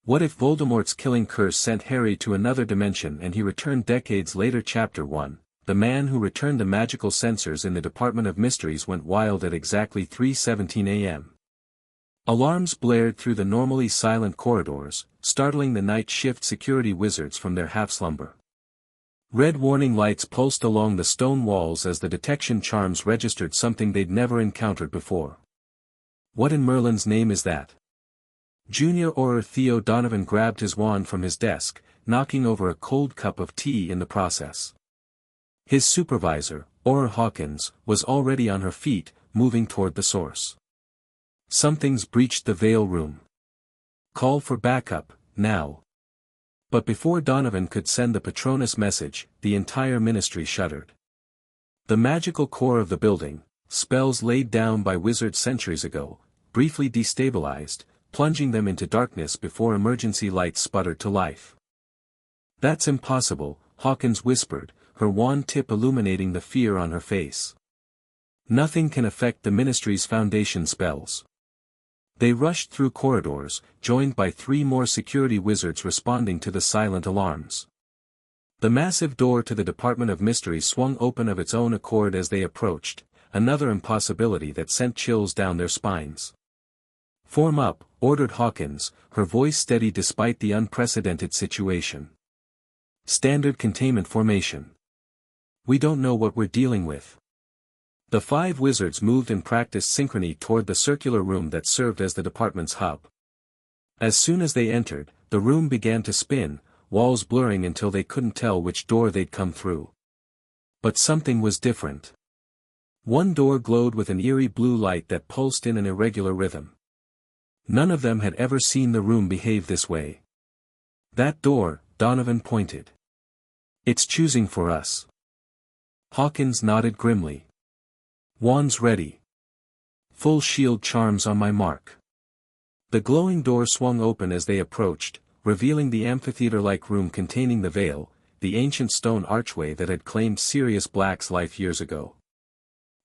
What if Voldemort's killing curse sent Harry to another dimension and he returned decades later? Chapter 1. The man who returned the magical sensors in the Department of Mysteries went wild at exactly 3:17 a.m. Alarms blared through the normally silent corridors, startling the night shift security wizards from their half-slumber. Red warning lights pulsed along the stone walls as the detection charms registered something they'd never encountered before. What in Merlin's name is that? Junior Auror Theo Donovan grabbed his wand from his desk, knocking over a cold cup of tea in the process. His supervisor, Auror Hawkins, was already on her feet, moving toward the source. Something's breached the Veil Room. Call for backup, now. But before Donovan could send the Patronus message, the entire ministry shuddered. The magical core of the building, spells laid down by wizards centuries ago, briefly destabilized, plunging them into darkness before emergency lights sputtered to life. "That's impossible," Hawkins whispered, her wand tip illuminating the fear on her face. "Nothing can affect the ministry's foundation spells." They rushed through corridors, joined by 3 more security wizards responding to the silent alarms. The massive door to the Department of Mysteries swung open of its own accord as they approached, another impossibility that sent chills down their spines. "Form up," ordered Hawkins, her voice steady despite the unprecedented situation. "Standard containment formation. We don't know what we're dealing with." The 5 wizards moved in practiced synchrony toward the circular room that served as the department's hub. As soon as they entered, the room began to spin, walls blurring until they couldn't tell which door they'd come through. But something was different. One door glowed with an eerie blue light that pulsed in an irregular rhythm. None of them had ever seen the room behave this way. "That door," Donovan pointed. "It's choosing for us." Hawkins nodded grimly. "Wands ready. Full shield charms on my mark." The glowing door swung open as they approached, revealing the amphitheater-like room containing the Veil, the ancient stone archway that had claimed Sirius Black's life years ago.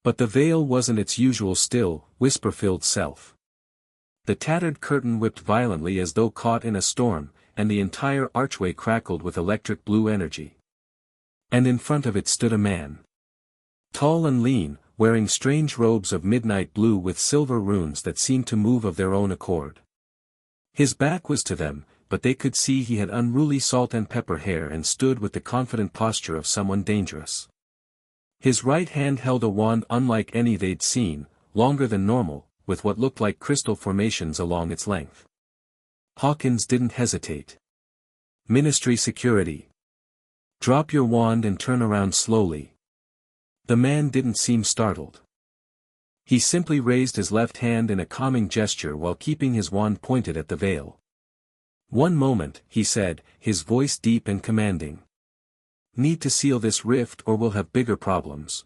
But the Veil wasn't its usual still, whisper-filled self. The tattered curtain whipped violently as though caught in a storm, and the entire archway crackled with electric blue energy. And in front of it stood a man. Tall and lean, wearing strange robes of midnight blue with silver runes that seemed to move of their own accord. His back was to them, but they could see he had unruly salt and pepper hair and stood with the confident posture of someone dangerous. His right hand held a wand unlike any they'd seen, longer than normal, with what looked like crystal formations along its length. Hawkins didn't hesitate. "Ministry security. Drop your wand and turn around slowly." The man didn't seem startled. He simply raised his left hand in a calming gesture while keeping his wand pointed at the Veil. "One moment," he said, his voice deep and commanding. "Need to seal this rift or we'll have bigger problems."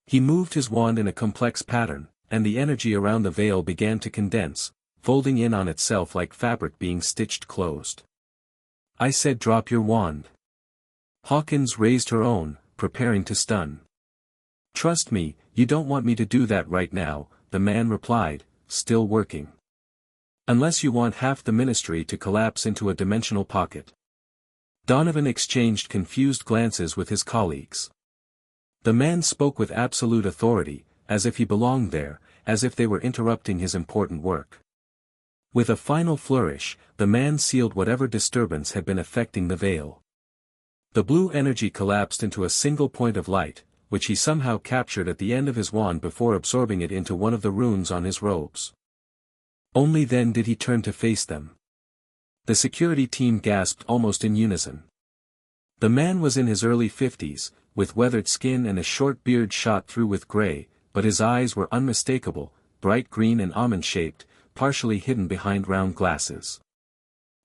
He moved his wand in a complex pattern, and the energy around the Veil began to condense, folding in on itself like fabric being stitched closed. "I said drop your wand." Hawkins raised her own, preparing to stun. "Trust me, you don't want me to do that right now," the man replied, still working. "Unless you want half the ministry to collapse into a dimensional pocket." Donovan exchanged confused glances with his colleagues. The man spoke with absolute authority, as if he belonged there, as if they were interrupting his important work. With a final flourish, the man sealed whatever disturbance had been affecting the Veil. The blue energy collapsed into a single point of light, which he somehow captured at the end of his wand before absorbing it into one of the runes on his robes. Only then did he turn to face them. The security team gasped almost in unison. The man was in his early 50s, with weathered skin and a short beard shot through with gray, but his eyes were unmistakable, bright green and almond-shaped, partially hidden behind round glasses.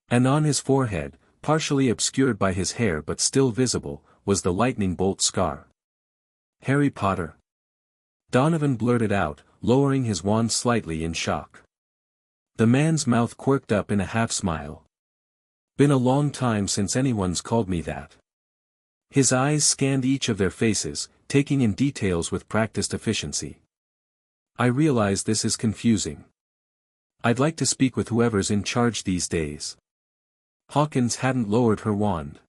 And on his forehead, partially obscured by his hair but still visible, was the lightning bolt scar. "Harry Potter?" Donovan blurted out, lowering his wand slightly in shock. The man's mouth quirked up in a half-smile. "Been a long time since anyone's called me that." His eyes scanned each of their faces, taking in details with practiced efficiency. "I realize this is confusing. I'd like to speak with whoever's in charge these days." Hawkins hadn't lowered her wand.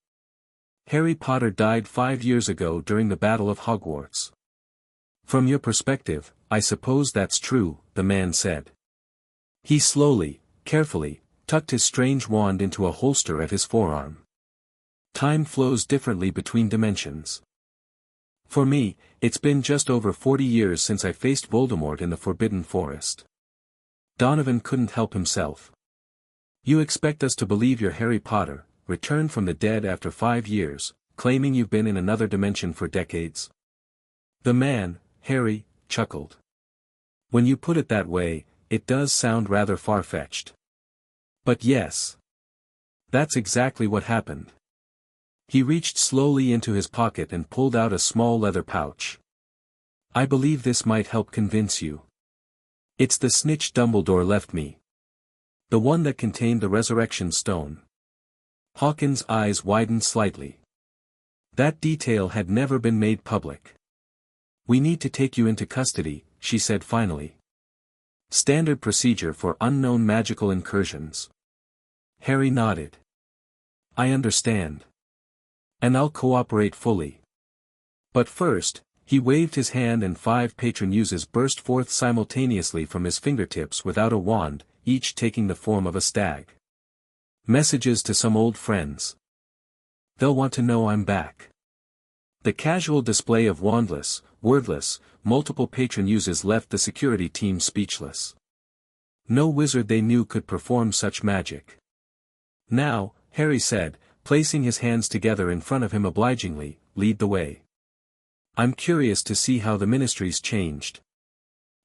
Harry Potter died 5 years ago during the Battle of Hogwarts. From your perspective, I suppose that's true, the man said. He slowly, carefully, tucked his strange wand into a holster at his forearm. Time flows differently between dimensions. For me, it's been just over 40 years since I faced Voldemort in the Forbidden Forest. Donovan couldn't help himself. You expect us to believe you're Harry Potter, returned from the dead after 5 years, claiming you've been in another dimension for decades? The man, Harry, chuckled. When you put it that way, it does sound rather far-fetched. But yes. That's exactly what happened. He reached slowly into his pocket and pulled out a small leather pouch. I believe this might help convince you. It's the snitch Dumbledore left me. The one that contained the resurrection stone. Hawkins' eyes widened slightly. That detail had never been made public. We need to take you into custody, she said finally. Standard procedure for unknown magical incursions. Harry nodded. I understand. And I'll cooperate fully. But first, he waved his hand and 5 patron uses burst forth simultaneously from his fingertips without a wand, each taking the form of a stag. Messages to some old friends. They'll want to know I'm back. The casual display of wandless, wordless, multiple patron uses left the security team speechless. No wizard they knew could perform such magic. Now, Harry said, placing his hands together in front of him obligingly, lead the way. I'm curious to see how the ministry's changed.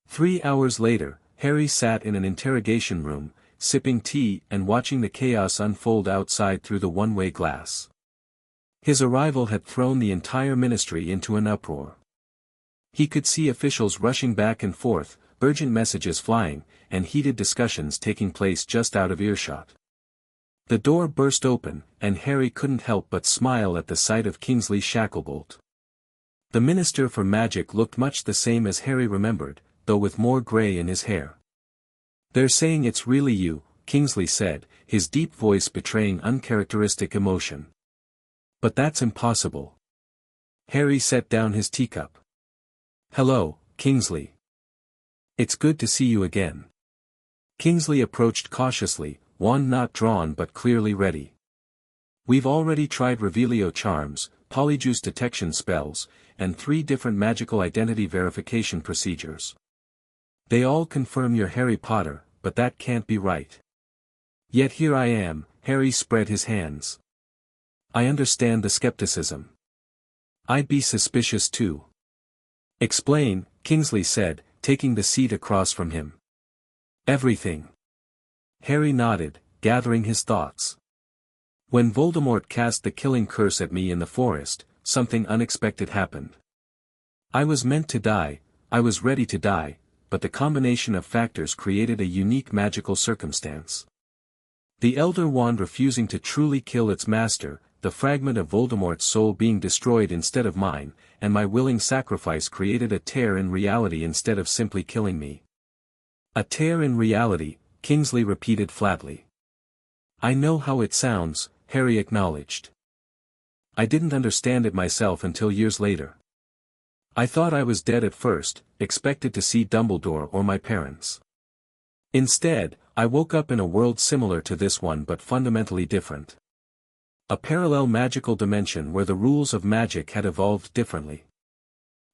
3 hours later, Harry sat in an interrogation room, sipping tea and watching the chaos unfold outside through the one-way glass. His arrival had thrown the entire ministry into an uproar. He could see officials rushing back and forth, urgent messages flying, and heated discussions taking place just out of earshot. The door burst open, and Harry couldn't help but smile at the sight of Kingsley Shacklebolt. The Minister for Magic looked much the same as Harry remembered, though with more grey in his hair. They're saying it's really you, Kingsley said, his deep voice betraying uncharacteristic emotion. But that's impossible. Harry set down his teacup. Hello, Kingsley. It's good to see you again. Kingsley approached cautiously, wand not drawn but clearly ready. We've already tried Revelio charms, polyjuice detection spells, and 3 different magical identity verification procedures. They all confirm you're Harry Potter, but that can't be right. Yet here I am, Harry spread his hands. I understand the skepticism. I'd be suspicious too. Explain, Kingsley said, taking the seat across from him. Everything. Harry nodded, gathering his thoughts. When Voldemort cast the killing curse at me in the forest, something unexpected happened. I was meant to die, I was ready to die, but the combination of factors created a unique magical circumstance. The Elder Wand refusing to truly kill its master, the fragment of Voldemort's soul being destroyed instead of mine, and my willing sacrifice created a tear in reality instead of simply killing me. A tear in reality, Kingsley repeated flatly. I know how it sounds, Harry acknowledged. I didn't understand it myself until years later. I thought I was dead at first, expected to see Dumbledore or my parents. Instead, I woke up in a world similar to this one but fundamentally different. A parallel magical dimension where the rules of magic had evolved differently.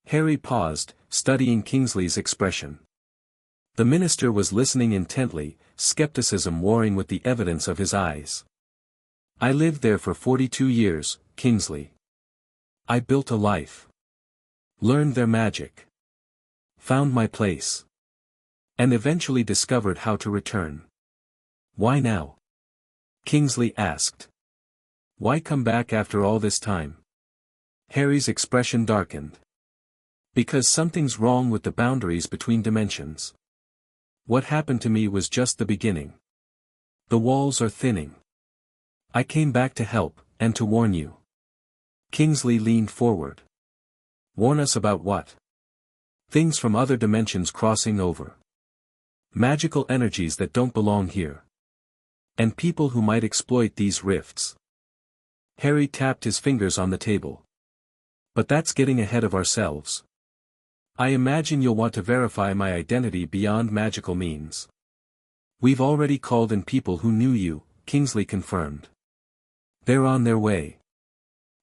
Harry paused, studying Kingsley's expression. The minister was listening intently, skepticism warring with the evidence of his eyes. I lived there for 42 years, Kingsley. I built a life. Learned their magic. Found my place. And eventually discovered how to return. Why now? Kingsley asked. Why come back after all this time? Harry's expression darkened. Because something's wrong with the boundaries between dimensions. What happened to me was just the beginning. The walls are thinning. I came back to help, and to warn you. Kingsley leaned forward. Warn us about what? Things from other dimensions crossing over. Magical energies that don't belong here. And people who might exploit these rifts. Harry tapped his fingers on the table. But that's getting ahead of ourselves. I imagine you'll want to verify my identity beyond magical means. We've already called in people who knew you, Kingsley confirmed. They're on their way.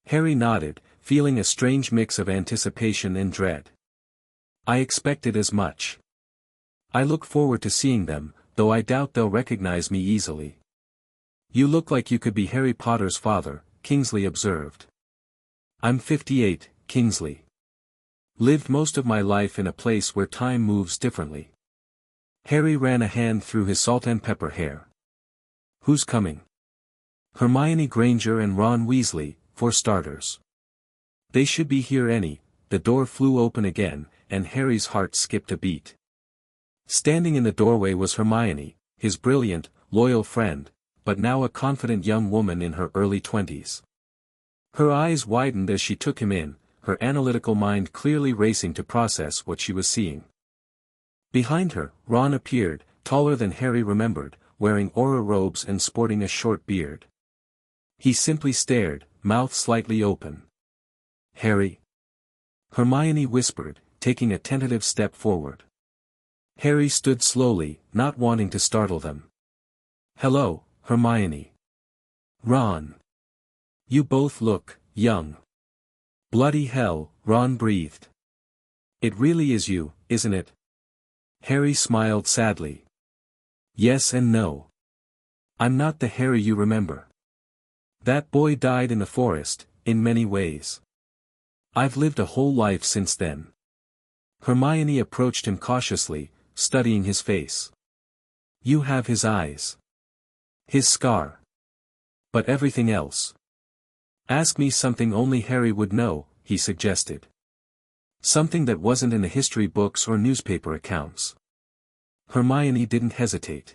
Harry nodded, feeling a strange mix of anticipation and dread. I expected as much. I look forward to seeing them, though I doubt they'll recognize me easily. You look like you could be Harry Potter's father, Kingsley observed. I'm 58, Kingsley. Lived most of my life in a place where time moves differently. Harry ran a hand through his salt and pepper hair. Who's coming? Hermione Granger and Ron Weasley, for starters. They should be here the door flew open again, and Harry's heart skipped a beat. Standing in the doorway was Hermione, his brilliant, loyal friend, but now a confident young woman in her early 20s. Her eyes widened as she took him in, her analytical mind clearly racing to process what she was seeing. Behind her, Ron appeared, taller than Harry remembered, wearing aura robes and sporting a short beard. He simply stared, mouth slightly open. Harry? Hermione whispered, taking a tentative step forward. Harry stood slowly, not wanting to startle them. Hello, Hermione. Ron. You both look young. Bloody hell, Ron breathed. It really is you, isn't it? Harry smiled sadly. Yes and no. I'm not the Harry you remember. That boy died in the forest, in many ways. I've lived a whole life since then. Hermione approached him cautiously, studying his face. You have his eyes. His scar. But everything else. Ask me something only Harry would know, he suggested. Something that wasn't in the history books or newspaper accounts. Hermione didn't hesitate.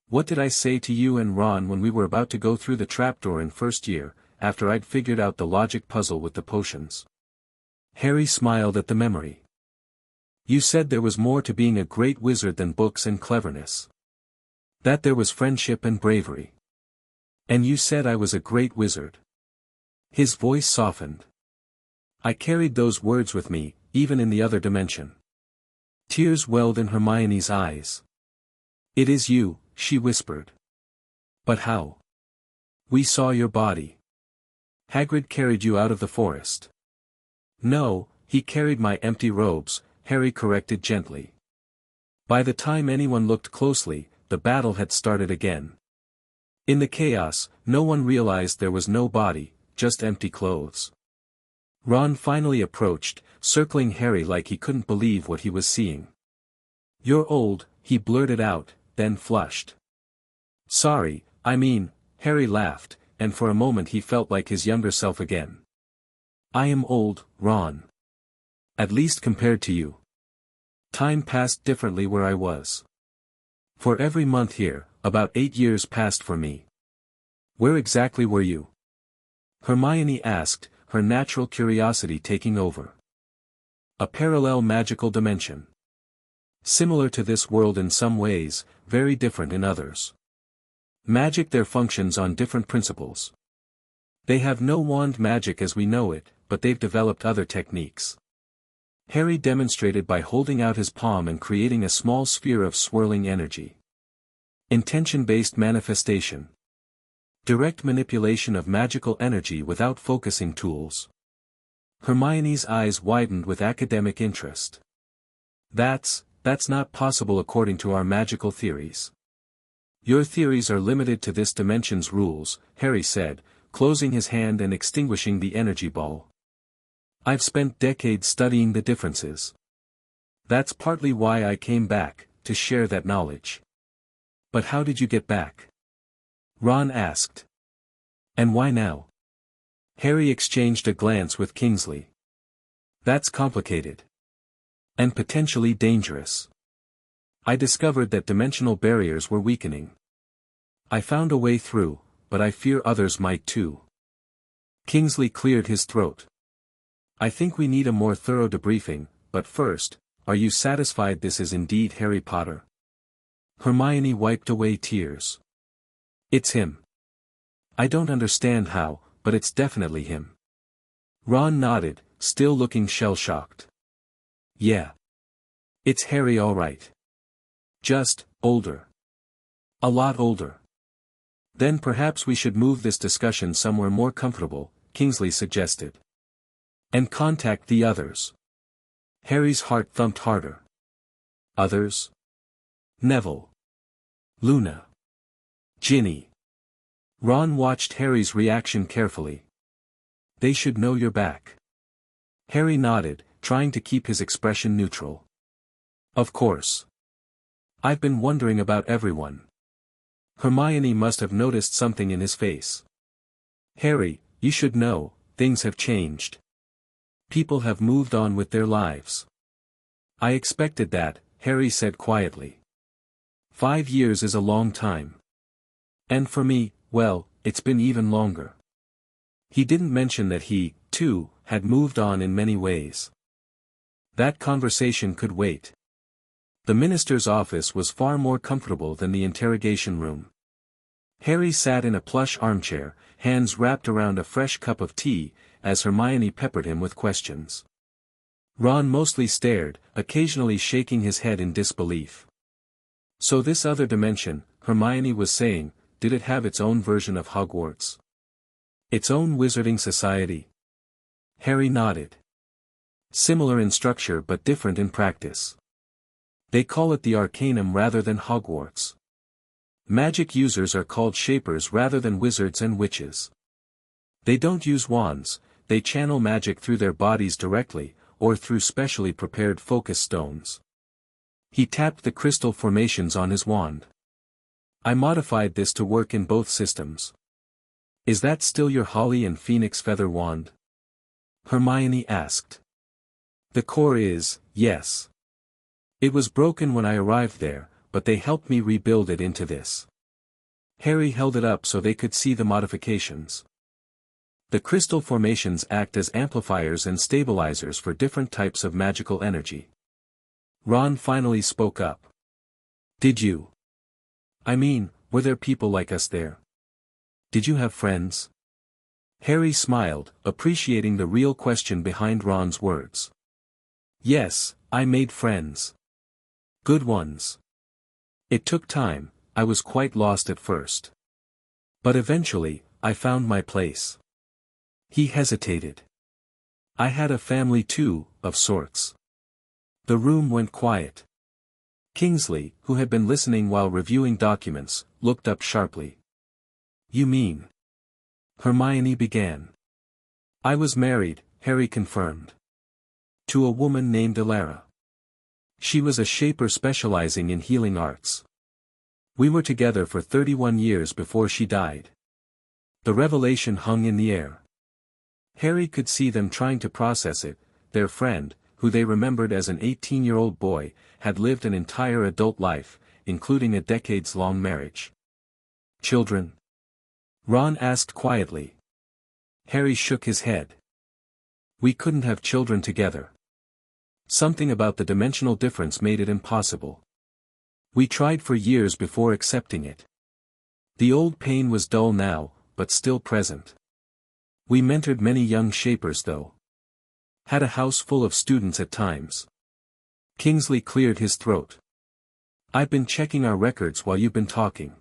What did I say to you and Ron when we were about to go through the trapdoor in first year, after I'd figured out the logic puzzle with the potions? Harry smiled at the memory. You said there was more to being a great wizard than books and cleverness. That there was friendship and bravery. And you said I was a great wizard. His voice softened. I carried those words with me, even in the other dimension. Tears welled in Hermione's eyes. It is you, she whispered. But how? We saw your body. Hagrid carried you out of the forest. No, he carried my empty robes, Harry corrected gently. By the time anyone looked closely, the battle had started again. In the chaos, no one realized there was no body, just empty clothes. Ron finally approached, circling Harry like he couldn't believe what he was seeing. You're old, he blurted out, then flushed. Sorry, Harry laughed, and for a moment he felt like his younger self again. I am old, Ron. At least compared to you. Time passed differently where I was. For every month here, about 8 years passed for me. Where exactly were you? Hermione asked, her natural curiosity taking over. A parallel magical dimension. Similar to this world in some ways, very different in others. Magic there functions on different principles. They have no wand magic as we know it, but they've developed other techniques. Harry demonstrated by holding out his palm and creating a small sphere of swirling energy. Intention-based manifestation. Direct manipulation of magical energy without focusing tools. Hermione's eyes widened with academic interest. That's not possible according to our magical theories. Your theories are limited to this dimension's rules, Harry said, closing his hand and extinguishing the energy ball. I've spent decades studying the differences. That's partly why I came back, to share that knowledge. But how did you get back? Ron asked. And why now? Harry exchanged a glance with Kingsley. That's complicated. And potentially dangerous. I discovered that dimensional barriers were weakening. I found a way through, but I fear others might too. Kingsley cleared his throat. I think we need a more thorough debriefing, but first, are you satisfied this is indeed Harry Potter? Hermione wiped away tears. It's him. I don't understand how, but it's definitely him. Ron nodded, still looking shell-shocked. Yeah. It's Harry all right. Just, older. A lot older. Then perhaps we should move this discussion somewhere more comfortable, Kingsley suggested. And contact the others. Harry's heart thumped harder. Others? Neville. Luna. Ginny. Ron watched Harry's reaction carefully. They should know you're back. Harry nodded, trying to keep his expression neutral. Of course. I've been wondering about everyone. Hermione must have noticed something in his face. Harry, you should know, things have changed. People have moved on with their lives. I expected that, Harry said quietly. 5 years is a long time. And for me, well, it's been even longer. He didn't mention that he, too, had moved on in many ways. That conversation could wait. The minister's office was far more comfortable than the interrogation room. Harry sat in a plush armchair, hands wrapped around a fresh cup of tea, as Hermione peppered him with questions. Ron mostly stared, occasionally shaking his head in disbelief. So this other dimension, Hermione was saying, did it have its own version of Hogwarts? Its own wizarding society? Harry nodded. Similar in structure but different in practice. They call it the Arcanum rather than Hogwarts. Magic users are called Shapers rather than wizards and witches. They don't use wands, they channel magic through their bodies directly, or through specially prepared focus stones. He tapped the crystal formations on his wand. I modified this to work in both systems. Is that still your holly and phoenix feather wand? Hermione asked. The core is, yes. It was broken when I arrived there, but they helped me rebuild it into this. Harry held it up so they could see the modifications. The crystal formations act as amplifiers and stabilizers for different types of magical energy. Ron finally spoke up. Did you? I mean, were there people like us there? Did you have friends? Harry smiled, appreciating the real question behind Ron's words. Yes, I made friends. Good ones. It took time, I was quite lost at first. But eventually, I found my place. He hesitated. I had a family too, of sorts. The room went quiet. Kingsley, who had been listening while reviewing documents, looked up sharply. You mean? Hermione began. I was married, Harry confirmed. To a woman named Elara. She was a shaper specializing in healing arts. We were together for 31 years before she died. The revelation hung in the air. Harry could see them trying to process it. Their friend, who they remembered as an 18-year-old boy, had lived an entire adult life, including a decades-long marriage. Children? Ron asked quietly. Harry shook his head. We couldn't have children together. Something about the dimensional difference made it impossible. We tried for years before accepting it. The old pain was dull now, but still present. We mentored many young shapers though. Had a house full of students at times. Kingsley cleared his throat. I've been checking our records while you've been talking.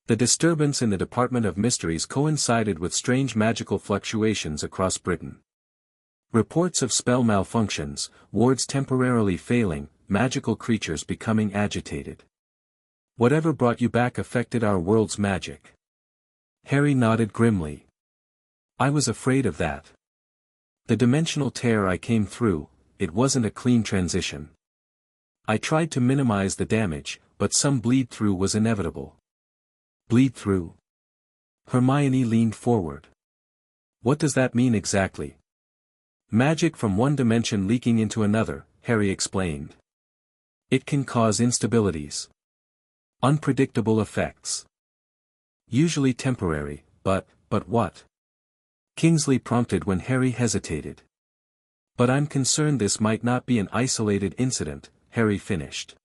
The disturbance in the Department of Mysteries coincided with strange magical fluctuations across Britain. Reports of spell malfunctions, wards temporarily failing, magical creatures becoming agitated. Whatever brought you back affected our world's magic. Harry nodded grimly. I was afraid of that. The dimensional tear I came through, it wasn't a clean transition. I tried to minimize the damage, but some bleed-through was inevitable. Bleed-through? Hermione leaned forward. What does that mean exactly? Magic from one dimension leaking into another, Harry explained. It can cause instabilities. Unpredictable effects. Usually temporary, but what? Kingsley prompted when Harry hesitated. But I'm concerned this might not be an isolated incident, Harry finished.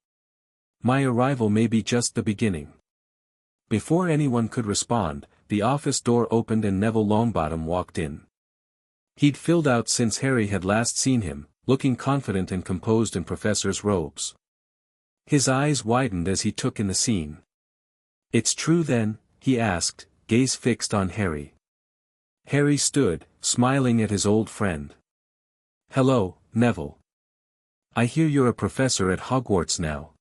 My arrival may be just the beginning. Before anyone could respond, the office door opened and Neville Longbottom walked in. He'd filled out since Harry had last seen him, looking confident and composed in professor's robes. His eyes widened as he took in the scene. "It's true then?" he asked, gaze fixed on Harry. Harry stood, smiling at his old friend. "Hello, Neville. I hear you're a professor at Hogwarts now."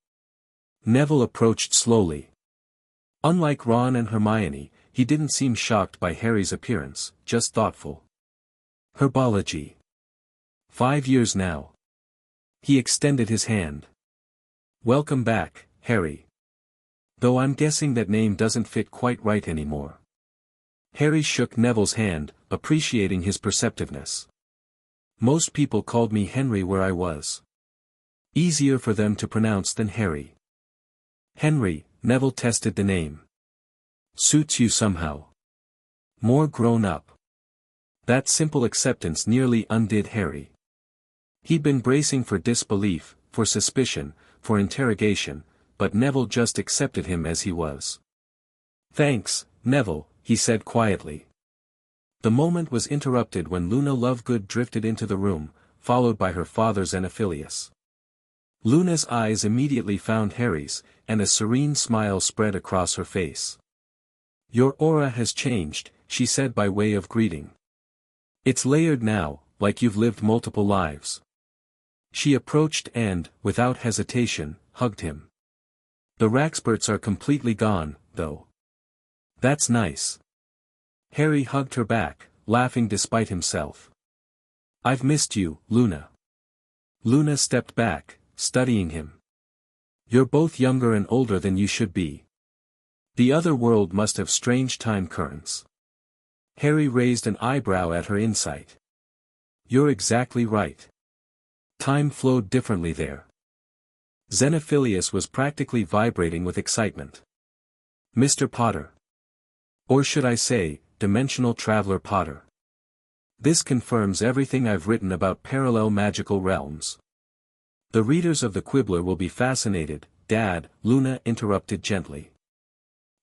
Neville approached slowly. Unlike Ron and Hermione, he didn't seem shocked by Harry's appearance, just thoughtful. "Herbology. 5 years now." He extended his hand. "Welcome back, Harry. Though I'm guessing that name doesn't fit quite right anymore." Harry shook Neville's hand, appreciating his perceptiveness. "Most people called me Henry where I was. Easier for them to pronounce than Harry." "Henry," Neville tested the name. "Suits you somehow. More grown up." That simple acceptance nearly undid Harry. He'd been bracing for disbelief, for suspicion, for interrogation, but Neville just accepted him as he was. "Thanks, Neville," he said quietly. The moment was interrupted when Luna Lovegood drifted into the room, followed by her father Xenophilius. Luna's eyes immediately found Harry's, and a serene smile spread across her face. "Your aura has changed," she said by way of greeting. "It's layered now, like you've lived multiple lives." She approached and, without hesitation, hugged him. "The Raxburts are completely gone, though." "That's nice." Harry hugged her back, laughing despite himself. "I've missed you, Luna." Luna stepped back, studying him. "You're both younger and older than you should be. The other world must have strange time currents." Harry raised an eyebrow at her insight. "You're exactly right. Time flowed differently there." Xenophilius was practically vibrating with excitement. "Mr. Potter. Or should I say, Dimensional Traveler Potter. This confirms everything I've written about parallel magical realms. The readers of the Quibbler will be fascinated, Dad," Luna interrupted gently.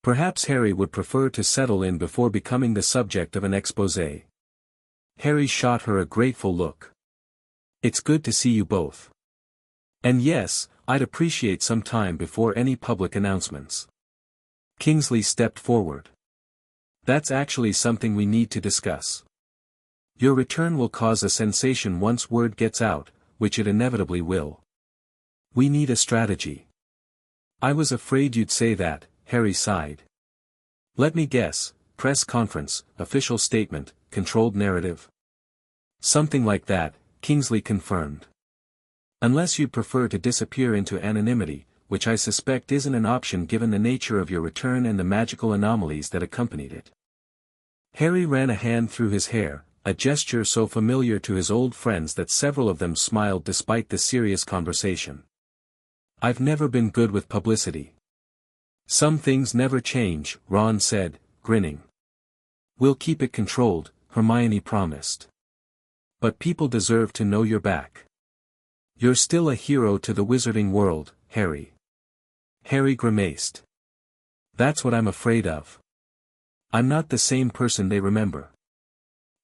Perhaps Harry would prefer to settle in before becoming the subject of an exposé. Harry shot her a grateful look. "It's good to see you both. And yes, I'd appreciate some time before any public announcements." Kingsley stepped forward. "That's actually something we need to discuss. Your return will cause a sensation once word gets out, which it inevitably will. We need a strategy." "I was afraid you'd say that," Harry sighed. "Let me guess, press conference, official statement, controlled narrative." "Something like that," Kingsley confirmed. "Unless you'd prefer to disappear into anonymity, which I suspect isn't an option given the nature of your return and the magical anomalies that accompanied it." Harry ran a hand through his hair, a gesture so familiar to his old friends that several of them smiled despite the serious conversation. "I've never been good with publicity." "Some things never change," Ron said, grinning. "We'll keep it controlled," Hermione promised. "But people deserve to know you're back. You're still a hero to the wizarding world, Harry." Harry grimaced. "That's what I'm afraid of. I'm not the same person they remember.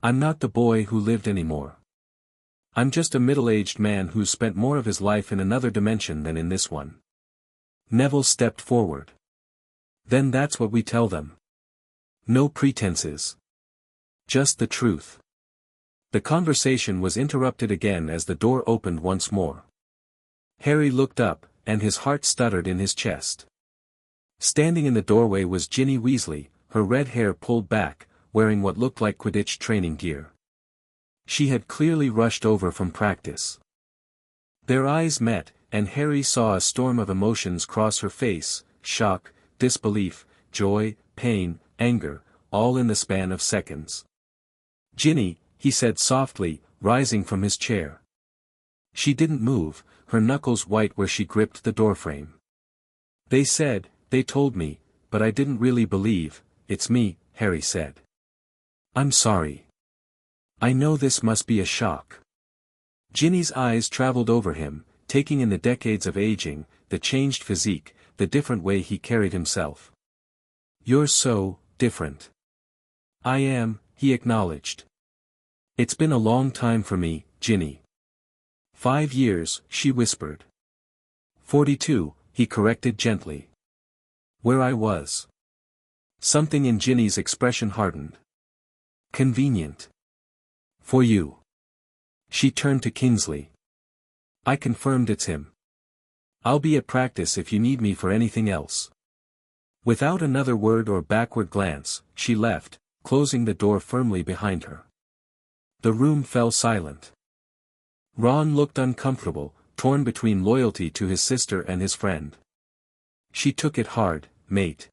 I'm not the boy who lived anymore. I'm just a middle-aged man who's spent more of his life in another dimension than in this one." Neville stepped forward. "Then that's what we tell them. No pretenses. Just the truth." The conversation was interrupted again as the door opened once more. Harry looked up, and his heart stuttered in his chest. Standing in the doorway was Ginny Weasley, her red hair pulled back, wearing what looked like Quidditch training gear. She had clearly rushed over from practice. Their eyes met, and Harry saw a storm of emotions cross her face: shock, disbelief, joy, pain, anger, all in the span of seconds. "Ginny," he said softly, rising from his chair. She didn't move, her knuckles white where she gripped the doorframe. They told me, but I didn't really believe." "It's me," Harry said. "I'm sorry. I know this must be a shock." Ginny's eyes traveled over him, taking in the decades of aging, the changed physique, the different way he carried himself. You're so different. I am, he acknowledged. It's been a long time for me, Ginny. 5 years, she whispered. 42, he corrected gently. Where I was. Something in Ginny's expression hardened. Convenient. For you. She turned to Kingsley. I confirmed it's him. I'll be at practice if you need me for anything else. Without another word or backward glance, she left, closing the door firmly behind her. The room fell silent. Ron looked uncomfortable, torn between loyalty to his sister and his friend. She took it hard, mate.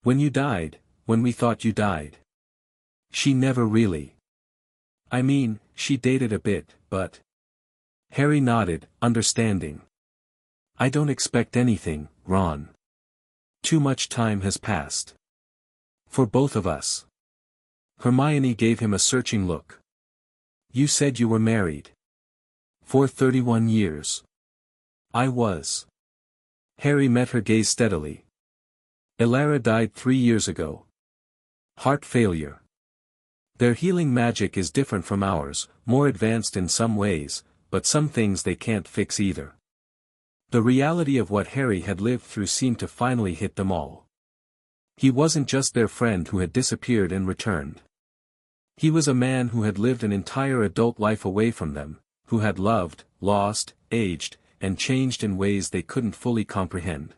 When you died, when we thought you died. She never really. I mean, she dated a bit, but. Harry nodded, understanding. I don't expect anything, Ron. Too much time has passed. For both of us. Hermione gave him a searching look. You said you were married. For 31 years. I was. Harry met her gaze steadily. Elara died 3 years ago. Heart failure. Their healing magic is different from ours, more advanced in some ways, but some things they can't fix either. The reality of what Harry had lived through seemed to finally hit them all. He wasn't just their friend who had disappeared and returned. He was a man who had lived an entire adult life away from them, who had loved, lost, aged, and changed in ways they couldn't fully comprehend.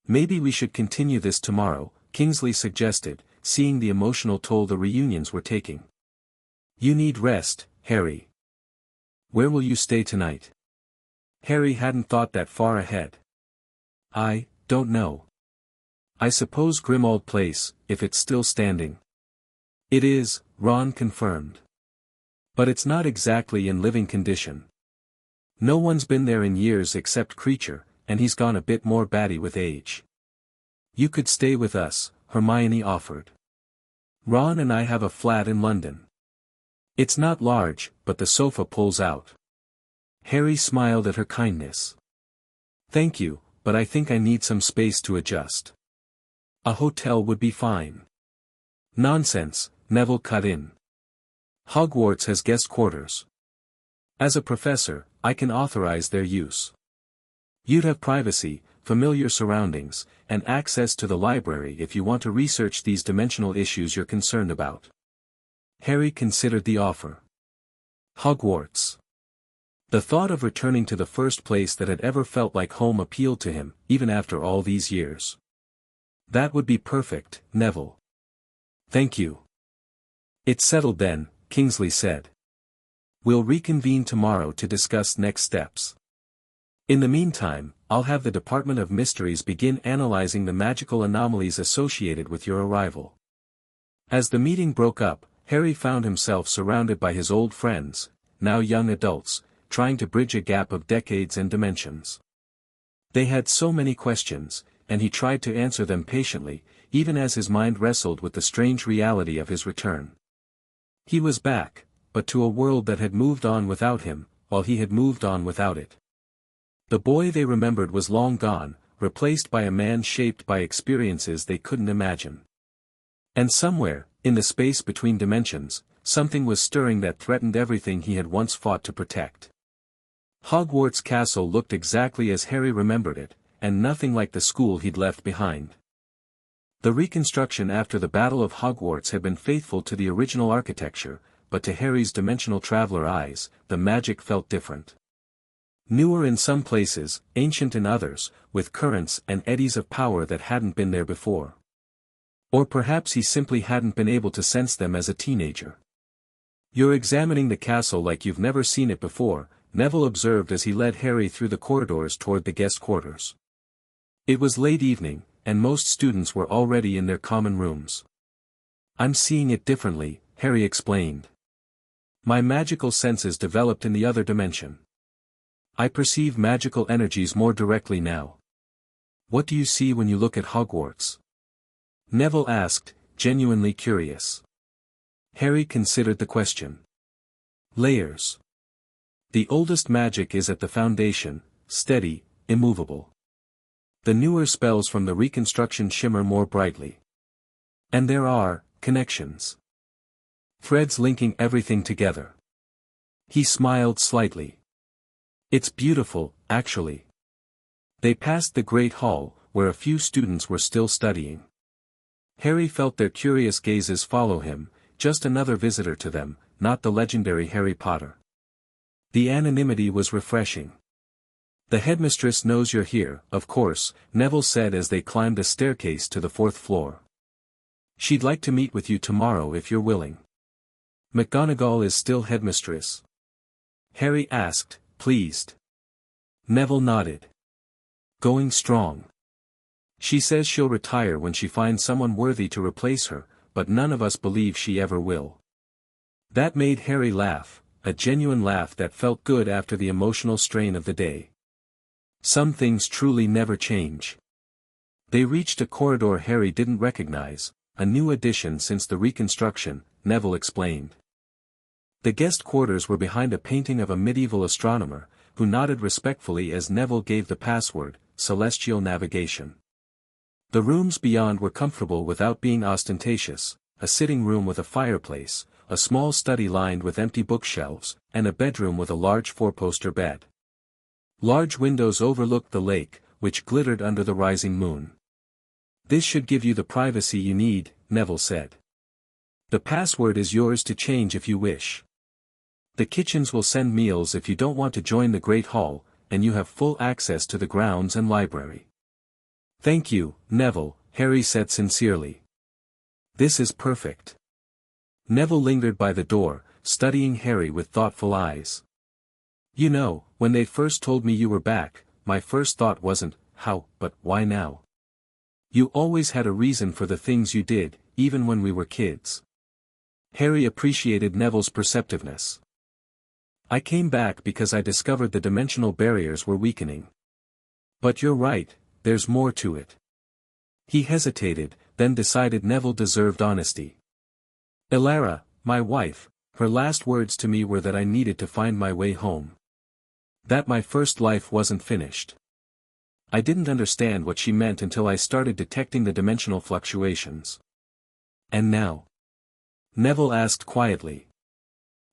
Maybe we should continue this tomorrow, Kingsley suggested, seeing the emotional toll the reunions were taking. You need rest, Harry. Where will you stay tonight? Harry hadn't thought that far ahead. I don't know. I suppose Grimmauld Place, if it's still standing. It is, Ron confirmed. But it's not exactly in living condition. No one's been there in years except Creature, and he's gone a bit more batty with age. You could stay with us, Hermione offered. Ron and I have a flat in London. It's not large, but the sofa pulls out. Harry smiled at her kindness. Thank you, but I think I need some space to adjust. A hotel would be fine. Nonsense, Neville cut in. Hogwarts has guest quarters. As a professor, I can authorize their use. You'd have privacy, familiar surroundings, and access to the library if you want to research these dimensional issues you're concerned about. Harry considered the offer. Hogwarts. The thought of returning to the first place that had ever felt like home appealed to him, even after all these years. That would be perfect, Neville. Thank you. It's settled then, Kingsley said. We'll reconvene tomorrow to discuss next steps. In the meantime, I'll have the Department of Mysteries begin analyzing the magical anomalies associated with your arrival. As the meeting broke up, Harry found himself surrounded by his old friends, now young adults, trying to bridge a gap of decades and dimensions. They had so many questions, and he tried to answer them patiently, even as his mind wrestled with the strange reality of his return. He was back, but to a world that had moved on without him, while he had moved on without it. The boy they remembered was long gone, replaced by a man shaped by experiences they couldn't imagine. And somewhere, in the space between dimensions, something was stirring that threatened everything he had once fought to protect. Hogwarts Castle looked exactly as Harry remembered it, and nothing like the school he'd left behind. The reconstruction after the Battle of Hogwarts had been faithful to the original architecture, but to Harry's dimensional traveler eyes, the magic felt different. Newer in some places, ancient in others, with currents and eddies of power that hadn't been there before. Or perhaps he simply hadn't been able to sense them as a teenager. You're examining the castle like you've never seen it before, Neville observed as he led Harry through the corridors toward the guest quarters. It was late evening, and most students were already in their common rooms. I'm seeing it differently, Harry explained. My magical senses developed in the other dimension. I perceive magical energies more directly now. What do you see when you look at Hogwarts? Neville asked, genuinely curious. Harry considered the question. Layers. The oldest magic is at the foundation, steady, immovable. The newer spells from the reconstruction shimmer more brightly. And there are connections. Threads linking everything together. He smiled slightly. It's beautiful, actually. They passed the Great Hall, where a few students were still studying. Harry felt their curious gazes follow him, just another visitor to them, not the legendary Harry Potter. The anonymity was refreshing. The headmistress knows you're here, of course, Neville said as they climbed a staircase to the 4th floor. She'd like to meet with you tomorrow if you're willing. McGonagall is still headmistress? Harry asked, pleased. Neville nodded. Going strong. She says she'll retire when she finds someone worthy to replace her, but none of us believe she ever will. That made Harry laugh, a genuine laugh that felt good after the emotional strain of the day. Some things truly never change. They reached a corridor Harry didn't recognize, a new addition since the reconstruction, Neville explained. The guest quarters were behind a painting of a medieval astronomer, who nodded respectfully as Neville gave the password, Celestial Navigation. The rooms beyond were comfortable without being ostentatious, a sitting room with a fireplace, a small study lined with empty bookshelves, and a bedroom with a large 4-poster bed. Large windows overlooked the lake, which glittered under the rising moon. This should give you the privacy you need, Neville said. The password is yours to change if you wish. The kitchens will send meals if you don't want to join the Great Hall, and you have full access to the grounds and library. Thank you, Neville, Harry said sincerely. This is perfect. Neville lingered by the door, studying Harry with thoughtful eyes. You know, when they first told me you were back, my first thought wasn't, how, but why now? You always had a reason for the things you did, even when we were kids. Harry appreciated Neville's perceptiveness. I came back because I discovered the dimensional barriers were weakening. But you're right, there's more to it. He hesitated, then decided Neville deserved honesty. Elara, my wife, her last words to me were that I needed to find my way home. That my first life wasn't finished. I didn't understand what she meant until I started detecting the dimensional fluctuations. And now? Neville asked quietly.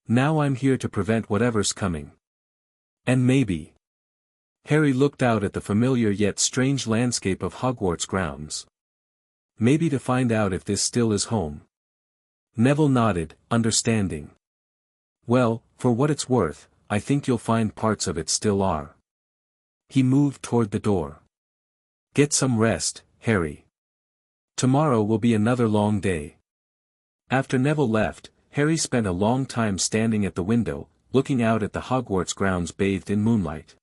Now I'm here to prevent whatever's coming. And maybe. Harry looked out at the familiar yet strange landscape of Hogwarts grounds. Maybe to find out if this still is home. Neville nodded, understanding. Well, for what it's worth, I think you'll find parts of it still are. He moved toward the door. Get some rest, Harry. Tomorrow will be another long day. After Neville left, Harry spent a long time standing at the window, looking out at the Hogwarts grounds bathed in moonlight.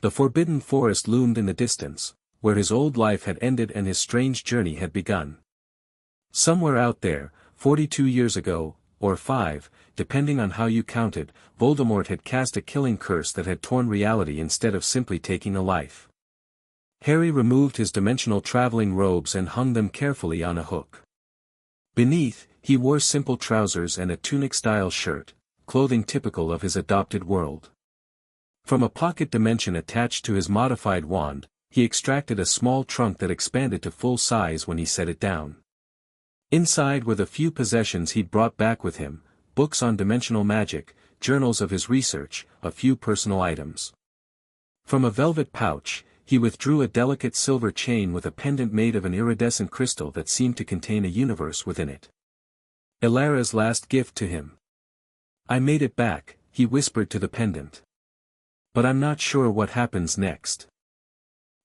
The forbidden forest loomed in the distance, where his old life had ended and his strange journey had begun. Somewhere out there, 42 years ago, or 5, depending on how you counted, Voldemort had cast a killing curse that had torn reality instead of simply taking a life. Harry removed his dimensional traveling robes and hung them carefully on a hook. Beneath, he wore simple trousers and a tunic-style shirt, clothing typical of his adopted world. From a pocket dimension attached to his modified wand, he extracted a small trunk that expanded to full size when he set it down. Inside were the few possessions he'd brought back with him, books on dimensional magic, journals of his research, a few personal items. From a velvet pouch, he withdrew a delicate silver chain with a pendant made of an iridescent crystal that seemed to contain a universe within it. Elara's last gift to him. I made it back, he whispered to the pendant. But I'm not sure what happens next.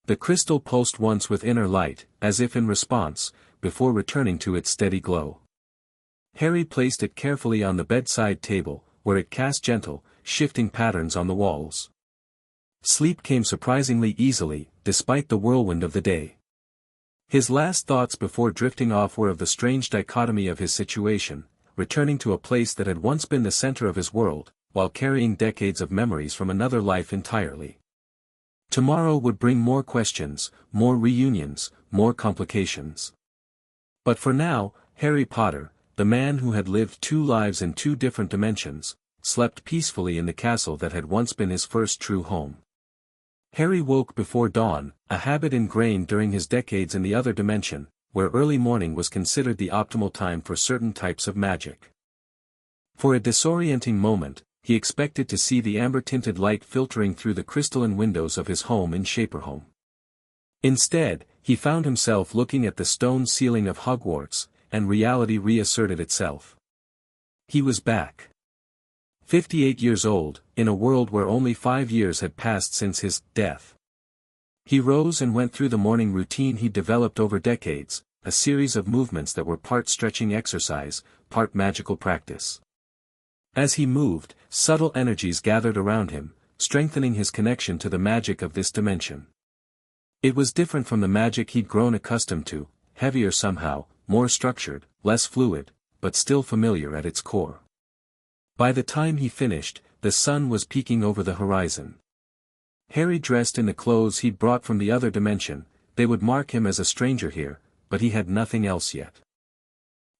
The crystal pulsed once with inner light, as if in response, before returning to its steady glow. Harry placed it carefully on the bedside table, where it cast gentle, shifting patterns on the walls. Sleep came surprisingly easily, despite the whirlwind of the day. His last thoughts before drifting off were of the strange dichotomy of his situation, returning to a place that had once been the center of his world, while carrying decades of memories from another life entirely. Tomorrow would bring more questions, more reunions, more complications. But for now, Harry Potter, the man who had lived 2 lives in 2 different dimensions, slept peacefully in the castle that had once been his first true home. Harry woke before dawn, a habit ingrained during his decades in the other dimension, where early morning was considered the optimal time for certain types of magic. For a disorienting moment, he expected to see the amber-tinted light filtering through the crystalline windows of his home in Shaperhome. Instead, he found himself looking at the stone ceiling of Hogwarts, and reality reasserted itself. He was back. 58 years old, in a world where only 5 years had passed since his death. He rose and went through the morning routine he'd developed over decades, a series of movements that were part stretching exercise, part magical practice. As he moved, subtle energies gathered around him, strengthening his connection to the magic of this dimension. It was different from the magic he'd grown accustomed to, heavier somehow, more structured, less fluid, but still familiar at its core. By the time he finished, the sun was peeking over the horizon. Harry dressed in the clothes he'd brought from the other dimension. They would mark him as a stranger here, but he had nothing else yet.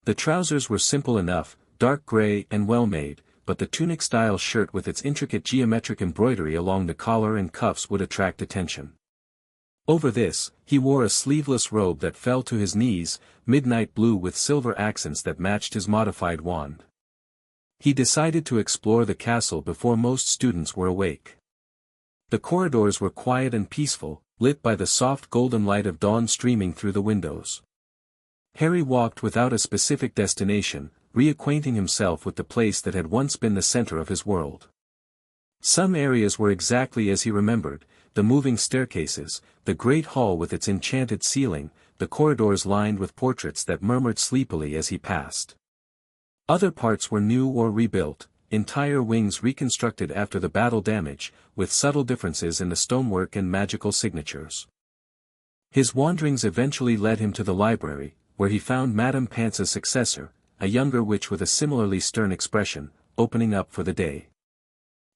The trousers were simple enough, dark gray and well-made, but the tunic-style shirt with its intricate geometric embroidery along the collar and cuffs would attract attention. Over this, he wore a sleeveless robe that fell to his knees, midnight blue with silver accents that matched his modified wand. He decided to explore the castle before most students were awake. The corridors were quiet and peaceful, lit by the soft golden light of dawn streaming through the windows. Harry walked without a specific destination, reacquainting himself with the place that had once been the center of his world. Some areas were exactly as he remembered, the moving staircases, the great hall with its enchanted ceiling, the corridors lined with portraits that murmured sleepily as he passed. Other parts were new or rebuilt, entire wings reconstructed after the battle damage, with subtle differences in the stonework and magical signatures. His wanderings eventually led him to the library, where he found Madame Pance's successor, a younger witch with a similarly stern expression, opening up for the day.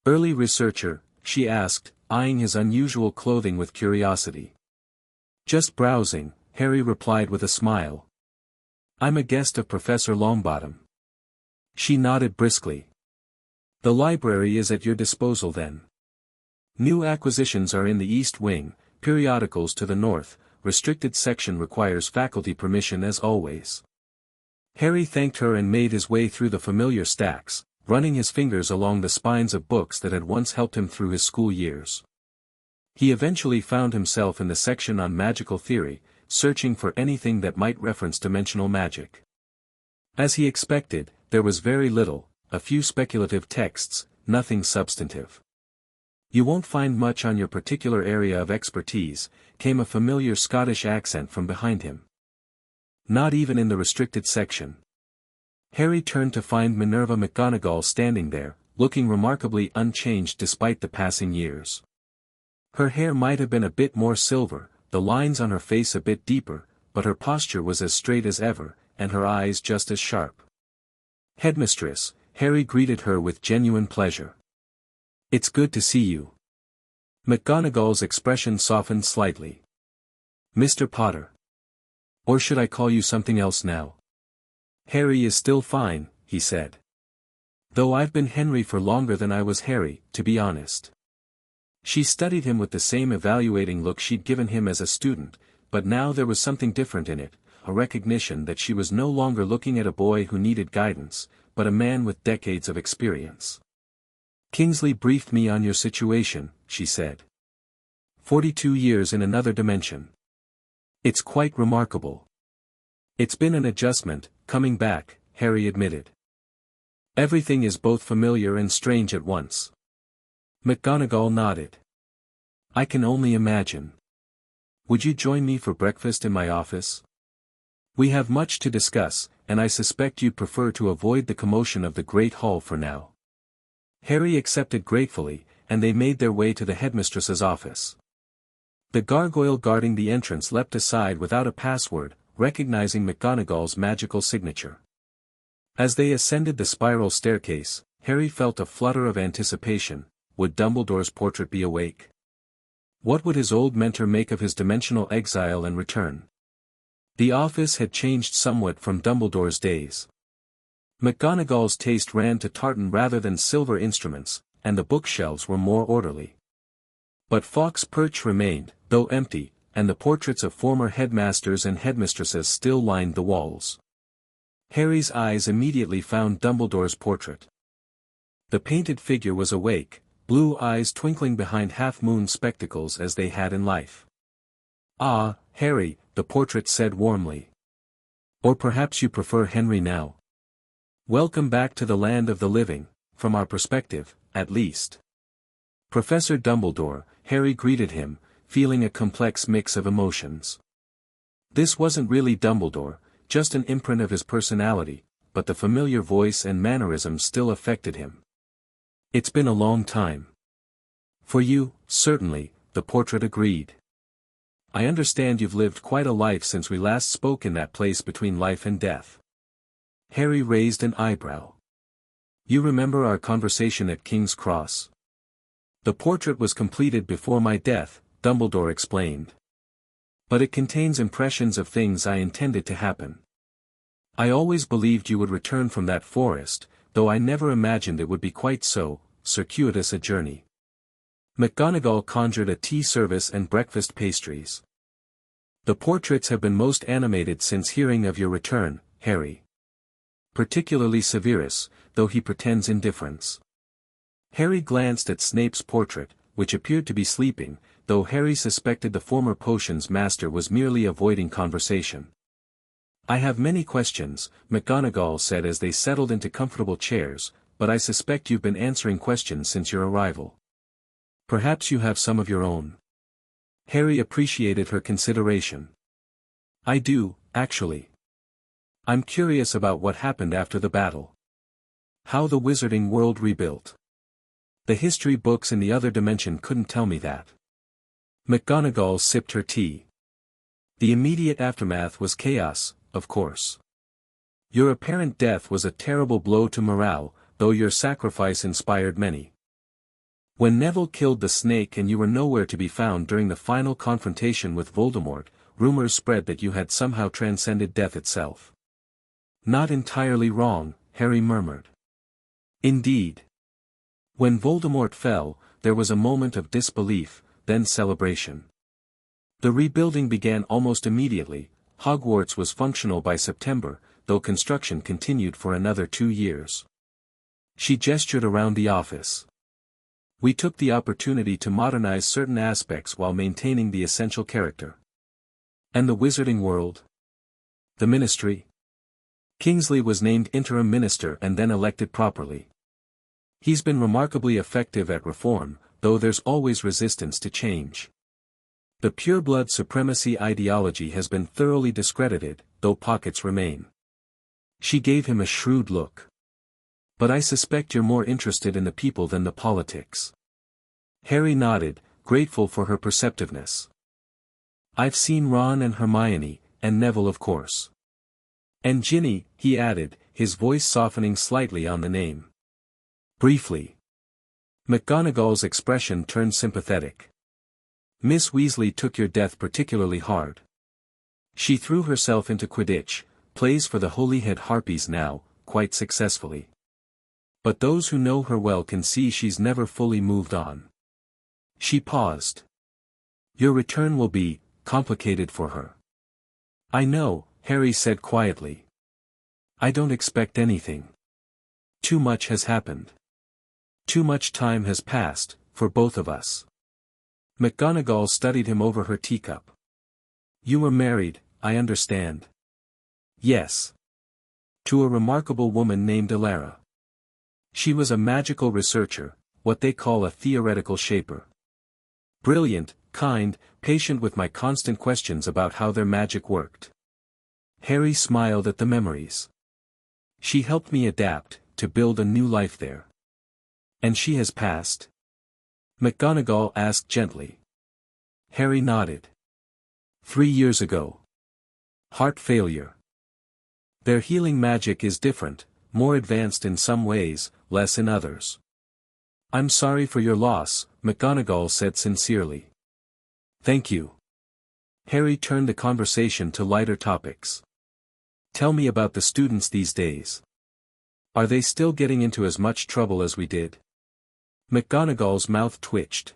"Early researcher?" she asked, eyeing his unusual clothing with curiosity. "Just browsing," Harry replied with a smile. "I'm a guest of Professor Longbottom." She nodded briskly. "The library is at your disposal then. New acquisitions are in the East Wing, periodicals to the north, restricted section requires faculty permission as always." Harry thanked her and made his way through the familiar stacks, running his fingers along the spines of books that had once helped him through his school years. He eventually found himself in the section on magical theory, searching for anything that might reference dimensional magic. As he expected, there was very little, a few speculative texts, nothing substantive. "You won't find much on your particular area of expertise," came a familiar Scottish accent from behind him. "Not even in the restricted section." Harry turned to find Minerva McGonagall standing there, looking remarkably unchanged despite the passing years. Her hair might have been a bit more silver, the lines on her face a bit deeper, but her posture was as straight as ever, and her eyes just as sharp. "Headmistress," Harry greeted her with genuine pleasure. "It's good to see you." McGonagall's expression softened slightly. "Mr. Potter. Or should I call you something else now?" "Harry is still fine," he said. "Though I've been Henry for longer than I was Harry, to be honest." She studied him with the same evaluating look she'd given him as a student, but now there was something different in it, a recognition that she was no longer looking at a boy who needed guidance, but a man with decades of experience. "Kingsley briefed me on your situation," she said. 42 years in another dimension. It's quite remarkable." "It's been an adjustment, coming back," Harry admitted. "Everything is both familiar and strange at once." McGonagall nodded. "I can only imagine. Would you join me for breakfast in my office? We have much to discuss, and I suspect you'd prefer to avoid the commotion of the Great Hall for now." Harry accepted gratefully, and they made their way to the headmistress's office. The gargoyle guarding the entrance leapt aside without a password, recognizing McGonagall's magical signature. As they ascended the spiral staircase, Harry felt a flutter of anticipation. Would Dumbledore's portrait be awake? What would his old mentor make of his dimensional exile and return? The office had changed somewhat from Dumbledore's days. McGonagall's taste ran to tartan rather than silver instruments, and the bookshelves were more orderly. But Fawkes Perch remained, though empty, and the portraits of former headmasters and headmistresses still lined the walls. Harry's eyes immediately found Dumbledore's portrait. The painted figure was awake, blue eyes twinkling behind half-moon spectacles as they had in life. "Ah, Harry," the portrait said warmly. "Or perhaps you prefer Henry now. Welcome back to the land of the living, from our perspective, at least." Professor Dumbledore, Harry greeted him, feeling a complex mix of emotions. This wasn't really Dumbledore, just an imprint of his personality, but the familiar voice and mannerisms still affected him. "It's been a long time." "For you, certainly," the portrait agreed. "I understand you've lived quite a life since we last spoke in that place between life and death." Harry raised an eyebrow. "You remember our conversation at King's Cross?" "The portrait was completed before my death," Dumbledore explained. "But it contains impressions of things I intended to happen. I always believed you would return from that forest, though I never imagined it would be quite so circuitous a journey." McGonagall conjured a tea service and breakfast pastries. "The portraits have been most animated since hearing of your return, Harry. Particularly Severus, though he pretends indifference." Harry glanced at Snape's portrait, which appeared to be sleeping, though Harry suspected the former potions master was merely avoiding conversation. "I have many questions," McGonagall said as they settled into comfortable chairs, "but I suspect you've been answering questions since your arrival. Perhaps you have some of your own." Harry appreciated her consideration. "I do, actually. I'm curious about what happened after the battle. How the wizarding world rebuilt. The history books in the other dimension couldn't tell me that." McGonagall sipped her tea. "The immediate aftermath was chaos, of course. Your apparent death was a terrible blow to morale, though your sacrifice inspired many. When Neville killed the snake and you were nowhere to be found during the final confrontation with Voldemort, rumors spread that you had somehow transcended death itself." "Not entirely wrong," Harry murmured. "Indeed. When Voldemort fell, there was a moment of disbelief, then celebration. The rebuilding began almost immediately. Hogwarts was functional by September, though construction continued for another 2 years." She gestured around the office. "We took the opportunity to modernize certain aspects while maintaining the essential character." "And the wizarding world? The ministry?" "Kingsley was named interim minister and then elected properly. He's been remarkably effective at reform, though there's always resistance to change. The pureblood supremacy ideology has been thoroughly discredited, though pockets remain." She gave him a shrewd look. "But I suspect you're more interested in the people than the politics." Harry nodded, grateful for her perceptiveness. "I've seen Ron and Hermione, and Neville of course. And Ginny," he added, his voice softening slightly on the name. "Briefly." McGonagall's expression turned sympathetic. "Miss Weasley took your death particularly hard. She threw herself into Quidditch, plays for the Holyhead Harpies now, quite successfully. But those who know her well can see she's never fully moved on." She paused. "Your return will be complicated for her." "I know," Harry said quietly. "I don't expect anything. Too much has happened. Too much time has passed, for both of us." McGonagall studied him over her teacup. "You were married, I understand." "Yes. To a remarkable woman named Elara. She was a magical researcher, what they call a theoretical shaper. Brilliant, kind, patient with my constant questions about how their magic worked." Harry smiled at the memories. "She helped me adapt, to build a new life there." "And she has passed?" McGonagall asked gently. Harry nodded. 3 years ago. Heart failure. Their healing magic is different, more advanced in some ways, less in others. "I'm sorry for your loss," McGonagall said sincerely. "Thank you." Harry turned the conversation to lighter topics. "Tell me about the students these days. Are they still getting into as much trouble as we did?" McGonagall's mouth twitched.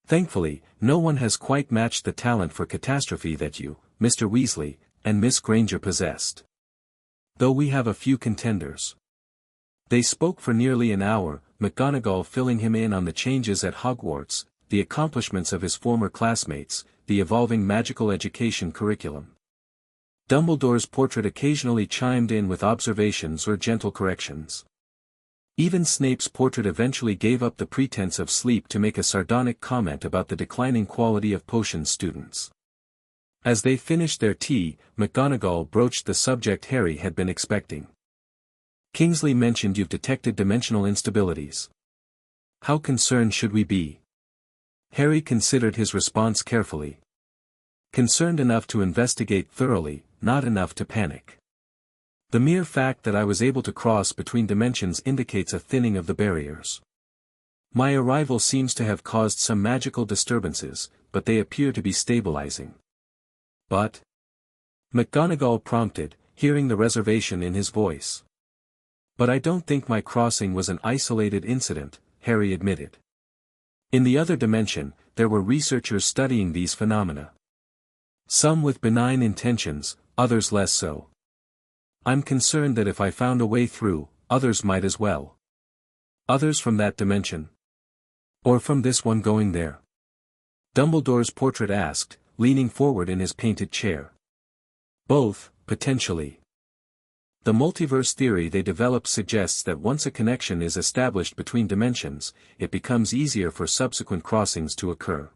Thankfully, no one has quite matched the talent for catastrophe that you, Mr. Weasley, and Miss Granger possessed. Though we have a few contenders. They spoke for nearly an hour, McGonagall filling him in on the changes at Hogwarts, the accomplishments of his former classmates, the evolving magical education curriculum. Dumbledore's portrait occasionally chimed in with observations or gentle corrections. Even Snape's portrait eventually gave up the pretense of sleep to make a sardonic comment about the declining quality of potion students. As they finished their tea, McGonagall broached the subject Harry had been expecting. Kingsley mentioned you've detected dimensional instabilities. How concerned should we be? Harry considered his response carefully. Concerned enough to investigate thoroughly, not enough to panic. The mere fact that I was able to cross between dimensions indicates a thinning of the barriers. My arrival seems to have caused some magical disturbances, but they appear to be stabilizing. But? McGonagall prompted, hearing the reservation in his voice. But I don't think my crossing was an isolated incident, Harry admitted. In the other dimension, there were researchers studying these phenomena. Some with benign intentions, others less so. I'm concerned that if I found a way through, others might as well. Others from that dimension? Or from this one going there? Dumbledore's portrait asked, leaning forward in his painted chair. Both, potentially. The multiverse theory they developed suggests that once a connection is established between dimensions, it becomes easier for subsequent crossings to occur.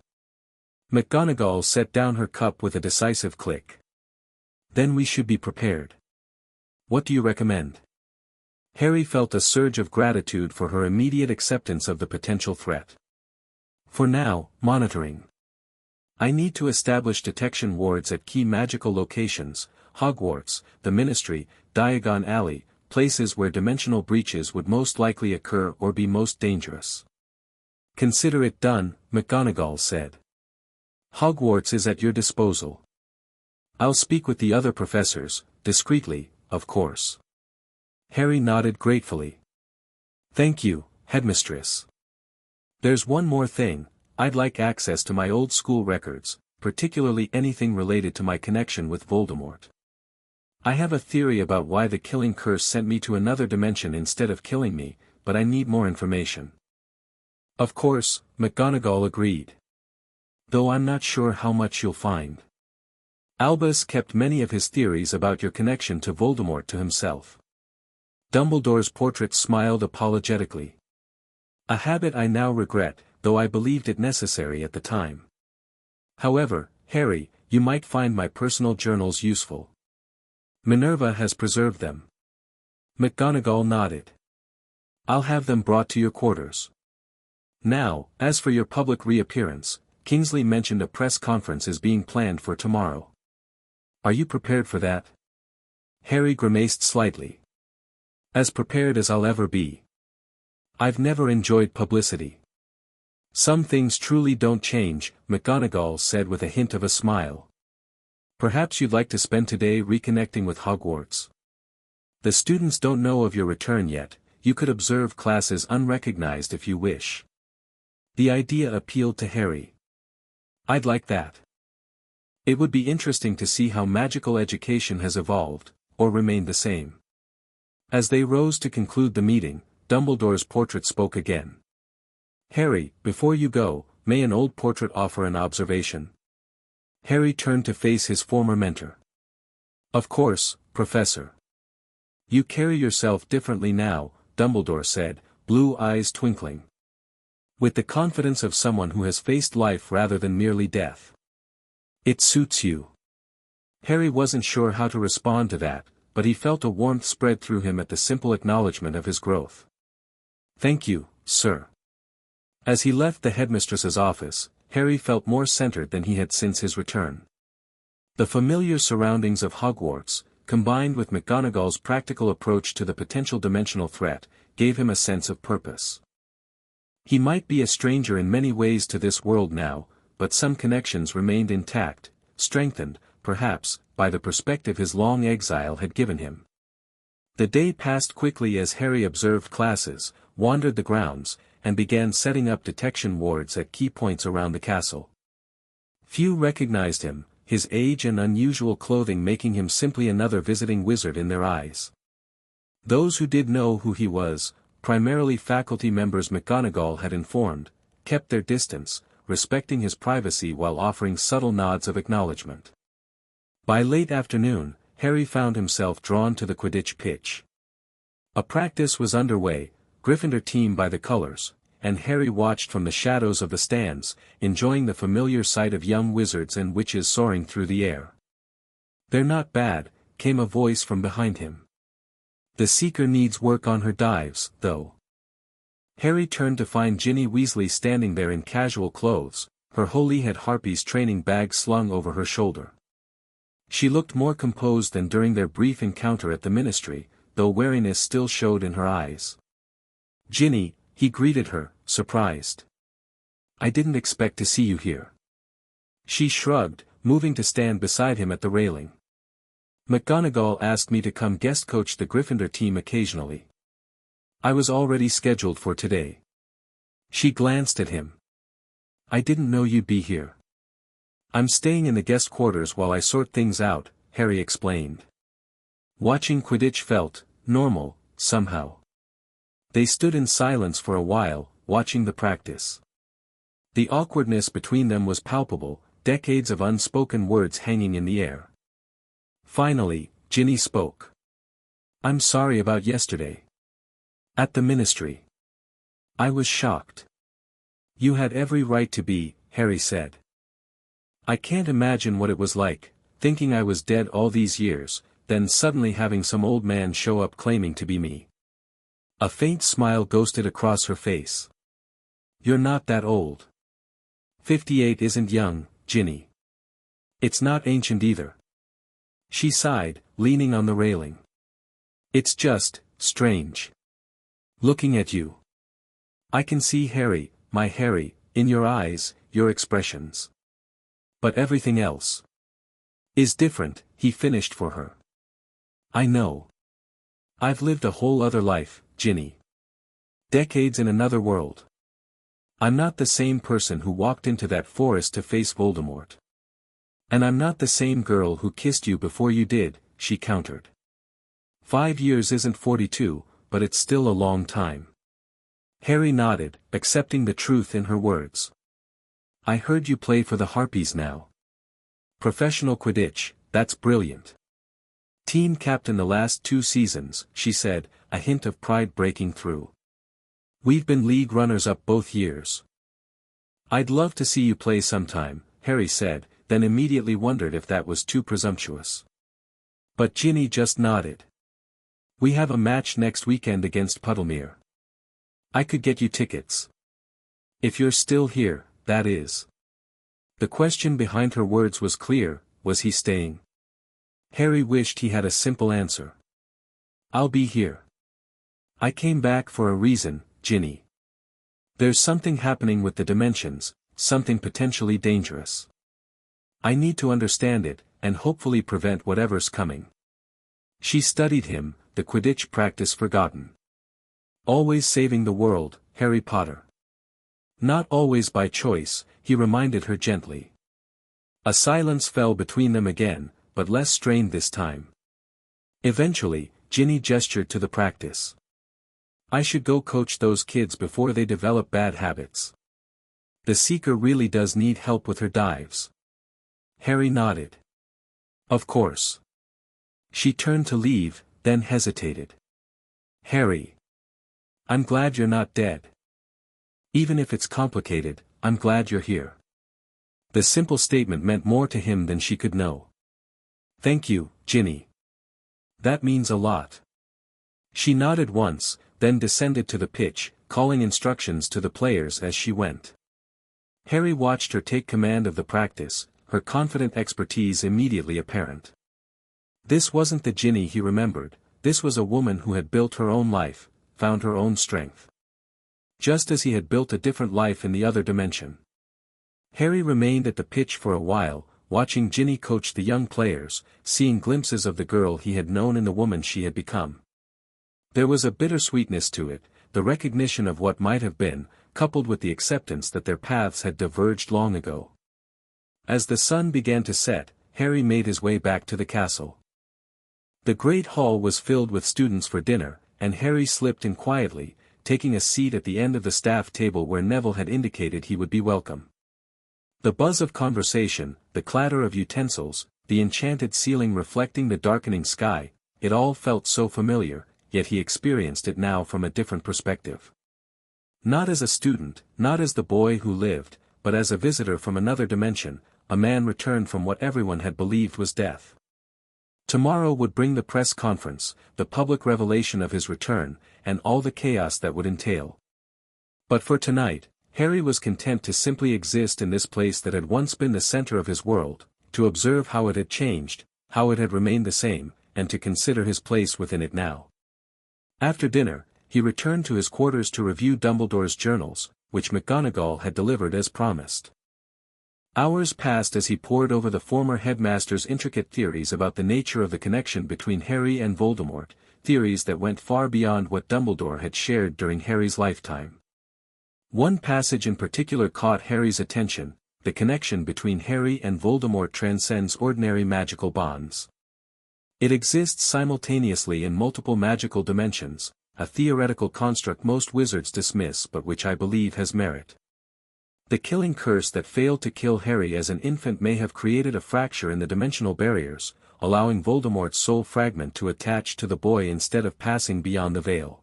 McGonagall set down her cup with a decisive click. Then we should be prepared. What do you recommend? Harry felt a surge of gratitude for her immediate acceptance of the potential threat. For now, monitoring. I need to establish detection wards at key magical locations, Hogwarts, the Ministry, Diagon Alley, places where dimensional breaches would most likely occur or be most dangerous. Consider it done, McGonagall said. Hogwarts is at your disposal. I'll speak with the other professors, discreetly, of course. Harry nodded gratefully. Thank you, headmistress. There's one more thing, I'd like access to my old school records, particularly anything related to my connection with Voldemort. I have a theory about why the killing curse sent me to another dimension instead of killing me, but I need more information. Of course, McGonagall agreed. Though I'm not sure how much you'll find. Albus kept many of his theories about your connection to Voldemort to himself. Dumbledore's portrait smiled apologetically. A habit I now regret, though I believed it necessary at the time. However, Harry, you might find my personal journals useful. Minerva has preserved them. McGonagall nodded. I'll have them brought to your quarters. Now, as for your public reappearance, Kingsley mentioned a press conference is being planned for tomorrow. Are you prepared for that? Harry grimaced slightly. As prepared as I'll ever be. I've never enjoyed publicity. Some things truly don't change, McGonagall said with a hint of a smile. Perhaps you'd like to spend today reconnecting with Hogwarts. The students don't know of your return yet, you could observe classes unrecognized if you wish. The idea appealed to Harry. I'd like that. It would be interesting to see how magical education has evolved, or remained the same. As they rose to conclude the meeting, Dumbledore's portrait spoke again. Harry, before you go, may an old portrait offer an observation? Harry turned to face his former mentor. Of course, Professor. You carry yourself differently now, Dumbledore said, blue eyes twinkling. With the confidence of someone who has faced life rather than merely death. It suits you. Harry wasn't sure how to respond to that, but he felt a warmth spread through him at the simple acknowledgement of his growth. Thank you, sir. As he left the headmistress's office, Harry felt more centered than he had since his return. The familiar surroundings of Hogwarts, combined with McGonagall's practical approach to the potential dimensional threat, gave him a sense of purpose. He might be a stranger in many ways to this world now, but some connections remained intact, strengthened, perhaps, by the perspective his long exile had given him. The day passed quickly as Harry observed classes, wandered the grounds, and began setting up detection wards at key points around the castle. Few recognized him, his age and unusual clothing making him simply another visiting wizard in their eyes. Those who did know who he was, primarily faculty members McGonagall had informed, kept their distance, respecting his privacy while offering subtle nods of acknowledgement. By late afternoon, Harry found himself drawn to the Quidditch pitch. A practice was underway, Gryffindor team by the colors, and Harry watched from the shadows of the stands, enjoying the familiar sight of young wizards and witches soaring through the air. "They're not bad," came a voice from behind him. "The Seeker needs work on her dives, though." Harry turned to find Ginny Weasley standing there in casual clothes, her Holyhead Harpies training bag slung over her shoulder. She looked more composed than during their brief encounter at the Ministry, though wariness still showed in her eyes. "Ginny," he greeted her, surprised. "I didn't expect to see you here." She shrugged, moving to stand beside him at the railing. "McGonagall asked me to come guest coach the Gryffindor team occasionally. I was already scheduled for today." She glanced at him. "I didn't know you'd be here." "I'm staying in the guest quarters while I sort things out," Harry explained. Watching Quidditch felt normal, somehow. They stood in silence for a while, watching the practice. The awkwardness between them was palpable, decades of unspoken words hanging in the air. Finally, Ginny spoke. "I'm sorry about yesterday. At the Ministry. I was shocked." "You had every right to be," Harry said. "I can't imagine what it was like, thinking I was dead all these years, then suddenly having some old man show up claiming to be me." A faint smile ghosted across her face. "You're not that old. 58 isn't young, Ginny. It's not ancient either." She sighed, leaning on the railing. "It's just, strange. Looking at you. I can see Harry, my Harry, in your eyes, your expressions. But everything else is different," he finished for her. "I know. I've lived a whole other life, Ginny. Decades in another world. I'm not the same person who walked into that forest to face Voldemort. And I'm not the same girl who kissed you before you did," she countered. 5 years isn't 42, but it's still a long time." Harry nodded, accepting the truth in her words. "I heard you play for the Harpies now. Professional Quidditch, that's brilliant. Team captain the last 2 seasons," she said, a hint of pride breaking through. "We've been league runners-up both years." "I'd love to see you play sometime," Harry said, then immediately wondered if that was too presumptuous. But Ginny just nodded. "We have a match next weekend against Puddlemere. I could get you tickets. If you're still here, that is." The question behind her words was clear: was he staying? Harry wished he had a simple answer. "I'll be here. I came back for a reason, Ginny. There's something happening with the dimensions, something potentially dangerous. I need to understand it, and hopefully prevent whatever's coming." She studied him, the Quidditch practice forgotten. "Always saving the world, Harry Potter." "Not always by choice," he reminded her gently. A silence fell between them again, but less strained this time. Eventually, Ginny gestured to the practice. "I should go coach those kids before they develop bad habits. The Seeker really does need help with her dives." Harry nodded. "Of course." She turned to leave, then hesitated. "Harry. I'm glad you're not dead. Even if it's complicated, I'm glad you're here." The simple statement meant more to him than she could know. "Thank you, Ginny. That means a lot." She nodded once, then descended to the pitch, calling instructions to the players as she went. Harry watched her take command of the practice, her confident expertise immediately apparent. This wasn't the Ginny he remembered, this was a woman who had built her own life, found her own strength. Just as he had built a different life in the other dimension. Harry remained at the pitch for a while, watching Ginny coach the young players, seeing glimpses of the girl he had known and the woman she had become. There was a bittersweetness to it, the recognition of what might have been, coupled with the acceptance that their paths had diverged long ago. As the sun began to set, Harry made his way back to the castle. The great hall was filled with students for dinner, and Harry slipped in quietly, taking a seat at the end of the staff table where Neville had indicated he would be welcome. The buzz of conversation, the clatter of utensils, the enchanted ceiling reflecting the darkening sky, it all felt so familiar, yet he experienced it now from a different perspective. Not as a student, not as the boy who lived, but as a visitor from another dimension, a man returned from what everyone had believed was death. Tomorrow would bring the press conference, the public revelation of his return, and all the chaos that would entail. But for tonight, Harry was content to simply exist in this place that had once been the center of his world, to observe how it had changed, how it had remained the same, and to consider his place within it now. After dinner, he returned to his quarters to review Dumbledore's journals, which McGonagall had delivered as promised. Hours passed as he pored over the former headmaster's intricate theories about the nature of the connection between Harry and Voldemort, theories that went far beyond what Dumbledore had shared during Harry's lifetime. One passage in particular caught Harry's attention: the connection between Harry and Voldemort transcends ordinary magical bonds. It exists simultaneously in multiple magical dimensions, a theoretical construct most wizards dismiss but which I believe has merit. The killing curse that failed to kill Harry as an infant may have created a fracture in the dimensional barriers, allowing Voldemort's soul fragment to attach to the boy instead of passing beyond the veil.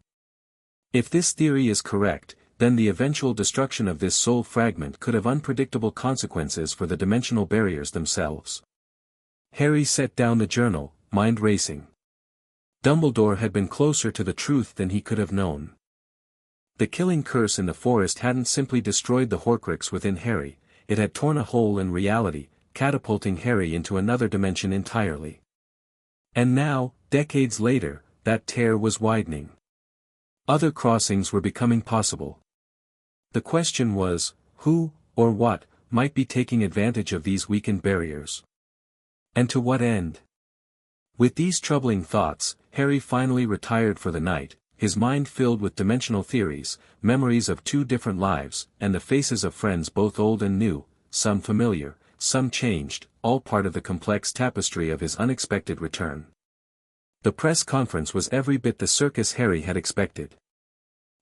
If this theory is correct, then the eventual destruction of this soul fragment could have unpredictable consequences for the dimensional barriers themselves. Harry set down the journal, mind racing. Dumbledore had been closer to the truth than he could have known. The killing curse in the forest hadn't simply destroyed the Horcrux within Harry, it had torn a hole in reality, catapulting Harry into another dimension entirely. And now, decades later, that tear was widening. Other crossings were becoming possible. The question was, who, or what, might be taking advantage of these weakened barriers? And to what end? With these troubling thoughts, Harry finally retired for the night, his mind filled with dimensional theories, memories of two different lives, and the faces of friends both old and new, some familiar, some changed, all part of the complex tapestry of his unexpected return. The press conference was every bit the circus Harry had expected.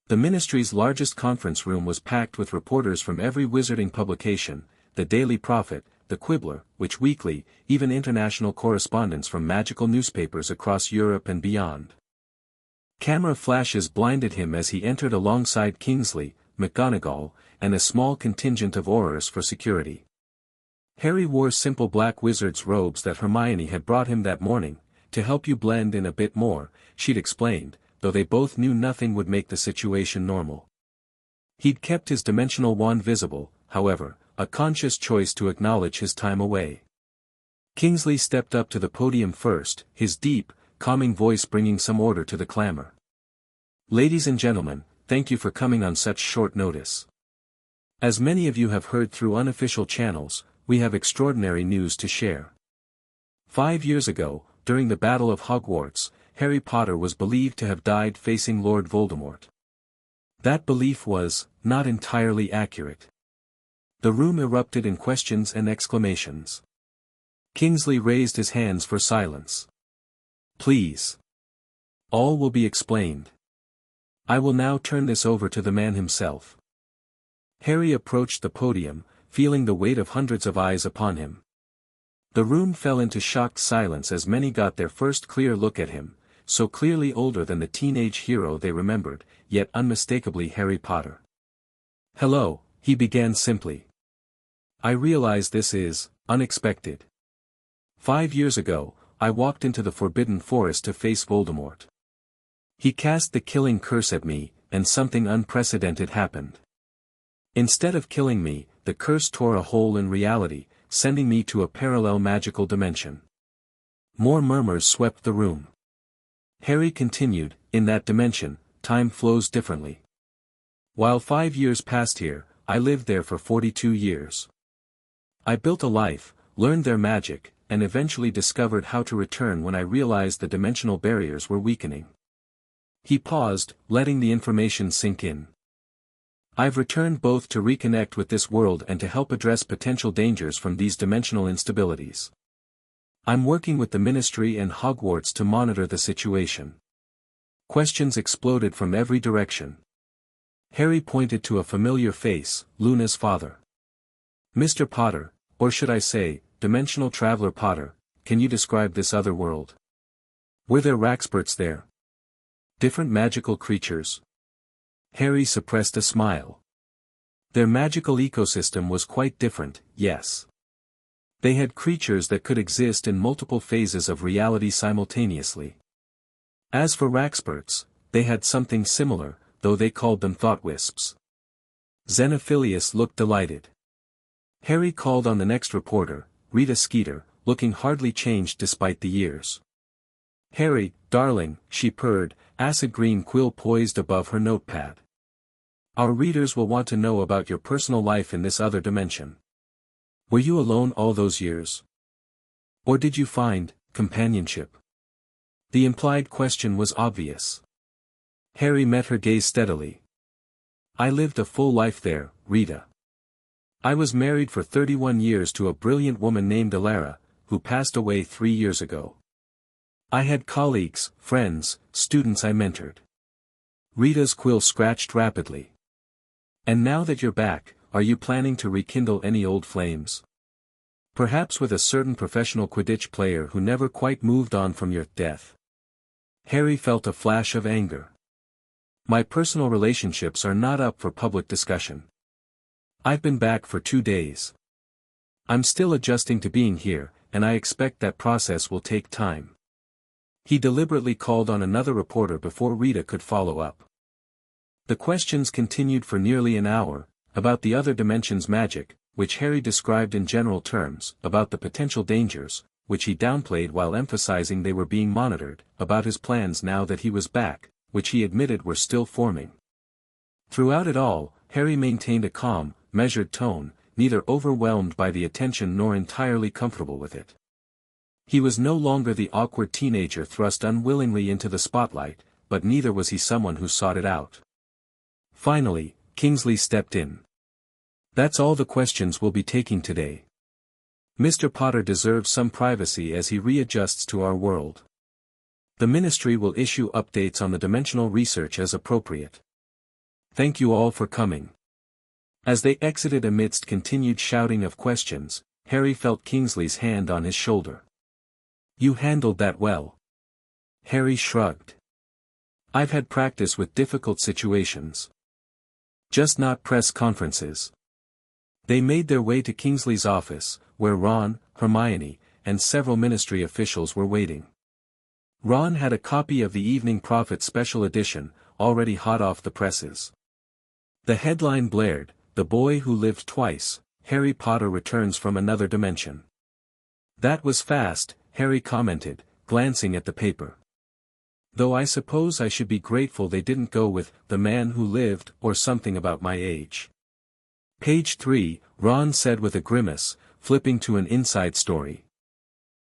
The Ministry's largest conference room was packed with reporters from every wizarding publication, the Daily Prophet, the Quibbler, which weekly, even international correspondents from magical newspapers across Europe and beyond. Camera flashes blinded him as he entered alongside Kingsley, McGonagall, and a small contingent of aurors for security. Harry wore simple black wizard's robes that Hermione had brought him that morning, to help you blend in a bit more, she'd explained, though they both knew nothing would make the situation normal. He'd kept his dimensional wand visible, however, a conscious choice to acknowledge his time away. Kingsley stepped up to the podium first, his deep, calming voice bringing some order to the clamor. "Ladies and gentlemen, thank you for coming on such short notice. As many of you have heard through unofficial channels, we have extraordinary news to share. 5 years ago, during the Battle of Hogwarts, Harry Potter was believed to have died facing Lord Voldemort. That belief was not entirely accurate." The room erupted in questions and exclamations. Kingsley raised his hands for silence. "Please. All will be explained. I will now turn this over to the man himself." Harry approached the podium, feeling the weight of hundreds of eyes upon him. The room fell into shocked silence as many got their first clear look at him, so clearly older than the teenage hero they remembered, yet unmistakably Harry Potter. "Hello," he began simply. "I realize this is unexpected. 5 years ago, I walked into the Forbidden Forest to face Voldemort. He cast the killing curse at me, and something unprecedented happened. Instead of killing me, the curse tore a hole in reality, sending me to a parallel magical dimension." More murmurs swept the room. Harry continued, "In that dimension, time flows differently. While 5 years passed here, I lived there for 42 years. I built a life, learned their magic, and eventually discovered how to return when I realized the dimensional barriers were weakening. He paused, letting the information sink in. I've returned both to reconnect with this world and to help address potential dangers from these dimensional instabilities. I'm working with the Ministry and Hogwarts to monitor the situation. Questions exploded from every direction. Harry pointed to a familiar face, Luna's father. Mr. Potter, or should I say, Dimensional Traveler Potter, can you describe this other world? Were there Raxperts there? Different magical creatures? Harry suppressed a smile. Their magical ecosystem was quite different, yes. They had creatures that could exist in multiple phases of reality simultaneously. As for Raxperts, they had something similar, though they called them thought wisps. Xenophilius looked delighted. Harry called on the next reporter, Rita Skeeter, looking hardly changed despite the years. Harry, darling, she purred, acid green quill poised above her notepad. Our readers will want to know about your personal life in this other dimension. Were you alone all those years? Or did you find companionship? The implied question was obvious. Harry met her gaze steadily. I lived a full life there, Rita. I was married for 31 years to a brilliant woman named Alara, who passed away 3 years ago. I had colleagues, friends, students I mentored. Rita's quill scratched rapidly. And now that you're back, are you planning to rekindle any old flames? Perhaps with a certain professional Quidditch player who never quite moved on from your death. Harry felt a flash of anger. My personal relationships are not up for public discussion. I've been back for 2 days. I'm still adjusting to being here, and I expect that process will take time. He deliberately called on another reporter before Rita could follow up. The questions continued for nearly an hour, about the other dimension's magic, which Harry described in general terms, about the potential dangers, which he downplayed while emphasizing they were being monitored, about his plans now that he was back, which he admitted were still forming. Throughout it all, Harry maintained a calm, measured tone, neither overwhelmed by the attention nor entirely comfortable with it. He was no longer the awkward teenager thrust unwillingly into the spotlight, but neither was he someone who sought it out. Finally, Kingsley stepped in. That's all the questions we'll be taking today. Mr. Potter deserves some privacy as he readjusts to our world. The Ministry will issue updates on the dimensional research as appropriate. Thank you all for coming. As they exited amidst continued shouting of questions, Harry felt Kingsley's hand on his shoulder. You handled that well. Harry shrugged. I've had practice with difficult situations. Just not press conferences. They made their way to Kingsley's office, where Ron, Hermione, and several Ministry officials were waiting. Ron had a copy of the Evening Prophet Special Edition, already hot off the presses. The headline blared, "The Boy Who Lived Twice, Harry Potter Returns from Another Dimension." That was fast, Harry commented, glancing at the paper. Though I suppose I should be grateful they didn't go with "The Man Who Lived" or something about my age. Page 3, Ron said with a grimace, flipping to an inside story.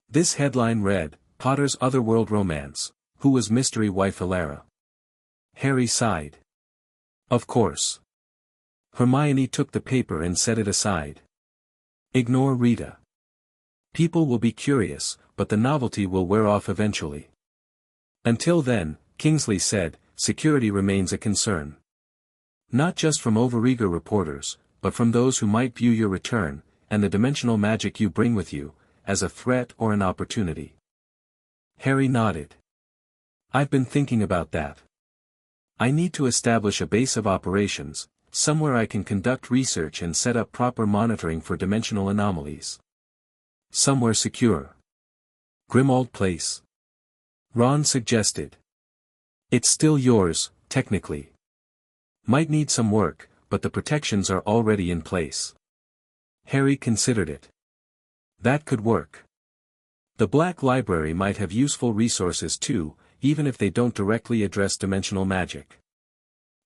This headline read, Potter's Otherworld Romance, Who Was Mystery Wife Alara? Harry sighed. Of course. Hermione took the paper and set it aside. Ignore Rita. People will be curious, but the novelty will wear off eventually. Until then, Kingsley said, security remains a concern. Not just from overeager reporters, but from those who might view your return, and the dimensional magic you bring with you, as a threat or an opportunity. Harry nodded. I've been thinking about that. I need to establish a base of operations, somewhere I can conduct research and set up proper monitoring for dimensional anomalies. Somewhere secure. Grimmauld Place. Ron suggested. It's still yours, technically. Might need some work, but the protections are already in place. Harry considered it. That could work. The Black Library might have useful resources too, even if they don't directly address dimensional magic.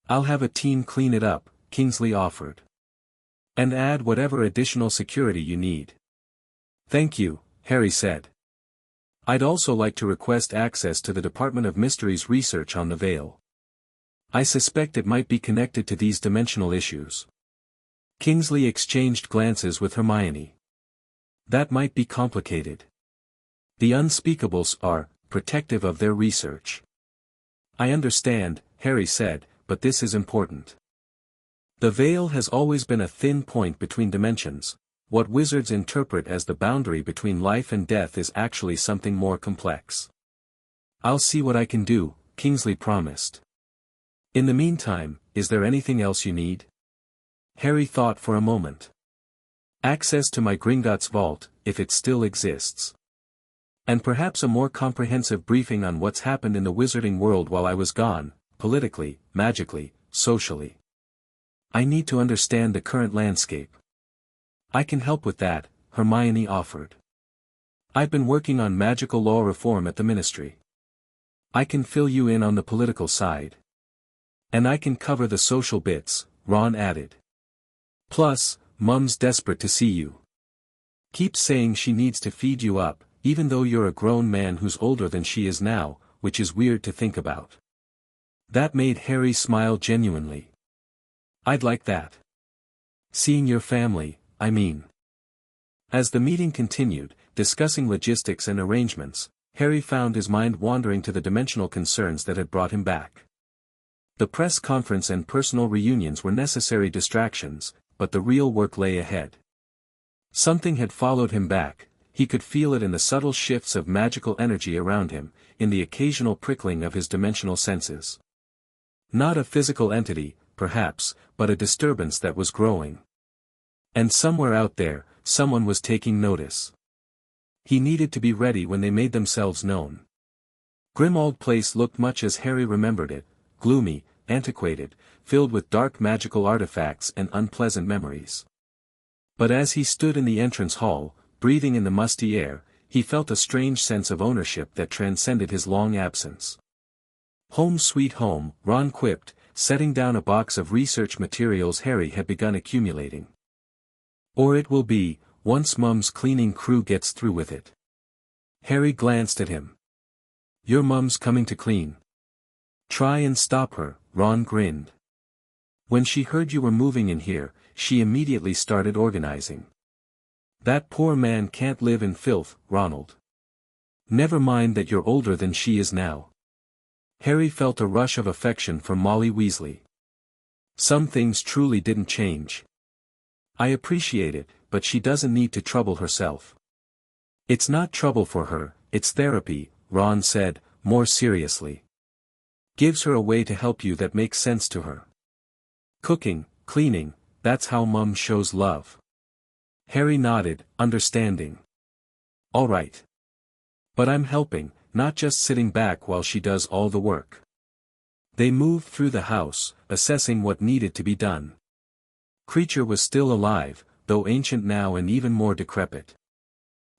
I'll have a team clean it up, Kingsley offered. And add whatever additional security you need. Thank you, Harry said. I'd also like to request access to the Department of Mysteries research on the Veil. I suspect it might be connected to these dimensional issues. Kingsley exchanged glances with Hermione. That might be complicated. The unspeakables are protective of their research. I understand, Harry said, but this is important. The veil has always been a thin point between dimensions. What wizards interpret as the boundary between life and death is actually something more complex. I'll see what I can do, Kingsley promised. In the meantime, is there anything else you need? Harry thought for a moment. Access to my Gringotts vault, if it still exists. And perhaps a more comprehensive briefing on what's happened in the wizarding world while I was gone, politically, magically, socially. I need to understand the current landscape. I can help with that, Hermione offered. I've been working on magical law reform at the ministry. I can fill you in on the political side. And I can cover the social bits, Ron added. Plus, Mum's desperate to see you. Keeps saying she needs to feed you up, even though you're a grown man who's older than she is now, which is weird to think about. That made Harry smile genuinely. I'd like that. Seeing your family, I mean. As the meeting continued, discussing logistics and arrangements, Harry found his mind wandering to the dimensional concerns that had brought him back. The press conference and personal reunions were necessary distractions, but the real work lay ahead. Something had followed him back, he could feel it in the subtle shifts of magical energy around him, in the occasional prickling of his dimensional senses. Not a physical entity, perhaps, but a disturbance that was growing. And somewhere out there, someone was taking notice. He needed to be ready when they made themselves known. Grimmauld Place looked much as Harry remembered it, gloomy, antiquated, filled with dark magical artifacts and unpleasant memories. But as he stood in the entrance hall, breathing in the musty air, he felt a strange sense of ownership that transcended his long absence. Home sweet home, Ron quipped, setting down a box of research materials Harry had begun accumulating. Or it will be, once Mum's cleaning crew gets through with it. Harry glanced at him. Your mum's coming to clean. Try and stop her, Ron grinned. When she heard you were moving in here, she immediately started organizing. That poor man can't live in filth, Ronald. Never mind that you're older than she is now. Harry felt a rush of affection for Molly Weasley. Some things truly didn't change. I appreciate it, but she doesn't need to trouble herself. It's not trouble for her, it's therapy, Ron said, more seriously. Gives her a way to help you that makes sense to her. Cooking, cleaning, that's how Mum shows love. Harry nodded, understanding. All right. But I'm helping, not just sitting back while she does all the work. They moved through the house, assessing what needed to be done. Creature was still alive, though ancient now and even more decrepit.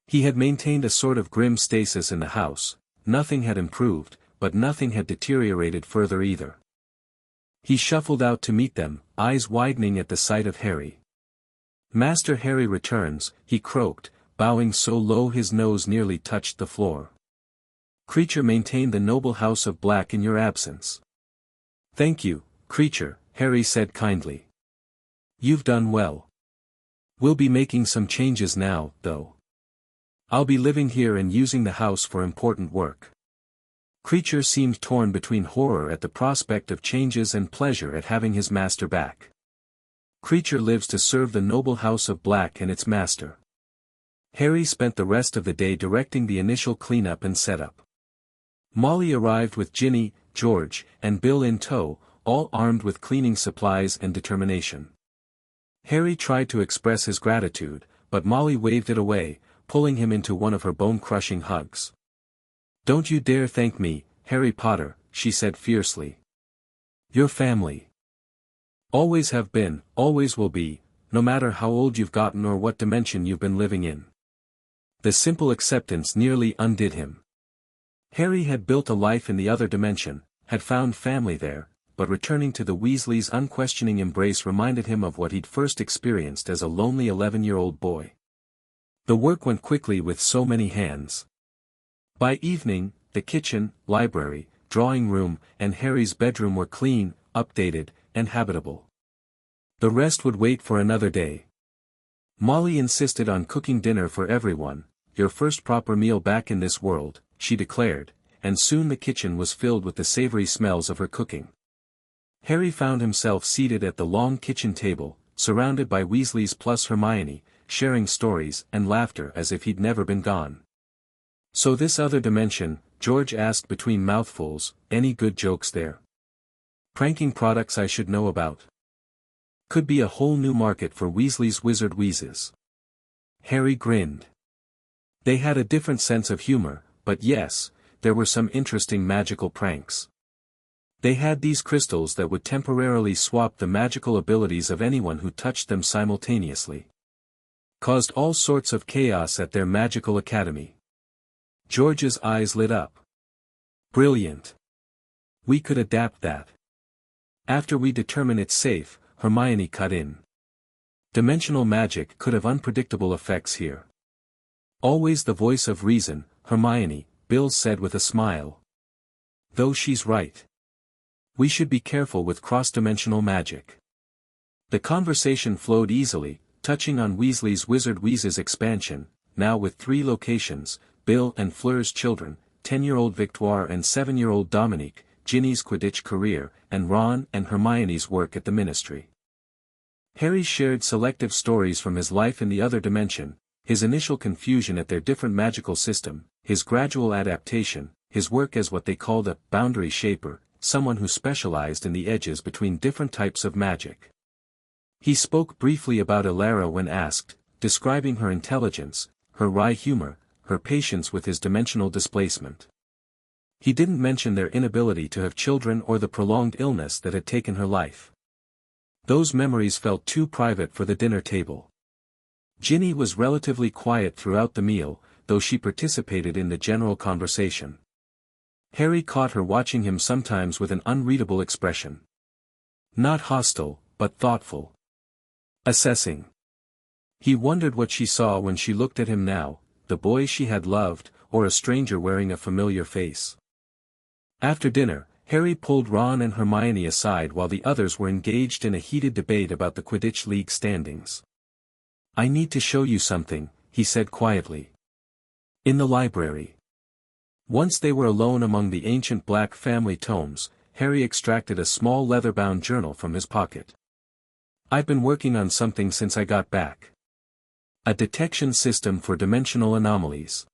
He had maintained a sort of grim stasis in the house, nothing had improved, but nothing had deteriorated further either. He shuffled out to meet them, eyes widening at the sight of Harry. Master Harry returns, he croaked, bowing so low his nose nearly touched the floor. Creature maintained the noble house of Black in your absence. Thank you, Creature, Harry said kindly. You've done well. We'll be making some changes now, though. I'll be living here and using the house for important work. Creature seemed torn between horror at the prospect of changes and pleasure at having his master back. Creature lives to serve the noble house of Black and its master. Harry spent the rest of the day directing the initial cleanup and setup. Molly arrived with Ginny, George, and Bill in tow, all armed with cleaning supplies and determination. Harry tried to express his gratitude, but Molly waved it away, pulling him into one of her bone-crushing hugs. Don't you dare thank me, Harry Potter, she said fiercely. Your family. Always have been, always will be, no matter how old you've gotten or what dimension you've been living in. The simple acceptance nearly undid him. Harry had built a life in the other dimension, had found family there, but returning to the Weasleys' unquestioning embrace reminded him of what he'd first experienced as a lonely 11-year-old boy. The work went quickly with so many hands. By evening, the kitchen, library, drawing room, and Harry's bedroom were clean, updated, and habitable. The rest would wait for another day. Molly insisted on cooking dinner for everyone, your first proper meal back in this world, she declared, and soon the kitchen was filled with the savory smells of her cooking. Harry found himself seated at the long kitchen table, surrounded by Weasleys plus Hermione, sharing stories and laughter as if he'd never been gone. So this other dimension, George asked between mouthfuls, any good jokes there? Pranking products I should know about? Could be a whole new market for Weasley's wizard wheezes. Harry grinned. They had a different sense of humor, but yes, there were some interesting magical pranks. They had these crystals that would temporarily swap the magical abilities of anyone who touched them simultaneously. Caused all sorts of chaos at their magical academy. George's eyes lit up. Brilliant. We could adapt that. After we determine it's safe, Hermione cut in. Dimensional magic could have unpredictable effects here. Always the voice of reason, Hermione, Bill said with a smile. Though she's right. We should be careful with cross-dimensional magic. The conversation flowed easily, touching on Weasley's Wizard Wheezes expansion, now with 3 locations, Bill and Fleur's children, 10-year-old Victoire and 7-year-old Dominique, Ginny's Quidditch career, and Ron and Hermione's work at the Ministry. Harry shared selective stories from his life in the other dimension, his initial confusion at their different magical system, his gradual adaptation, his work as what they called a boundary shaper, someone who specialized in the edges between different types of magic. He spoke briefly about Elara when asked, describing her intelligence, her wry humor, her patience with his dimensional displacement. He didn't mention their inability to have children or the prolonged illness that had taken her life. Those memories felt too private for the dinner table. Ginny was relatively quiet throughout the meal, though she participated in the general conversation. Harry caught her watching him sometimes with an unreadable expression. Not hostile, but thoughtful. Assessing. He wondered what she saw when she looked at him now, the boy she had loved, or a stranger wearing a familiar face. After dinner, Harry pulled Ron and Hermione aside while the others were engaged in a heated debate about the Quidditch League standings. I need to show you something, he said quietly. In the library. Once they were alone among the ancient black family tomes, Harry extracted a small leather-bound journal from his pocket. I've been working on something since I got back. A detection system for dimensional anomalies.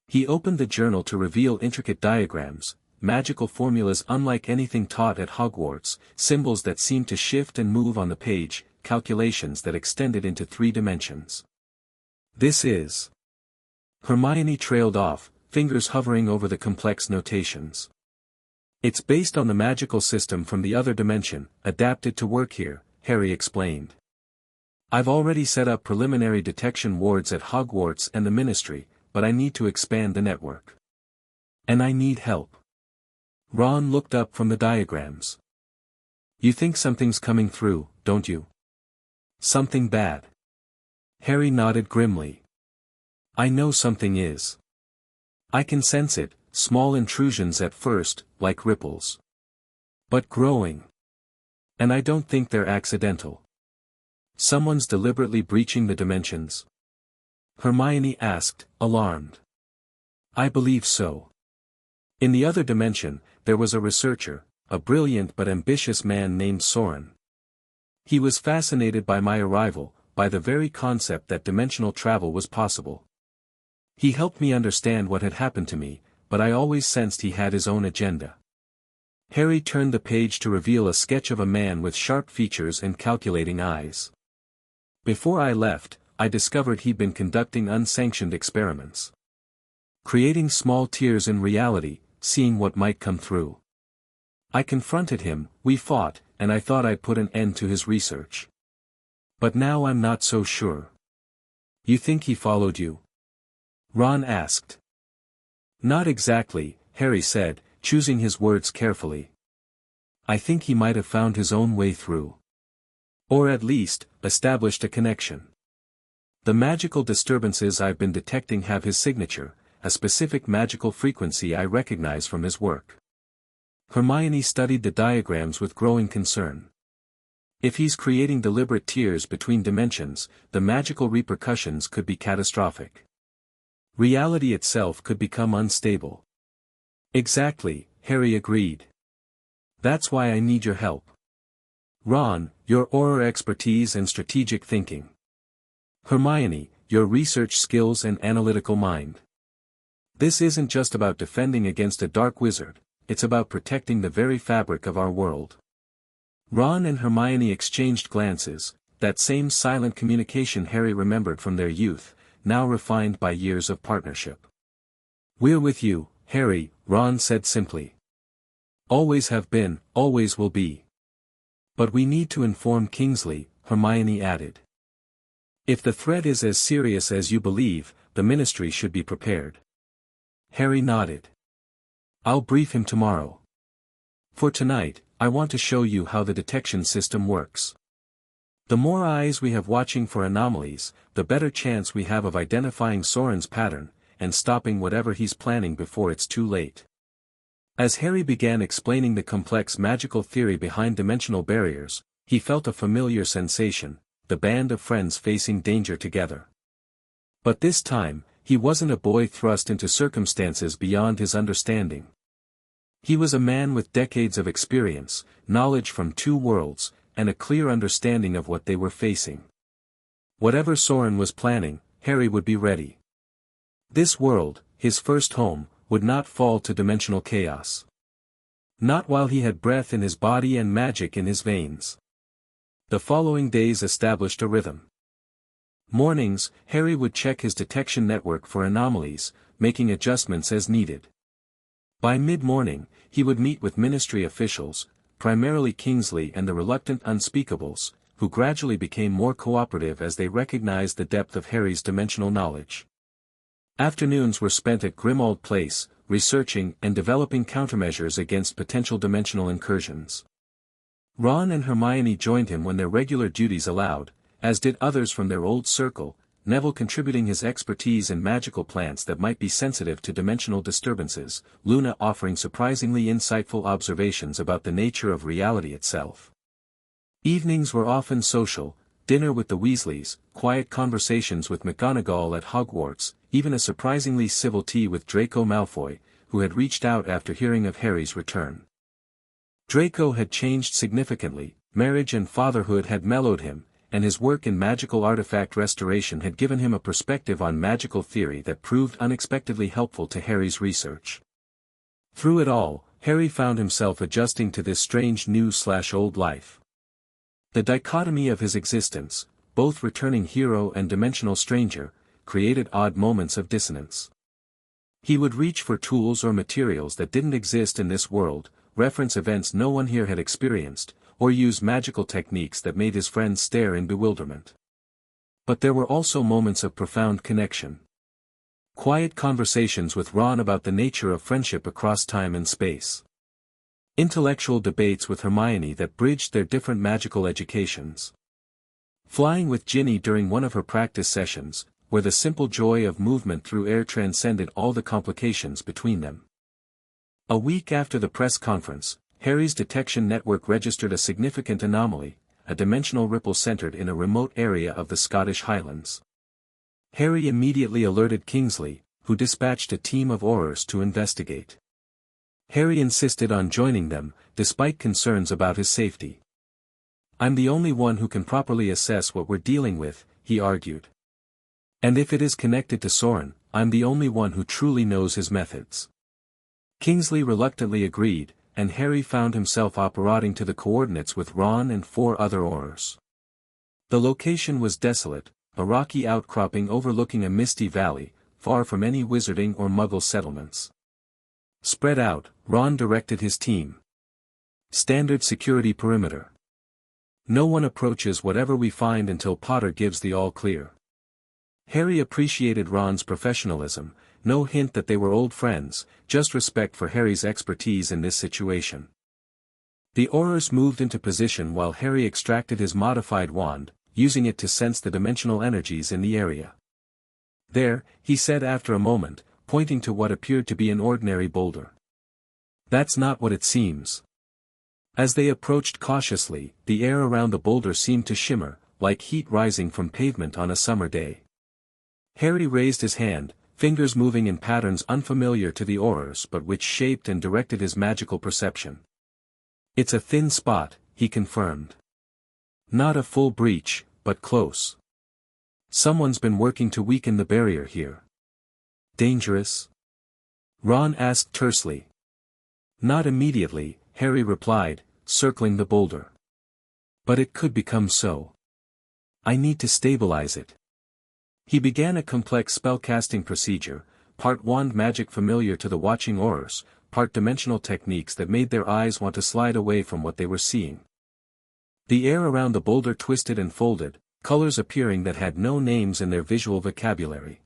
He opened the journal to reveal intricate diagrams, magical formulas unlike anything taught at Hogwarts, symbols that seemed to shift and move on the page, calculations that extended into 3 dimensions. This is... Hermione trailed off, fingers hovering over the complex notations. It's based on the magical system from the other dimension, adapted to work here, Harry explained. I've already set up preliminary detection wards at Hogwarts and the Ministry, but I need to expand the network. And I need help. Ron looked up from the diagrams. You think something's coming through, don't you? Something bad. Harry nodded grimly. I know something is. I can sense it, small intrusions at first, like ripples. But growing. And I don't think they're accidental. Someone's deliberately breaching the dimensions? Hermione asked, alarmed. I believe so. In the other dimension, there was a researcher, a brilliant but ambitious man named Saurin. He was fascinated by my arrival, by the very concept that dimensional travel was possible. He helped me understand what had happened to me, but I always sensed he had his own agenda. Harry turned the page to reveal a sketch of a man with sharp features and calculating eyes. Before I left, I discovered he'd been conducting unsanctioned experiments. Creating small tears in reality, seeing what might come through. I confronted him, we fought, and I thought I'd put an end to his research. But now I'm not so sure. You think he followed you? Ron asked. Not exactly, Harry said, choosing his words carefully. I think he might have found his own way through. Or at least, established a connection. The magical disturbances I've been detecting have his signature, a specific magical frequency I recognize from his work. Hermione studied the diagrams with growing concern. If he's creating deliberate tiers between dimensions, the magical repercussions could be catastrophic. Reality itself could become unstable. Exactly, Harry agreed. That's why I need your help. Ron, your aura expertise and strategic thinking. Hermione, your research skills and analytical mind. This isn't just about defending against a dark wizard, it's about protecting the very fabric of our world. Ron and Hermione exchanged glances, that same silent communication Harry remembered from their youth, now refined by years of partnership. We're with you, Harry, Ron said simply. Always have been, always will be. But we need to inform Kingsley, Hermione added. If the threat is as serious as you believe, the Ministry should be prepared. Harry nodded. I'll brief him tomorrow. For tonight, I want to show you how the detection system works. The more eyes we have watching for anomalies, the better chance we have of identifying Saurin's pattern, and stopping whatever he's planning before it's too late. As Harry began explaining the complex magical theory behind dimensional barriers, he felt a familiar sensation, the band of friends facing danger together. But this time, he wasn't a boy thrust into circumstances beyond his understanding. He was a man with decades of experience, knowledge from two worlds, and a clear understanding of what they were facing. Whatever Saurin was planning, Harry would be ready. This world, his first home, would not fall to dimensional chaos. Not while he had breath in his body and magic in his veins. The following days established a rhythm. Mornings, Harry would check his detection network for anomalies, making adjustments as needed. By mid-morning, he would meet with Ministry officials, primarily Kingsley and the reluctant Unspeakables, who gradually became more cooperative as they recognized the depth of Harry's dimensional knowledge. Afternoons were spent at Grimmauld Place, researching and developing countermeasures against potential dimensional incursions. Ron and Hermione joined him when their regular duties allowed, as did others from their old circle, Neville contributing his expertise in magical plants that might be sensitive to dimensional disturbances, Luna offering surprisingly insightful observations about the nature of reality itself. Evenings were often social, dinner with the Weasleys, quiet conversations with McGonagall at Hogwarts, even a surprisingly civil tea with Draco Malfoy, who had reached out after hearing of Harry's return. Draco had changed significantly, marriage and fatherhood had mellowed him, and his work in magical artifact restoration had given him a perspective on magical theory that proved unexpectedly helpful to Harry's research. Through it all, Harry found himself adjusting to this strange new/old life. The dichotomy of his existence, both returning hero and dimensional stranger, created odd moments of dissonance. He would reach for tools or materials that didn't exist in this world, reference events no one here had experienced, or use magical techniques that made his friends stare in bewilderment. But there were also moments of profound connection. Quiet conversations with Ron about the nature of friendship across time and space. Intellectual debates with Hermione that bridged their different magical educations. Flying with Ginny during one of her practice sessions, where the simple joy of movement through air transcended all the complications between them. A week after the press conference, Harry's detection network registered a significant anomaly, a dimensional ripple centered in a remote area of the Scottish Highlands. Harry immediately alerted Kingsley, who dispatched a team of Aurors to investigate. Harry insisted on joining them, despite concerns about his safety. I'm the only one who can properly assess what we're dealing with, he argued. And if it is connected to Saurin, I'm the only one who truly knows his methods. Kingsley reluctantly agreed, and Harry found himself operating to the coordinates with Ron and 4 other Aurors. The location was desolate, a rocky outcropping overlooking a misty valley, far from any wizarding or Muggle settlements. Spread out, Ron directed his team. Standard security perimeter. No one approaches whatever we find until Potter gives the all-clear. Harry appreciated Ron's professionalism, no hint that they were old friends, just respect for Harry's expertise in this situation. The Aurors moved into position while Harry extracted his modified wand, using it to sense the dimensional energies in the area. There, he said after a moment, pointing to what appeared to be an ordinary boulder. That's not what it seems. As they approached cautiously, the air around the boulder seemed to shimmer, like heat rising from pavement on a summer day. Harry raised his hand, fingers moving in patterns unfamiliar to the Aurors but which shaped and directed his magical perception. It's a thin spot, he confirmed. Not a full breach, but close. Someone's been working to weaken the barrier here. Dangerous? Ron asked tersely. Not immediately, Harry replied, circling the boulder. But it could become so. I need to stabilize it. He began a complex spellcasting procedure, part wand magic familiar to the watching Aurors, part dimensional techniques that made their eyes want to slide away from what they were seeing. The air around the boulder twisted and folded, colors appearing that had no names in their visual vocabulary.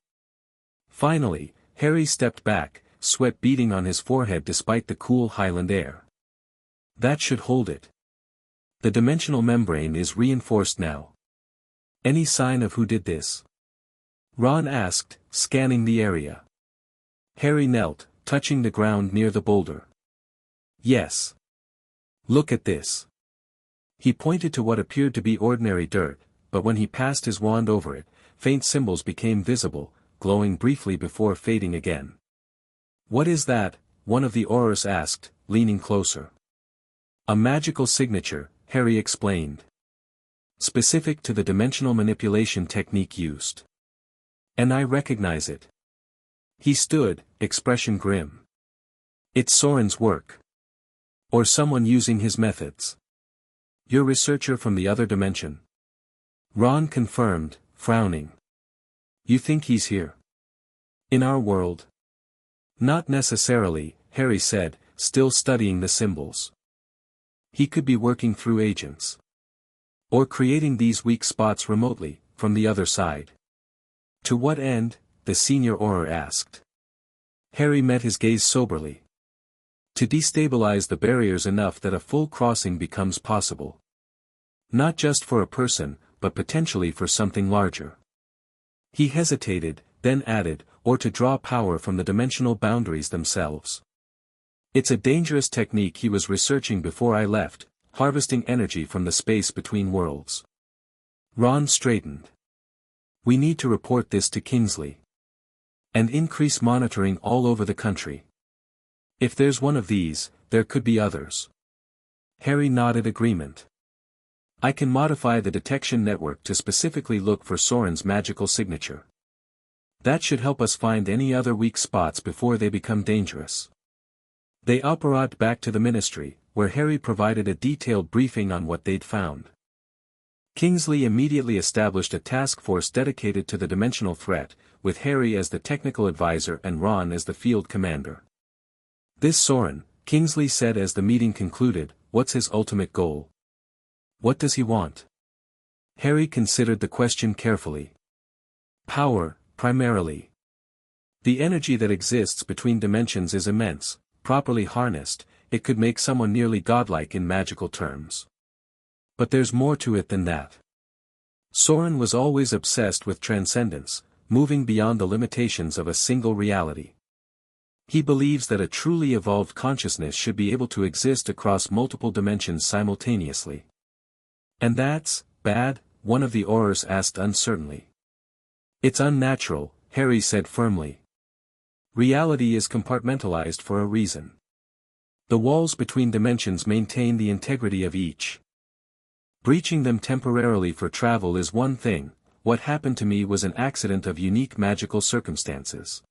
Finally, Harry stepped back, sweat beading on his forehead despite the cool Highland air. That should hold it. The dimensional membrane is reinforced now. Any sign of who did this? Ron asked, scanning the area. Harry knelt, touching the ground near the boulder. Yes. Look at this. He pointed to what appeared to be ordinary dirt, but when he passed his wand over it, faint symbols became visible, glowing briefly before fading again. What is that? One of the Aurors asked, leaning closer. A magical signature, Harry explained. Specific to the dimensional manipulation technique used. And I recognize it. He stood, expression grim. It's Saurin's work. Or someone using his methods. Your researcher from the other dimension. Ron confirmed, frowning. You think he's here? In our world? Not necessarily, Harry said, still studying the symbols. He could be working through agents. Or creating these weak spots remotely, from the other side. To what end? The senior Auror asked. Harry met his gaze soberly. To destabilize the barriers enough that a full crossing becomes possible. Not just for a person, but potentially for something larger. He hesitated, then added, or to draw power from the dimensional boundaries themselves. It's a dangerous technique he was researching before I left, harvesting energy from the space between worlds. Ron straightened. We need to report this to Kingsley. And increase monitoring all over the country. If there's one of these, there could be others. Harry nodded agreement. I can modify the detection network to specifically look for Saurin's magical signature. That should help us find any other weak spots before they become dangerous. They operated back to the ministry, where Harry provided a detailed briefing on what they'd found. Kingsley immediately established a task force dedicated to the dimensional threat, with Harry as the technical advisor and Ron as the field commander. This Saurin, Kingsley said as the meeting concluded, what's his ultimate goal? What does he want? Harry considered the question carefully. Power, primarily. The energy that exists between dimensions is immense, properly harnessed, it could make someone nearly godlike in magical terms. But there's more to it than that. Saurin was always obsessed with transcendence, moving beyond the limitations of a single reality. He believes that a truly evolved consciousness should be able to exist across multiple dimensions simultaneously. And that's bad? One of the Aurors asked uncertainly. It's unnatural, Harry said firmly. Reality is compartmentalized for a reason. The walls between dimensions maintain the integrity of each. Breaching them temporarily for travel is one thing, what happened to me was an accident of unique magical circumstances.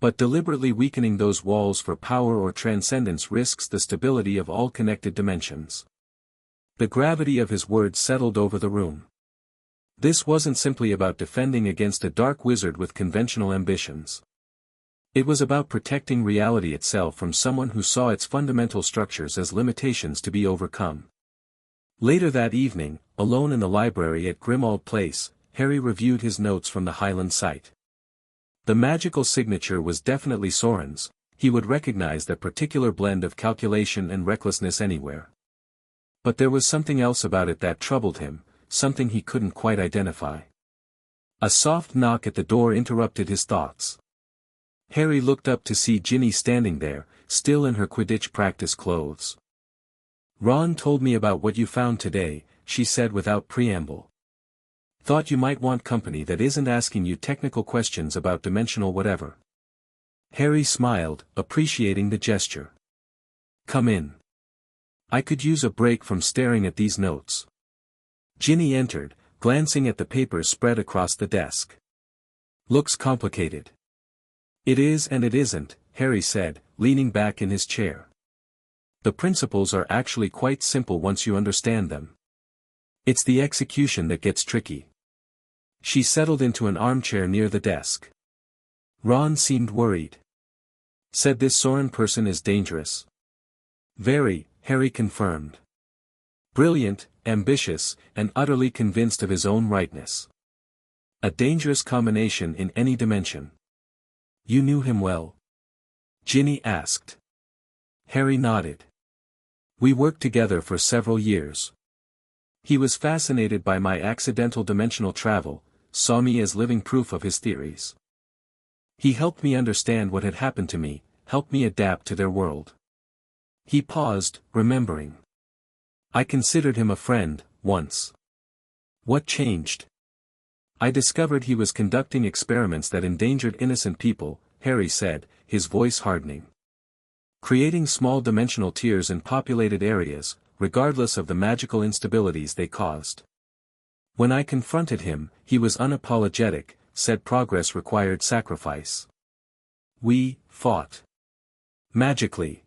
But deliberately weakening those walls for power or transcendence risks the stability of all connected dimensions. The gravity of his words settled over the room. This wasn't simply about defending against a dark wizard with conventional ambitions. It was about protecting reality itself from someone who saw its fundamental structures as limitations to be overcome. Later that evening, alone in the library at Grimmauld Place, Harry reviewed his notes from the Highland site. The magical signature was definitely Saurin's, he would recognize that particular blend of calculation and recklessness anywhere. But there was something else about it that troubled him, something he couldn't quite identify. A soft knock at the door interrupted his thoughts. Harry looked up to see Ginny standing there, still in her Quidditch practice clothes. "Ron told me about what you found today," she said without preamble. "Thought you might want company that isn't asking you technical questions about dimensional whatever." Harry smiled, appreciating the gesture. "Come in. I could use a break from staring at these notes." Ginny entered, glancing at the papers spread across the desk. "Looks complicated." "It is and it isn't," Harry said, leaning back in his chair. "The principles are actually quite simple once you understand them. It's the execution that gets tricky." She settled into an armchair near the desk. Ron seemed worried. "Said this Saurin person is dangerous." "Very," Harry confirmed. "Brilliant, ambitious, and utterly convinced of his own rightness. A dangerous combination in any dimension." "You knew him well?" Ginny asked. Harry nodded. "We worked together for several years. He was fascinated by my accidental dimensional travel, saw me as living proof of his theories. He helped me understand what had happened to me, helped me adapt to their world." He paused, remembering. "I considered him a friend, once." "What changed?" "I discovered he was conducting experiments that endangered innocent people," Harry said, his voice hardening. "Creating small dimensional tiers in populated areas, regardless of the magical instabilities they caused. When I confronted him, he was unapologetic, said progress required sacrifice. We fought. Magically.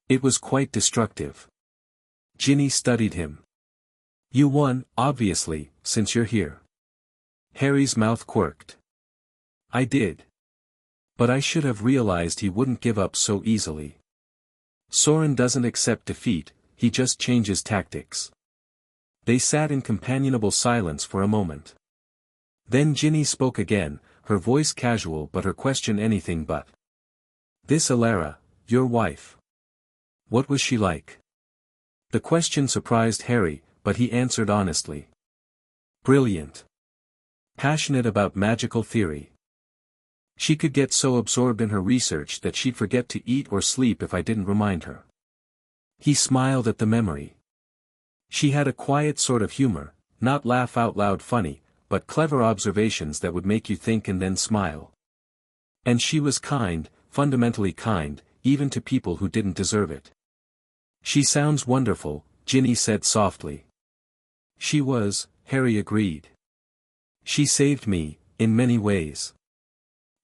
It was quite destructive." Ginny studied him. "You won, obviously, since you're here." Harry's mouth quirked. "I did. But I should have realized he wouldn't give up so easily. Saurin doesn't accept defeat, he just changes tactics." They sat in companionable silence for a moment. Then Ginny spoke again, her voice casual but her question anything but. "This Alara, your wife. What was she like?" The question surprised Harry, but he answered honestly. "Brilliant. Passionate about magical theory. She could get so absorbed in her research that she'd forget to eat or sleep if I didn't remind her." He smiled at the memory. "She had a quiet sort of humor, not laugh-out-loud funny, but clever observations that would make you think and then smile. And she was kind, fundamentally kind, even to people who didn't deserve it." "She sounds wonderful," Ginny said softly. "She was," Harry agreed. "She saved me, in many ways.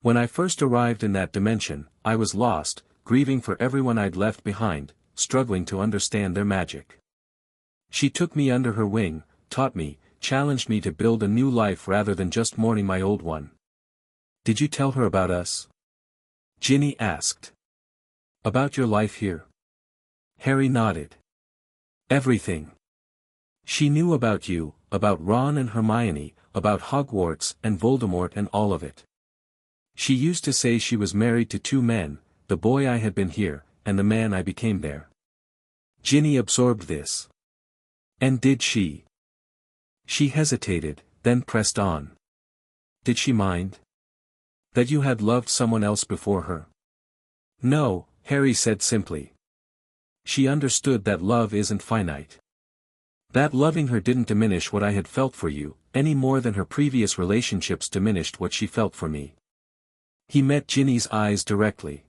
When I first arrived in that dimension, I was lost, grieving for everyone I'd left behind, struggling to understand their magic. She took me under her wing, taught me, challenged me to build a new life rather than just mourning my old one." "Did you tell her about us?" Ginny asked. "About your life here?" Harry nodded. "Everything. She knew about you, about Ron and Hermione, about Hogwarts and Voldemort and all of it. She used to say she was married to two men, the boy I had been here, and the man I became there." Ginny absorbed this. "And did she?" She hesitated, then pressed on. "Did she mind? That you had loved someone else before her?" "No," Harry said simply. "She understood that love isn't finite. That loving her didn't diminish what I had felt for you, any more than her previous relationships diminished what she felt for me." He met Ginny's eyes directly.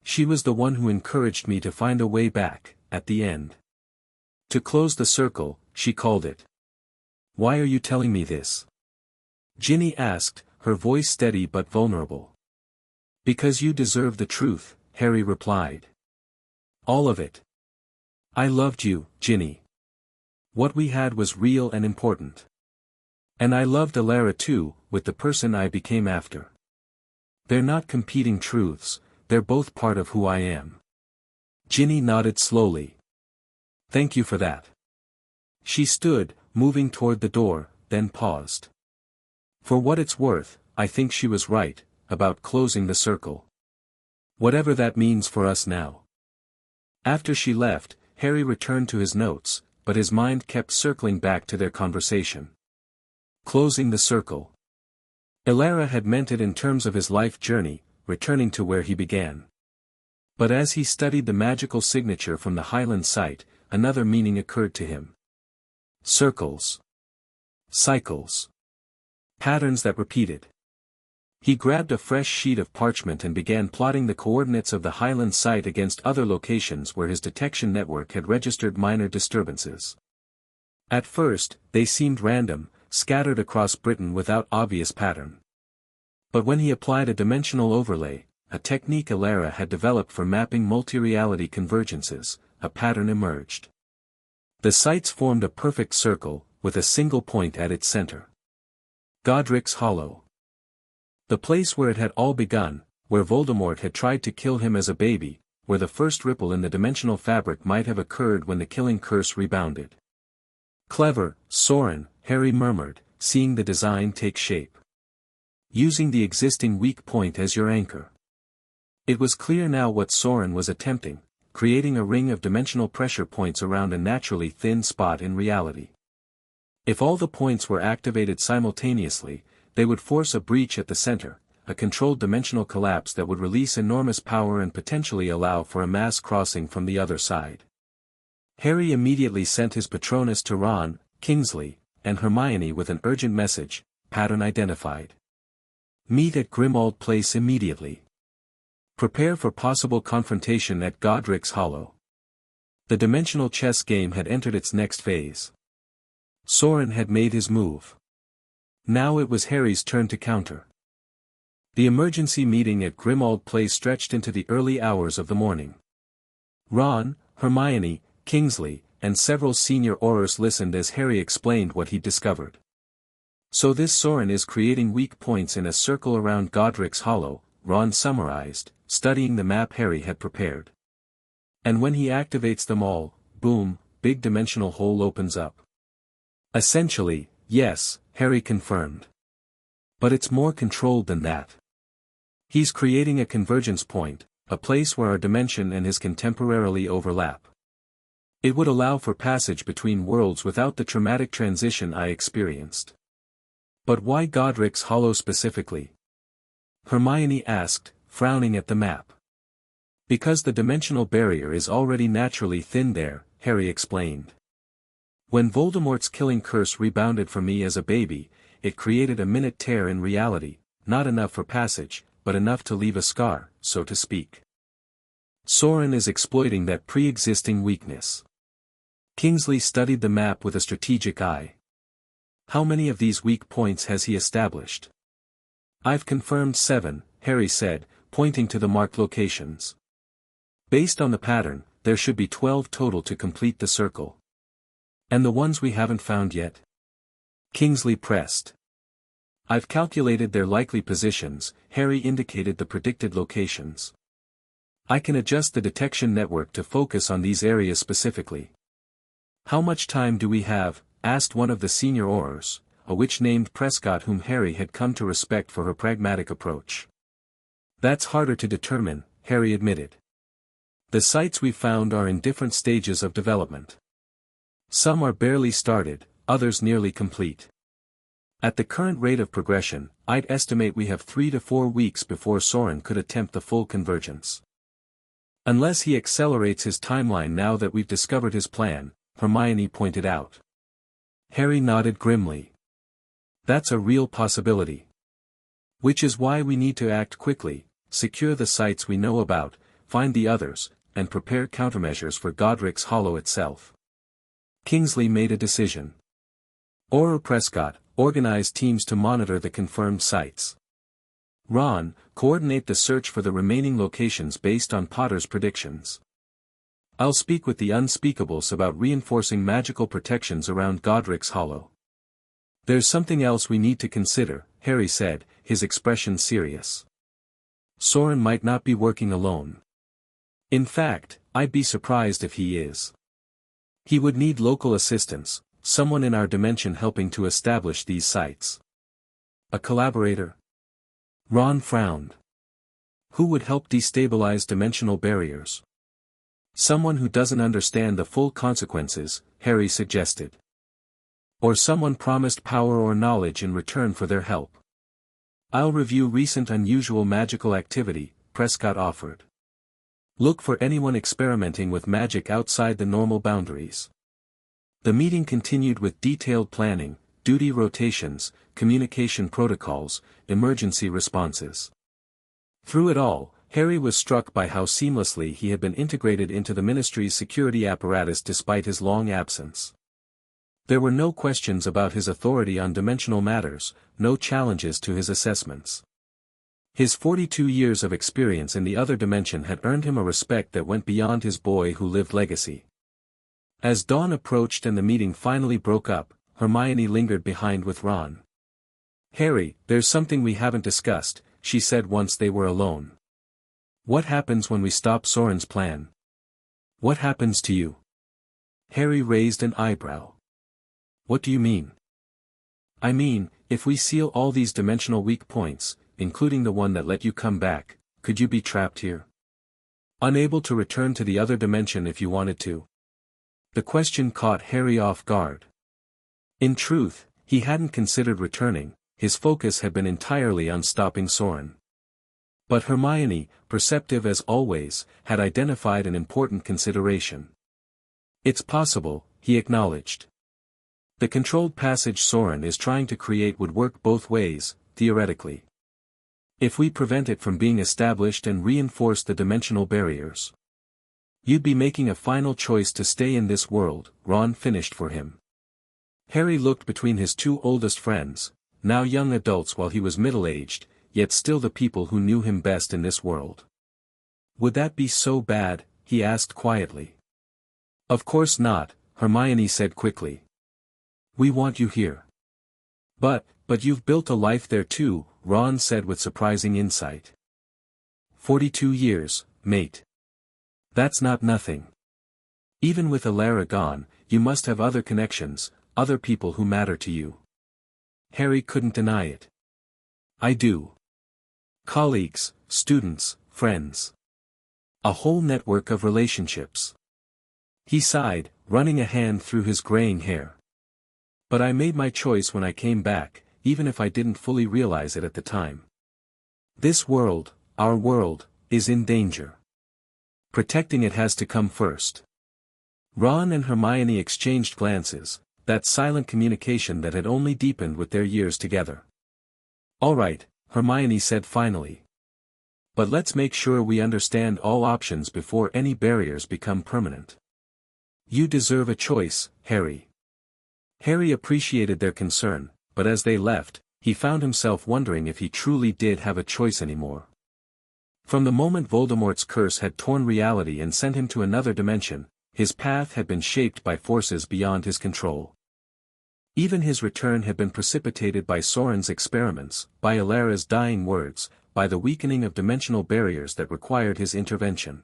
"She was the one who encouraged me to find a way back, at the end. To close the circle, she called it." "Why are you telling me this?" Ginny asked, her voice steady but vulnerable. "Because you deserve the truth," Harry replied. "All of it. I loved you, Ginny. What we had was real and important. And I loved Alara too, with the person I became after. They're not competing truths, they're both part of who I am." Ginny nodded slowly. "Thank you for that." She stood, moving toward the door, then paused. "For what it's worth, I think she was right, about closing the circle. Whatever that means for us now." After she left, Harry returned to his notes, but his mind kept circling back to their conversation. Closing the circle. Alara had meant it in terms of his life journey, returning to where he began. But as he studied the magical signature from the Highland site, another meaning occurred to him. Circles. Cycles. Patterns that repeated. He grabbed a fresh sheet of parchment and began plotting the coordinates of the Highland site against other locations where his detection network had registered minor disturbances. At first, they seemed random, scattered across Britain without obvious pattern. But when he applied a dimensional overlay, a technique Alara had developed for mapping multi-reality convergences, a pattern emerged. The sites formed a perfect circle, with a single point at its center. Godric's Hollow. The place where it had all begun, where Voldemort had tried to kill him as a baby, where the first ripple in the dimensional fabric might have occurred when the killing curse rebounded. Clever, Saurin, Harry murmured, seeing the design take shape. Using the existing weak point as your anchor. It was clear now what Saurin was attempting, creating a ring of dimensional pressure points around a naturally thin spot in reality. If all the points were activated simultaneously, they would force a breach at the center, a controlled dimensional collapse that would release enormous power and potentially allow for a mass crossing from the other side. Harry immediately sent his Patronus to Ron, Kingsley, and Hermione with an urgent message, pattern identified. Meet at Grimmauld Place immediately. Prepare for possible confrontation at Godric's Hollow. The dimensional chess game had entered its next phase. Saurin had made his move. Now it was Harry's turn to counter. The emergency meeting at Grimmauld Place stretched into the early hours of the morning. Ron, Hermione, Kingsley, and several senior Aurors listened as Harry explained what he'd discovered. So this Saurin is creating weak points in a circle around Godric's Hollow, Ron summarized, studying the map Harry had prepared. And when he activates them all, boom, big dimensional hole opens up. Essentially, yes, Harry confirmed. But it's more controlled than that. He's creating a convergence point, a place where our dimension and his can temporarily overlap. It would allow for passage between worlds without the traumatic transition I experienced. But why Godric's Hollow specifically? Hermione asked, frowning at the map. Because the dimensional barrier is already naturally thin there, Harry explained. When Voldemort's killing curse rebounded for me as a baby, it created a minute tear in reality, not enough for passage, but enough to leave a scar, so to speak. Saurin is exploiting that pre-existing weakness. Kingsley studied the map with a strategic eye. How many of these weak points has he established? I've confirmed 7, Harry said, pointing to the marked locations. Based on the pattern, there should be 12 total to complete the circle. And the ones we haven't found yet? Kingsley pressed. I've calculated their likely positions, Harry indicated the predicted locations. I can adjust the detection network to focus on these areas specifically. How much time do we have? Asked one of the senior Aurors, a witch named Prescott whom Harry had come to respect for her pragmatic approach. That's harder to determine, Harry admitted. The sites we found are in different stages of development. Some are barely started, others nearly complete. At the current rate of progression, I'd estimate we have 3 to 4 weeks before Saurin could attempt the full convergence. Unless he accelerates his timeline now that we've discovered his plan, Hermione pointed out. Harry nodded grimly. That's a real possibility. Which is why we need to act quickly, secure the sites we know about, find the others, and prepare countermeasures for Godric's Hollow itself. Kingsley made a decision. Auror Prescott, organize teams to monitor the confirmed sites. Ron, coordinate the search for the remaining locations based on Potter's predictions. I'll speak with the Unspeakables about reinforcing magical protections around Godric's Hollow. There's something else we need to consider, Harry said, his expression serious. Saurin might not be working alone. In fact, I'd be surprised if he is. He would need local assistance, someone in our dimension helping to establish these sites. A collaborator? Ron frowned. Who would help destabilize dimensional barriers? Someone who doesn't understand the full consequences, Harry suggested. Or someone promised power or knowledge in return for their help. I'll review recent unusual magical activity, Prescott offered. Look for anyone experimenting with magic outside the normal boundaries. The meeting continued with detailed planning, duty rotations, communication protocols, emergency responses. Through it all, Harry was struck by how seamlessly he had been integrated into the Ministry's security apparatus despite his long absence. There were no questions about his authority on dimensional matters, no challenges to his assessments. His 42 years of experience in the other dimension had earned him a respect that went beyond his boy-who-lived legacy. As dawn approached and the meeting finally broke up, Hermione lingered behind with Ron. "Harry, there's something we haven't discussed," she said once they were alone. "What happens when we stop Saurin's plan? What happens to you?" Harry raised an eyebrow. "What do you mean?" "I mean, if we seal all these dimensional weak points, including the one that let you come back, could you be trapped here? Unable to return to the other dimension if you wanted to?" The question caught Harry off guard. In truth, he hadn't considered returning, his focus had been entirely on stopping Saurin. But Hermione, perceptive as always, had identified an important consideration. "It's possible," he acknowledged. "The controlled passage Saurin is trying to create would work both ways, theoretically. If we prevent it from being established and reinforce the dimensional barriers. You'd be making a final choice to stay in this world," Ron finished for him. Harry looked between his two oldest friends, now young adults while he was middle-aged, yet still the people who knew him best in this world. "Would that be so bad?" he asked quietly. "Of course not," Hermione said quickly. "We want you here." But you've built a life there too," Ron said with surprising insight. 42 years, mate. That's not nothing. Even with Alara gone, you must have other connections, other people who matter to you." Harry couldn't deny it. "I do. Colleagues, students, friends. A whole network of relationships." He sighed, running a hand through his graying hair. "But I made my choice when I came back, even if I didn't fully realize it at the time. This world, our world, is in danger. Protecting it has to come first." Ron and Hermione exchanged glances, that silent communication that had only deepened with their years together. "All right," Hermione said finally. "But let's make sure we understand all options before any barriers become permanent. You deserve a choice, Harry." Harry appreciated their concern, but as they left, he found himself wondering if he truly did have a choice anymore. From the moment Voldemort's curse had torn reality and sent him to another dimension, his path had been shaped by forces beyond his control. Even his return had been precipitated by Saurin's experiments, by Alara's dying words, by the weakening of dimensional barriers that required his intervention.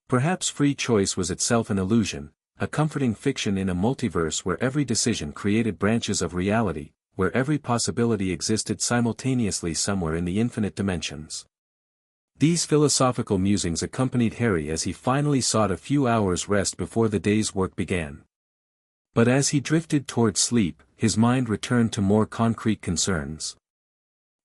Perhaps free choice was itself an illusion, a comforting fiction in a multiverse where every decision created branches of reality, where every possibility existed simultaneously somewhere in the infinite dimensions. These philosophical musings accompanied Harry as he finally sought a few hours' rest before the day's work began. But as he drifted toward sleep, his mind returned to more concrete concerns.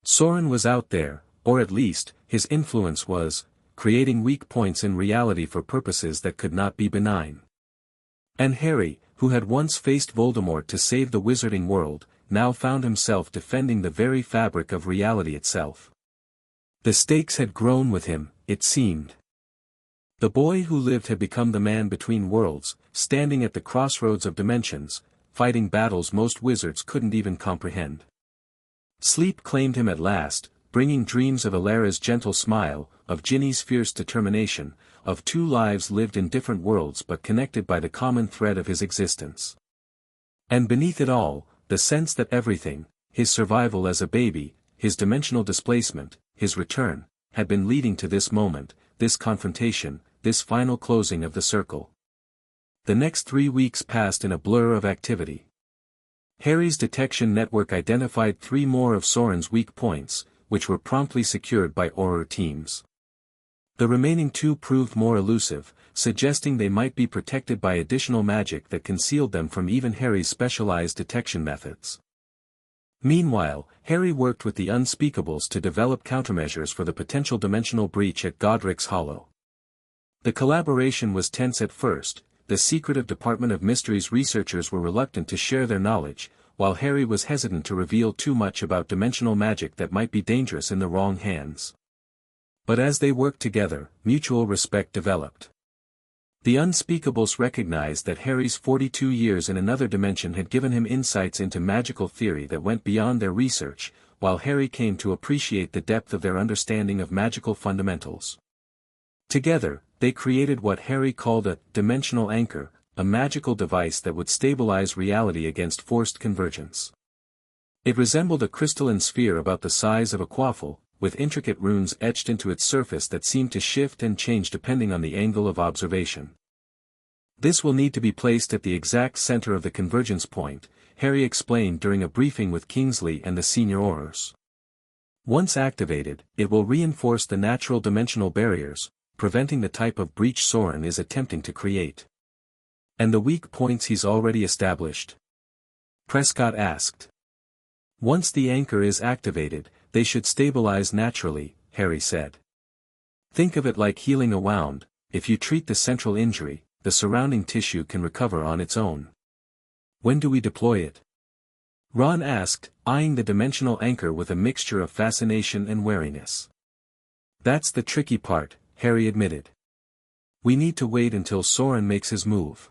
Saurin was out there, or at least, his influence was, creating weak points in reality for purposes that could not be benign. And Harry, who had once faced Voldemort to save the wizarding world, now found himself defending the very fabric of reality itself. The stakes had grown with him, it seemed. The boy who lived had become the man between worlds, standing at the crossroads of dimensions, fighting battles most wizards couldn't even comprehend. Sleep claimed him at last, bringing dreams of Alara's gentle smile, of Ginny's fierce determination, of two lives lived in different worlds but connected by the common thread of his existence. And beneath it all, the sense that everything, his survival as a baby, his dimensional displacement, his return, had been leading to this moment, this confrontation, this final closing of the circle. The next 3 weeks passed in a blur of activity. Harry's detection network identified 3 more of Saurin's weak points, which were promptly secured by Auror teams. The remaining 2 proved more elusive, suggesting they might be protected by additional magic that concealed them from even Harry's specialized detection methods. Meanwhile, Harry worked with the Unspeakables to develop countermeasures for the potential dimensional breach at Godric's Hollow. The collaboration was tense at first. The secretive Department of Mysteries researchers were reluctant to share their knowledge, while Harry was hesitant to reveal too much about dimensional magic that might be dangerous in the wrong hands. But as they worked together, mutual respect developed. The Unspeakables recognized that Harry's 42 years in another dimension had given him insights into magical theory that went beyond their research, while Harry came to appreciate the depth of their understanding of magical fundamentals. Together, they created what Harry called a dimensional anchor, a magical device that would stabilize reality against forced convergence. It resembled a crystalline sphere about the size of a quaffle, with intricate runes etched into its surface that seemed to shift and change depending on the angle of observation. This will need to be placed at the exact center of the convergence point, Harry explained during a briefing with Kingsley and the senior Aurors. Once activated, it will reinforce the natural dimensional barriers, preventing the type of breach Saurin is attempting to create. And the weak points he's already established? Prescott asked. Once the anchor is activated, they should stabilize naturally, Harry said. Think of it like healing a wound. If you treat the central injury, the surrounding tissue can recover on its own. When do we deploy it? Ron asked, eyeing the dimensional anchor with a mixture of fascination and wariness. That's the tricky part, Harry admitted. We need to wait until Saurin makes his move.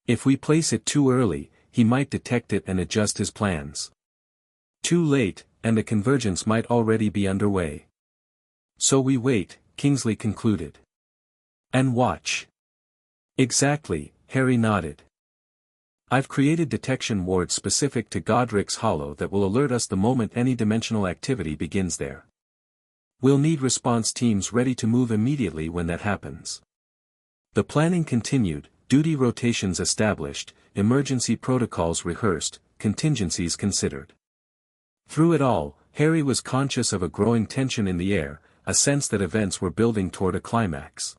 If we place it too early, he might detect it and adjust his plans. Too late, and the convergence might already be underway. So we wait, Kingsley concluded. And watch. Exactly, Harry nodded. I've created detection wards specific to Godric's Hollow that will alert us the moment any dimensional activity begins there. We'll need response teams ready to move immediately when that happens. The planning continued, duty rotations established, emergency protocols rehearsed, contingencies considered. Through it all, Harry was conscious of a growing tension in the air, a sense that events were building toward a climax.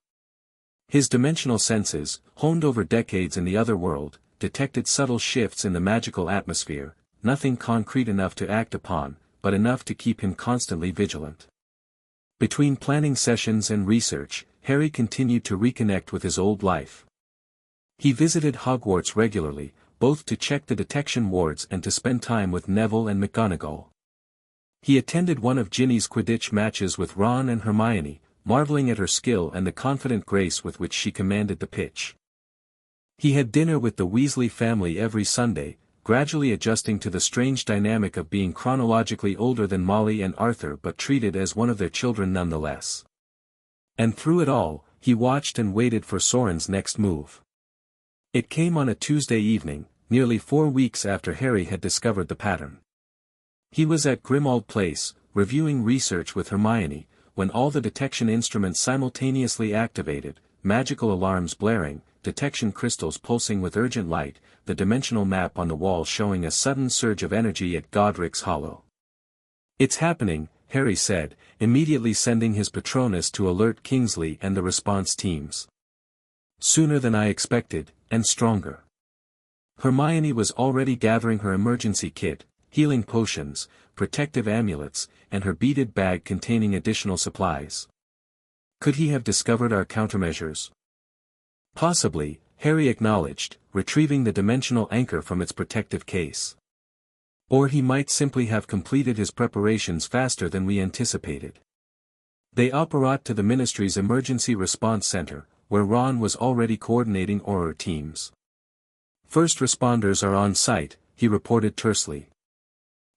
His dimensional senses, honed over decades in the other world, detected subtle shifts in the magical atmosphere, nothing concrete enough to act upon, but enough to keep him constantly vigilant. Between planning sessions and research, Harry continued to reconnect with his old life. He visited Hogwarts regularly, both to check the detection wards and to spend time with Neville and McGonagall. He attended one of Ginny's Quidditch matches with Ron and Hermione, marveling at her skill and the confident grace with which she commanded the pitch. He had dinner with the Weasley family every Sunday, gradually adjusting to the strange dynamic of being chronologically older than Molly and Arthur but treated as one of their children nonetheless. And through it all, he watched and waited for Saurin's next move. It came on a Tuesday evening, nearly 4 weeks after Harry had discovered the pattern. He was at Grimmauld Place, reviewing research with Hermione, when all the detection instruments simultaneously activated, magical alarms blaring, detection crystals pulsing with urgent light, the dimensional map on the wall showing a sudden surge of energy at Godric's Hollow. It's happening, Harry said, immediately sending his Patronus to alert Kingsley and the response teams. Sooner than I expected, and stronger. Hermione was already gathering her emergency kit, healing potions, protective amulets, and her beaded bag containing additional supplies. Could he have discovered our countermeasures? Possibly, Harry acknowledged, retrieving the dimensional anchor from its protective case. Or he might simply have completed his preparations faster than we anticipated. They apparat to the Ministry's Emergency Response Center, where Ron was already coordinating Auror teams. First responders are on site, he reported tersely.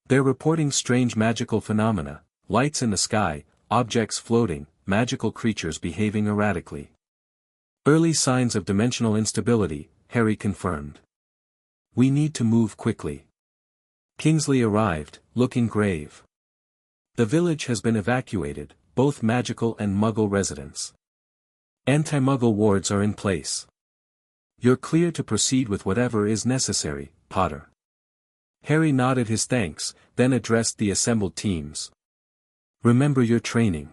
They're reporting strange magical phenomena, lights in the sky, objects floating, magical creatures behaving erratically. Early signs of dimensional instability, Harry confirmed. We need to move quickly. Kingsley arrived, looking grave. The village has been evacuated, both magical and Muggle residents. Anti-Muggle wards are in place. You're clear to proceed with whatever is necessary, Potter. Harry nodded his thanks, then addressed the assembled teams. Remember your training.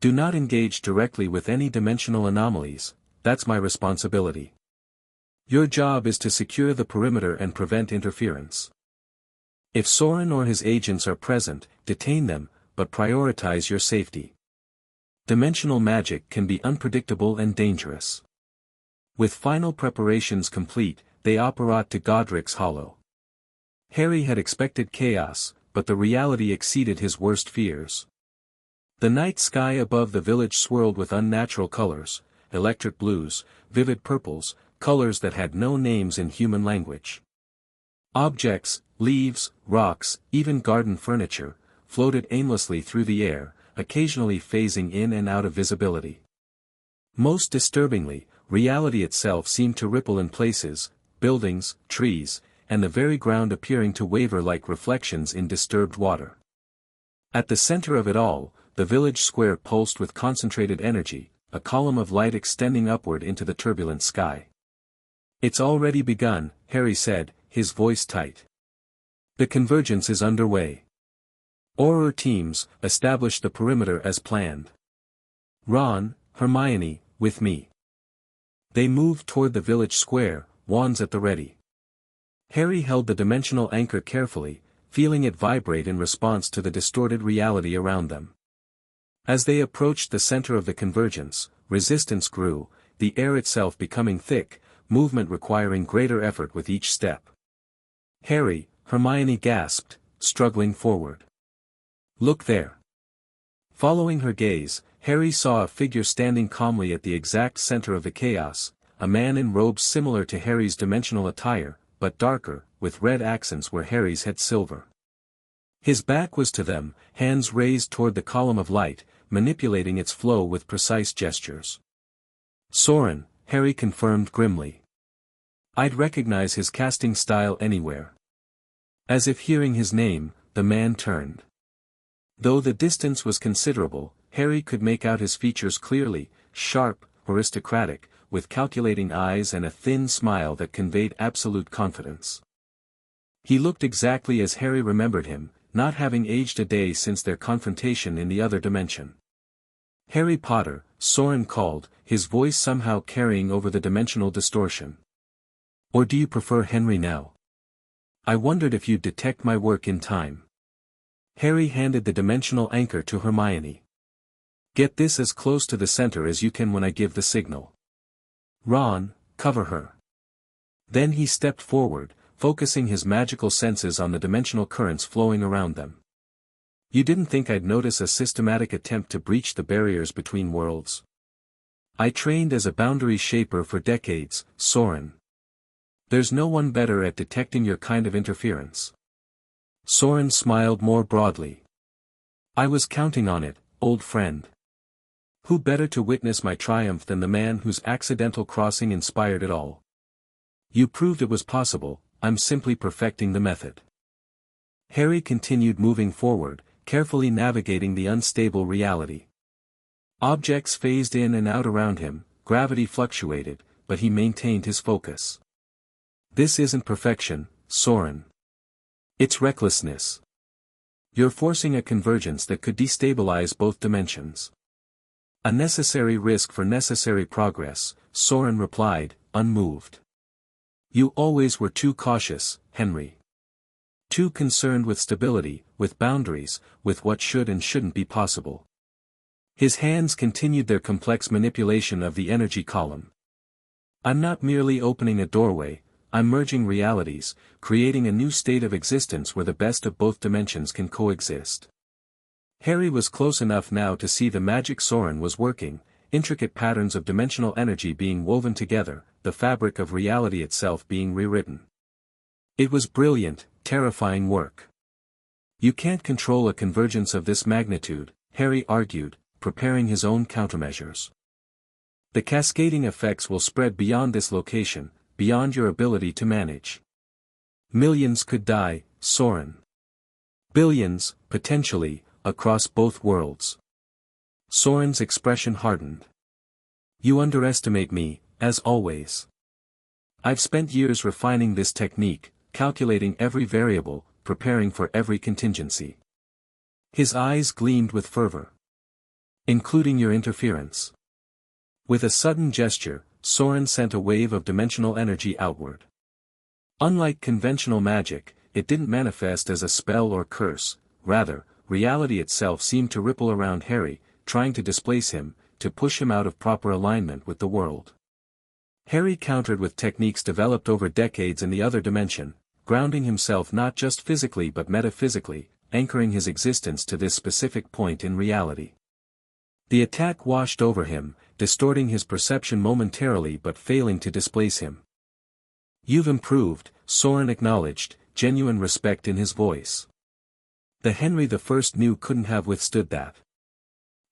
Do not engage directly with any dimensional anomalies, that's my responsibility. Your job is to secure the perimeter and prevent interference. If Saurin or his agents are present, detain them, but prioritize your safety. Dimensional magic can be unpredictable and dangerous. With final preparations complete, they apparat to Godric's Hollow. Harry had expected chaos, but the reality exceeded his worst fears. The night sky above the village swirled with unnatural colors, electric blues, vivid purples, colors that had no names in human language. Objects, leaves, rocks, even garden furniture, floated aimlessly through the air, occasionally phasing in and out of visibility. Most disturbingly, reality itself seemed to ripple in places, buildings, trees, and the very ground appearing to waver like reflections in disturbed water. At the center of it all, the village square pulsed with concentrated energy, a column of light extending upward into the turbulent sky. "It's already begun," Harry said, his voice tight. "The convergence is underway. Auror teams, establish the perimeter as planned. Ron, Hermione, with me." They moved toward the village square, wands at the ready. Harry held the dimensional anchor carefully, feeling it vibrate in response to the distorted reality around them. As they approached the center of the convergence, resistance grew, the air itself becoming thick, movement requiring greater effort with each step. "Harry," Hermione gasped, struggling forward. "Look there." Following her gaze, Harry saw a figure standing calmly at the exact center of the chaos, a man in robes similar to Harry's dimensional attire, but darker, with red accents where Harry's had silver. His back was to them, hands raised toward the column of light, manipulating its flow with precise gestures. "Saurin," Harry confirmed grimly. "I'd recognize his casting style anywhere." As if hearing his name, the man turned. Though the distance was considerable, Harry could make out his features clearly, sharp, aristocratic, with calculating eyes and a thin smile that conveyed absolute confidence. He looked exactly as Harry remembered him, not having aged a day since their confrontation in the other dimension. "Harry Potter," Saurin called, his voice somehow carrying over the dimensional distortion. "Or do you prefer Henry now? I wondered if you'd detect my work in time." Harry handed the dimensional anchor to Hermione. "Get this as close to the center as you can when I give the signal. Ron, cover her." Then he stepped forward, focusing his magical senses on the dimensional currents flowing around them. "You didn't think I'd notice a systematic attempt to breach the barriers between worlds? I trained as a boundary shaper for decades, Saurin. There's no one better at detecting your kind of interference." Saurin smiled more broadly. "I was counting on it, old friend. Who better to witness my triumph than the man whose accidental crossing inspired it all? You proved it was possible, I'm simply perfecting the method." Harry continued moving forward, carefully navigating the unstable reality. Objects phased in and out around him, gravity fluctuated, but he maintained his focus. "This isn't perfection, Saurin. It's recklessness. You're forcing a convergence that could destabilize both dimensions." "A necessary risk for necessary progress," Saurin replied, unmoved. "You always were too cautious, Henry. Too concerned with stability, with boundaries, with what should and shouldn't be possible." His hands continued their complex manipulation of the energy column. "I'm not merely opening a doorway, I'm merging realities, creating a new state of existence where the best of both dimensions can coexist." Harry was close enough now to see the magic Saurin was working, intricate patterns of dimensional energy being woven together, the fabric of reality itself being rewritten. It was brilliant, terrifying work. "You can't control a convergence of this magnitude," Harry argued, preparing his own countermeasures. "The cascading effects will spread beyond this location, beyond your ability to manage. Millions could die, Saurin. Billions, potentially, across both worlds." Saurin's expression hardened. "You underestimate me, as always. I've spent years refining this technique, calculating every variable, preparing for every contingency." His eyes gleamed with fervor. "Including your interference." With a sudden gesture, Saurin sent a wave of dimensional energy outward. Unlike conventional magic, it didn't manifest as a spell or curse, rather, reality itself seemed to ripple around Harry, trying to displace him, to push him out of proper alignment with the world. Harry countered with techniques developed over decades in the other dimension, grounding himself not just physically but metaphysically, anchoring his existence to this specific point in reality. The attack washed over him, distorting his perception momentarily but failing to displace him. "You've improved," Saurin acknowledged, genuine respect in his voice. The Henry I knew couldn't have withstood that.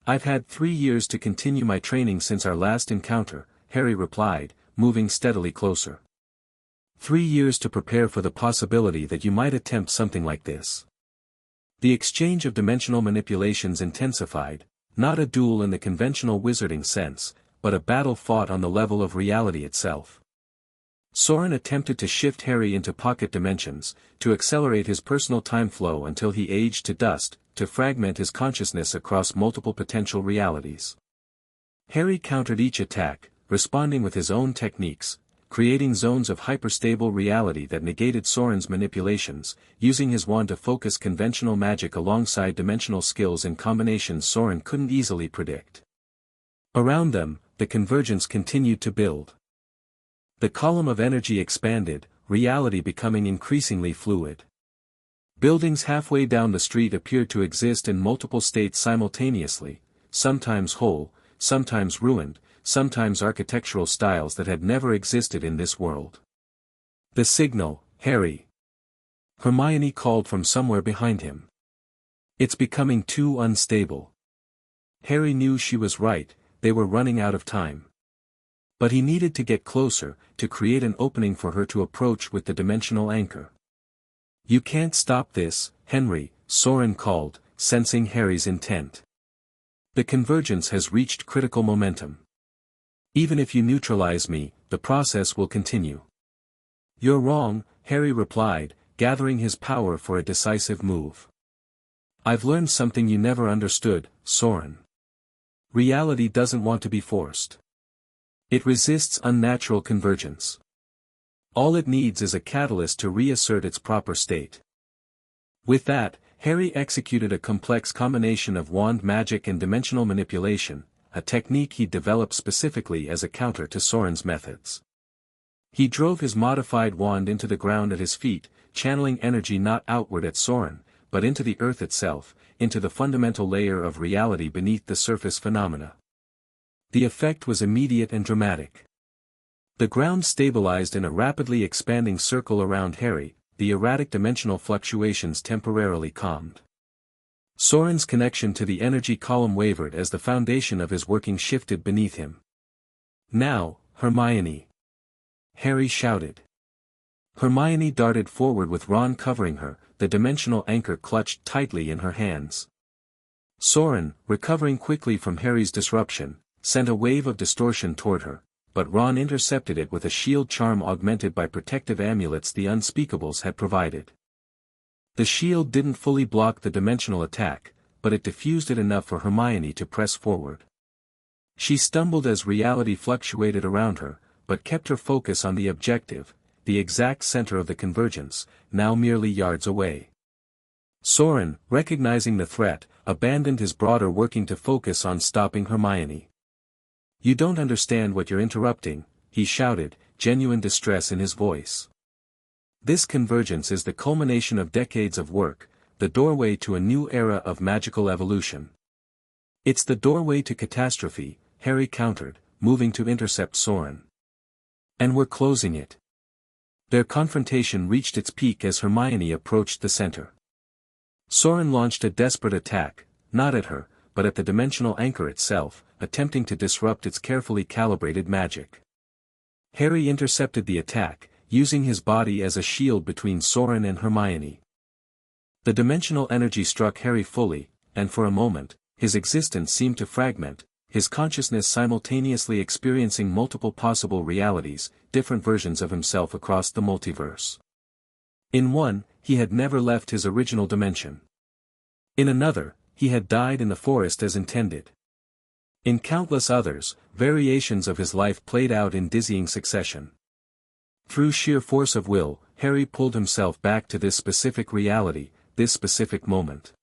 "I've had 3 years to continue my training since our last encounter," Harry replied, moving steadily closer. 3 years to prepare for the possibility that you might attempt something like this." The exchange of dimensional manipulations intensified, not a duel in the conventional wizarding sense, but a battle fought on the level of reality itself. Saurin attempted to shift Harry into pocket dimensions, to accelerate his personal time flow until he aged to dust, to fragment his consciousness across multiple potential realities. Harry countered each attack, responding with his own techniques, creating zones of hyperstable reality that negated Saurin's manipulations, using his wand to focus conventional magic alongside dimensional skills in combinations Saurin couldn't easily predict. Around them, the convergence continued to build. The column of energy expanded, reality becoming increasingly fluid. Buildings halfway down the street appeared to exist in multiple states simultaneously, sometimes whole, sometimes ruined, sometimes architectural styles that had never existed in this world. "The signal, Harry!" Hermione called from somewhere behind him. "It's becoming too unstable." Harry knew she was right, they were running out of time. But he needed to get closer, to create an opening for her to approach with the dimensional anchor. "You can't stop this, Henry," Saurin called, sensing Harry's intent. "The convergence has reached critical momentum. Even if you neutralize me, the process will continue." "You're wrong," Harry replied, gathering his power for a decisive move. "I've learned something you never understood, Saurin. Reality doesn't want to be forced. It resists unnatural convergence. All it needs is a catalyst to reassert its proper state." With that, Harry executed a complex combination of wand magic and dimensional manipulation, a technique he developed specifically as a counter to Saurin's methods. He drove his modified wand into the ground at his feet, channeling energy not outward at Saurin, but into the earth itself, into the fundamental layer of reality beneath the surface phenomena. The effect was immediate and dramatic. The ground stabilized in a rapidly expanding circle around Harry, the erratic dimensional fluctuations temporarily calmed. Saurin's connection to the energy column wavered as the foundation of his working shifted beneath him. "Now, Hermione!" Harry shouted. Hermione darted forward with Ron covering her, the dimensional anchor clutched tightly in her hands. Saurin, recovering quickly from Harry's disruption, sent a wave of distortion toward her, but Ron intercepted it with a shield charm augmented by protective amulets the Unspeakables had provided. The shield didn't fully block the dimensional attack, but it diffused it enough for Hermione to press forward. She stumbled as reality fluctuated around her, but kept her focus on the objective, the exact center of the convergence, now merely yards away. Saurin, recognizing the threat, abandoned his broader working to focus on stopping Hermione. "You don't understand what you're interrupting," he shouted, genuine distress in his voice. "This convergence is the culmination of decades of work, the doorway to a new era of magical evolution." "It's the doorway to catastrophe," Harry countered, moving to intercept Saurin. "And we're closing it." Their confrontation reached its peak as Hermione approached the center. Saurin launched a desperate attack, not at her, but at the dimensional anchor itself, attempting to disrupt its carefully calibrated magic. Harry intercepted the attack, using his body as a shield between Saurin and Hermione. The dimensional energy struck Harry fully, and for a moment, his existence seemed to fragment, his consciousness simultaneously experiencing multiple possible realities, different versions of himself across the multiverse. In one, he had never left his original dimension. In another, he had died in the forest as intended. In countless others, variations of his life played out in dizzying succession. Through sheer force of will, Harry pulled himself back to this specific reality, this specific moment.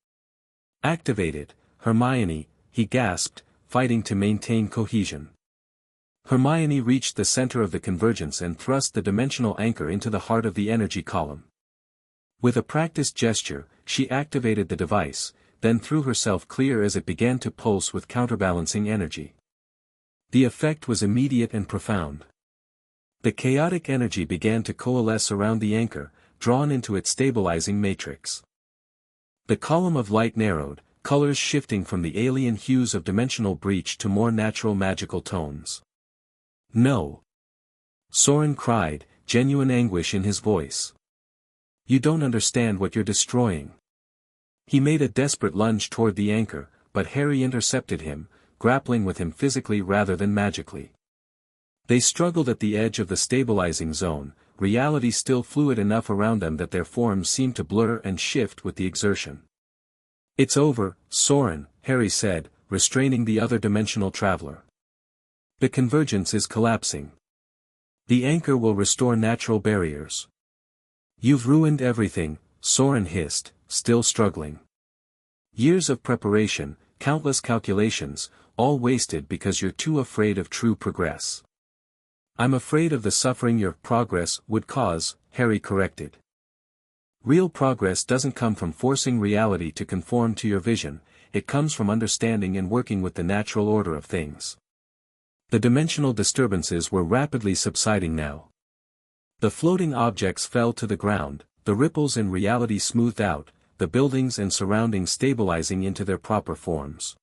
Activated, Hermione, he gasped, fighting to maintain cohesion. Hermione reached the center of the convergence and thrust the dimensional anchor into the heart of the energy column. With a practiced gesture, she activated the device, then threw herself clear as it began to pulse with counterbalancing energy. The effect was immediate and profound. The chaotic energy began to coalesce around the anchor, drawn into its stabilizing matrix. The column of light narrowed, colors shifting from the alien hues of dimensional breach to more natural magical tones. "No!" Saurin cried, genuine anguish in his voice. "You don't understand what you're destroying." He made a desperate lunge toward the anchor, but Harry intercepted him, grappling with him physically rather than magically. They struggled at the edge of the stabilizing zone, reality still fluid enough around them that their forms seemed to blur and shift with the exertion. "It's over, Saurin," Harry said, restraining the other dimensional traveler. "The convergence is collapsing. The anchor will restore natural barriers." "You've ruined everything," Saurin hissed, still struggling. "Years of preparation, countless calculations, all wasted because you're too afraid of true progress." "I'm afraid of the suffering your progress would cause," Harry corrected. "Real progress doesn't come from forcing reality to conform to your vision, it comes from understanding and working with the natural order of things." The dimensional disturbances were rapidly subsiding now. The floating objects fell to the ground, the ripples in reality smoothed out, the buildings and surroundings stabilizing into their proper forms.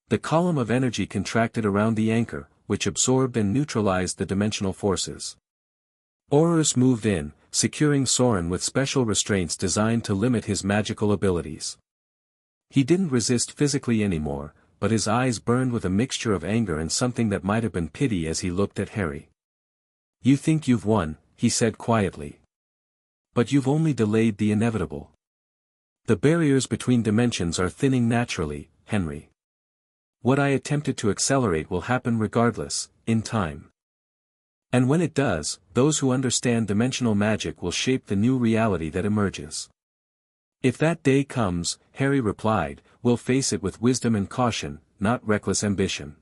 The column of energy contracted around the anchor, which absorbed and neutralized the dimensional forces. Aurors moved in, securing Saurin with special restraints designed to limit his magical abilities. He didn't resist physically anymore, but his eyes burned with a mixture of anger and something that might have been pity as he looked at Harry. "You think you've won," he said quietly. "But you've only delayed the inevitable. The barriers between dimensions are thinning naturally, Henry. What I attempted to accelerate will happen regardless, in time. And when it does, those who understand dimensional magic will shape the new reality that emerges." "If that day comes," Harry replied, "we'll face it with wisdom and caution, not reckless ambition."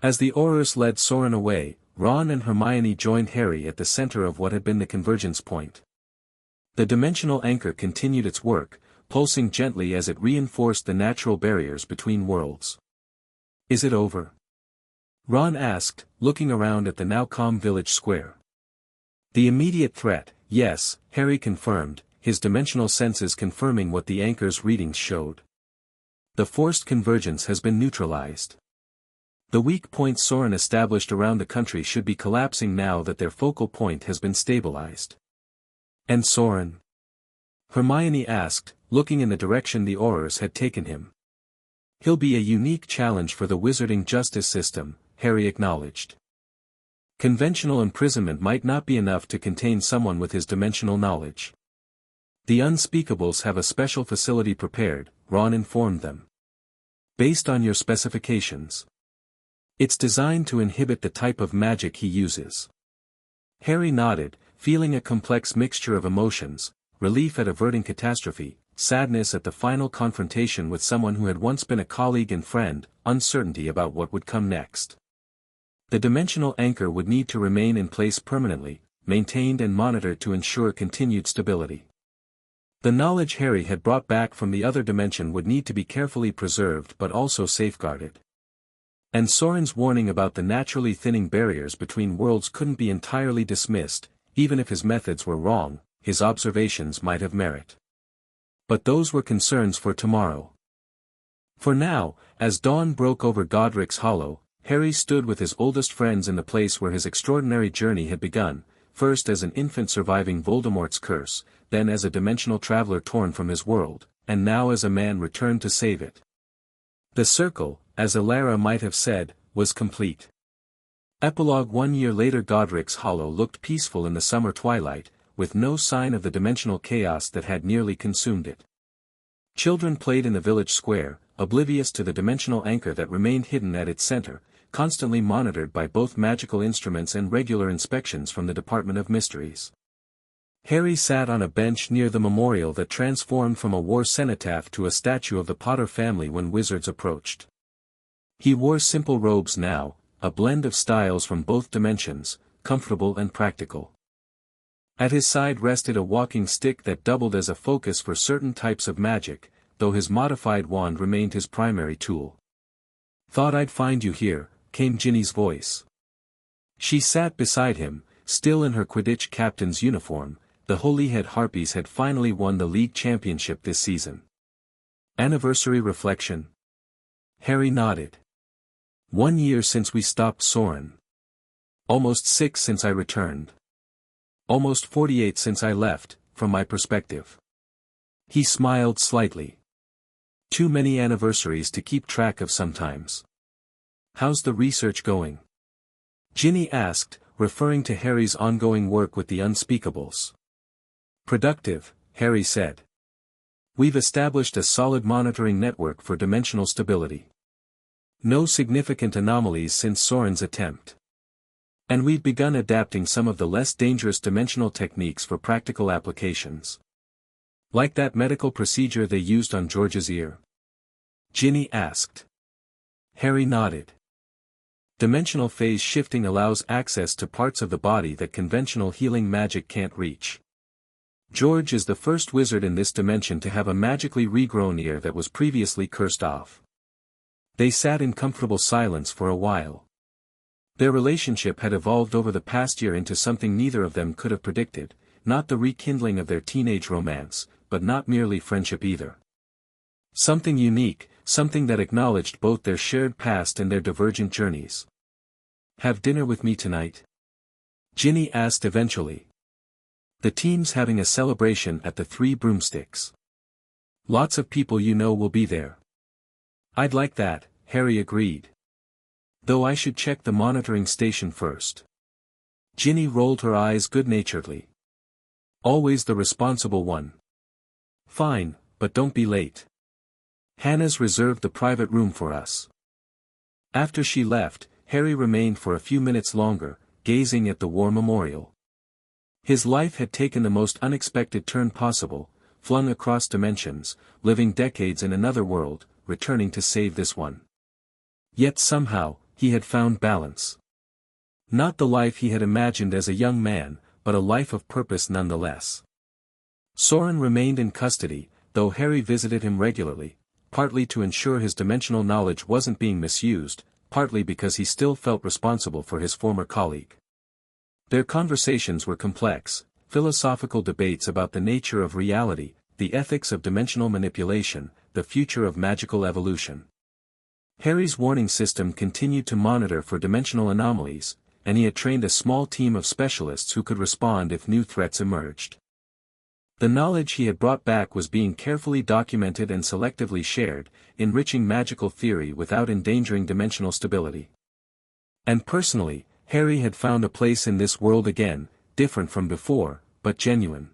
As the Aurors led Saurin away, Ron and Hermione joined Harry at the center of what had been the convergence point. The dimensional anchor continued its work, pulsing gently as it reinforced the natural barriers between worlds. "Is it over?" Ron asked, looking around at the now calm village square. "The immediate threat, yes," Harry confirmed, his dimensional senses confirming what the anchor's readings showed. "The forced convergence has been neutralized. The weak points Saurin established around the country should be collapsing now that their focal point has been stabilized." "And Saurin?" Hermione asked, looking in the direction the Aurors had taken him. "He'll be a unique challenge for the wizarding justice system," Harry acknowledged. "Conventional imprisonment might not be enough to contain someone with his dimensional knowledge. The Unspeakables have a special facility prepared," Ron informed them. "Based on your specifications. It's designed to inhibit the type of magic he uses." Harry nodded, feeling a complex mixture of emotions, relief at averting catastrophe, sadness at the final confrontation with someone who had once been a colleague and friend, uncertainty about what would come next. The dimensional anchor would need to remain in place permanently, maintained and monitored to ensure continued stability. The knowledge Harry had brought back from the other dimension would need to be carefully preserved but also safeguarded. And Saurin's warning about the naturally thinning barriers between worlds couldn't be entirely dismissed, even if his methods were wrong, his observations might have merit. But those were concerns for tomorrow. For now, as dawn broke over Godric's Hollow, Harry stood with his oldest friends in the place where his extraordinary journey had begun, first as an infant surviving Voldemort's curse, then as a dimensional traveler torn from his world, and now as a man returned to save it. The circle, as Alara might have said, was complete. Epilogue 1 year later Godric's Hollow looked peaceful in the summer twilight, with no sign of the dimensional chaos that had nearly consumed it. Children played in the village square, oblivious to the dimensional anchor that remained hidden at its center, constantly monitored by both magical instruments and regular inspections from the Department of Mysteries. Harry sat on a bench near the memorial that transformed from a war cenotaph to a statue of the Potter family when wizards approached. He wore simple robes now, a blend of styles from both dimensions, comfortable and practical. At his side rested a walking stick that doubled as a focus for certain types of magic, though his modified wand remained his primary tool. "Thought I'd find you here," came Ginny's voice. She sat beside him, still in her Quidditch captain's uniform. The Holyhead Harpies had finally won the league championship this season. "Anniversary reflection?" Harry nodded. "1 year since we stopped Saurin. Almost 6 since I returned. Almost 48 since I left, from my perspective." He smiled slightly. "Too many anniversaries to keep track of sometimes. How's the research going?" Ginny asked, referring to Harry's ongoing work with the unspeakables. "Productive," Harry said. "We've established a solid monitoring network for dimensional stability. No significant anomalies since Saurin's attempt. And we've begun adapting some of the less dangerous dimensional techniques for practical applications." "Like that medical procedure they used on George's ear?" Ginny asked. Harry nodded. Dimensional phase shifting allows access to parts of the body that conventional healing magic can't reach. George is the first wizard in this dimension to have a magically regrown ear that was previously cursed off. They sat in comfortable silence for a while. Their relationship had evolved over the past year into something neither of them could have predicted, not the rekindling of their teenage romance, but not merely friendship either. Something unique, something that acknowledged both their shared past and their divergent journeys. "Have dinner with me tonight?" Ginny asked eventually. "The team's having a celebration at the Three Broomsticks. Lots of people you know will be there." "I'd like that," Harry agreed. "Though I should check the monitoring station first." Ginny rolled her eyes good-naturedly. "Always the responsible one." "Fine, but don't be late. Hannah's reserved the private room for us." After she left, Harry remained for a few minutes longer, gazing at the war memorial. His life had taken the most unexpected turn possible, flung across dimensions, living decades in another world, returning to save this one. Yet somehow, he had found balance. Not the life he had imagined as a young man, but a life of purpose nonetheless. Saurin remained in custody, though Harry visited him regularly, partly to ensure his dimensional knowledge wasn't being misused, partly because he still felt responsible for his former colleague. Their conversations were complex, philosophical debates about the nature of reality, the ethics of dimensional manipulation, the future of magical evolution. Harry's warning system continued to monitor for dimensional anomalies, and he had trained a small team of specialists who could respond if new threats emerged. The knowledge he had brought back was being carefully documented and selectively shared, enriching magical theory without endangering dimensional stability. And personally, Harry had found a place in this world again, different from before, but genuine.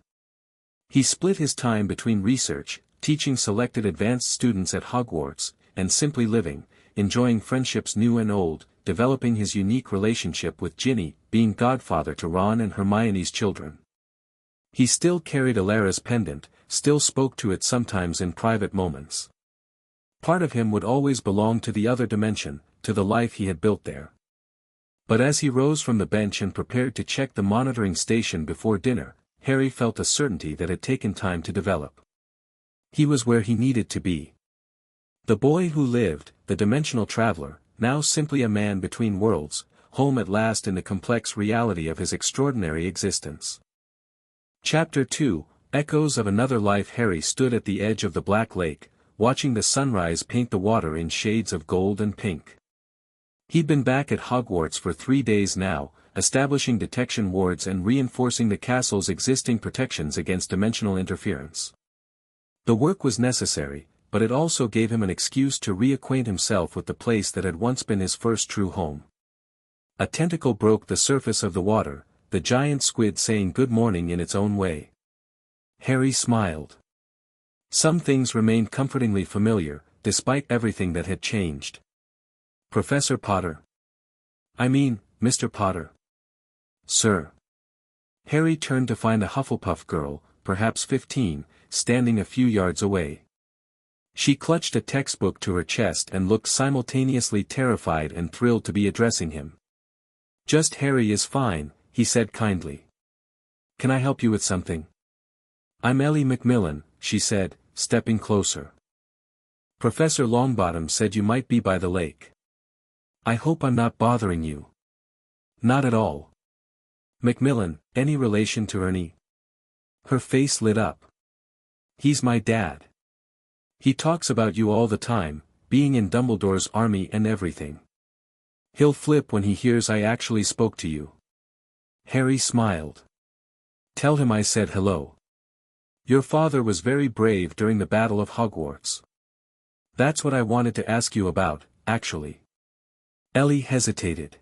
He split his time between research, teaching selected advanced students at Hogwarts, and simply living, enjoying friendships new and old, developing his unique relationship with Ginny, being godfather to Ron and Hermione's children. He still carried Alara's pendant, still spoke to it sometimes in private moments. Part of him would always belong to the other dimension, to the life he had built there. But as he rose from the bench and prepared to check the monitoring station before dinner, Harry felt a certainty that had taken time to develop. He was where he needed to be. The boy who lived, the dimensional traveler, now simply a man between worlds, home at last in the complex reality of his extraordinary existence. Chapter 2, Echoes of Another Life. Harry stood at the edge of the Black Lake, watching the sunrise paint the water in shades of gold and pink. He'd been back at Hogwarts for 3 days now, establishing detection wards and reinforcing the castle's existing protections against dimensional interference. The work was necessary, but it also gave him an excuse to reacquaint himself with the place that had once been his first true home. A tentacle broke the surface of the water, the giant squid saying good morning in its own way. Harry smiled. Some things remained comfortingly familiar, despite everything that had changed. "Professor Potter." "I mean, Mr. Potter." "Sir." Harry turned to find a Hufflepuff girl, perhaps 15, standing a few yards away. She clutched a textbook to her chest and looked simultaneously terrified and thrilled to be addressing him. "Just Harry is fine," he said kindly. "Can I help you with something?" "I'm Ellie Macmillan," she said, stepping closer. "Professor Longbottom said you might be by the lake. I hope I'm not bothering you." "Not at all." "Macmillan, any relation to Ernie?" Her face lit up. "He's my dad. He talks about you all the time, being in Dumbledore's army and everything. He'll flip when he hears I actually spoke to you." Harry smiled. "Tell him I said hello. Your father was very brave during the Battle of Hogwarts. That's what I wanted to ask you about, actually." Ellie hesitated.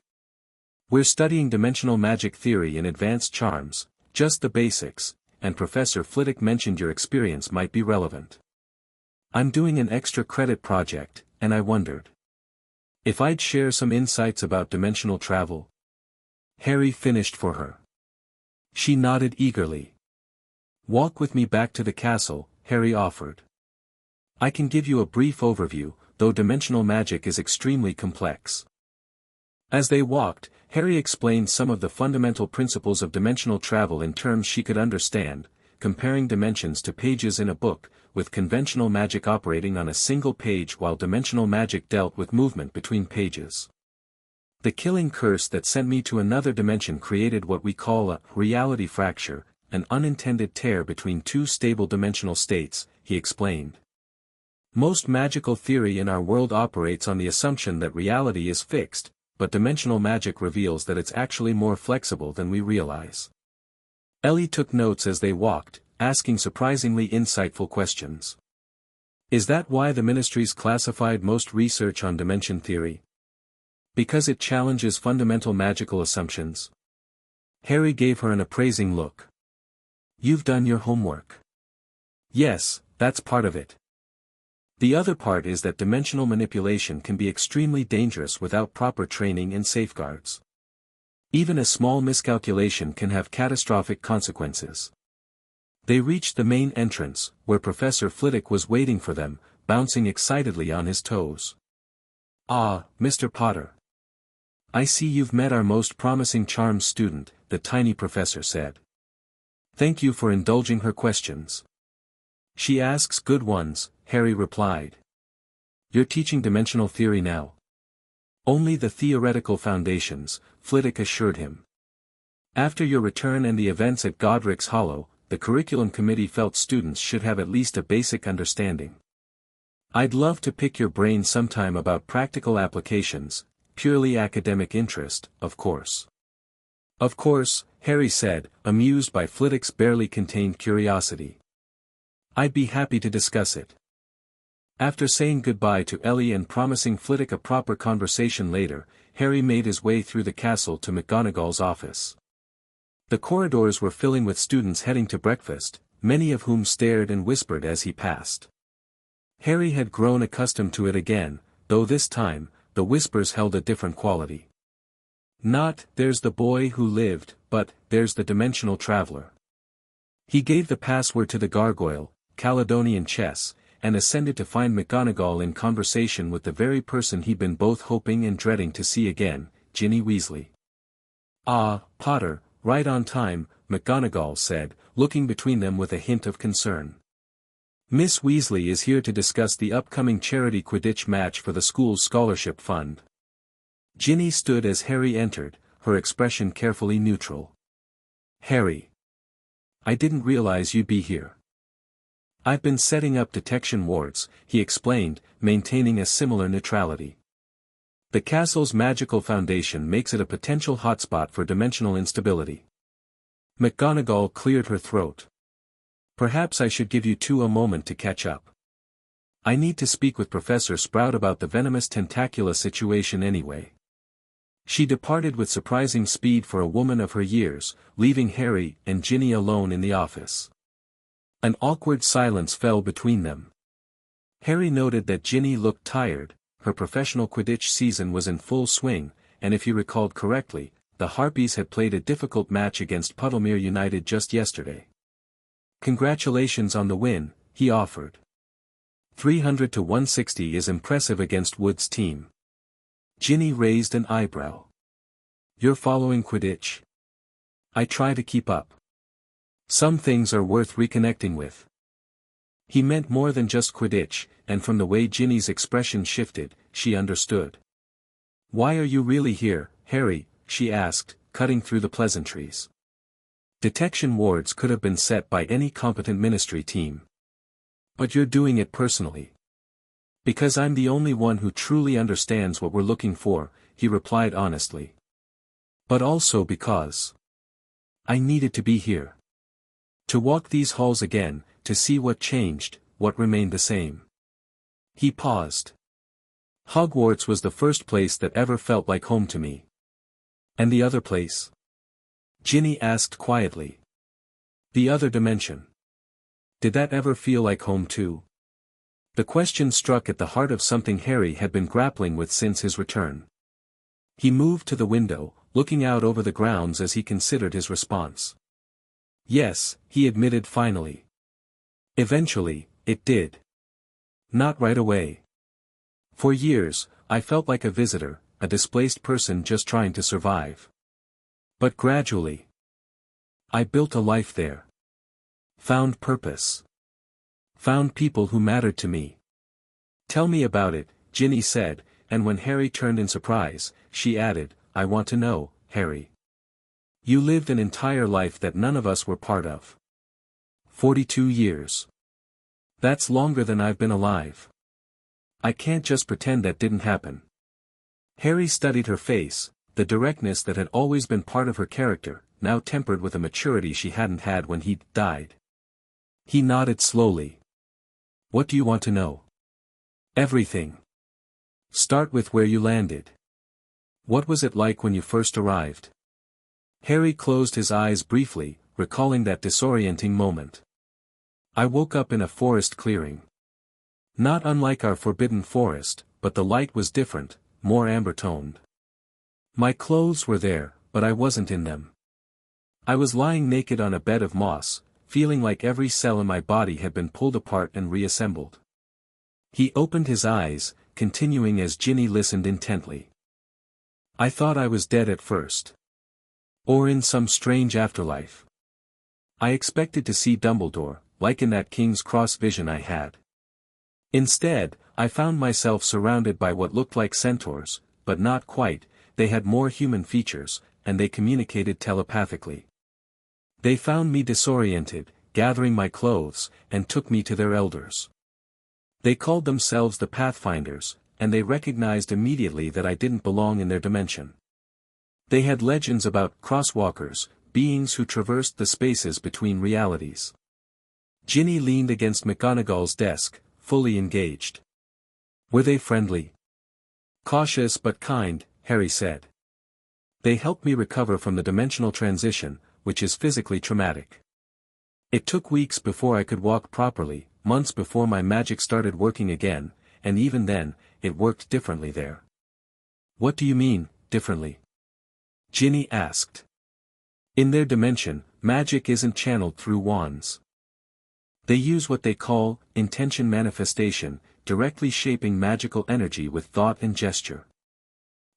"We're studying dimensional magic theory and advanced charms, just the basics, and Professor Flitwick mentioned your experience might be relevant. I'm doing an extra credit project, and I wondered if I'd share some insights about dimensional travel." Harry finished for her. She nodded eagerly. "Walk with me back to the castle," Harry offered. "I can give you a brief overview, though dimensional magic is extremely complex." As they walked, Harry explained some of the fundamental principles of dimensional travel in terms she could understand, comparing dimensions to pages in a book, with conventional magic operating on a single page while dimensional magic dealt with movement between pages. "The killing curse that sent me to another dimension created what we call a reality fracture, an unintended tear between two stable dimensional states," he explained. "Most magical theory in our world operates on the assumption that reality is fixed, but dimensional magic reveals that it's actually more flexible than we realize." Ellie took notes as they walked, asking surprisingly insightful questions. "Is that why the Ministry's classified most research on dimension theory? Because it challenges fundamental magical assumptions?" Harry gave her an appraising look. "You've done your homework." "Yes, that's part of it. The other part is that dimensional manipulation can be extremely dangerous without proper training and safeguards. Even a small miscalculation can have catastrophic consequences." They reached the main entrance, where Professor Flitwick was waiting for them, bouncing excitedly on his toes. "Ah, Mr. Potter. I see you've met our most promising charms student," the tiny professor said. "Thank you for indulging her questions." "She asks good ones," Harry replied. "You're teaching dimensional theory now?" "Only the theoretical foundations," Flitwick assured him. "After your return and the events at Godric's Hollow, the curriculum committee felt students should have at least a basic understanding. I'd love to pick your brain sometime about practical applications, purely academic interest, of course." "Of course," Harry said, amused by Flitwick's barely contained curiosity. "I'd be happy to discuss it." After saying goodbye to Ellie and promising Flitwick a proper conversation later, Harry made his way through the castle to McGonagall's office. The corridors were filling with students heading to breakfast, many of whom stared and whispered as he passed. Harry had grown accustomed to it again, though this time, the whispers held a different quality. Not, "There's the boy who lived," but, "There's the dimensional traveler." He gave the password to the gargoyle, Caledonian chess, and ascended to find McGonagall in conversation with the very person he'd been both hoping and dreading to see again, Ginny Weasley. "Ah, Potter, right on time," McGonagall said, looking between them with a hint of concern. "Miss Weasley is here to discuss the upcoming charity Quidditch match for the school's scholarship fund." Ginny stood as Harry entered, her expression carefully neutral. "Harry. I didn't realize you'd be here." "I've been setting up detection wards," he explained, maintaining a similar neutrality. "The castle's magical foundation makes it a potential hotspot for dimensional instability." McGonagall cleared her throat. "Perhaps I should give you two a moment to catch up. I need to speak with Professor Sprout about the venomous tentacula situation anyway." She departed with surprising speed for a woman of her years, leaving Harry and Ginny alone in the office. An awkward silence fell between them. Harry noted that Ginny looked tired, her professional Quidditch season was in full swing, and if he recalled correctly, the Harpies had played a difficult match against Puddlemere United just yesterday. "Congratulations on the win," he offered. 300 to 160 is impressive against Wood's team. Ginny raised an eyebrow. "You're following Quidditch?" "I try to keep up. Some things are worth reconnecting with." He meant more than just Quidditch, and from the way Ginny's expression shifted, she understood. "Why are you really here, Harry?" she asked, cutting through the pleasantries. Detection wards could have been set by any competent ministry team. "But you're doing it personally." "Because I'm the only one who truly understands what we're looking for," he replied honestly. "But also because I needed to be here. To walk these halls again, to see what changed, what remained the same." He paused. "Hogwarts was the first place that ever felt like home to me." "And the other place?" Ginny asked quietly. "The other dimension. Did that ever feel like home too?" The question struck at the heart of something Harry had been grappling with since his return. He moved to the window, looking out over the grounds as he considered his response. "Yes," he admitted finally. "Eventually, it did. Not right away. For years, I felt like a visitor, a displaced person just trying to survive. But gradually, I built a life there. Found purpose. Found people who mattered to me." "Tell me about it," Ginny said, and when Harry turned in surprise, she added, "I want to know, Harry. You lived an entire life that none of us were part of. 42 years. That's longer than I've been alive. I can't just pretend that didn't happen." Harry studied her face, the directness that had always been part of her character, now tempered with a maturity she hadn't had when he died. He nodded slowly. "What do you want to know?" "Everything. Start with where you landed. What was it like when you first arrived?" Harry closed his eyes briefly, recalling that disorienting moment. "I woke up in a forest clearing. Not unlike our forbidden forest, but the light was different, more amber-toned. My clothes were there, but I wasn't in them. I was lying naked on a bed of moss, feeling like every cell in my body had been pulled apart and reassembled." He opened his eyes, continuing as Ginny listened intently. "I thought I was dead at first. Or in some strange afterlife. I expected to see Dumbledore, like in that King's Cross vision I had. Instead, I found myself surrounded by what looked like centaurs, but not quite. They had more human features, and they communicated telepathically. They found me disoriented, gathering my clothes, and took me to their elders. They called themselves the Pathfinders, and they recognized immediately that I didn't belong in their dimension. They had legends about crosswalkers, beings who traversed the spaces between realities." Ginny leaned against McGonagall's desk, fully engaged. "Were they friendly?" "Cautious but kind," Harry said. "They helped me recover from the dimensional transition, which is physically traumatic. It took weeks before I could walk properly, months before my magic started working again, and even then, it worked differently there." "What do you mean, differently?" Ginny asked. "In their dimension, magic isn't channeled through wands. They use what they call intention manifestation, directly shaping magical energy with thought and gesture."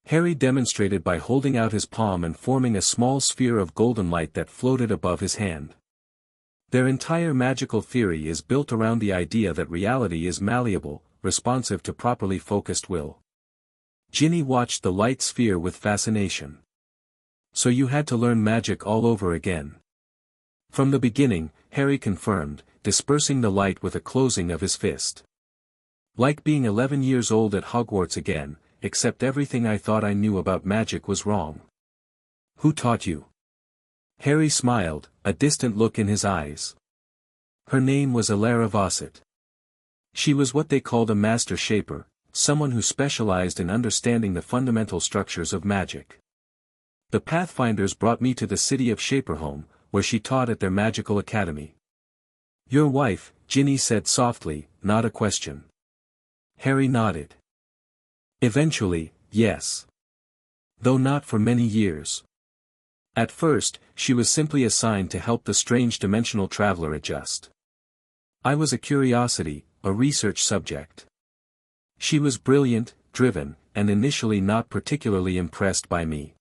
Harry demonstrated by holding out his palm and forming a small sphere of golden light that floated above his hand. Their entire magical theory is built around the idea that reality is malleable, responsive to properly focused will. Ginny watched the light sphere with fascination. "So you had to learn magic all over again?" "From the beginning," Harry confirmed, dispersing the light with a closing of his fist. "Like being 11 years old at Hogwarts again, except everything I thought I knew about magic was wrong." "Who taught you?" Harry smiled, a distant look in his eyes. "Her name was Alara Vossett. She was what they called a master shaper, someone who specialized in understanding the fundamental structures of magic. The Pathfinders brought me to the city of Shaperhome, where she taught at their magical academy." "Your wife," Ginny said softly, not a question. Harry nodded. "Eventually, yes. Though not for many years. At first, she was simply assigned to help the strange dimensional traveler adjust. I was a curiosity, a research subject. She was brilliant, driven, and initially not particularly impressed by me.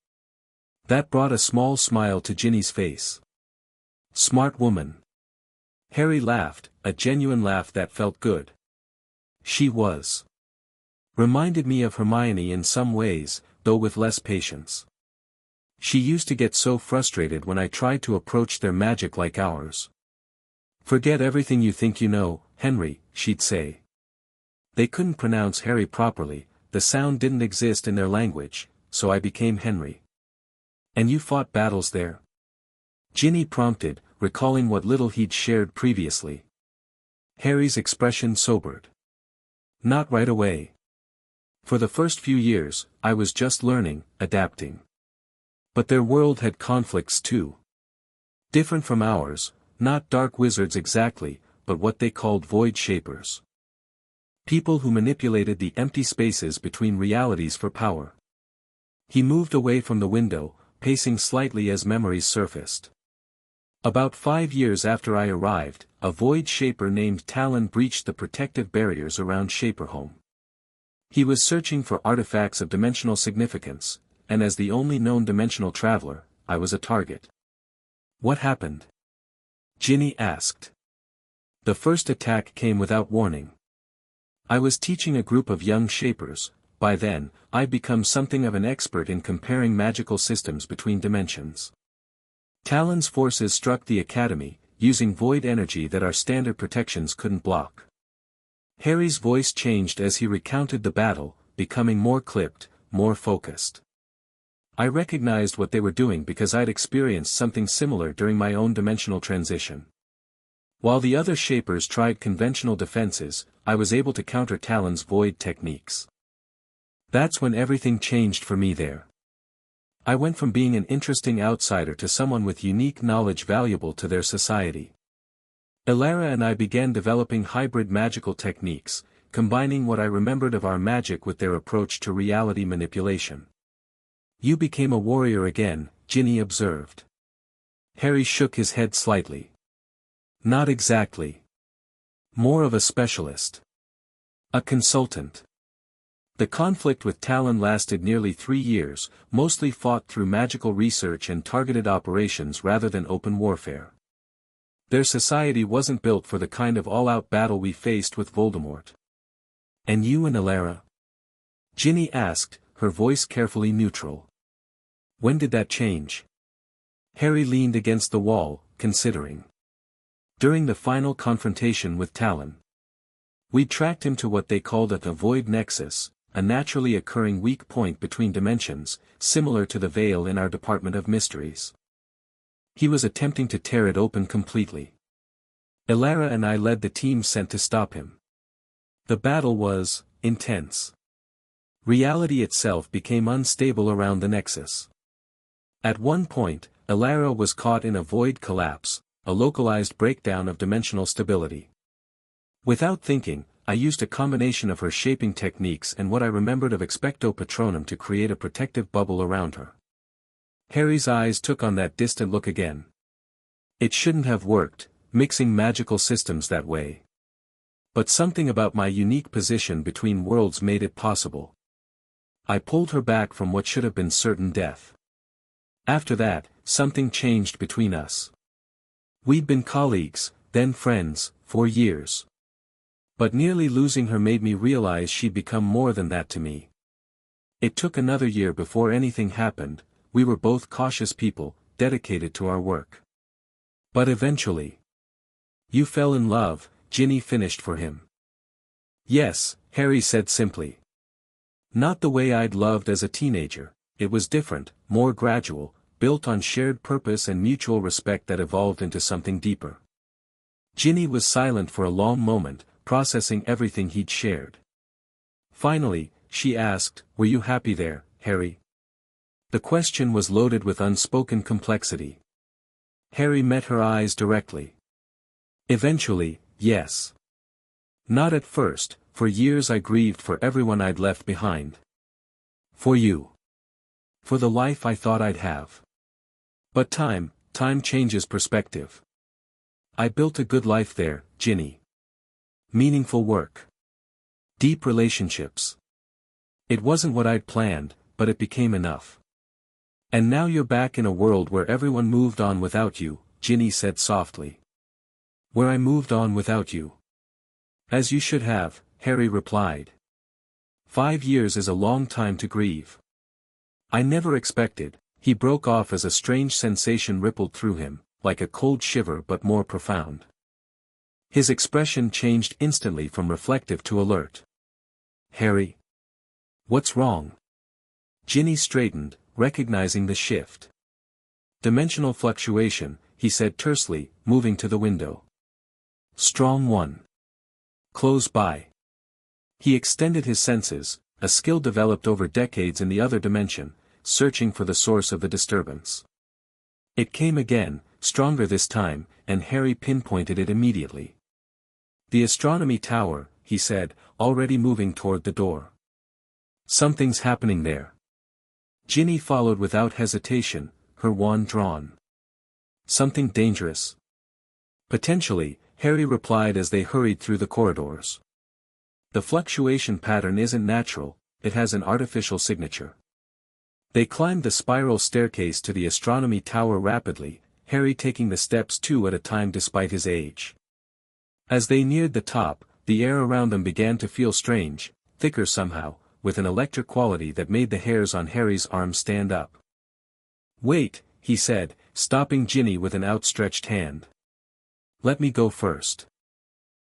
That brought a small smile to Ginny's face. Smart woman. Harry laughed, a genuine laugh that felt good. She was. Reminded me of Hermione in some ways, though with less patience. She used to get so frustrated when I tried to approach their magic like ours. Forget everything you think you know, Henry, she'd say. They couldn't pronounce Harry properly, the sound didn't exist in their language, so I became Henry. And you fought battles there? Ginny prompted, recalling what little he'd shared previously. Harry's expression sobered. Not right away. For the first few years, I was just learning, adapting. But their world had conflicts too. Different from ours, not dark wizards exactly, but what they called void shapers. People who manipulated the empty spaces between realities for power. He moved away from the window, pacing slightly as memories surfaced. About 5 years after I arrived, a void shaper named Talon breached the protective barriers around Shaperhome. He was searching for artifacts of dimensional significance, and as the only known dimensional traveler, I was a target. What happened? Ginny asked. The first attack came without warning. I was teaching a group of young shapers. By then, I'd become something of an expert in comparing magical systems between dimensions. Talon's forces struck the academy, using void energy that our standard protections couldn't block. Harry's voice changed as he recounted the battle, becoming more clipped, more focused. I recognized what they were doing because I'd experienced something similar during my own dimensional transition. While the other shapers tried conventional defenses, I was able to counter Talon's void techniques. That's when everything changed for me there. I went from being an interesting outsider to someone with unique knowledge valuable to their society. Elara and I began developing hybrid magical techniques, combining what I remembered of our magic with their approach to reality manipulation. You became a warrior again, Ginny observed. Harry shook his head slightly. Not exactly. More of a specialist. A consultant. The conflict with Talon lasted nearly 3 years, mostly fought through magical research and targeted operations rather than open warfare. Their society wasn't built for the kind of all-out battle we faced with Voldemort. And you and Elara? Ginny asked, her voice carefully neutral. When did that change? Harry leaned against the wall, considering. During the final confrontation with Talon. We tracked him to what they called a void nexus, a naturally occurring weak point between dimensions, similar to the veil in our Department of Mysteries. He was attempting to tear it open completely. Elara and I led the team sent to stop him. The battle was intense. Reality itself became unstable around the nexus. At one point, Elara was caught in a void collapse, a localized breakdown of dimensional stability. Without thinking, I used a combination of her shaping techniques and what I remembered of Expecto Patronum to create a protective bubble around her. Harry's eyes took on that distant look again. It shouldn't have worked, mixing magical systems that way. But something about my unique position between worlds made it possible. I pulled her back from what should have been certain death. After that, something changed between us. We'd been colleagues, then friends, for years. But nearly losing her made me realize she'd become more than that to me. It took another year before anything happened. We were both cautious people, dedicated to our work. But eventually. You fell in love, Ginny finished for him. Yes, Harry said simply. Not the way I'd loved as a teenager, it was different, more gradual, built on shared purpose and mutual respect that evolved into something deeper. Ginny was silent for a long moment, processing everything he'd shared. Finally, she asked, "Were you happy there, Harry?" The question was loaded with unspoken complexity. Harry met her eyes directly. Eventually, yes. Not at first, for years I grieved for everyone I'd left behind. For you. For the life I thought I'd have. But time changes perspective. I built a good life there, Ginny. Meaningful work. Deep relationships. It wasn't what I'd planned, but it became enough. And now you're back in a world where everyone moved on without you, Ginny said softly. Where I moved on without you. As you should have, Harry replied. 5 years is a long time to grieve. I never expected, he broke off as a strange sensation rippled through him, like a cold shiver but more profound. His expression changed instantly from reflective to alert. Harry? What's wrong? Ginny straightened, recognizing the shift. Dimensional fluctuation, he said tersely, moving to the window. Strong one. Close by. He extended his senses, a skill developed over decades in the other dimension, searching for the source of the disturbance. It came again, stronger this time, and Harry pinpointed it immediately. The astronomy tower, he said, already moving toward the door. Something's happening there. Ginny followed without hesitation, her wand drawn. Something dangerous? Potentially, Harry replied as they hurried through the corridors. The fluctuation pattern isn't natural, it has an artificial signature. They climbed the spiral staircase to the astronomy tower rapidly, Harry taking the steps 2 at a time despite his age. As they neared the top, the air around them began to feel strange, thicker somehow, with an electric quality that made the hairs on Harry's arms stand up. Wait, he said, stopping Ginny with an outstretched hand. Let me go first.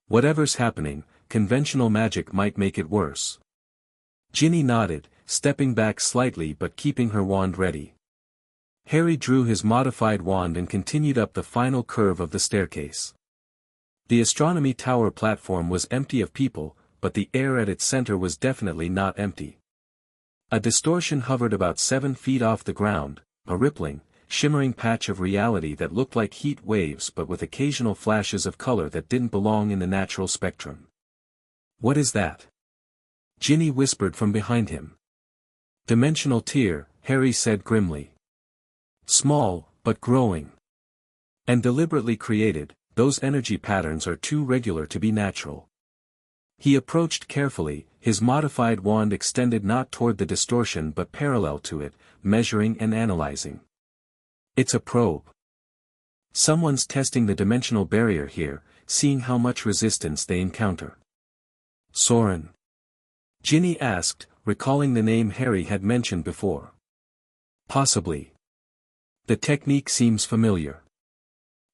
Whatever's happening, conventional magic might make it worse. Ginny nodded, stepping back slightly but keeping her wand ready. Harry drew his modified wand and continued up the final curve of the staircase. The astronomy tower platform was empty of people, but the air at its center was definitely not empty. A distortion hovered about 7 feet off the ground, a rippling, shimmering patch of reality that looked like heat waves but with occasional flashes of color that didn't belong in the natural spectrum. What is that? Ginny whispered from behind him. Dimensional tear, Harry said grimly. Small, but growing. And deliberately created, those energy patterns are too regular to be natural. He approached carefully, his modified wand extended not toward the distortion but parallel to it, measuring and analyzing. It's a probe. Someone's testing the dimensional barrier here, seeing how much resistance they encounter. Saurin? Ginny asked, recalling the name Harry had mentioned before. Possibly. The technique seems familiar.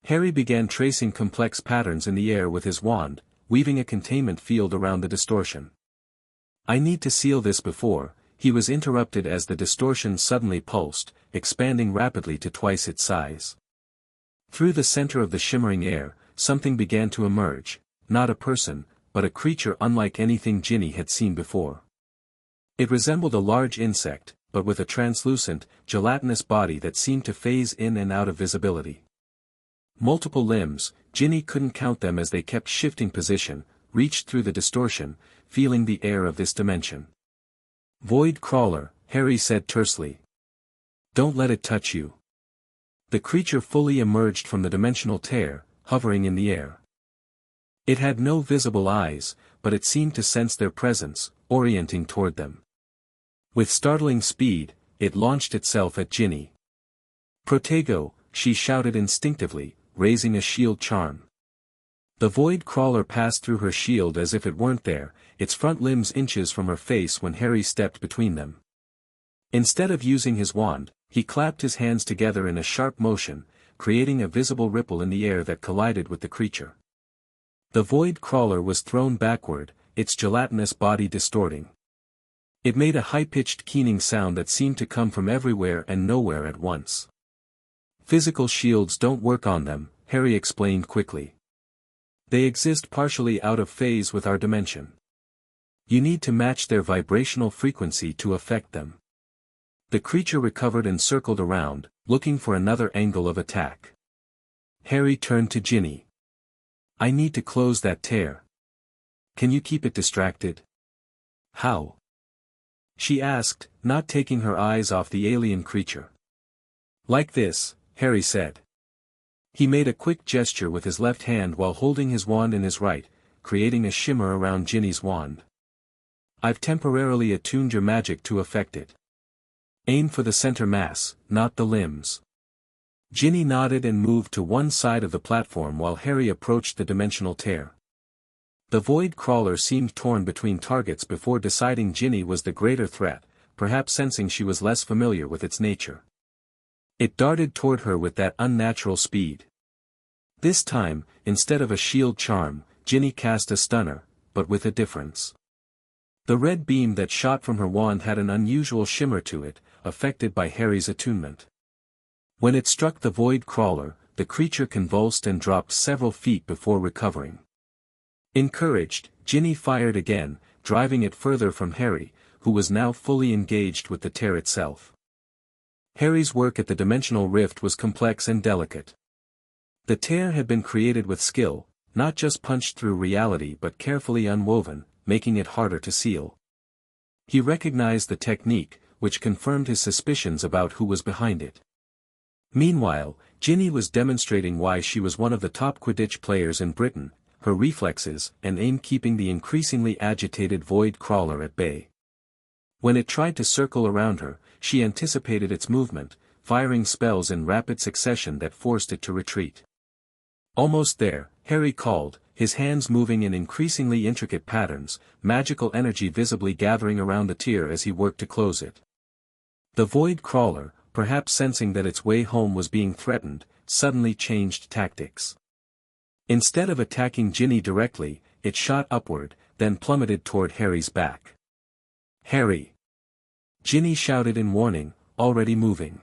Harry began tracing complex patterns in the air with his wand, weaving a containment field around the distortion. I need to seal this before, he was interrupted as the distortion suddenly pulsed, expanding rapidly to twice its size. Through the center of the shimmering air, something began to emerge, not a person, but a creature unlike anything Ginny had seen before. It resembled a large insect, but with a translucent, gelatinous body that seemed to phase in and out of visibility. Multiple limbs, Ginny couldn't count them as they kept shifting position, reached through the distortion, feeling the air of this dimension. Void crawler, Harry said tersely. Don't let it touch you. The creature fully emerged from the dimensional tear, hovering in the air. It had no visible eyes, but it seemed to sense their presence, orienting toward them. With startling speed, it launched itself at Ginny. Protego, she shouted instinctively, raising a shield charm. The void crawler passed through her shield as if it weren't there, its front limbs inches from her face when Harry stepped between them. Instead of using his wand, he clapped his hands together in a sharp motion, creating a visible ripple in the air that collided with the creature. The void crawler was thrown backward, its gelatinous body distorting. It made a high-pitched keening sound that seemed to come from everywhere and nowhere at once. Physical shields don't work on them, Harry explained quickly. They exist partially out of phase with our dimension. You need to match their vibrational frequency to affect them. The creature recovered and circled around, looking for another angle of attack. Harry turned to Ginny. I need to close that tear. Can you keep it distracted? How? She asked, not taking her eyes off the alien creature. Like this, Harry said. He made a quick gesture with his left hand while holding his wand in his right, creating a shimmer around Ginny's wand. I've temporarily attuned your magic to affect it. Aim for the center mass, not the limbs. Ginny nodded and moved to one side of the platform while Harry approached the dimensional tear. The void crawler seemed torn between targets before deciding Ginny was the greater threat, perhaps sensing she was less familiar with its nature. It darted toward her with that unnatural speed. This time, instead of a shield charm, Ginny cast a stunner, but with a difference. The red beam that shot from her wand had an unusual shimmer to it, affected by Harry's attunement. When it struck the void crawler, the creature convulsed and dropped several feet before recovering. Encouraged, Ginny fired again, driving it further from Harry, who was now fully engaged with the tear itself. Harry's work at the dimensional rift was complex and delicate. The tear had been created with skill, not just punched through reality but carefully unwoven, making it harder to seal. He recognized the technique, which confirmed his suspicions about who was behind it. Meanwhile, Ginny was demonstrating why she was one of the top Quidditch players in Britain, her reflexes and aim keeping the increasingly agitated void crawler at bay. When it tried to circle around her, she anticipated its movement, firing spells in rapid succession that forced it to retreat. Almost there, Harry called, his hands moving in increasingly intricate patterns, magical energy visibly gathering around the tear as he worked to close it. The void crawler, perhaps sensing that its way home was being threatened, suddenly changed tactics. Instead of attacking Ginny directly, it shot upward, then plummeted toward Harry's back. "Harry!" Ginny shouted in warning, already moving.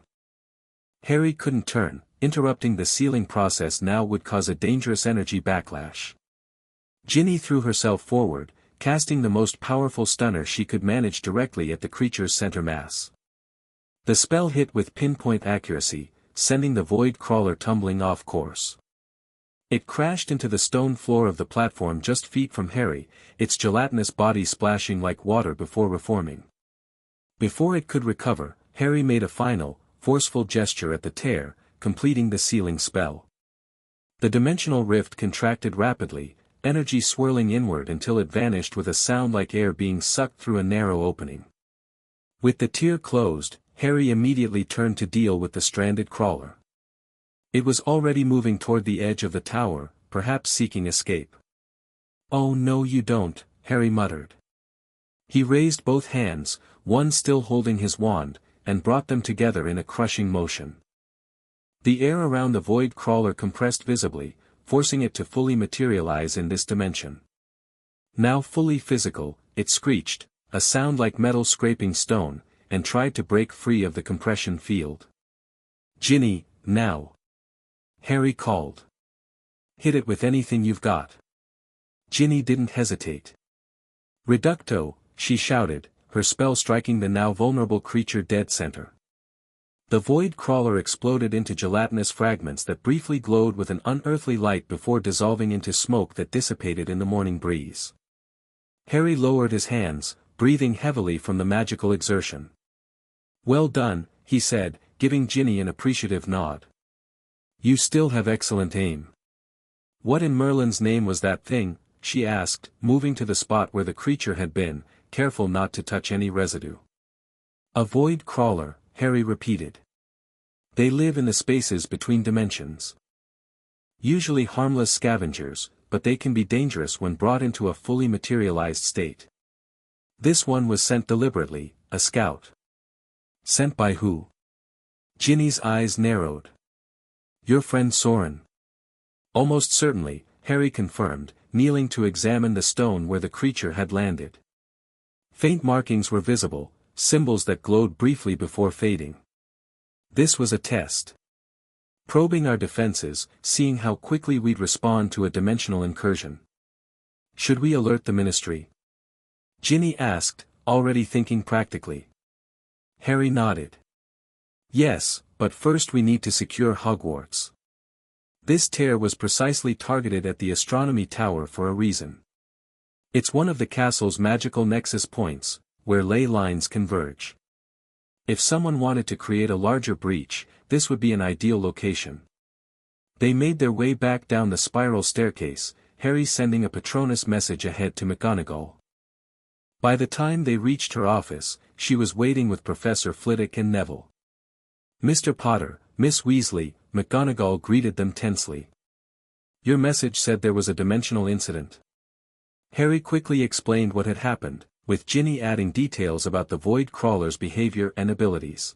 Harry couldn't turn, interrupting the sealing process now would cause a dangerous energy backlash. Ginny threw herself forward, casting the most powerful stunner she could manage directly at the creature's center mass. The spell hit with pinpoint accuracy, sending the void crawler tumbling off course. It crashed into the stone floor of the platform just feet from Harry, its gelatinous body splashing like water before reforming. Before it could recover, Harry made a final, forceful gesture at the tear, completing the sealing spell. The dimensional rift contracted rapidly, energy swirling inward until it vanished with a sound like air being sucked through a narrow opening. With the tear closed, Harry immediately turned to deal with the stranded crawler. It was already moving toward the edge of the tower, perhaps seeking escape. "Oh no you don't," Harry muttered. He raised both hands, one still holding his wand, and brought them together in a crushing motion. The air around the void crawler compressed visibly, forcing it to fully materialize in this dimension. Now fully physical, it screeched, a sound like metal scraping stone, and tried to break free of the compression field. "Ginny, now!" Harry called. "Hit it with anything you've got." Ginny didn't hesitate. "Reducto," she shouted, her spell striking the now vulnerable creature dead center. The void crawler exploded into gelatinous fragments that briefly glowed with an unearthly light before dissolving into smoke that dissipated in the morning breeze. Harry lowered his hands, breathing heavily from the magical exertion. "Well done," he said, giving Ginny an appreciative nod. "You still have excellent aim." "What in Merlin's name was that thing?" she asked, moving to the spot where the creature had been, careful not to touch any residue. "A void crawler," Harry repeated. "They live in the spaces between dimensions. Usually harmless scavengers, but they can be dangerous when brought into a fully materialized state. This one was sent deliberately, a scout." "Sent by who?" Ginny's eyes narrowed. "Your friend Saurin." "Almost certainly," Harry confirmed, kneeling to examine the stone where the creature had landed. Faint markings were visible, symbols that glowed briefly before fading. This was a test. Probing our defenses, seeing how quickly we'd respond to a dimensional incursion. "Should we alert the Ministry?" Ginny asked, already thinking practically. Harry nodded. "Yes, but first we need to secure Hogwarts." This tear was precisely targeted at the astronomy tower for a reason. It's one of the castle's magical nexus points, where ley lines converge. If someone wanted to create a larger breach, this would be an ideal location. They made their way back down the spiral staircase, Harry sending a Patronus message ahead to McGonagall. By the time they reached her office, she was waiting with Professor Flitwick and Neville. "Mr. Potter, Miss Weasley," McGonagall greeted them tensely. "Your message said there was a dimensional incident." Harry quickly explained what had happened, with Ginny adding details about the Void Crawler's behavior and abilities.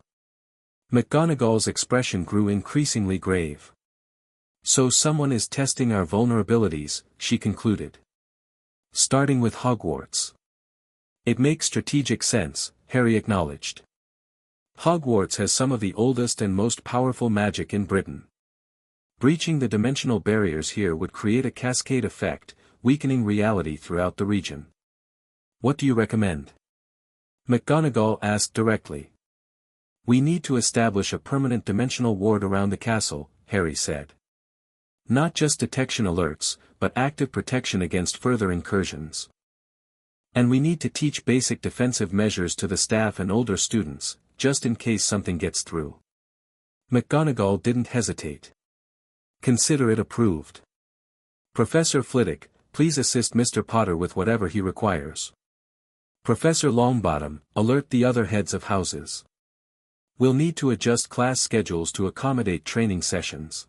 McGonagall's expression grew increasingly grave. "So someone is testing our vulnerabilities," she concluded. "Starting with Hogwarts." "It makes strategic sense," Harry acknowledged. "Hogwarts has some of the oldest and most powerful magic in Britain. Breaching the dimensional barriers here would create a cascade effect, weakening reality throughout the region. What do you recommend?" McGonagall asked directly. "We need to establish a permanent dimensional ward around the castle," Harry said. "Not just detection alerts, but active protection against further incursions. And we need to teach basic defensive measures to the staff and older students, just in case something gets through." McGonagall didn't hesitate. "Consider it approved. Professor Flitwick, please assist Mr. Potter with whatever he requires. Professor Longbottom, alert the other heads of houses. We'll need to adjust class schedules to accommodate training sessions."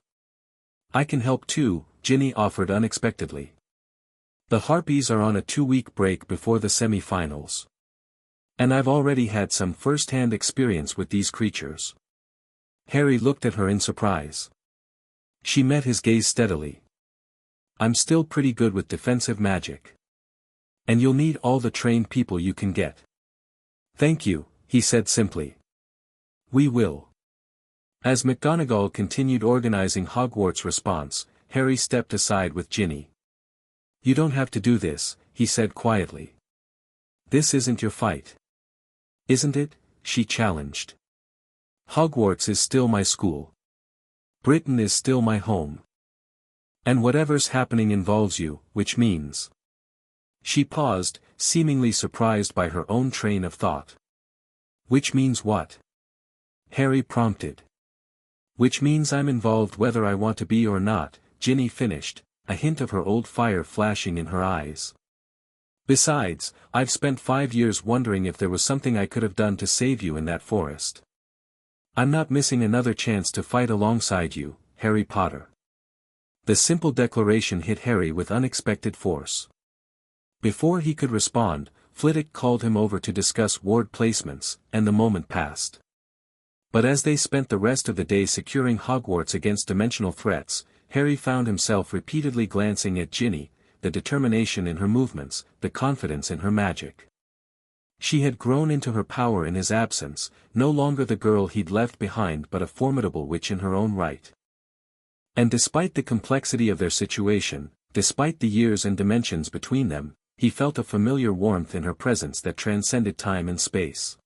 "I can help too," Ginny offered unexpectedly. "The Harpies are on a 2-week break before the semi-finals. And I've already had some first-hand experience with these creatures." Harry looked at her in surprise. She met his gaze steadily. "I'm still pretty good with defensive magic. And you'll need all the trained people you can get." "Thank you," he said simply. "We will." As McGonagall continued organizing Hogwarts' response, Harry stepped aside with Ginny. "You don't have to do this," he said quietly. "This isn't your fight." "Isn't it?" she challenged. "Hogwarts is still my school. Britain is still my home. And whatever's happening involves you, which means—" She paused, seemingly surprised by her own train of thought. "Which means what?" Harry prompted. "Which means I'm involved whether I want to be or not," Ginny finished, a hint of her old fire flashing in her eyes. "Besides, I've spent 5 years wondering if there was something I could have done to save you in that forest. I'm not missing another chance to fight alongside you, Harry Potter." The simple declaration hit Harry with unexpected force. Before he could respond, Flitwick called him over to discuss ward placements, and the moment passed. But as they spent the rest of the day securing Hogwarts against dimensional threats, Harry found himself repeatedly glancing at Ginny, the determination in her movements, the confidence in her magic. She had grown into her power in his absence, no longer the girl he'd left behind but a formidable witch in her own right. And despite the complexity of their situation, despite the years and dimensions between them, he felt a familiar warmth in her presence that transcended time and space.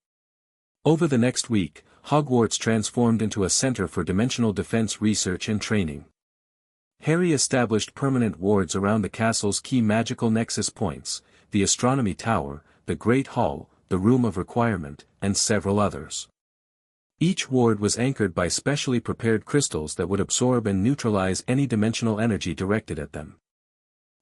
Over the next week, Hogwarts transformed into a center for dimensional defense research and training. Harry established permanent wards around the castle's key magical nexus points, the Astronomy Tower, the Great Hall, the Room of Requirement, and several others. Each ward was anchored by specially prepared crystals that would absorb and neutralize any dimensional energy directed at them.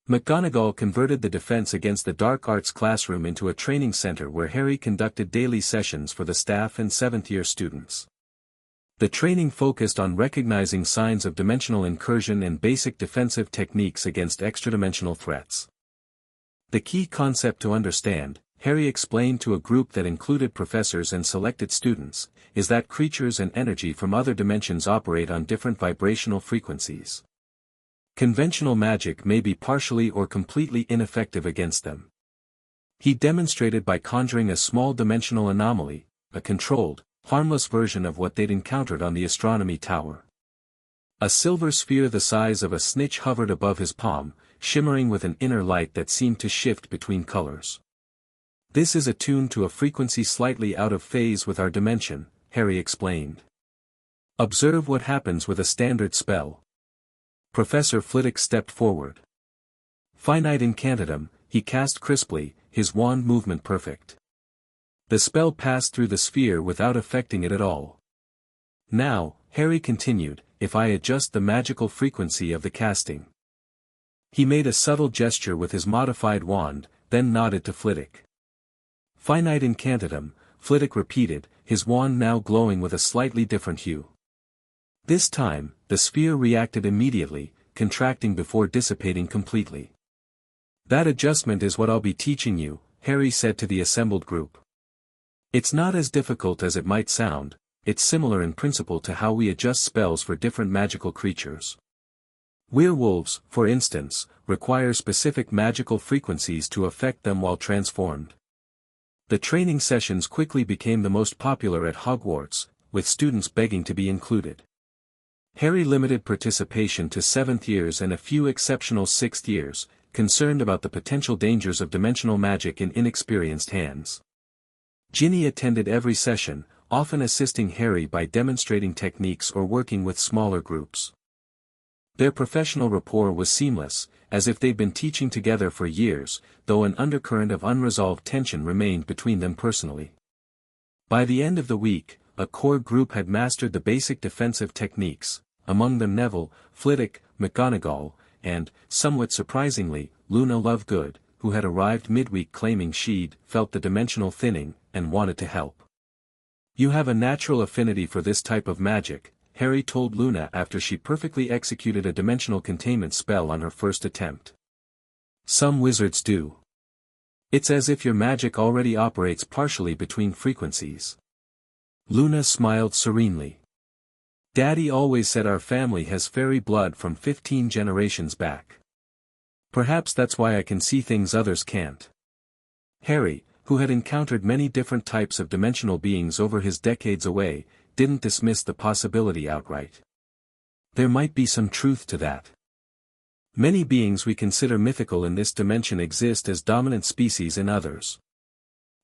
McGonagall converted the defense against the dark arts classroom into a training center where Harry conducted daily sessions for the staff and 7th-year students. The training focused on recognizing signs of dimensional incursion and basic defensive techniques against extradimensional threats. The key concept to understand, Harry explained to a group that included professors and selected students, is that creatures and energy from other dimensions operate on different vibrational frequencies. Conventional magic may be partially or completely ineffective against them. He demonstrated by conjuring a small dimensional anomaly, a controlled, harmless version of what they'd encountered on the Astronomy Tower. A silver sphere the size of a snitch hovered above his palm, shimmering with an inner light that seemed to shift between colors. "This is attuned to a frequency slightly out of phase with our dimension," Harry explained. "Observe what happens with a standard spell." Professor Flitwick stepped forward. Finite incantatem, he cast crisply, his wand movement perfect. The spell passed through the sphere without affecting it at all. Now, Harry continued, if I adjust the magical frequency of the casting. He made a subtle gesture with his modified wand, then nodded to Flitwick. Finite incantatum, Flitwick repeated, his wand now glowing with a slightly different hue. This time, the sphere reacted immediately, contracting before dissipating completely. That adjustment is what I'll be teaching you, Harry said to the assembled group. It's not as difficult as it might sound, it's similar in principle to how we adjust spells for different magical creatures. Werewolves, for instance, require specific magical frequencies to affect them while transformed. The training sessions quickly became the most popular at Hogwarts, with students begging to be included. Harry limited participation to 7th years and a few exceptional 6th years, concerned about the potential dangers of dimensional magic in inexperienced hands. Ginny attended every session, often assisting Harry by demonstrating techniques or working with smaller groups. Their professional rapport was seamless, as if they'd been teaching together for years, though an undercurrent of unresolved tension remained between them personally. By the end of the week, a core group had mastered the basic defensive techniques, among them Neville, Flitwick, McGonagall, and, somewhat surprisingly, Luna Lovegood, who had arrived midweek claiming she'd felt the dimensional thinning, and wanted to help. You have a natural affinity for this type of magic, Harry told Luna after she perfectly executed a dimensional containment spell on her first attempt. Some wizards do. It's as if your magic already operates partially between frequencies. Luna smiled serenely. Daddy always said our family has fairy blood from 15 generations back. Perhaps that's why I can see things others can't. Harry, who had encountered many different types of dimensional beings over his decades away, didn't dismiss the possibility outright. There might be some truth to that. Many beings we consider mythical in this dimension exist as dominant species in others.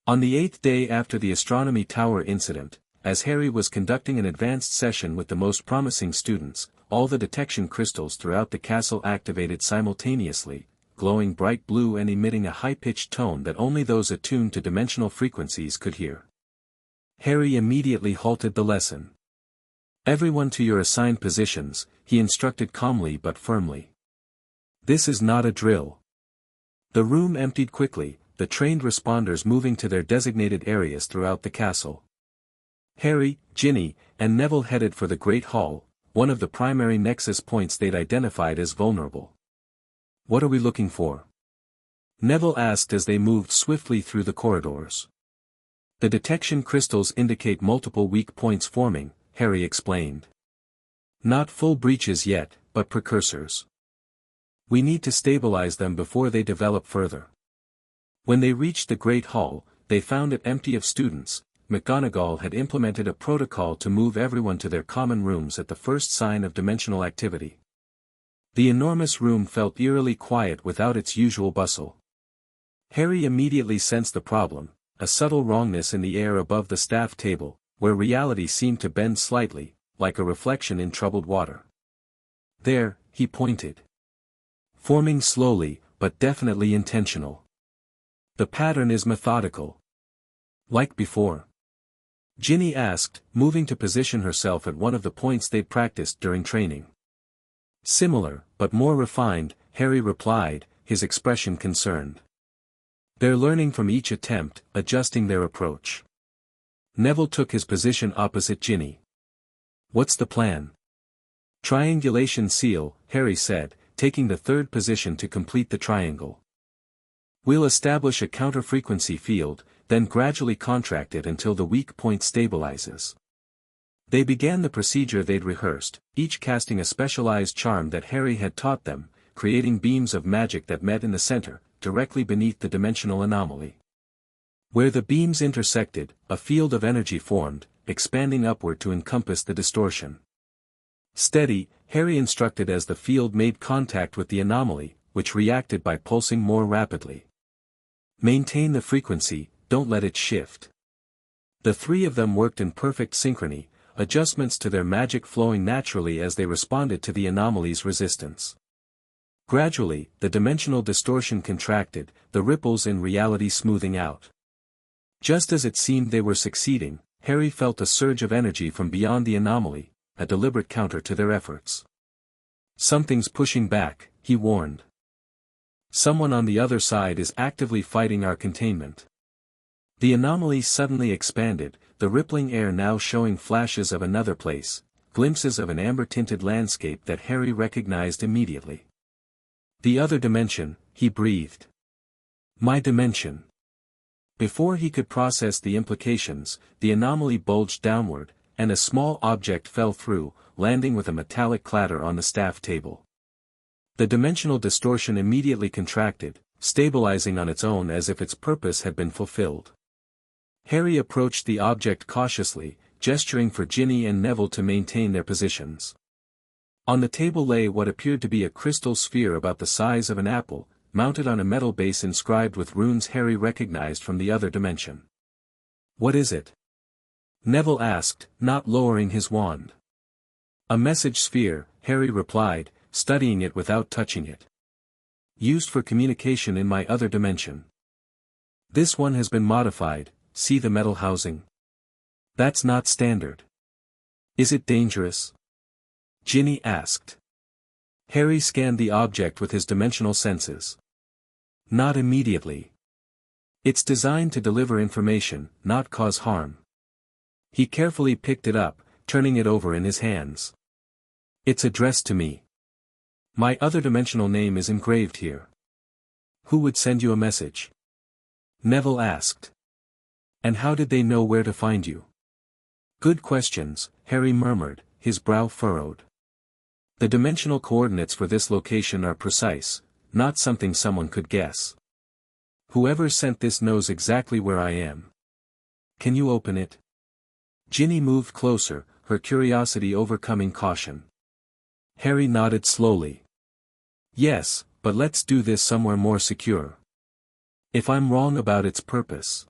On the 8th day after the astronomy tower incident, as Harry was conducting an advanced session with the most promising students, all the detection crystals throughout the castle activated simultaneously, glowing bright blue and emitting a high-pitched tone that only those attuned to dimensional frequencies could hear. Harry immediately halted the lesson. Everyone to your assigned positions, he instructed calmly but firmly. This is not a drill. The room emptied quickly, the trained responders moving to their designated areas throughout the castle. Harry, Ginny, and Neville headed for the Great Hall, one of the primary nexus points they'd identified as vulnerable. What are we looking for? Neville asked as they moved swiftly through the corridors. The detection crystals indicate multiple weak points forming, Harry explained. Not full breaches yet, but precursors. We need to stabilize them before they develop further. When they reached the Great Hall, they found it empty of students. McGonagall had implemented a protocol to move everyone to their common rooms at the first sign of dimensional activity. The enormous room felt eerily quiet without its usual bustle. Harry immediately sensed the problem, a subtle wrongness in the air above the staff table, where reality seemed to bend slightly, like a reflection in troubled water. There, he pointed. Forming slowly, but definitely intentional. The pattern is methodical. Like before? Ginny asked, moving to position herself at one of the points they'd practiced during training. Similar, but more refined, Harry replied, his expression concerned. They're learning from each attempt, adjusting their approach. Neville took his position opposite Ginny. What's the plan? Triangulation seal, Harry said, taking the third position to complete the triangle. We'll establish a counter-frequency field, then gradually contract it until the weak point stabilizes. They began the procedure they'd rehearsed, each casting a specialized charm that Harry had taught them, creating beams of magic that met in the center, directly beneath the dimensional anomaly. Where the beams intersected, a field of energy formed, expanding upward to encompass the distortion. Steady, Harry instructed as the field made contact with the anomaly, which reacted by pulsing more rapidly. Maintain the frequency, don't let it shift. The three of them worked in perfect synchrony, adjustments to their magic flowing naturally as they responded to the anomaly's resistance. Gradually, the dimensional distortion contracted, the ripples in reality smoothing out. Just as it seemed they were succeeding, Harry felt a surge of energy from beyond the anomaly, a deliberate counter to their efforts. "Something's pushing back," he warned. "Someone on the other side is actively fighting our containment." The anomaly suddenly expanded, the rippling air now showing flashes of another place, glimpses of an amber-tinted landscape that Harry recognized immediately. "The other dimension," he breathed. "My dimension." Before he could process the implications, the anomaly bulged downward, and a small object fell through, landing with a metallic clatter on the staff table. The dimensional distortion immediately contracted, stabilizing on its own as if its purpose had been fulfilled. Harry approached the object cautiously, gesturing for Ginny and Neville to maintain their positions. On the table lay what appeared to be a crystal sphere about the size of an apple, mounted on a metal base inscribed with runes Harry recognized from the other dimension. "What is it?" Neville asked, not lowering his wand. "A message sphere," Harry replied, studying it without touching it. "Used for communication in my other dimension. This one has been modified, see the metal housing? That's not standard." "Is it dangerous?" Ginny asked. Harry scanned the object with his dimensional senses. "Not immediately. It's designed to deliver information, not cause harm." He carefully picked it up, turning it over in his hands. "It's addressed to me. My other dimensional name is engraved here." "Who would send you a message?" Neville asked. "And how did they know where to find you?" "Good questions," Harry murmured, his brow furrowed. "The dimensional coordinates for this location are precise, not something someone could guess. Whoever sent this knows exactly where I am. Can you open it?" Ginny moved closer, her curiosity overcoming caution. Harry nodded slowly. "Yes, but let's do this somewhere more secure. If I'm wrong about its purpose."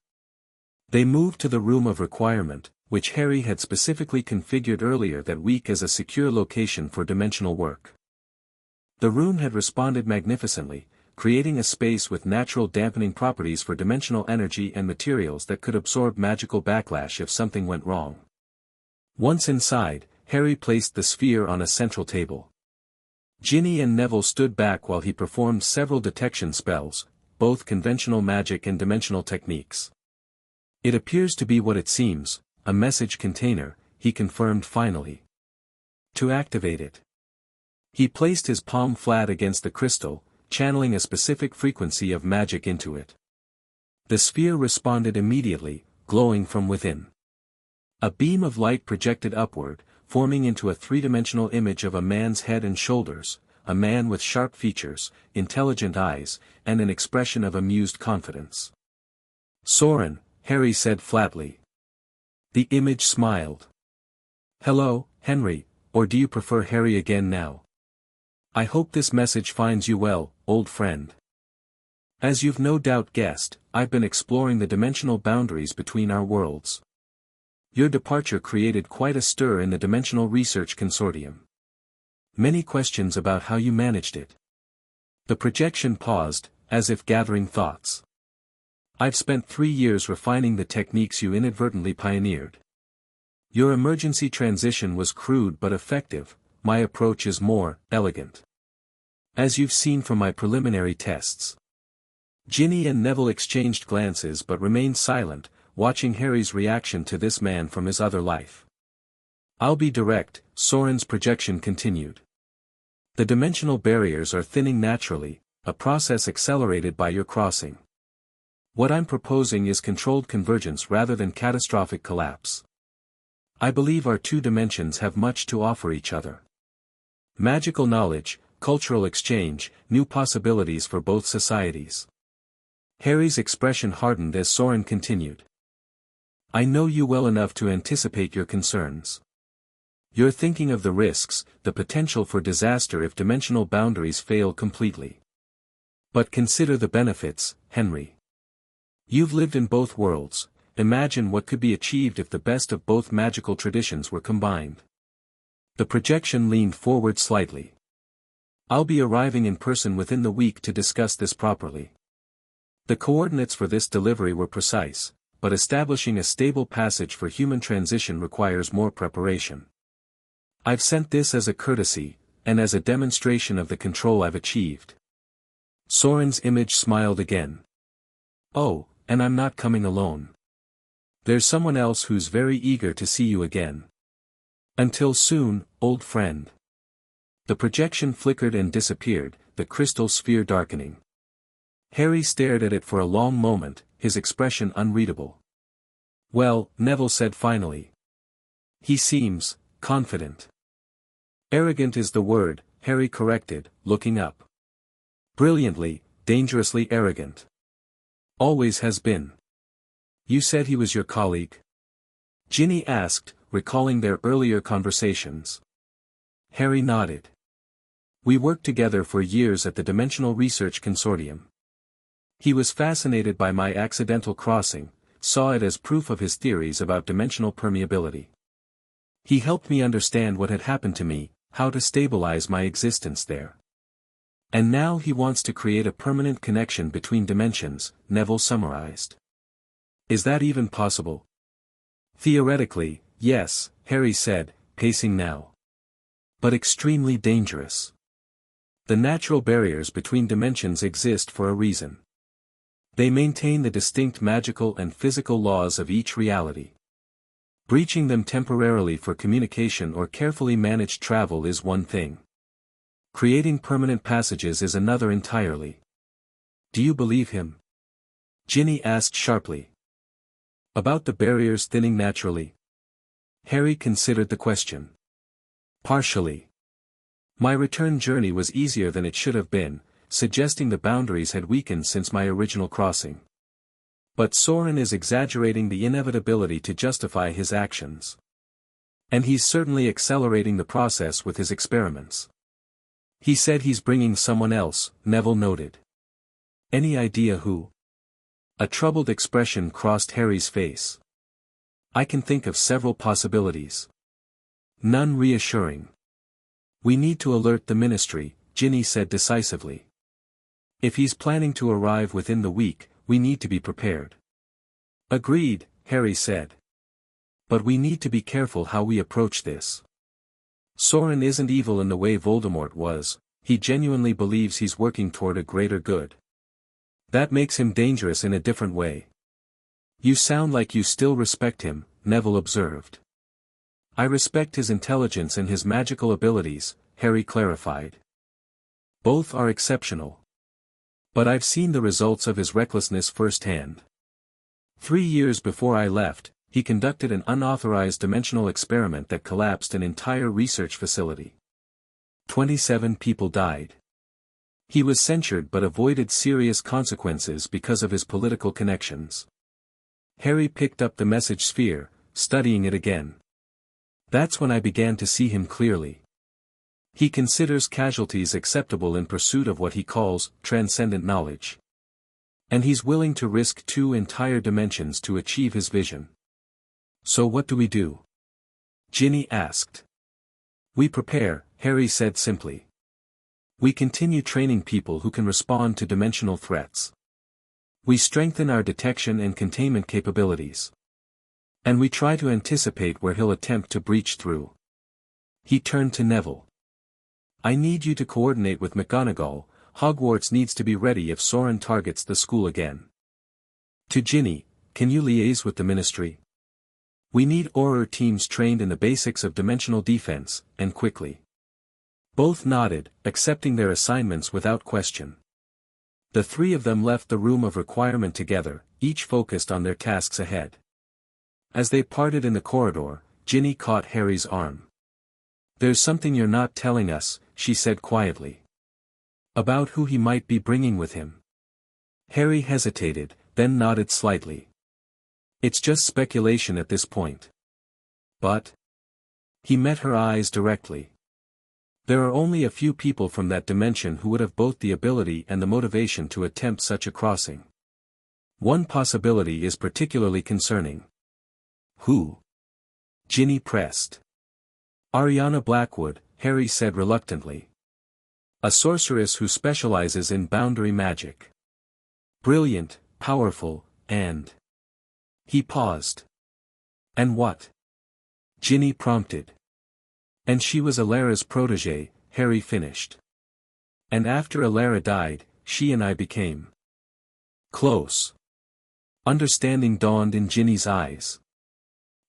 They moved to the room of requirement, which Harry had specifically configured earlier that week as a secure location for dimensional work. The room had responded magnificently, creating a space with natural dampening properties for dimensional energy and materials that could absorb magical backlash if something went wrong. Once inside, Harry placed the sphere on a central table. Ginny and Neville stood back while he performed several detection spells, both conventional magic and dimensional techniques. "It appears to be what it seems, a message container," he confirmed finally. "To activate it." He placed his palm flat against the crystal, channeling a specific frequency of magic into it. The sphere responded immediately, glowing from within. A beam of light projected upward, forming into a three-dimensional image of a man's head and shoulders, a man with sharp features, intelligent eyes, and an expression of amused confidence. "Saurin," Harry said flatly. The image smiled. "Hello, Henry, or do you prefer Harry again now? I hope this message finds you well, old friend. As you've no doubt guessed, I've been exploring the dimensional boundaries between our worlds. Your departure created quite a stir in the Dimensional Research Consortium. Many questions about how you managed it." The projection paused, as if gathering thoughts. "I've spent 3 years refining the techniques you inadvertently pioneered. Your emergency transition was crude but effective, my approach is more elegant. As you've seen from my preliminary tests." Ginny and Neville exchanged glances but remained silent, watching Harry's reaction to this man from his other life. "I'll be direct," Saurin's projection continued. "The dimensional barriers are thinning naturally, a process accelerated by your crossing. What I'm proposing is controlled convergence rather than catastrophic collapse. I believe our two dimensions have much to offer each other. Magical knowledge, cultural exchange, new possibilities for both societies." Harry's expression hardened as Saurin continued. "I know you well enough to anticipate your concerns. You're thinking of the risks, the potential for disaster if dimensional boundaries fail completely. But consider the benefits, Henry. You've lived in both worlds, imagine what could be achieved if the best of both magical traditions were combined." The projection leaned forward slightly. "I'll be arriving in person within the week to discuss this properly. The coordinates for this delivery were precise, but establishing a stable passage for human transition requires more preparation. I've sent this as a courtesy, and as a demonstration of the control I've achieved. Saurin's image smiled again. Oh, and I'm not coming alone. There's someone else who's very eager to see you again. Until soon, old friend. The projection flickered and disappeared, the crystal sphere darkening. Harry stared at it for a long moment, his expression unreadable. Well, Neville said finally. He seems confident. Arrogant is the word, Harry corrected, looking up. Brilliantly, dangerously arrogant. Always has been. You said he was your colleague? Ginny asked, recalling their earlier conversations. Harry nodded. We worked together for years at the Dimensional Research Consortium. He was fascinated by my accidental crossing, saw it as proof of his theories about dimensional permeability. He helped me understand what had happened to me, how to stabilize my existence there. And now he wants to create a permanent connection between dimensions, Neville summarized. Is that even possible? Theoretically, yes, Harry said, pacing now. But extremely dangerous. The natural barriers between dimensions exist for a reason. They maintain the distinct magical and physical laws of each reality. Breaching them temporarily for communication or carefully managed travel is one thing. Creating permanent passages is another entirely. Do you believe him? Ginny asked sharply. About the barriers thinning naturally? Harry considered the question. Partially. My return journey was easier than it should have been, suggesting the boundaries had weakened since my original crossing. But Saurin is exaggerating the inevitability to justify his actions. And he's certainly accelerating the process with his experiments. He said he's bringing someone else, Neville noted. Any idea who? A troubled expression crossed Harry's face. I can think of several possibilities. None reassuring. We need to alert the ministry, Ginny said decisively. If he's planning to arrive within the week, we need to be prepared. Agreed, Harry said. But we need to be careful how we approach this. Saurin isn't evil in the way Voldemort was, he genuinely believes he's working toward a greater good. That makes him dangerous in a different way. You sound like you still respect him, Neville observed. I respect his intelligence and his magical abilities, Harry clarified. Both are exceptional. But I've seen the results of his recklessness firsthand. 3 years before I left, he conducted an unauthorized dimensional experiment that collapsed an entire research facility. 27 people died. He was censured but avoided serious consequences because of his political connections. Harry picked up the message sphere, studying it again. That's when I began to see him clearly. He considers casualties acceptable in pursuit of what he calls transcendent knowledge. And he's willing to risk 2 entire dimensions to achieve his vision. So what do we do? Ginny asked. We prepare, Harry said simply. We continue training people who can respond to dimensional threats. We strengthen our detection and containment capabilities. And we try to anticipate where he'll attempt to breach through. He turned to Neville. I need you to coordinate with McGonagall, Hogwarts needs to be ready if Saurin targets the school again. To Ginny, can you liaise with the ministry? We need Auror teams trained in the basics of dimensional defense, and quickly. Both nodded, accepting their assignments without question. The 3 of them left the room of requirement together, each focused on their tasks ahead. As they parted in the corridor, Ginny caught Harry's arm. There's something you're not telling us, she said quietly. About who he might be bringing with him. Harry hesitated, then nodded slightly. It's just speculation at this point. But? He met her eyes directly. There are only a few people from that dimension who would have both the ability and the motivation to attempt such a crossing. One possibility is particularly concerning. Who? Ginny pressed. Ariana Blackwood, Harry said reluctantly. A sorceress who specializes in boundary magic. Brilliant, powerful, and He paused. And what? Ginny prompted. And she was Alara's protégée, Harry finished. And after Alara died, she and I became close. Understanding dawned in Ginny's eyes.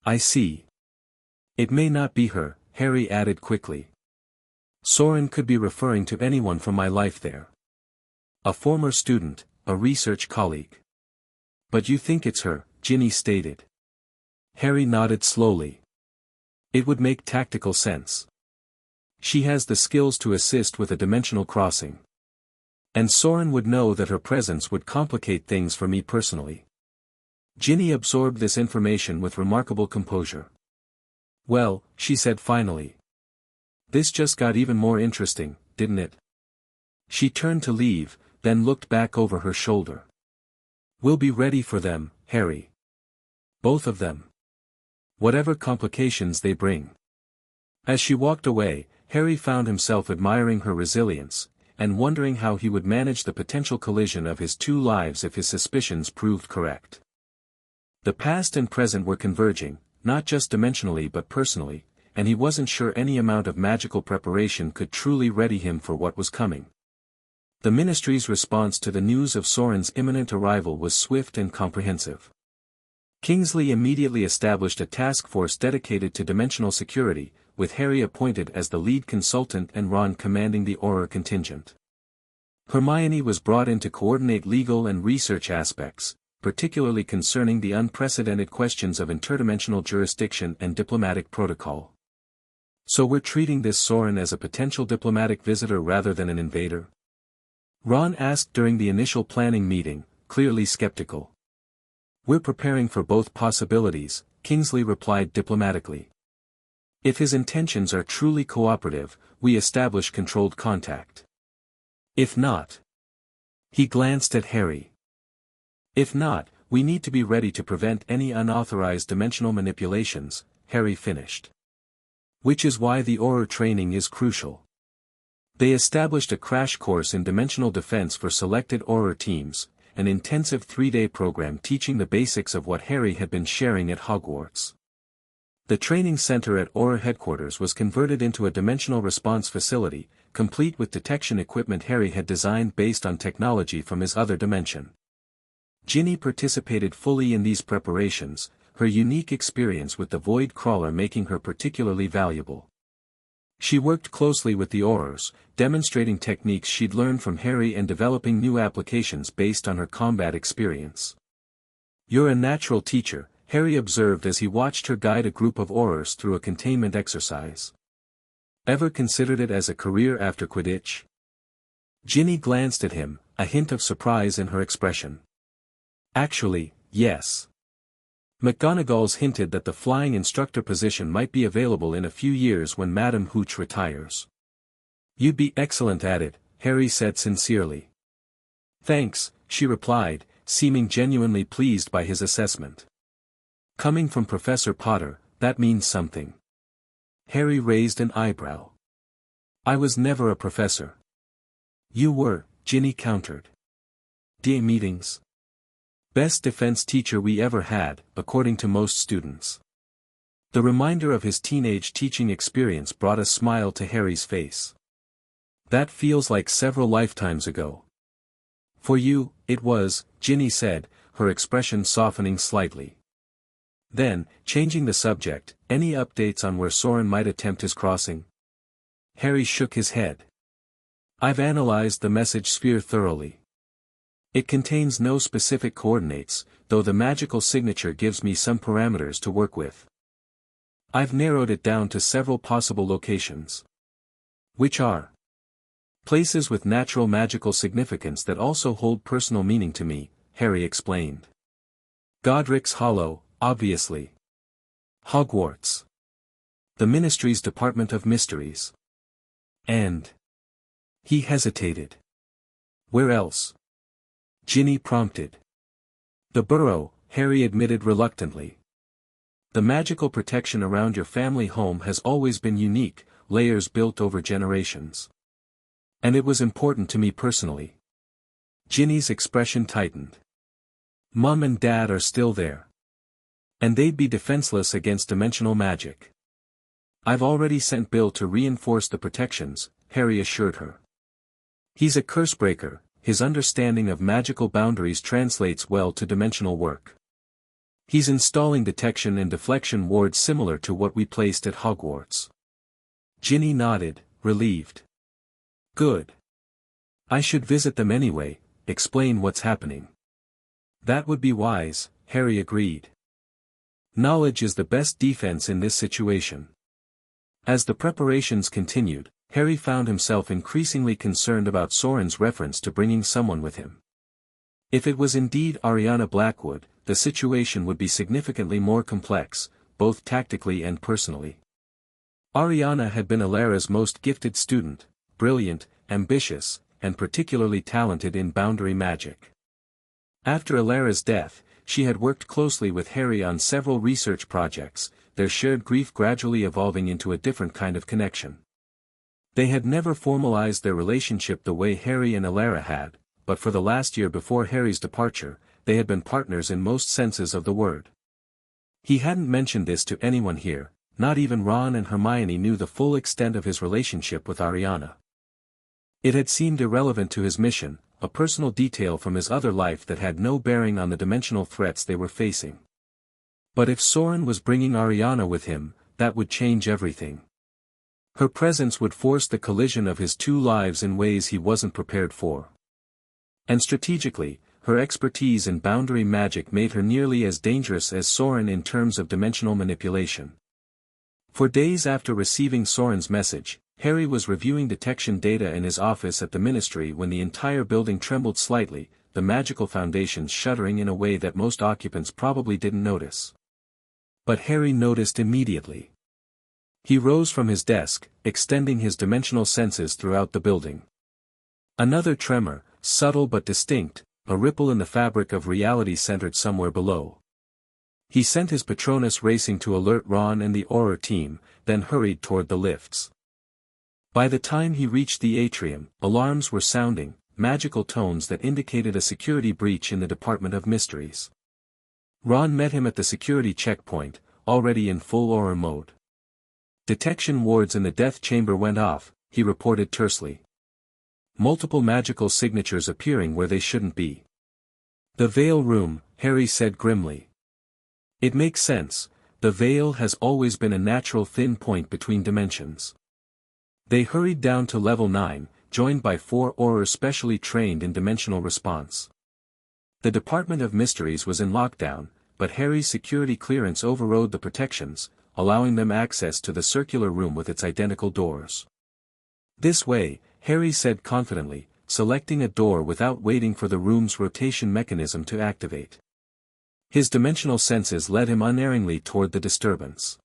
I see. It may not be her, Harry added quickly. Saurin could be referring to anyone from my life there. A former student, a research colleague. But you think it's her, Ginny stated. Harry nodded slowly. It would make tactical sense. She has the skills to assist with a dimensional crossing. And Saurin would know that her presence would complicate things for me personally. Ginny absorbed this information with remarkable composure. Well, she said finally. This just got even more interesting, didn't it? She turned to leave, then looked back over her shoulder. We'll be ready for them, Harry. Both of them. Whatever complications they bring. As she walked away, Harry found himself admiring her resilience, and wondering how he would manage the potential collision of his two lives if his suspicions proved correct. The past and present were converging, not just dimensionally but personally, and he wasn't sure any amount of magical preparation could truly ready him for what was coming. The Ministry's response to the news of Saurin's imminent arrival was swift and comprehensive. Kingsley immediately established a task force dedicated to dimensional security, with Harry appointed as the lead consultant and Ron commanding the Auror contingent. Hermione was brought in to coordinate legal and research aspects, particularly concerning the unprecedented questions of interdimensional jurisdiction and diplomatic protocol. So we're treating this Saurin as a potential diplomatic visitor rather than an invader? Ron asked during the initial planning meeting, clearly skeptical. We're preparing for both possibilities, Kingsley replied diplomatically. If his intentions are truly cooperative, we establish controlled contact. If not. He glanced at Harry. If not, we need to be ready to prevent any unauthorized dimensional manipulations, Harry finished. Which is why the Auror training is crucial. They established a crash course in dimensional defense for selected Auror teams, an intensive 3-day program teaching the basics of what Harry had been sharing at Hogwarts. The training center at Auror headquarters was converted into a dimensional response facility, complete with detection equipment Harry had designed based on technology from his other dimension. Ginny participated fully in these preparations, her unique experience with the Void Crawler making her particularly valuable. She worked closely with the Aurors, demonstrating techniques she'd learned from Harry and developing new applications based on her combat experience. You're a natural teacher, Harry observed as he watched her guide a group of Aurors through a containment exercise. Ever considered it as a career after Quidditch? Ginny glanced at him, a hint of surprise in her expression. Actually, yes. McGonagall's hinted that the flying instructor position might be available in a few years when Madame Hooch retires. You'd be excellent at it, Harry said sincerely. Thanks, she replied, seeming genuinely pleased by his assessment. Coming from Professor Potter, that means something. Harry raised an eyebrow. I was never a professor. You were, Ginny countered. DA meetings. Best defense teacher we ever had, according to most students. The reminder of his teenage teaching experience brought a smile to Harry's face. That feels like several lifetimes ago. For you, it was, Ginny said, her expression softening slightly. Then, changing the subject, any updates on where Saurin might attempt his crossing? Harry shook his head. I've analyzed the message sphere thoroughly. It contains no specific coordinates, though the magical signature gives me some parameters to work with. I've narrowed it down to several possible locations. Which are places with natural magical significance that also hold personal meaning to me, Harry explained. Godric's Hollow, obviously. Hogwarts. The Ministry's Department of Mysteries. And. He hesitated. Where else? Ginny prompted. The Burrow, Harry admitted reluctantly. The magical protection around your family home has always been unique, layers built over generations. And it was important to me personally. Ginny's expression tightened. Mum and Dad are still there. And they'd be defenseless against dimensional magic. I've already sent Bill to reinforce the protections, Harry assured her. He's a cursebreaker, his understanding of magical boundaries translates well to dimensional work. He's installing detection and deflection wards similar to what we placed at Hogwarts. Ginny nodded, relieved. Good. I should visit them anyway, explain what's happening. That would be wise, Harry agreed. Knowledge is the best defense in this situation. As the preparations continued, Harry found himself increasingly concerned about Saurin's reference to bringing someone with him. If it was indeed Ariana Blackwood, the situation would be significantly more complex, both tactically and personally. Ariana had been Alara's most gifted student, brilliant, ambitious, and particularly talented in boundary magic. After Alara's death, she had worked closely with Harry on several research projects, their shared grief gradually evolving into a different kind of connection. They had never formalized their relationship the way Harry and Alara had, but for the last year before Harry's departure, they had been partners in most senses of the word. He hadn't mentioned this to anyone here, not even Ron and Hermione knew the full extent of his relationship with Ariana. It had seemed irrelevant to his mission, a personal detail from his other life that had no bearing on the dimensional threats they were facing. But if Saurin was bringing Ariana with him, that would change everything. Her presence would force the collision of his two lives in ways he wasn't prepared for. And strategically, her expertise in boundary magic made her nearly as dangerous as Saurin in terms of dimensional manipulation. For days after receiving Saurin's message, Harry was reviewing detection data in his office at the Ministry when the entire building trembled slightly, the magical foundations shuddering in a way that most occupants probably didn't notice. But Harry noticed immediately. He rose from his desk, extending his dimensional senses throughout the building. Another tremor, subtle but distinct, a ripple in the fabric of reality centered somewhere below. He sent his Patronus racing to alert Ron and the Auror team, then hurried toward the lifts. By the time he reached the atrium, alarms were sounding, magical tones that indicated a security breach in the Department of Mysteries. Ron met him at the security checkpoint, already in full Auror mode. Detection wards in the death chamber went off, he reported tersely. Multiple magical signatures appearing where they shouldn't be. The Veil Room, Harry said grimly. It makes sense, the Veil has always been a natural thin point between dimensions. They hurried down to level 9, joined by 4 Aurors specially trained in dimensional response. The Department of Mysteries was in lockdown, but Harry's security clearance overrode the protections, allowing them access to the circular room with its identical doors. This way, Harry said confidently, selecting a door without waiting for the room's rotation mechanism to activate. His dimensional senses led him unerringly toward the disturbance.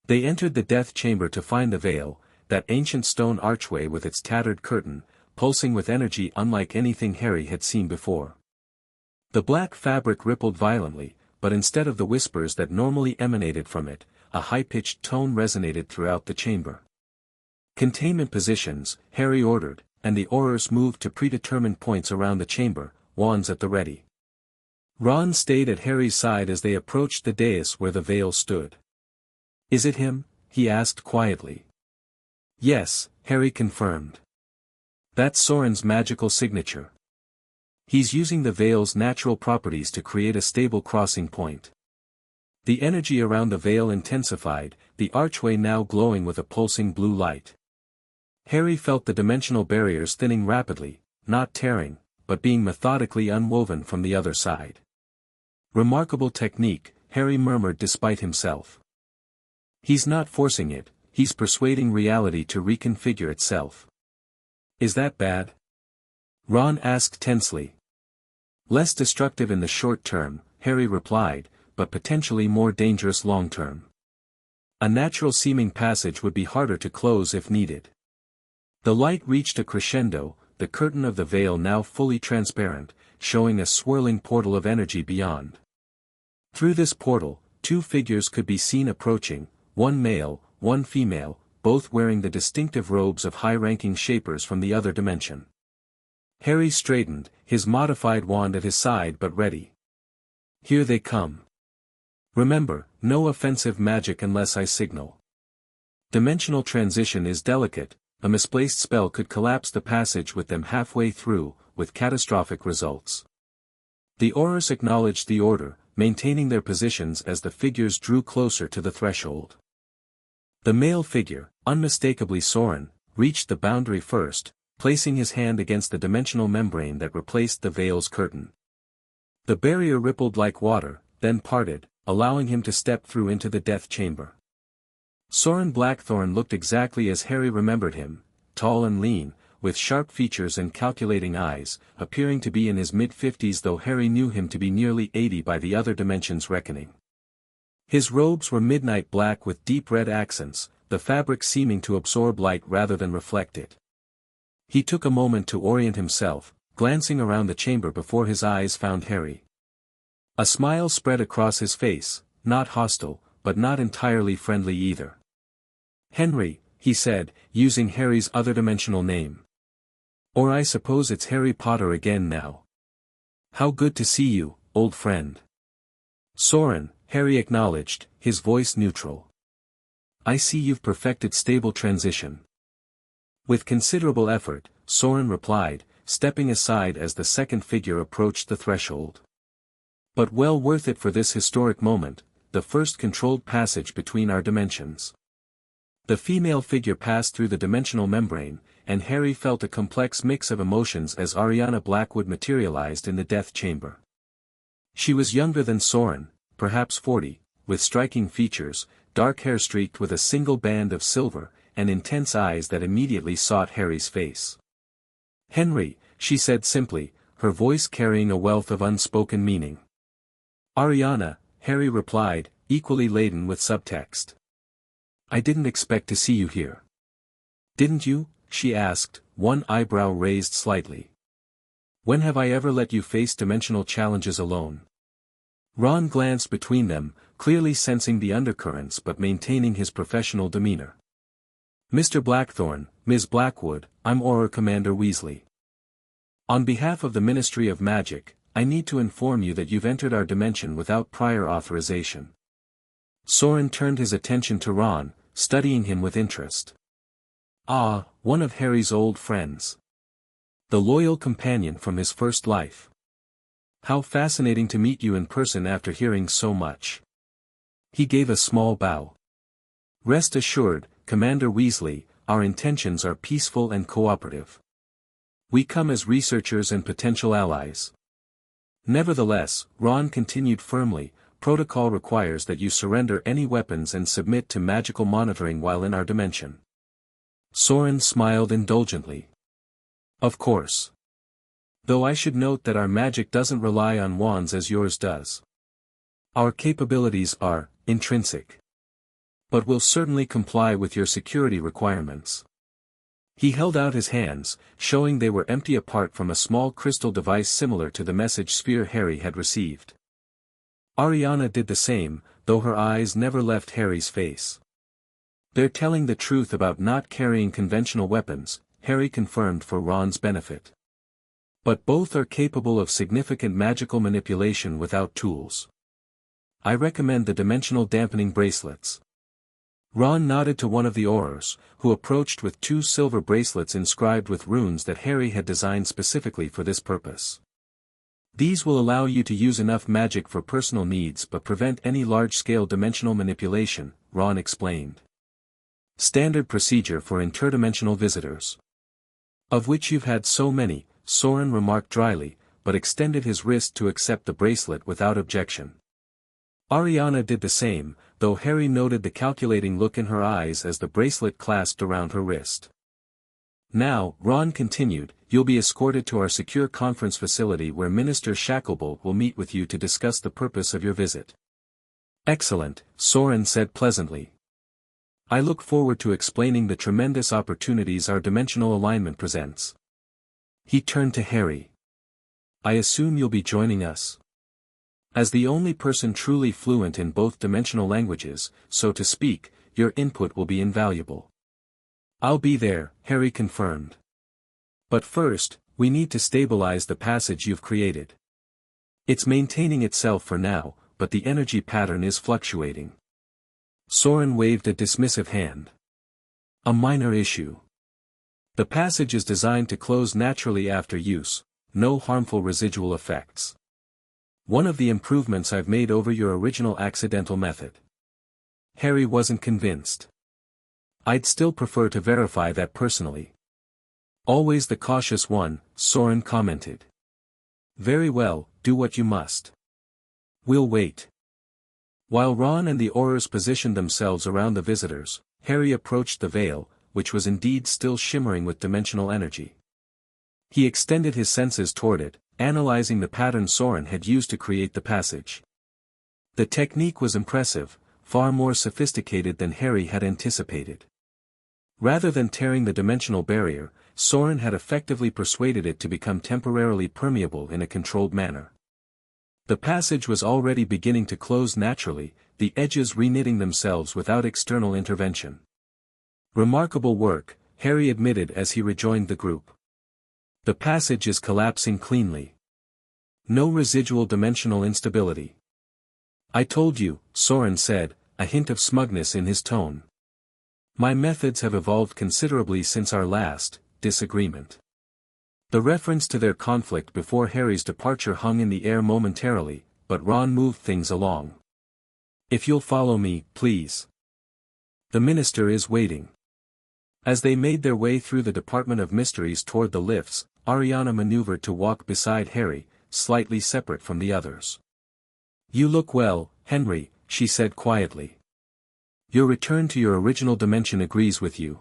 They entered the death chamber to find the Veil, that ancient stone archway with its tattered curtain, pulsing with energy unlike anything Harry had seen before. The black fabric rippled violently, but instead of the whispers that normally emanated from it, a high-pitched tone resonated throughout the chamber. Containment positions, Harry ordered, and the Aurors moved to predetermined points around the chamber, wands at the ready. Ron stayed at Harry's side as they approached the dais where the Veil stood. "Is it him?" he asked quietly. "Yes," Harry confirmed. "That's Saurin's magical signature. He's using the Veil's natural properties to create a stable crossing point." The energy around the Veil intensified, the archway now glowing with a pulsing blue light. Harry felt the dimensional barriers thinning rapidly, not tearing, but being methodically unwoven from the other side. "Remarkable technique," Harry murmured despite himself. "He's not forcing it, he's persuading reality to reconfigure itself." "Is that bad?" Ron asked tensely. "Less destructive in the short term," Harry replied, "but potentially more dangerous long term. A natural-seeming passage would be harder to close if needed." The light reached a crescendo, the curtain of the Veil now fully transparent, showing a swirling portal of energy beyond. Through this portal, 2 figures could be seen approaching, one male, one female, both wearing the distinctive robes of high-ranking shapers from the other dimension. Harry straightened, his modified wand at his side but ready. "Here they come." Remember, no offensive magic unless I signal. Dimensional transition is delicate, a misplaced spell could collapse the passage with them halfway through, with catastrophic results. The Aurors acknowledged the order, maintaining their positions as the figures drew closer to the threshold. The male figure, unmistakably Saurin, reached the boundary first, placing his hand against the dimensional membrane that replaced the veil's curtain. The barrier rippled like water, then parted, allowing him to step through into the death chamber. Saurin Blackthorn looked exactly as Harry remembered him, tall and lean, with sharp features and calculating eyes, appearing to be in his mid-50s though Harry knew him to be nearly 80 by the other dimension's reckoning. His robes were midnight black with deep red accents, the fabric seeming to absorb light rather than reflect it. He took a moment to orient himself, glancing around the chamber before his eyes found Harry. A smile spread across his face, not hostile, but not entirely friendly either. "Henry," he said, using Harry's other dimensional name. "Or I suppose it's Harry Potter again now. How good to see you, old friend." "Saurin," Harry acknowledged, his voice neutral. "I see you've perfected stable transition." With considerable effort, Saurin replied, stepping aside as the second figure approached the threshold. "But well worth it for this historic moment, the first controlled passage between our dimensions." The female figure passed through the dimensional membrane, and Harry felt a complex mix of emotions as Ariana Blackwood materialized in the death chamber. She was younger than Saurin, perhaps 40, with striking features, dark hair streaked with a single band of silver, and intense eyes that immediately sought Harry's face. "Henry," she said simply, her voice carrying a wealth of unspoken meaning. "Ariana," Harry replied, equally laden with subtext. "I didn't expect to see you here." "Didn't you?" she asked, one eyebrow raised slightly. "When have I ever let you face dimensional challenges alone?" Ron glanced between them, clearly sensing the undercurrents but maintaining his professional demeanor. "Mr. Blackthorn, Ms. Blackwood, I'm Auror Commander Weasley. On behalf of the Ministry of Magic, I need to inform you that you've entered our dimension without prior authorization." Saurin turned his attention to Ron, studying him with interest. Ah, one of Harry's old friends. The loyal companion from his first life. How fascinating to meet you in person after hearing so much. He gave a small bow. "Rest assured, Commander Weasley, our intentions are peaceful and cooperative. We come as researchers and potential allies." "Nevertheless," Ron continued firmly, "protocol requires that you surrender any weapons and submit to magical monitoring while in our dimension." Saurin smiled indulgently. "Of course. Though I should note that our magic doesn't rely on wands as yours does. Our capabilities are intrinsic. But we'll certainly comply with your security requirements." He held out his hands, showing they were empty apart from a small crystal device similar to the message sphere Harry had received. Ariana did the same, though her eyes never left Harry's face. "They're telling the truth about not carrying conventional weapons," Harry confirmed for Ron's benefit. "But both are capable of significant magical manipulation without tools. I recommend the dimensional dampening bracelets." Ron nodded to one of the Aurors, who approached with 2 silver bracelets inscribed with runes that Harry had designed specifically for this purpose. "These will allow you to use enough magic for personal needs but prevent any large-scale dimensional manipulation," Ron explained. "Standard procedure for interdimensional visitors." "Of which you've had so many," Saurin remarked dryly, but extended his wrist to accept the bracelet without objection. Ariana did the same, though Harry noted the calculating look in her eyes as the bracelet clasped around her wrist. "Now," Ron continued, "you'll be escorted to our secure conference facility where Minister Shacklebolt will meet with you to discuss the purpose of your visit." "Excellent," Saurin said pleasantly. "I look forward to explaining the tremendous opportunities our dimensional alignment presents." He turned to Harry. "I assume you'll be joining us? As the only person truly fluent in both dimensional languages, so to speak, your input will be invaluable." "I'll be there," Harry confirmed. "But first, we need to stabilize the passage you've created. It's maintaining itself for now, but the energy pattern is fluctuating. Saurin waved a dismissive hand. A minor issue. The passage is designed to close naturally after use, no harmful residual effects. One of the improvements I've made over your original accidental method. Harry wasn't convinced. I'd still prefer to verify that personally. Always the cautious one, Saurin commented. Very well, do what you must. We'll wait. While Ron and the Aurors positioned themselves around the visitors, Harry approached the veil, which was indeed still shimmering with dimensional energy. He extended his senses toward it, analyzing the pattern Saurin had used to create the passage. The technique was impressive, far more sophisticated than Harry had anticipated. Rather than tearing the dimensional barrier, Saurin had effectively persuaded it to become temporarily permeable in a controlled manner. The passage was already beginning to close naturally, the edges reknitting themselves without external intervention. Remarkable work, Harry admitted as he rejoined the group. The passage is collapsing cleanly. No residual dimensional instability. I told you, Saurin said, a hint of smugness in his tone. My methods have evolved considerably since our last disagreement. The reference to their conflict before Harry's departure hung in the air momentarily, but Ron moved things along. If you'll follow me, please. The minister is waiting. As they made their way through the Department of Mysteries toward the lifts, Ariana maneuvered to walk beside Harry, slightly separate from the others. You look well, Henry, she said quietly. Your return to your original dimension agrees with you.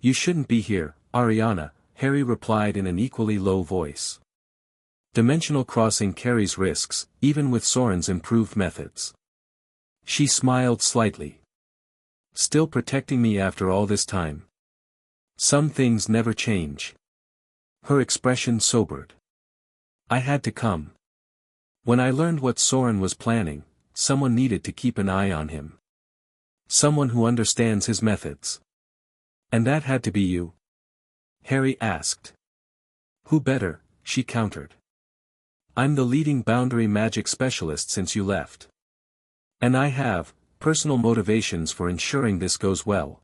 You shouldn't be here, Ariana, Harry replied in an equally low voice. Dimensional crossing carries risks, even with Saurin's improved methods. She smiled slightly. Still protecting me after all this time. Some things never change. Her expression sobered. I had to come. When I learned what Saurin was planning, someone needed to keep an eye on him. Someone who understands his methods. And that had to be you? Harry asked. Who better, she countered. I'm the leading boundary magic specialist since you left. And I have personal motivations for ensuring this goes well.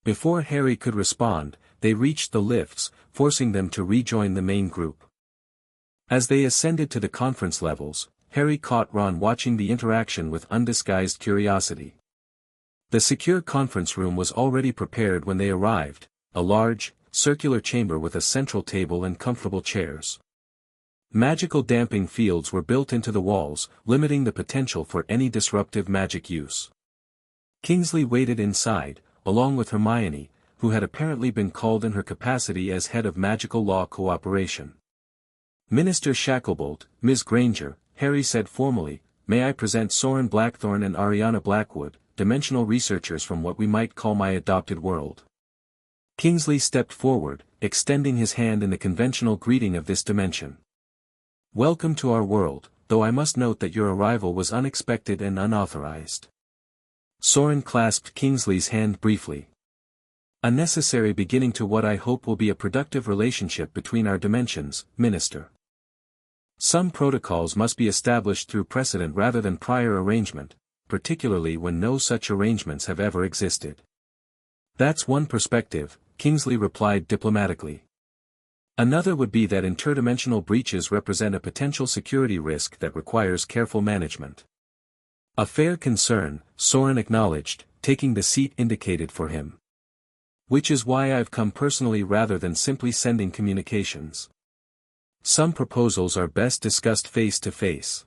Before Harry could respond, they reached the lifts, forcing them to rejoin the main group. As they ascended to the conference levels, Harry caught Ron watching the interaction with undisguised curiosity. The secure conference room was already prepared when they arrived, a large, circular chamber with a central table and comfortable chairs. Magical damping fields were built into the walls, limiting the potential for any disruptive magic use. Kingsley waited inside, along with Hermione, who had apparently been called in her capacity as head of magical law cooperation. Minister Shacklebolt, Ms. Granger, Harry said formally, may I present Saurin Blackthorn and Ariana Blackwood, dimensional researchers from what we might call my adopted world. Kingsley stepped forward, extending his hand in the conventional greeting of this dimension. Welcome to our world, though I must note that your arrival was unexpected and unauthorized. Saurin clasped Kingsley's hand briefly. A necessary beginning to what I hope will be a productive relationship between our dimensions, Minister. Some protocols must be established through precedent rather than prior arrangement, particularly when no such arrangements have ever existed. That's one perspective, Kingsley replied diplomatically. Another would be that interdimensional breaches represent a potential security risk that requires careful management. A fair concern, Saurin acknowledged, taking the seat indicated for him. Which is why I've come personally rather than simply sending communications. Some proposals are best discussed face to face.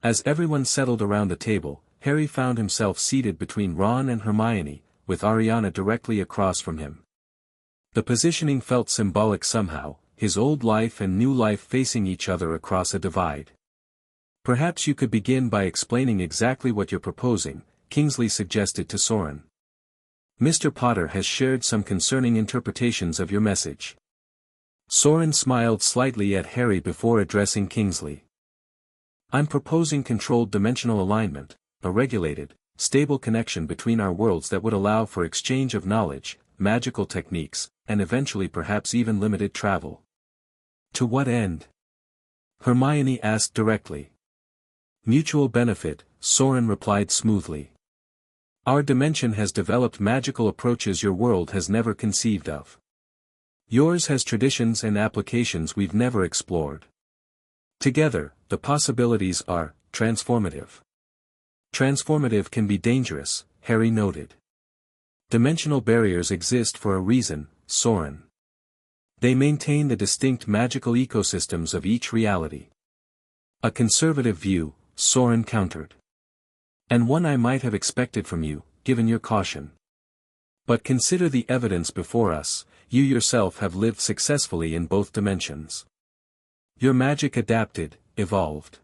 As everyone settled around the table, Harry found himself seated between Ron and Hermione, with Ariana directly across from him. The positioning felt symbolic somehow, his old life and new life facing each other across a divide. Perhaps you could begin by explaining exactly what you're proposing, Kingsley suggested to Saurin. Mr. Potter has shared some concerning interpretations of your message. Saurin smiled slightly at Harry before addressing Kingsley. I'm proposing controlled dimensional alignment, a regulated, stable connection between our worlds that would allow for exchange of knowledge, magical techniques, and eventually perhaps even limited travel. To what end? Hermione asked directly. Mutual benefit, Saurin replied smoothly. Our dimension has developed magical approaches your world has never conceived of. Yours has traditions and applications we've never explored. Together, the possibilities are transformative. Transformative can be dangerous, Harry noted. Dimensional barriers exist for a reason, Saurin. They maintain the distinct magical ecosystems of each reality. A conservative view, Saurin countered. And one I might have expected from you, given your caution. But consider the evidence before us, you yourself have lived successfully in both dimensions. Your magic adapted, evolved.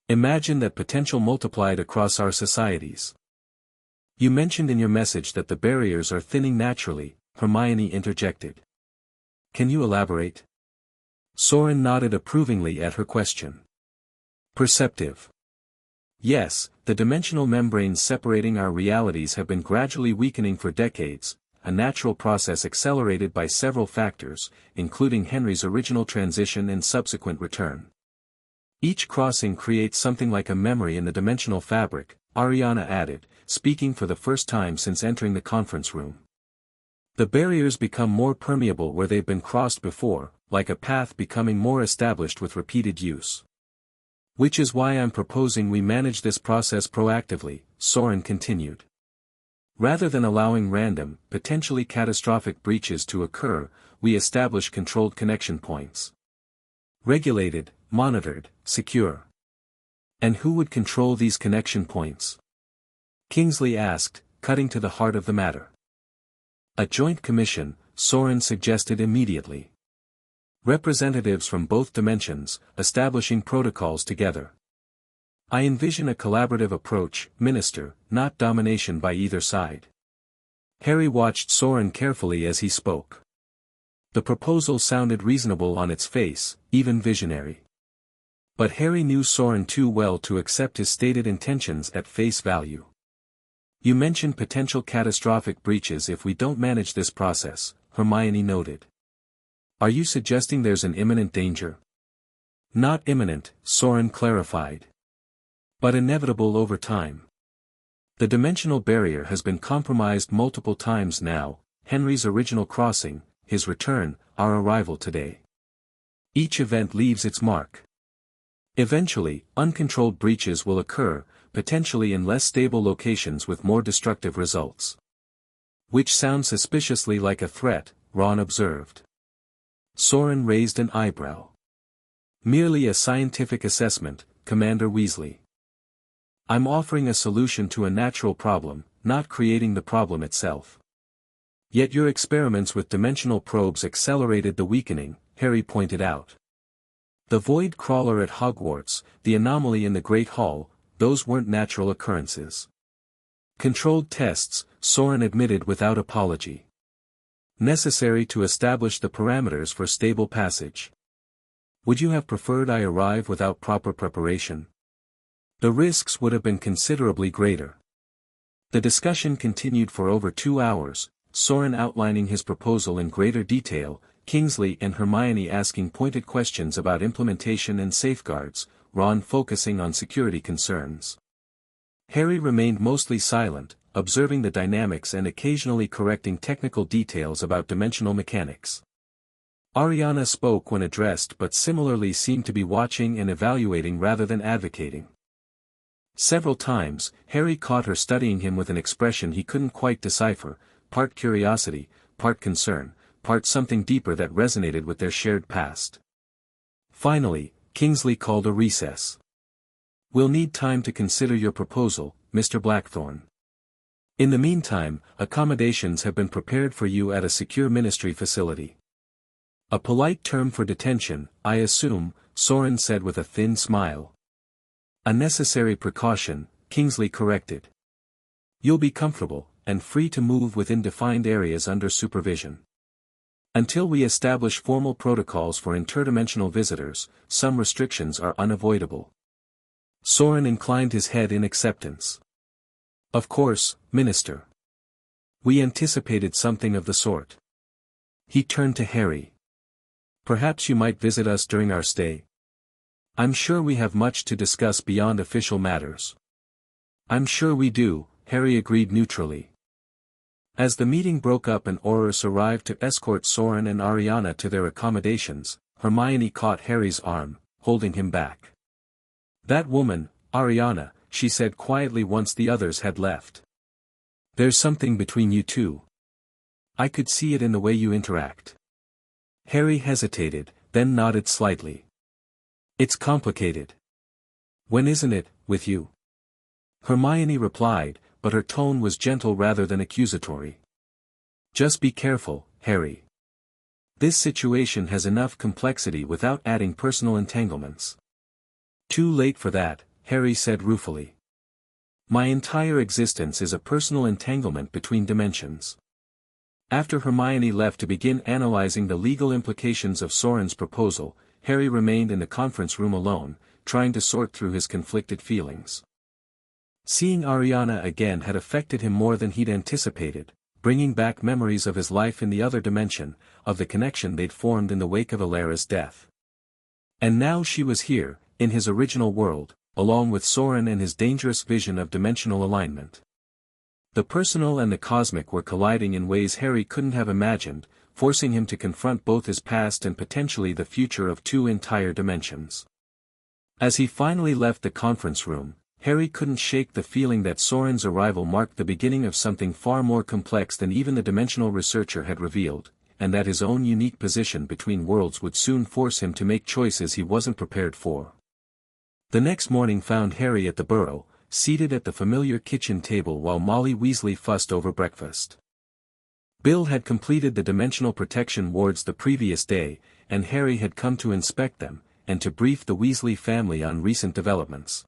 Imagine that potential multiplied across our societies. You mentioned in your message that the barriers are thinning naturally, Hermione interjected. Can you elaborate? Saurin nodded approvingly at her question. Perceptive. Yes, the dimensional membranes separating our realities have been gradually weakening for decades, a natural process accelerated by several factors, including Henry's original transition and subsequent return. Each crossing creates something like a memory in the dimensional fabric, Ariana added, speaking for the first time since entering the conference room. The barriers become more permeable where they've been crossed before, like a path becoming more established with repeated use. Which is why I'm proposing we manage this process proactively, Saurin continued. Rather than allowing random, potentially catastrophic breaches to occur, we establish controlled connection points. Regulated, monitored, secure. And who would control these connection points? Kingsley asked, cutting to the heart of the matter. A joint commission, Saurin suggested immediately. Representatives from both dimensions, establishing protocols together. I envision a collaborative approach, Minister, not domination by either side. Harry watched Saurin carefully as he spoke. The proposal sounded reasonable on its face, even visionary. But Harry knew Saurin too well to accept his stated intentions at face value. You mentioned potential catastrophic breaches if we don't manage this process, Hermione noted. Are you suggesting there's an imminent danger? Not imminent, Saurin clarified. But inevitable over time. The dimensional barrier has been compromised multiple times now, Henry's original crossing, his return, our arrival today. Each event leaves its mark. Eventually, uncontrolled breaches will occur, potentially in less stable locations with more destructive results. Which sounds suspiciously like a threat, Ron observed. Saurin raised an eyebrow. Merely a scientific assessment, Commander Weasley. I'm offering a solution to a natural problem, not creating the problem itself. Yet your experiments with dimensional probes accelerated the weakening, Harry pointed out. The void crawler at Hogwarts, the anomaly in the Great Hall, those weren't natural occurrences. Controlled tests, Saurin admitted without apology. Necessary to establish the parameters for stable passage. Would you have preferred I arrive without proper preparation? The risks would have been considerably greater. The discussion continued for over 2 hours, Saurin outlining his proposal in greater detail, Kingsley and Hermione asking pointed questions about implementation and safeguards, Ron focusing on security concerns. Harry remained mostly silent, observing the dynamics and occasionally correcting technical details about dimensional mechanics. Ariana spoke when addressed but similarly seemed to be watching and evaluating rather than advocating. Several times, Harry caught her studying him with an expression he couldn't quite decipher, part curiosity, part concern, part something deeper that resonated with their shared past. Finally, Kingsley called a recess. We'll need time to consider your proposal, Mr. Blackthorne. In the meantime, accommodations have been prepared for you at a secure ministry facility. A polite term for detention, I assume, Saurin said with a thin smile. A necessary precaution, Kingsley corrected. You'll be comfortable, and free to move within defined areas under supervision. Until we establish formal protocols for interdimensional visitors, some restrictions are unavoidable. Saurin inclined his head in acceptance. Of course, Minister. We anticipated something of the sort. He turned to Harry. Perhaps you might visit us during our stay. I'm sure we have much to discuss beyond official matters. I'm sure we do, Harry agreed neutrally. As the meeting broke up and Aurors arrived to escort Saurin and Ariana to their accommodations, Hermione caught Harry's arm, holding him back. "That woman, Ariana," she said quietly once the others had left. "There's something between you two. I could see it in the way you interact." Harry hesitated, then nodded slightly. "It's complicated." "When isn't it, with you?" Hermione replied, but her tone was gentle rather than accusatory. "Just be careful, Harry. This situation has enough complexity without adding personal entanglements." "Too late for that," Harry said ruefully. "My entire existence is a personal entanglement between dimensions." After Hermione left to begin analyzing the legal implications of Saurin's proposal, Harry remained in the conference room alone, trying to sort through his conflicted feelings. Seeing Ariana again had affected him more than he'd anticipated, bringing back memories of his life in the other dimension, of the connection they'd formed in the wake of Alara's death. And now she was here, in his original world, along with Saurin and his dangerous vision of dimensional alignment. The personal and the cosmic were colliding in ways Harry couldn't have imagined, forcing him to confront both his past and potentially the future of two entire dimensions. As he finally left the conference room, Harry couldn't shake the feeling that Saurin's arrival marked the beginning of something far more complex than even the dimensional researcher had revealed, and that his own unique position between worlds would soon force him to make choices he wasn't prepared for. The next morning found Harry at the Burrow, seated at the familiar kitchen table while Molly Weasley fussed over breakfast. Bill had completed the dimensional protection wards the previous day, and Harry had come to inspect them, and to brief the Weasley family on recent developments.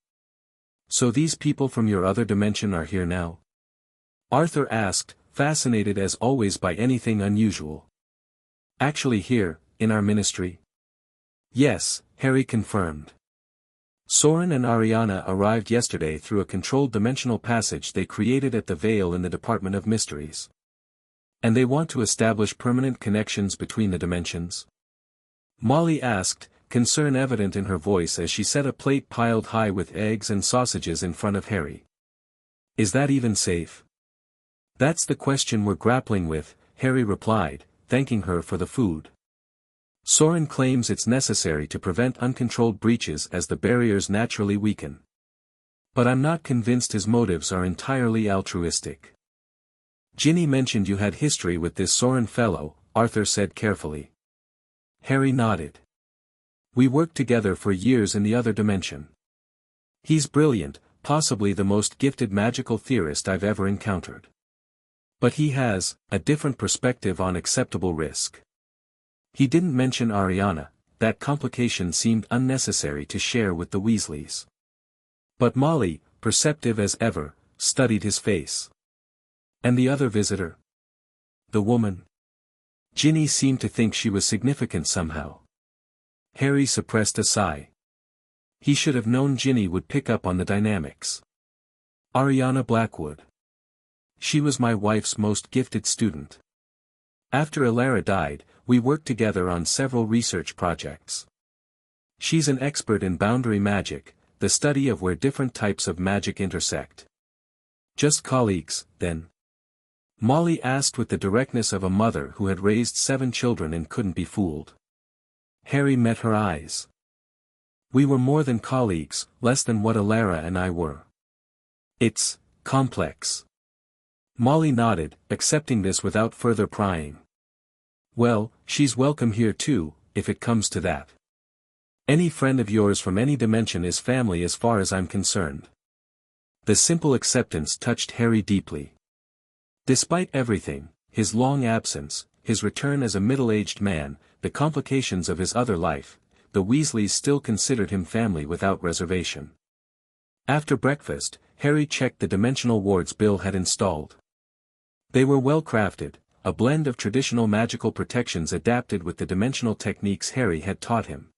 "So these people from your other dimension are here now?" Arthur asked, fascinated as always by anything unusual. "Actually here, in our ministry?" "Yes," Harry confirmed. "Saurin and Ariana arrived yesterday through a controlled dimensional passage they created at the Vale in the Department of Mysteries. And they want to establish permanent connections between the dimensions?" Molly asked, concern evident in her voice as she set a plate piled high with eggs and sausages in front of Harry. "Is that even safe?" "That's the question we're grappling with," Harry replied, thanking her for the food. "Saurin claims it's necessary to prevent uncontrolled breaches as the barriers naturally weaken. But I'm not convinced his motives are entirely altruistic." "Ginny mentioned you had history with this Saurin fellow," Arthur said carefully. Harry nodded. "We worked together for years in the other dimension. He's brilliant, possibly the most gifted magical theorist I've ever encountered. But he has a different perspective on acceptable risk." He didn't mention Ariana, that complication seemed unnecessary to share with the Weasleys. But Molly, perceptive as ever, studied his face. "And the other visitor? The woman?" Ginny seemed to think she was significant somehow. Harry suppressed a sigh. He should have known Ginny would pick up on the dynamics. "Ariana Blackwood. She was my wife's most gifted student. After Alara died, we worked together on several research projects. She's an expert in boundary magic, the study of where different types of magic intersect." "Just colleagues, then?" Molly asked with the directness of a mother who had raised 7 children and couldn't be fooled. Harry met her eyes. "We were more than colleagues, less than what Alara and I were. It's complex." Molly nodded, accepting this without further prying. "Well, she's welcome here too, if it comes to that. Any friend of yours from any dimension is family as far as I'm concerned." The simple acceptance touched Harry deeply. Despite everything, his long absence, his return as a middle-aged man, the complications of his other life, the Weasleys still considered him family without reservation. After breakfast, Harry checked the dimensional wards Bill had installed. They were well crafted, a blend of traditional magical protections adapted with the dimensional techniques Harry had taught him.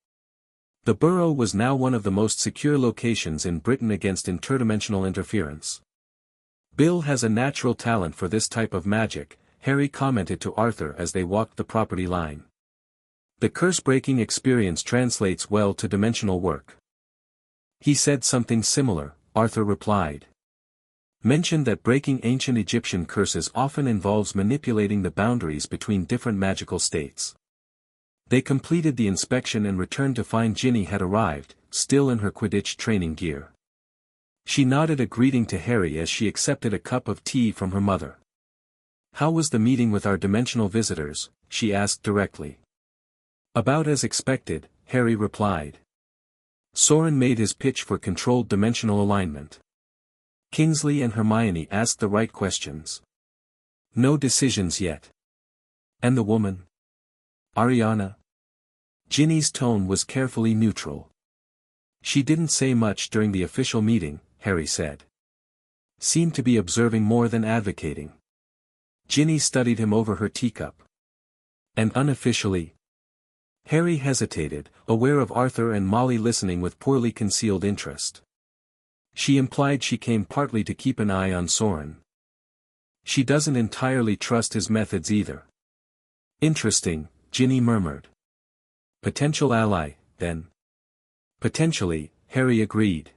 The Burrow was now one of the most secure locations in Britain against interdimensional interference. "Bill has a natural talent for this type of magic," Harry commented to Arthur as they walked the property line. "The curse-breaking experience translates well to dimensional work." He said something similar, Arthur replied. Mentioned that breaking ancient Egyptian curses often involves manipulating the boundaries between different magical states. They completed the inspection and returned to find Ginny had arrived, still in her Quidditch training gear. She nodded a greeting to Harry as she accepted a cup of tea from her mother. "How was the meeting with our dimensional visitors?" she asked directly. "About as expected," Harry replied. Saurin made his pitch for controlled dimensional alignment. Kingsley and Hermione asked the right questions. "No decisions yet." "And the woman? Ariana?" Ginny's tone was carefully neutral. "She didn't say much during the official meeting," Harry said. "Seemed to be observing more than advocating." Ginny studied him over her teacup. "And unofficially?" Harry hesitated, aware of Arthur and Molly listening with poorly concealed interest. "She implied she came partly to keep an eye on Saurin. She doesn't entirely trust his methods either." "Interesting," Ginny murmured. "Potential ally, then?" "Potentially," Harry agreed.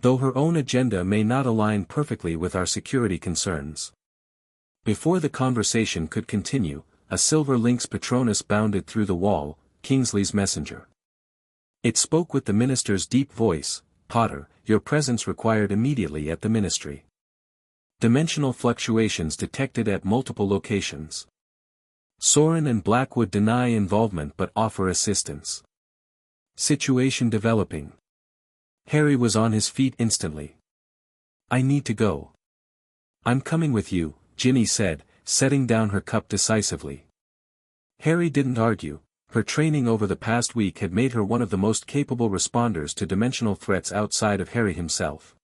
"Though her own agenda may not align perfectly with our security concerns." Before the conversation could continue, a silver lynx Patronus bounded through the wall, Kingsley's messenger. It spoke with the minister's deep voice, "Potter, your presence required immediately at the ministry. Dimensional fluctuations detected at multiple locations. Saurin and Blackwood deny involvement but offer assistance. Situation developing." Harry was on his feet instantly. "I need to go." "I'm coming with you," Ginny said, setting down her cup decisively. Harry didn't argue. Her training over the past week had made her one of the most capable responders to dimensional threats outside of Harry himself.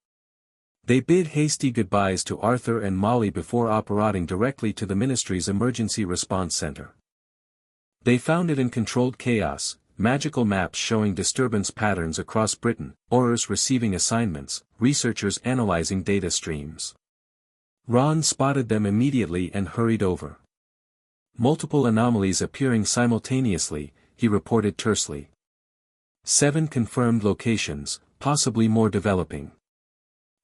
They bid hasty goodbyes to Arthur and Molly before operating directly to the Ministry's Emergency Response Center. They found it in controlled chaos, magical maps showing disturbance patterns across Britain, Aurors receiving assignments, researchers analyzing data streams. Ron spotted them immediately and hurried over. "Multiple anomalies appearing simultaneously," he reported tersely. 7 confirmed locations, possibly more developing.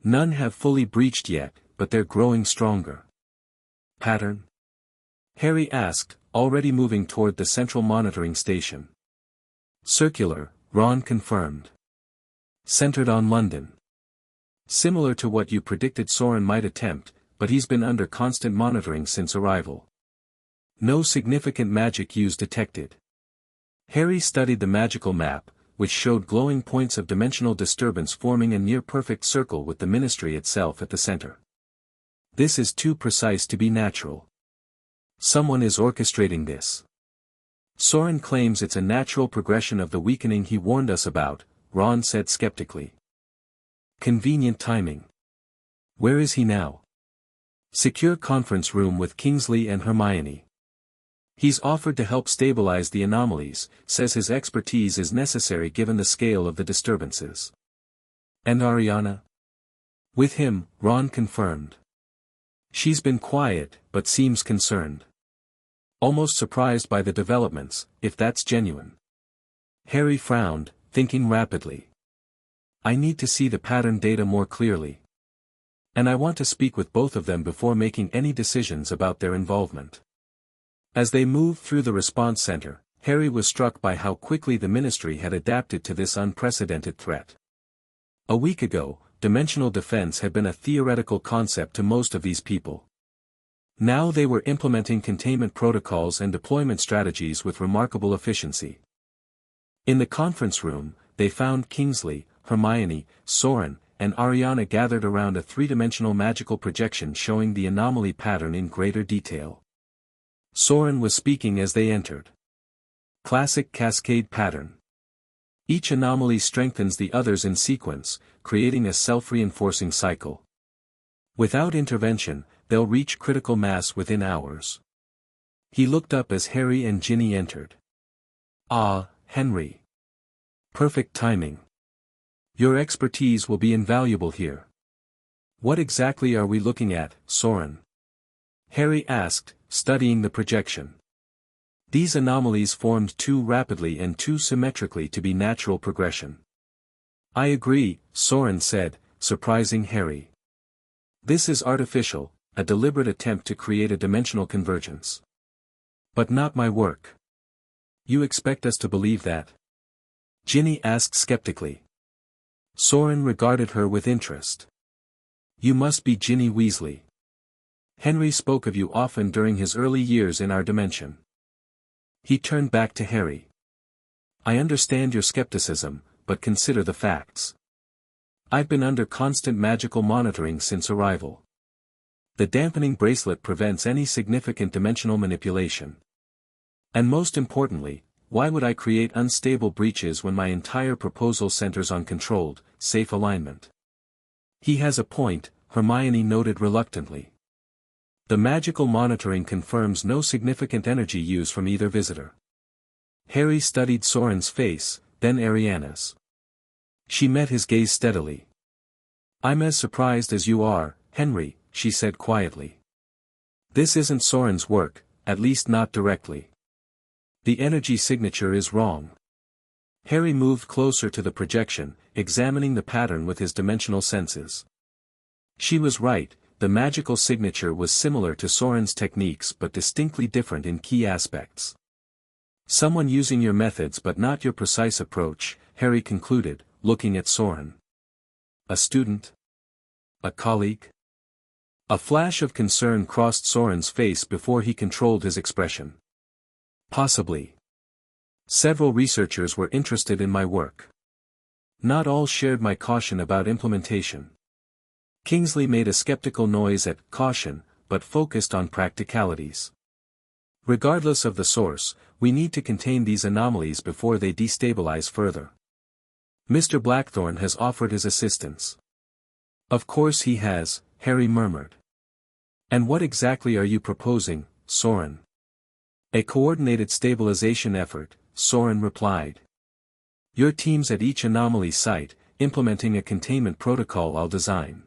None have fully breached yet, but they're growing stronger. "Pattern?" Harry asked, already moving toward the central monitoring station. "Circular," Ron confirmed. "Centered on London. Similar to what you predicted Saurin might attempt, but he's been under constant monitoring since arrival. No significant magic use detected." Harry studied the magical map, which showed glowing points of dimensional disturbance forming a near-perfect circle with the ministry itself at the center. "This is too precise to be natural. Someone is orchestrating this." "Saurin claims it's a natural progression of the weakening he warned us about," Ron said skeptically. "Convenient timing. Where is he now?" "Secure conference room with Kingsley and Hermione. He's offered to help stabilize the anomalies, says his expertise is necessary given the scale of the disturbances." "And Ariana?" "With him," Ron confirmed. "She's been quiet, but seems concerned. Almost surprised by the developments, if that's genuine." Harry frowned, thinking rapidly. "I need to see the pattern data more clearly. And I want to speak with both of them before making any decisions about their involvement." As they moved through the response center, Harry was struck by how quickly the ministry had adapted to this unprecedented threat. A week ago, dimensional defense had been a theoretical concept to most of these people. Now they were implementing containment protocols and deployment strategies with remarkable efficiency. In the conference room, they found Kingsley, Hermione, Saurin, and Ariana gathered around a three-dimensional magical projection showing the anomaly pattern in greater detail. Saurin was speaking as they entered. "Classic cascade pattern. Each anomaly strengthens the others in sequence, creating a self-reinforcing cycle. Without intervention, they'll reach critical mass within hours." He looked up as Harry and Ginny entered. "Ah, Henry. Perfect timing. Your expertise will be invaluable here." "What exactly are we looking at, Saurin?" Harry asked, studying the projection. "These anomalies formed too rapidly and too symmetrically to be natural progression. I agree, Saurin said, surprising Harry. This is artificial, a deliberate attempt to create a dimensional convergence. But not my work. You expect us to believe that? Ginny asked skeptically. Saurin regarded her with interest. You must be Ginny Weasley. Henry spoke of you often during his early years in our dimension. He turned back to Harry. I understand your skepticism, but consider the facts. I've been under constant magical monitoring since arrival. The dampening bracelet prevents any significant dimensional manipulation. And most importantly, why would I create unstable breaches when my entire proposal centers on controlled, safe alignment? He has a point, Hermione noted reluctantly. The magical monitoring confirms no significant energy use from either visitor. Harry studied Saurin's face, then Ariana's. She met his gaze steadily. I'm as surprised as you are, Henry, she said quietly. This isn't Saurin's work, at least not directly. The energy signature is wrong. Harry moved closer to the projection, examining the pattern with his dimensional senses. She was right, the magical signature was similar to Saurin's techniques but distinctly different in key aspects. Someone using your methods but not your precise approach, Harry concluded, looking at Saurin. A student? A colleague? A flash of concern crossed Saurin's face before he controlled his expression. Possibly. Several researchers were interested in my work. Not all shared my caution about implementation. Kingsley made a skeptical noise at caution, but focused on practicalities. Regardless of the source, we need to contain these anomalies before they destabilize further. Mr. Blackthorne has offered his assistance. Of course he has, Harry murmured. And what exactly are you proposing, Saurin? A coordinated stabilization effort, Saurin replied. Your teams at each anomaly site, implementing a containment protocol I'll design.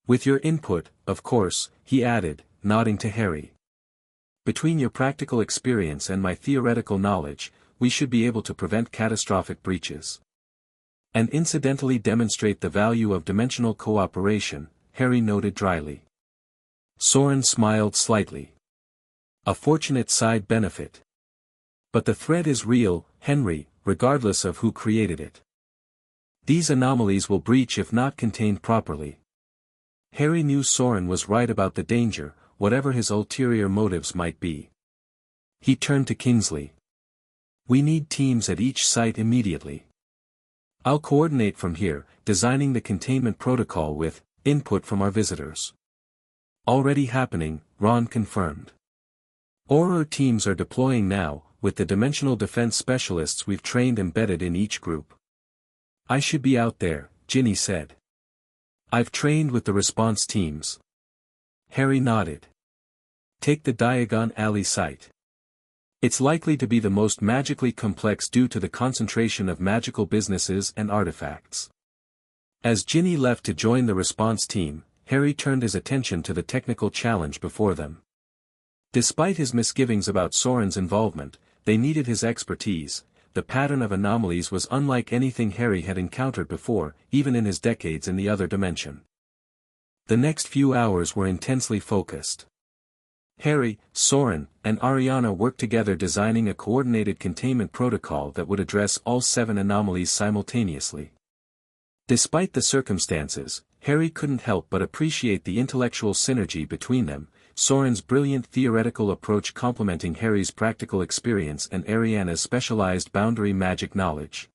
With your input, of course, he added, nodding to Harry. Between your practical experience and my theoretical knowledge, we should be able to prevent catastrophic breaches. And incidentally demonstrate the value of dimensional cooperation, Harry noted dryly. Saurin smiled slightly. A fortunate side benefit. But the threat is real, Henry, regardless of who created it. These anomalies will breach if not contained properly. Harry knew Saurin was right about the danger, whatever his ulterior motives might be. He turned to Kingsley. We need teams at each site immediately. I'll coordinate from here, designing the containment protocol with input from our visitors. Already happening, Ron confirmed. Our teams are deploying now, with the dimensional defense specialists we've trained embedded in each group. I should be out there, Ginny said. I've trained with the response teams. Harry nodded. Take the Diagon Alley site. It's likely to be the most magically complex due to the concentration of magical businesses and artifacts. As Ginny left to join the response team, Harry turned his attention to the technical challenge before them. Despite his misgivings about Saurin's involvement, they needed his expertise. The pattern of anomalies was unlike anything Harry had encountered before, even in his decades in the other dimension. The next few hours were intensely focused. Harry, Saurin, and Ariana worked together designing a coordinated containment protocol that would address all 7 anomalies simultaneously. Despite the circumstances, Harry couldn't help but appreciate the intellectual synergy between them, Saurin's brilliant theoretical approach complementing Harry's practical experience and Ariana's specialized boundary magic knowledge.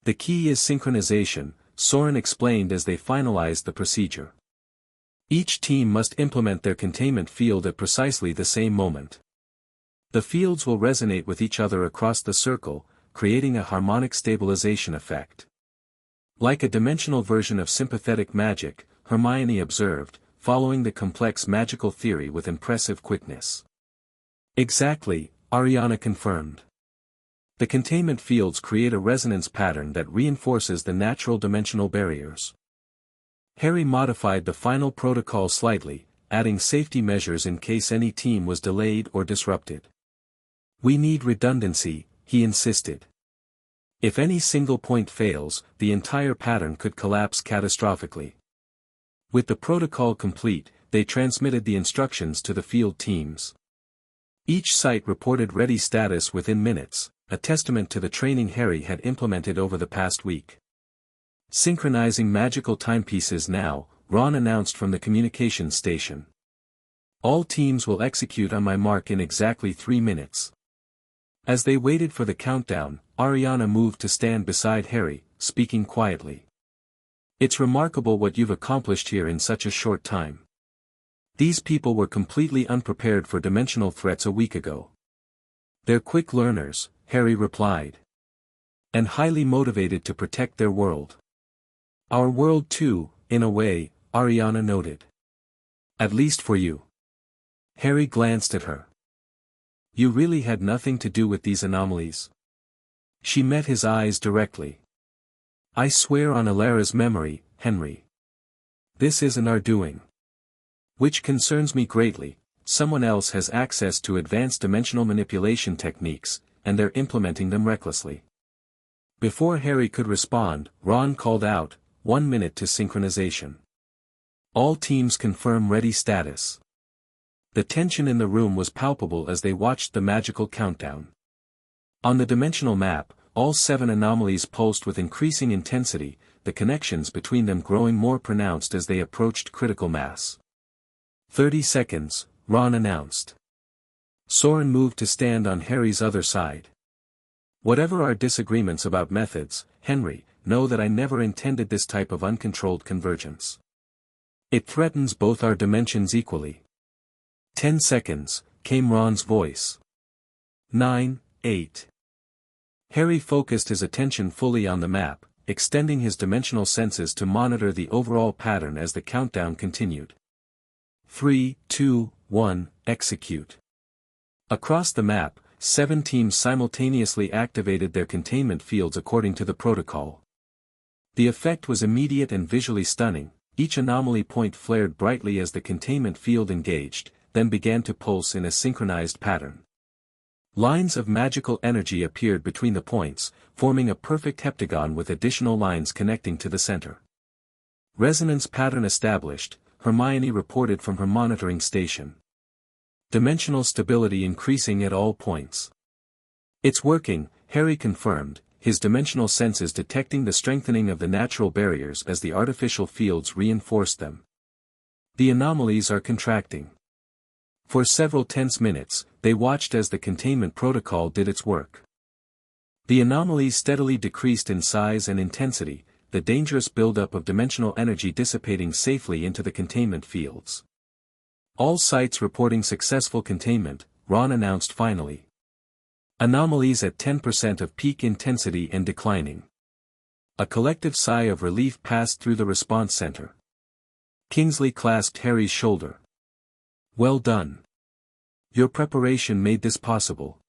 The key is synchronization, Saurin explained as they finalized the procedure. Each team must implement their containment field at precisely the same moment. The fields will resonate with each other across the circle, creating a harmonic stabilization effect. Like a dimensional version of sympathetic magic, Hermione observed, following the complex magical theory with impressive quickness. Exactly, Ariana confirmed. The containment fields create a resonance pattern that reinforces the natural dimensional barriers. Harry modified the final protocol slightly, adding safety measures in case any team was delayed or disrupted. We need redundancy, he insisted. If any single point fails, the entire pattern could collapse catastrophically. With the protocol complete, they transmitted the instructions to the field teams. Each site reported ready status within minutes, a testament to the training Harry had implemented over the past week. Synchronizing magical timepieces now, Ron announced from the communications station. All teams will execute on my mark in exactly 3 minutes. As they waited for the countdown, Ariana moved to stand beside Harry, speaking quietly. It's remarkable what you've accomplished here in such a short time. These people were completely unprepared for dimensional threats a week ago. They're quick learners, Harry replied. And highly motivated to protect their world. Our world too, in a way, Ariana noted. At least for you. Harry glanced at her. You really had nothing to do with these anomalies. She met his eyes directly. I swear on Alara's memory, Henry. This isn't our doing. Which concerns me greatly. Someone else has access to advanced dimensional manipulation techniques, and they're implementing them recklessly. Before Harry could respond, Ron called out, 1 minute to synchronization. All teams confirm ready status. The tension in the room was palpable as they watched the magical countdown. On the dimensional map, all 7 anomalies pulsed with increasing intensity, the connections between them growing more pronounced as they approached critical mass. 30 seconds, Ron announced. Saurin moved to stand on Harry's other side. Whatever our disagreements about methods, Henry, know that I never intended this type of uncontrolled convergence. It threatens both our dimensions equally. 10 seconds, came Ron's voice. 9, 8. Harry focused his attention fully on the map, extending his dimensional senses to monitor the overall pattern as the countdown continued. 3, 2, 1, execute. Across the map, 7 teams simultaneously activated their containment fields according to the protocol. The effect was immediate and visually stunning. Each anomaly point flared brightly as the containment field engaged, then began to pulse in a synchronized pattern. Lines of magical energy appeared between the points, forming a perfect heptagon with additional lines connecting to the center. Resonance pattern established, Hermione reported from her monitoring station. Dimensional stability increasing at all points. It's working, Harry confirmed, his dimensional senses detecting the strengthening of the natural barriers as the artificial fields reinforced them. The anomalies are contracting. For several tense minutes, they watched as the containment protocol did its work. The anomalies steadily decreased in size and intensity, the dangerous buildup of dimensional energy dissipating safely into the containment fields. All sites reporting successful containment, Ron announced finally. Anomalies at 10% of peak intensity and declining. A collective sigh of relief passed through the response center. Kingsley clasped Harry's shoulder. Well done. Your preparation made this possible.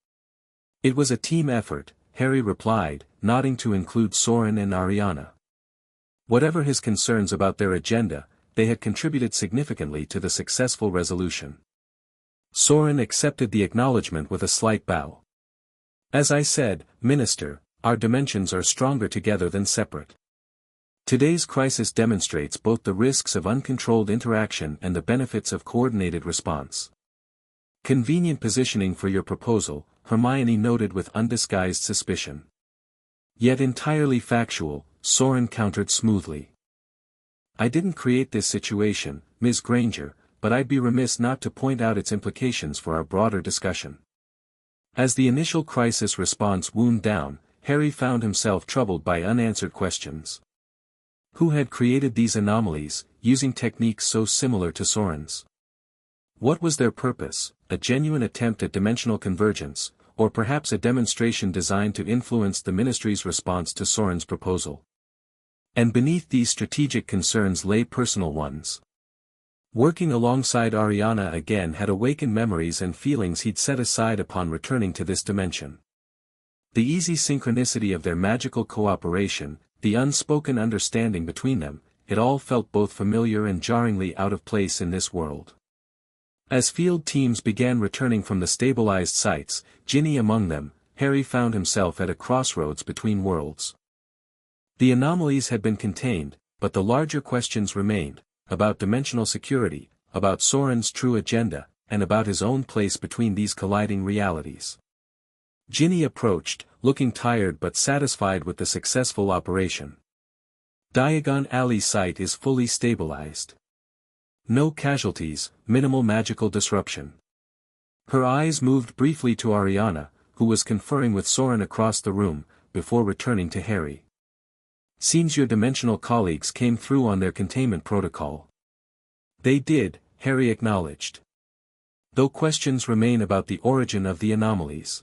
It was a team effort, Harry replied, nodding to include Saurin and Ariana. Whatever his concerns about their agenda, they had contributed significantly to the successful resolution. Saurin accepted the acknowledgement with a slight bow. As I said, Minister, our dimensions are stronger together than separate. Today's crisis demonstrates both the risks of uncontrolled interaction and the benefits of coordinated response. Convenient positioning for your proposal, Hermione noted with undisguised suspicion. Yet entirely factual, Saurin countered smoothly. I didn't create this situation, Ms. Granger, but I'd be remiss not to point out its implications for our broader discussion. As the initial crisis response wound down, Harry found himself troubled by unanswered questions. Who had created these anomalies, using techniques so similar to Saurin's? What was their purpose, a genuine attempt at dimensional convergence, or perhaps a demonstration designed to influence the Ministry's response to Saurin's proposal? And beneath these strategic concerns lay personal ones. Working alongside Ariana again had awakened memories and feelings he'd set aside upon returning to this dimension. The easy synchronicity of their magical cooperation, the unspoken understanding between them, it all felt both familiar and jarringly out of place in this world. As field teams began returning from the stabilized sites, Ginny among them, Harry found himself at a crossroads between worlds. The anomalies had been contained, but the larger questions remained, about dimensional security, about Saurin's true agenda, and about his own place between these colliding realities. Ginny approached, looking tired but satisfied with the successful operation. Diagon Alley's site is fully stabilized. No casualties, minimal magical disruption. Her eyes moved briefly to Ariana, who was conferring with Saurin across the room, before returning to Harry. Seems your dimensional colleagues came through on their containment protocol. They did, Harry acknowledged. Though questions remain about the origin of the anomalies.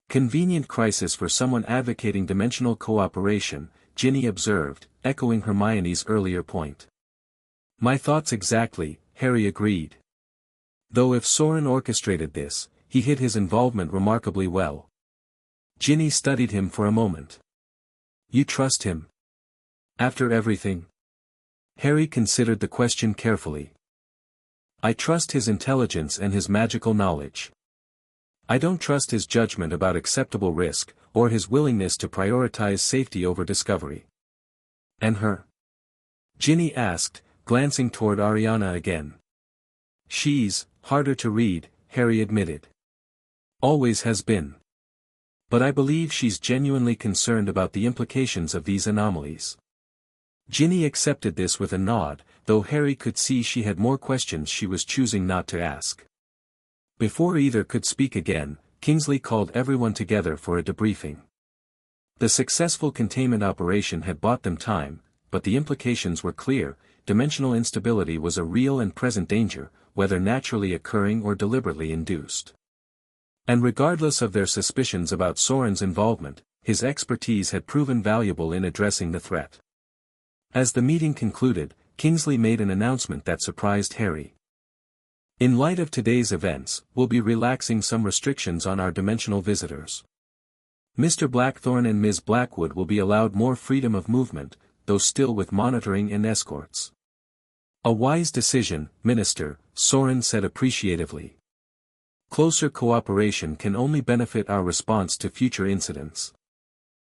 Convenient crisis for someone advocating dimensional cooperation, Ginny observed, echoing Hermione's earlier point. My thoughts exactly, Harry agreed. Though if Saurin orchestrated this, he hid his involvement remarkably well. Ginny studied him for a moment. You trust him? After everything? Harry considered the question carefully. I trust his intelligence and his magical knowledge. I don't trust his judgment about acceptable risk, or his willingness to prioritize safety over discovery. And her? Ginny asked, glancing toward Ariana again. She's harder to read, Harry admitted. Always has been. But I believe she's genuinely concerned about the implications of these anomalies. Ginny accepted this with a nod, though Harry could see she had more questions she was choosing not to ask. Before either could speak again, Kingsley called everyone together for a debriefing. The successful containment operation had bought them time, but the implications were clear. Dimensional instability was a real and present danger, whether naturally occurring or deliberately induced. And regardless of their suspicions about Saurin's involvement, his expertise had proven valuable in addressing the threat. As the meeting concluded, Kingsley made an announcement that surprised Harry. In light of today's events, we'll be relaxing some restrictions on our dimensional visitors. Mr. Blackthorne and Ms. Blackwood will be allowed more freedom of movement, though still with monitoring and escorts. A wise decision, Minister, Saurin said appreciatively. Closer cooperation can only benefit our response to future incidents.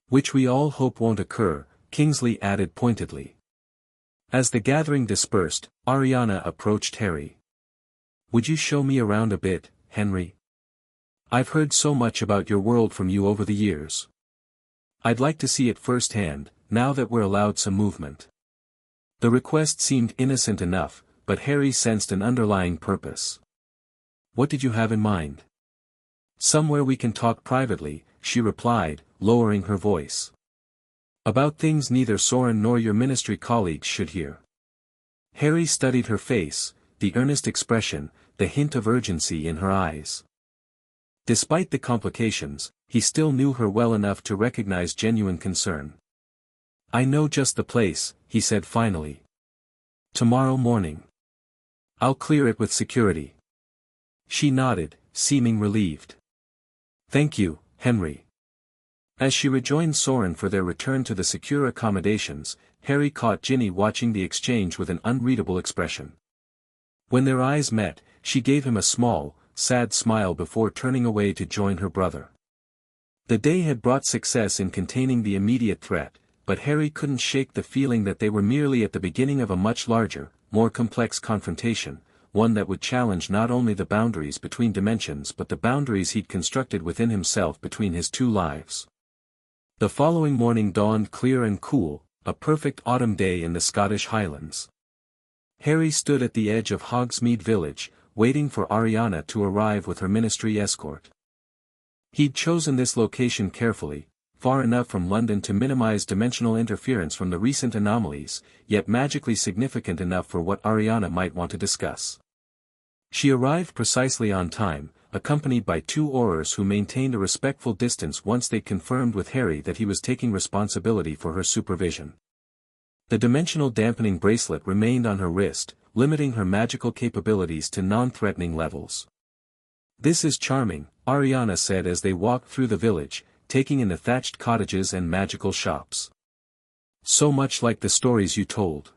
Which we all hope won't occur, Kingsley added pointedly. As the gathering dispersed, Ariana approached Harry. Would you show me around a bit, Henry? I've heard so much about your world from you over the years. I'd like to see it firsthand, now that we're allowed some movement. The request seemed innocent enough, but Harry sensed an underlying purpose. What did you have in mind? Somewhere we can talk privately, she replied, lowering her voice. About things neither Saurin nor your ministry colleagues should hear. Harry studied her face, the earnest expression, the hint of urgency in her eyes. Despite the complications, he still knew her well enough to recognize genuine concern. I know just the place, he said finally. Tomorrow morning. I'll clear it with security. She nodded, seeming relieved. Thank you, Henry. As she rejoined Saurin for their return to the secure accommodations, Harry caught Ginny watching the exchange with an unreadable expression. When their eyes met, she gave him a small, sad smile before turning away to join her brother. The day had brought success in containing the immediate threat, but Harry couldn't shake the feeling that they were merely at the beginning of a much larger, more complex confrontation, one that would challenge not only the boundaries between dimensions but the boundaries he'd constructed within himself between his two lives. The following morning dawned clear and cool, a perfect autumn day in the Scottish Highlands. Harry stood at the edge of Hogsmeade Village, waiting for Ariana to arrive with her ministry escort. He'd chosen this location carefully, far enough from London to minimize dimensional interference from the recent anomalies, yet magically significant enough for what Ariana might want to discuss. She arrived precisely on time, accompanied by two Aurors who maintained a respectful distance once they confirmed with Harry that he was taking responsibility for her supervision. The dimensional dampening bracelet remained on her wrist, limiting her magical capabilities to non-threatening levels. This is charming, Ariana said as they walked through the village, taking in the thatched cottages and magical shops. So much like the stories you told.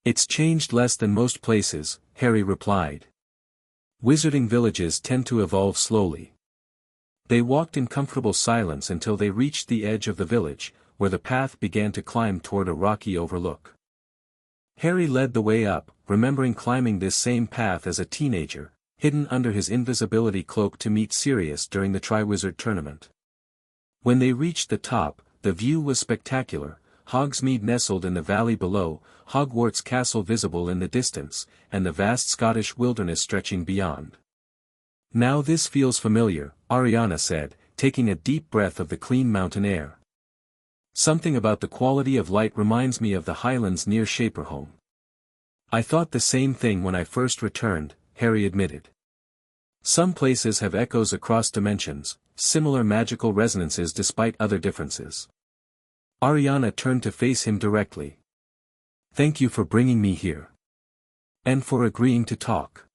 It's changed less than most places, Harry replied. Wizarding villages tend to evolve slowly. They walked in comfortable silence until they reached the edge of the village, where the path began to climb toward a rocky overlook. Harry led the way up, remembering climbing this same path as a teenager, hidden under his invisibility cloak to meet Sirius during the Triwizard Tournament. When they reached the top, the view was spectacular, Hogsmeade nestled in the valley below, Hogwarts Castle visible in the distance, and the vast Scottish wilderness stretching beyond. "Now this feels familiar," Ariana said, taking a deep breath of the clean mountain air. "Something about the quality of light reminds me of the Highlands near Shaperholme." "I thought the same thing when I first returned," Harry admitted. "Some places have echoes across dimensions, similar magical resonances despite other differences." Ariana turned to face him directly. "Thank you for bringing me here. And for agreeing to talk.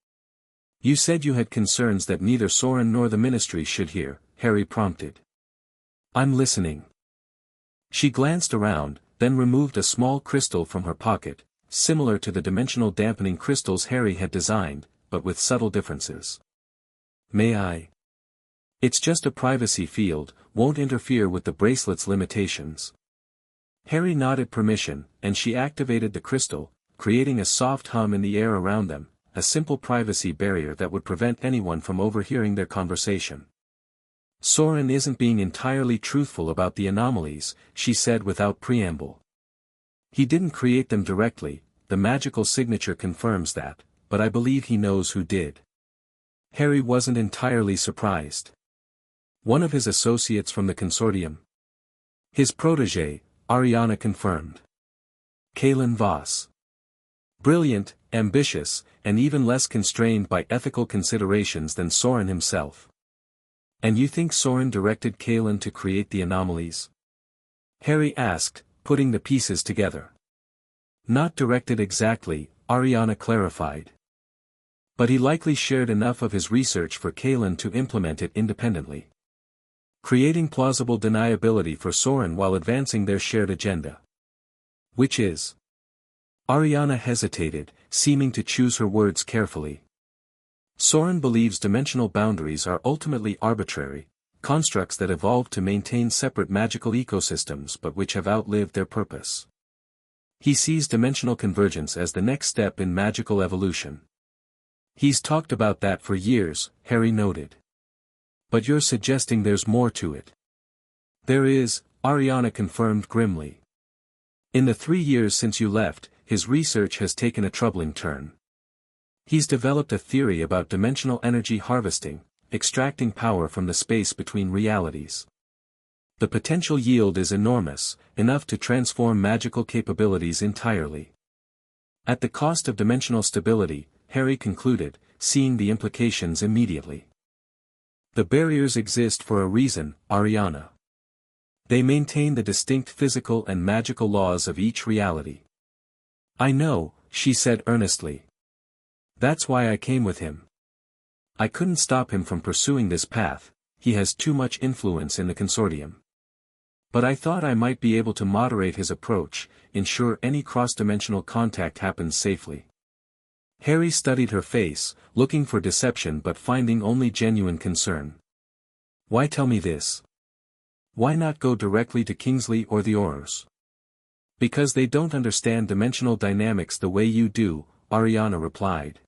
You said you had concerns that neither Saurin nor the Ministry should hear," Harry prompted. "I'm listening." She glanced around, then removed a small crystal from her pocket, similar to the dimensional dampening crystals Harry had designed, but with subtle differences. "May I?" "It's just a privacy field, won't interfere with the bracelet's limitations." Harry nodded permission, and she activated the crystal, creating a soft hum in the air around them, a simple privacy barrier that would prevent anyone from overhearing their conversation. "Saurin isn't being entirely truthful about the anomalies," she said without preamble. "He didn't create them directly, the magical signature confirms that, but I believe he knows who did." Harry wasn't entirely surprised. "One of his associates from the consortium?" "His protégé," Ariana confirmed. "Kalen Voss. Brilliant, ambitious, and even less constrained by ethical considerations than Saurin himself." "And you think Saurin directed Kalen to create the anomalies?" Harry asked, putting the pieces together. "Not directed exactly," Ariana clarified. "But he likely shared enough of his research for Kalen to implement it independently. Creating plausible deniability for Saurin while advancing their shared agenda." "Which is?" Ariana hesitated, seeming to choose her words carefully. "Saurin believes dimensional boundaries are ultimately arbitrary, constructs that evolved to maintain separate magical ecosystems but which have outlived their purpose. He sees dimensional convergence as the next step in magical evolution." "He's talked about that for years," Harry noted. "But you're suggesting there's more to it." "There is," Ariana confirmed grimly. "In the 3 years since you left, his research has taken a troubling turn. He's developed a theory about dimensional energy harvesting, extracting power from the space between realities. The potential yield is enormous, enough to transform magical capabilities entirely. At the cost of dimensional stability," Harry concluded, seeing the implications immediately. "The barriers exist for a reason, Ariana. They maintain the distinct physical and magical laws of each reality." "I know," she said earnestly. "That's why I came with him. I couldn't stop him from pursuing this path, he has too much influence in the consortium. But I thought I might be able to moderate his approach, ensure any cross-dimensional contact happens safely." Harry studied her face, looking for deception but finding only genuine concern. "Why tell me this? Why not go directly to Kingsley or the Aurors?" "Because they don't understand dimensional dynamics the way you do," Ariana replied.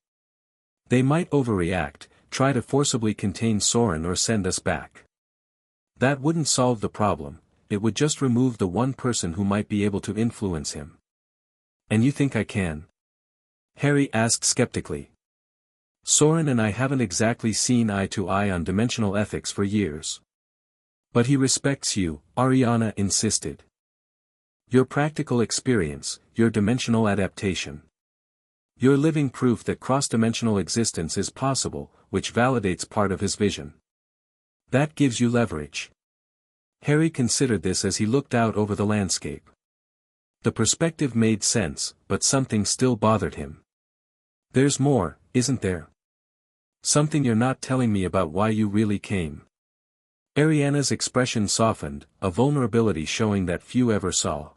"They might overreact, try to forcibly contain Saurin or send us back. That wouldn't solve the problem, it would just remove the one person who might be able to influence him." "And you think I can?" Harry asked skeptically. "Saurin and I haven't exactly seen eye to eye on dimensional ethics for years." "But he respects you," Ariana insisted. "Your practical experience, your dimensional adaptation. You're living proof that cross-dimensional existence is possible, which validates part of his vision. That gives you leverage." Harry considered this as he looked out over the landscape. The perspective made sense, but something still bothered him. "There's more, isn't there? Something you're not telling me about why you really came." Ariana's expression softened, a vulnerability showing that few ever saw.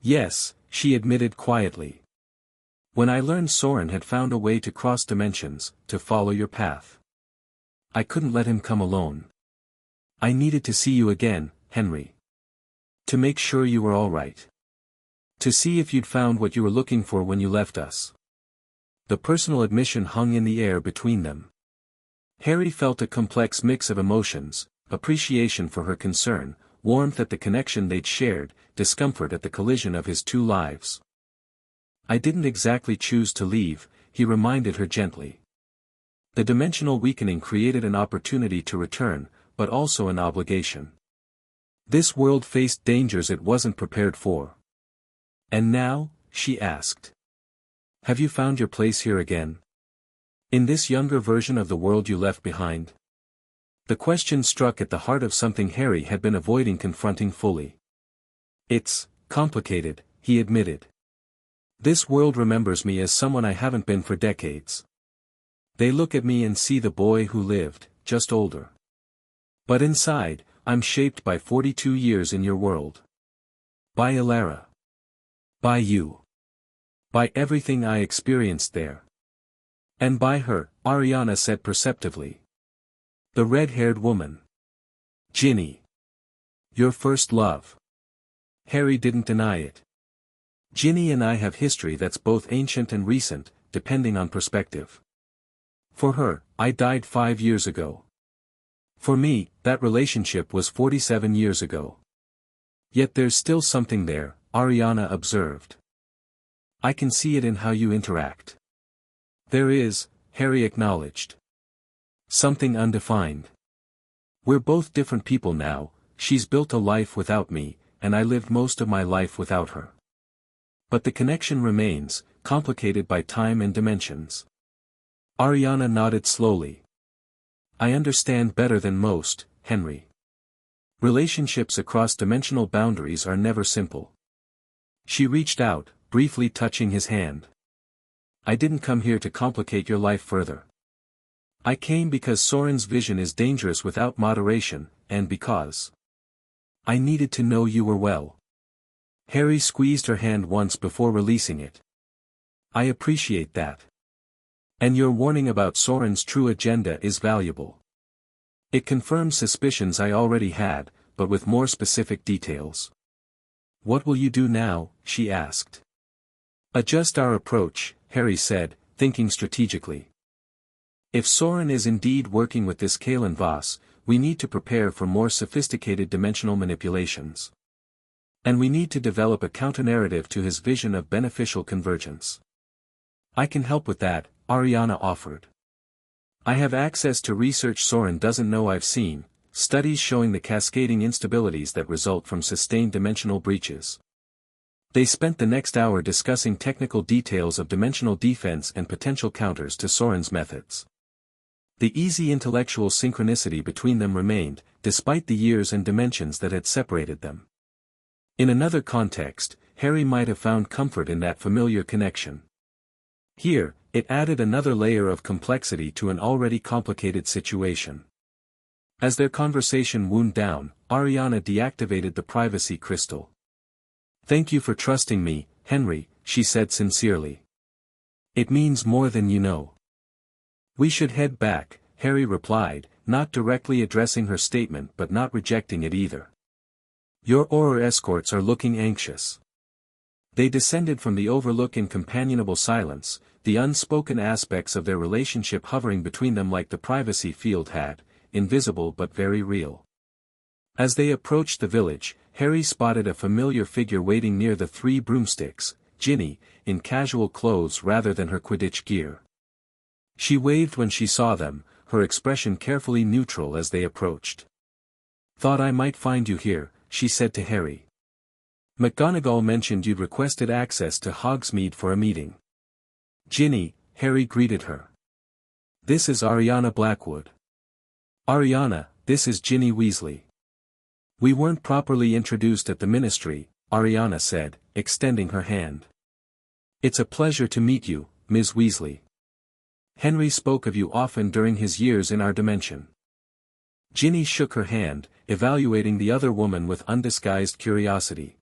"Yes," she admitted quietly. "When I learned Saurin had found a way to cross dimensions, to follow your path. I couldn't let him come alone. I needed to see you again, Henry. To make sure you were all right. To see if you'd found what you were looking for when you left us. The personal admission hung in the air between them. Harry felt a complex mix of emotions, appreciation for her concern, warmth at the connection they'd shared, discomfort at the collision of his two lives. I didn't exactly choose to leave, he reminded her gently. The dimensional weakening created an opportunity to return, but also an obligation. This world faced dangers it wasn't prepared for. And now, she asked. Have you found your place here again? In this younger version of the world you left behind? The question struck at the heart of something Harry had been avoiding confronting fully. It's complicated, he admitted. This world remembers me as someone I haven't been for decades. They look at me and see the boy who lived, just older. But inside, I'm shaped by 42 years in your world. By Elara. By you. By everything I experienced there. And by her, Ariana said perceptively. The red-haired woman. Ginny. Your first love. Harry didn't deny it. Ginny and I have history that's both ancient and recent, depending on perspective. For her, I died 5 years ago. For me, that relationship was 47 years ago. Yet there's still something there, Ariana observed. I can see it in how you interact. There is, Harry acknowledged. Something undefined. We're both different people now, she's built a life without me, and I lived most of my life without her. But the connection remains, complicated by time and dimensions. Ariana nodded slowly. I understand better than most, Henry. Relationships across dimensional boundaries are never simple. She reached out, briefly touching his hand. I didn't come here to complicate your life further. I came because Saurin's vision is dangerous without moderation, and because I needed to know you were well. Harry squeezed her hand once before releasing it. I appreciate that. And your warning about Saurin's true agenda is valuable. It confirms suspicions I already had, but with more specific details. What will you do now? She asked. Adjust our approach, Harry said, thinking strategically. If Saurin is indeed working with this Kalen Voss, we need to prepare for more sophisticated dimensional manipulations. And we need to develop a counter-narrative to his vision of beneficial convergence. I can help with that, Ariana offered. I have access to research Saurin doesn't know I've seen, studies showing the cascading instabilities that result from sustained dimensional breaches. They spent the next hour discussing technical details of dimensional defense and potential counters to Saurin's methods. The easy intellectual synchronicity between them remained, despite the years and dimensions that had separated them. In another context, Harry might have found comfort in that familiar connection. Here, it added another layer of complexity to an already complicated situation. As their conversation wound down, Ariana deactivated the privacy crystal. Thank you for trusting me, Henry, she said sincerely. It means more than you know. We should head back, Harry replied, not directly addressing her statement but not rejecting it either. Your Auror escorts are looking anxious. They descended from the overlook in companionable silence, the unspoken aspects of their relationship hovering between them like the privacy field had, invisible but very real. As they approached the village, Harry spotted a familiar figure waiting near the 3 broomsticks, Ginny, in casual clothes rather than her Quidditch gear. She waved when she saw them, her expression carefully neutral as they approached. Thought I might find you here, she said to Harry. McGonagall mentioned you'd requested access to Hogsmeade for a meeting. Ginny, Harry greeted her. This is Ariana Blackwood. Ariana, this is Ginny Weasley. We weren't properly introduced at the ministry, Ariana said, extending her hand. It's a pleasure to meet you, Ms. Weasley. Henry spoke of you often during his years in our dimension. Ginny shook her hand, evaluating the other woman with undisguised curiosity.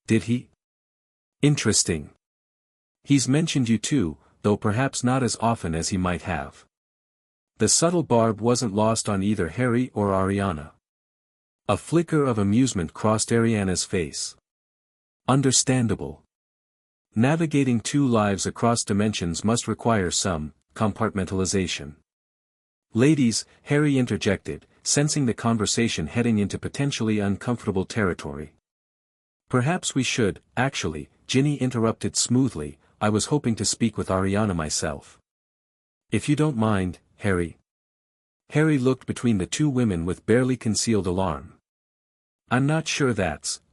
Did he? Interesting. He's mentioned you too, though perhaps not as often as he might have. The subtle barb wasn't lost on either Harry or Ariana. A flicker of amusement crossed Ariana's face. Understandable. Navigating two lives across dimensions must require some compartmentalization. Ladies, Harry interjected, sensing the conversation heading into potentially uncomfortable territory. Perhaps we should, actually, Ginny interrupted smoothly, I was hoping to speak with Ariana myself. If you don't mind, Harry. Harry looked between the two women with barely concealed alarm. I'm not sure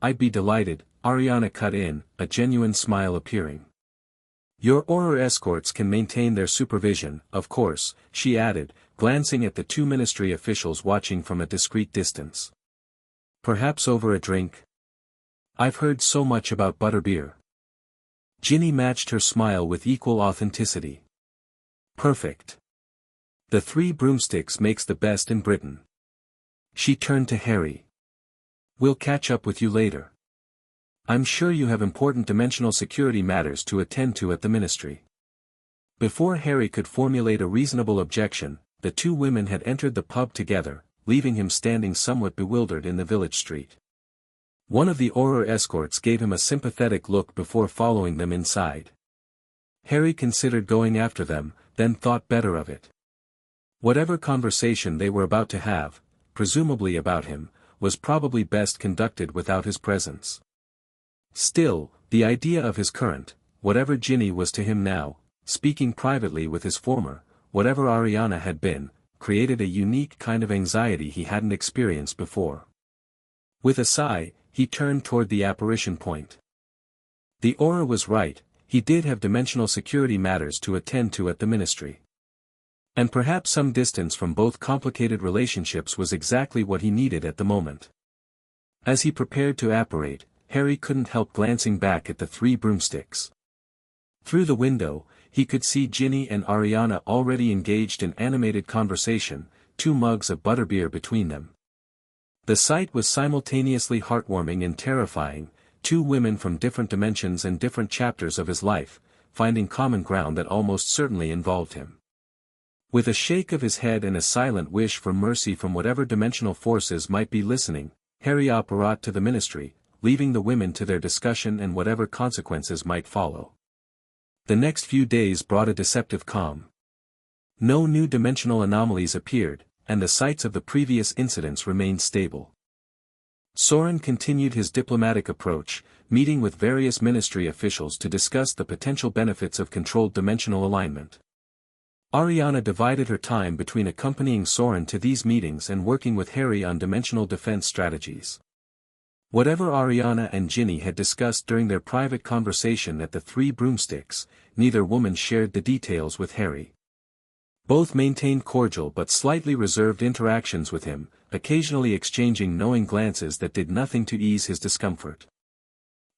I'd be delighted, Ariana cut in, a genuine smile appearing. Your Auror escorts can maintain their supervision, of course, she added, glancing at the two ministry officials watching from a discreet distance. Perhaps over a drink? I've heard so much about butterbeer. Ginny matched her smile with equal authenticity. Perfect. The 3 broomsticks makes the best in Britain. She turned to Harry. We'll catch up with you later. I'm sure you have important dimensional security matters to attend to at the ministry. Before Harry could formulate a reasonable objection, the two women had entered the pub together, leaving him standing somewhat bewildered in the village street. One of the Auror escorts gave him a sympathetic look before following them inside. Harry considered going after them, then thought better of it. Whatever conversation they were about to have, presumably about him, was probably best conducted without his presence. Still, the idea of his current, whatever Ginny was to him now, speaking privately with his former, whatever Ariana had been, created a unique kind of anxiety he hadn't experienced before. With a sigh, he turned toward the apparition point. The Auror was right, he did have dimensional security matters to attend to at the ministry. And perhaps some distance from both complicated relationships was exactly what he needed at the moment. As he prepared to apparate, Harry couldn't help glancing back at the 3 broomsticks. Through the window, he could see Ginny and Ariana already engaged in animated conversation, 2 mugs of butterbeer between them. The sight was simultaneously heartwarming and terrifying, 2 women from different dimensions and different chapters of his life, finding common ground that almost certainly involved him. With a shake of his head and a silent wish for mercy from whatever dimensional forces might be listening, Harry apparat to the ministry, leaving the women to their discussion and whatever consequences might follow. The next few days brought a deceptive calm. No new dimensional anomalies appeared, and the sites of the previous incidents remained stable. Saurin continued his diplomatic approach, meeting with various ministry officials to discuss the potential benefits of controlled dimensional alignment. Ariana divided her time between accompanying Saurin to these meetings and working with Harry on dimensional defense strategies. Whatever Ariana and Ginny had discussed during their private conversation at the 3 broomsticks, neither woman shared the details with Harry. Both maintained cordial but slightly reserved interactions with him, occasionally exchanging knowing glances that did nothing to ease his discomfort.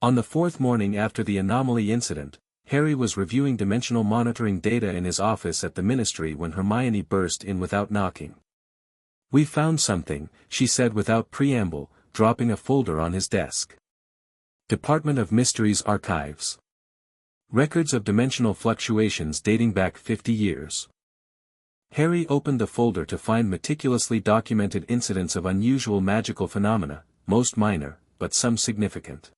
On the 4th morning after the anomaly incident, Harry was reviewing dimensional monitoring data in his office at the ministry when Hermione burst in without knocking. "We found something," she said without preamble, dropping a folder on his desk. Department of Mysteries Archives. Records of dimensional fluctuations dating back 50 years. Harry opened the folder to find meticulously documented incidents of unusual magical phenomena, most minor, but some significant.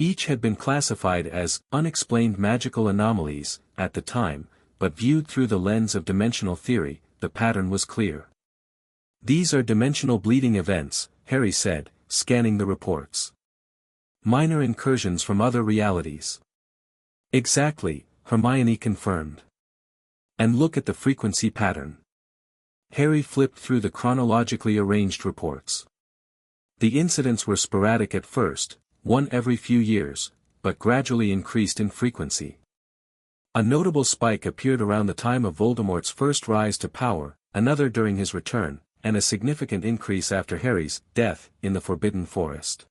Each had been classified as unexplained magical anomalies at the time, but viewed through the lens of dimensional theory, the pattern was clear. "These are dimensional bleeding events," Harry said, scanning the reports. "Minor incursions from other realities." "Exactly," Hermione confirmed. "And look at the frequency pattern." Harry flipped through the chronologically arranged reports. The incidents were sporadic at first, one every few years, but gradually increased in frequency. A notable spike appeared around the time of Voldemort's first rise to power, another during his return, and a significant increase after Harry's death in the Forbidden Forest.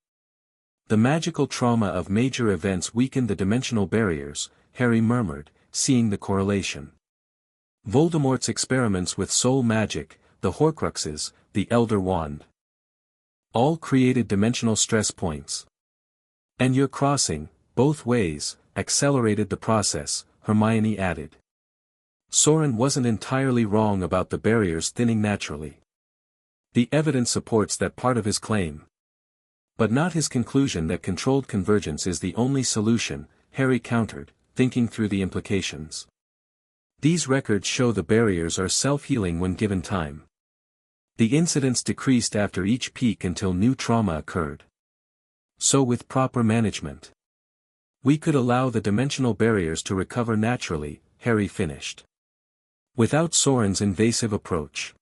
The magical trauma of major events weakened the dimensional barriers, Harry murmured, seeing the correlation. Voldemort's experiments with soul magic, the Horcruxes, the Elder Wand. All created dimensional stress points. "And your crossing, both ways, accelerated the process," Hermione added. Saurin wasn't entirely wrong about the barriers thinning naturally. The evidence supports that part of his claim. But not his conclusion that controlled convergence is the only solution, Harry countered, thinking through the implications. These records show the barriers are self-healing when given time. The incidence decreased after each peak until new trauma occurred. So with proper management, we could allow the dimensional barriers to recover naturally, Harry finished. Without Saurin's invasive approach.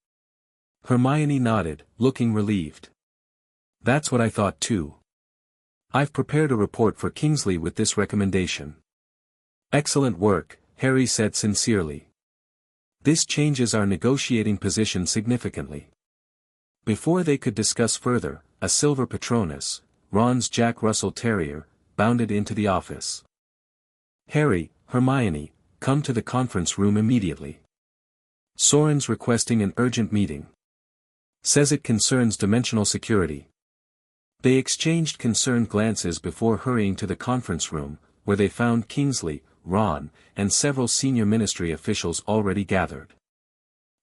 Hermione nodded, looking relieved. That's what I thought too. I've prepared a report for Kingsley with this recommendation. Excellent work, Harry said sincerely. This changes our negotiating position significantly. Before they could discuss further, a silver Patronus, Ron's Jack Russell Terrier, bounded into the office. Harry, Hermione, come to the conference room immediately. Saurin's requesting an urgent meeting. Says it concerns dimensional security. They exchanged concerned glances before hurrying to the conference room, where they found Kingsley, Ron, and several senior ministry officials already gathered.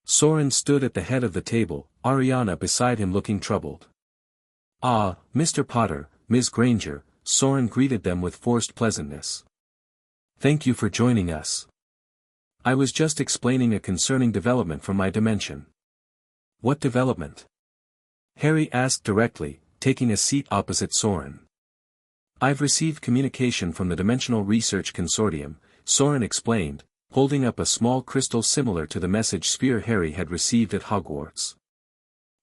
Saurin stood at the head of the table, Ariana beside him looking troubled. Ah, Mr. Potter, Ms. Granger, Saurin greeted them with forced pleasantness. Thank you for joining us. I was just explaining a concerning development from my dimension. What development? Harry asked directly, taking a seat opposite Saurin. I've received communication from the Dimensional Research Consortium, Saurin explained, holding up a small crystal similar to the message sphere Harry had received at Hogwarts.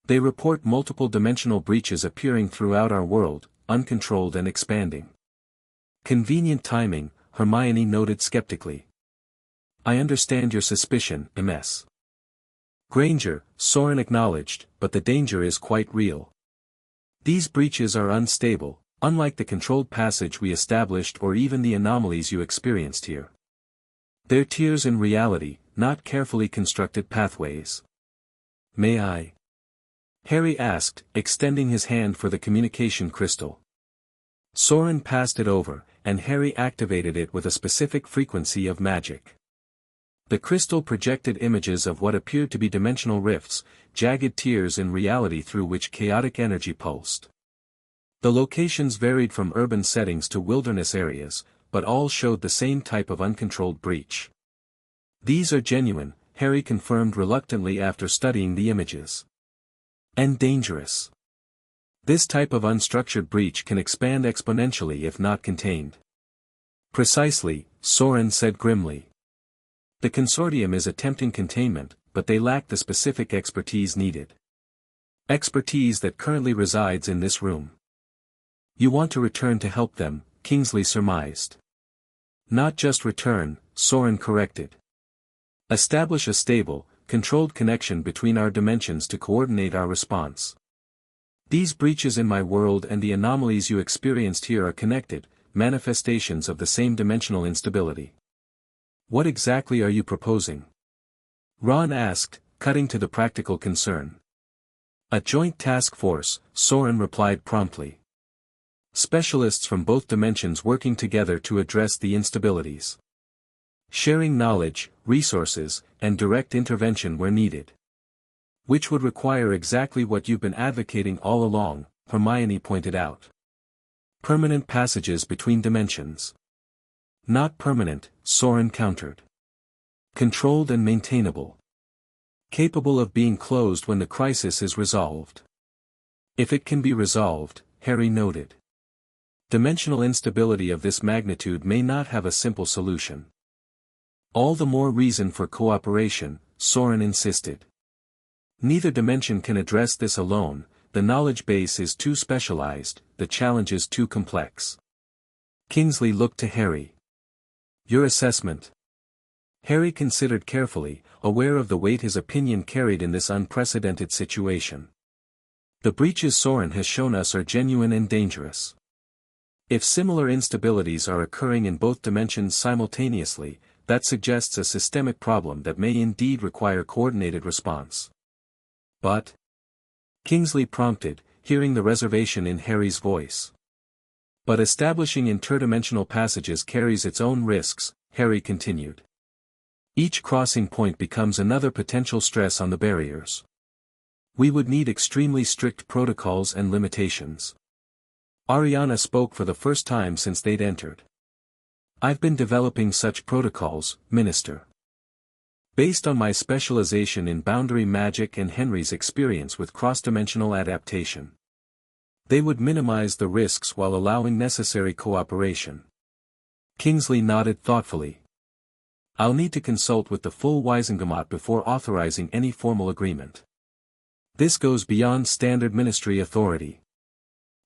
They report multiple dimensional breaches appearing throughout our world, uncontrolled and expanding. Convenient timing, Hermione noted skeptically. I understand your suspicion, Ms. Granger, Saurin acknowledged, but the danger is quite real. These breaches are unstable, unlike the controlled passage we established or even the anomalies you experienced here. They're tiers in reality, not carefully constructed pathways. May I? Harry asked, extending his hand for the communication crystal. Saurin passed it over, and Harry activated it with a specific frequency of magic. The crystal projected images of what appeared to be dimensional rifts, jagged tiers in reality through which chaotic energy pulsed. The locations varied from urban settings to wilderness areas, but all showed the same type of uncontrolled breach. These are genuine, Harry confirmed reluctantly after studying the images. And dangerous. This type of unstructured breach can expand exponentially if not contained. Precisely, Saurin said grimly. The consortium is attempting containment, but they lack the specific expertise needed. Expertise that currently resides in this room. You want to return to help them, Kingsley surmised. Not just return, Saurin corrected. Establish a stable, controlled connection between our dimensions to coordinate our response. These breaches in my world and the anomalies you experienced here are connected, manifestations of the same dimensional instability. What exactly are you proposing? Ron asked, cutting to the practical concern. A joint task force, Saurin replied promptly. Specialists from both dimensions working together to address the instabilities. Sharing knowledge, resources, and direct intervention where needed. Which would require exactly what you've been advocating all along, Hermione pointed out. Permanent passages between dimensions. Not permanent, Saurin countered. Controlled and maintainable. Capable of being closed when the crisis is resolved. If it can be resolved, Harry noted. Dimensional instability of this magnitude may not have a simple solution. All the more reason for cooperation, Saurin insisted. Neither dimension can address this alone, the knowledge base is too specialized, the challenge is too complex. Kingsley looked to Harry. Your assessment. Harry considered carefully, aware of the weight his opinion carried in this unprecedented situation. The breaches Saurin has shown us are genuine and dangerous. If similar instabilities are occurring in both dimensions simultaneously, that suggests a systemic problem that may indeed require coordinated response. But? Kingsley prompted, hearing the reservation in Harry's voice. But establishing interdimensional passages carries its own risks, Harry continued. Each crossing point becomes another potential stress on the barriers. We would need extremely strict protocols and limitations. Ariana spoke for the first time since they'd entered. I've been developing such protocols, Minister. Based on my specialization in boundary magic and Henry's experience with cross-dimensional adaptation. They would minimize the risks while allowing necessary cooperation. Kingsley nodded thoughtfully. I'll need to consult with the full Wisengamot before authorizing any formal agreement. This goes beyond standard ministry authority.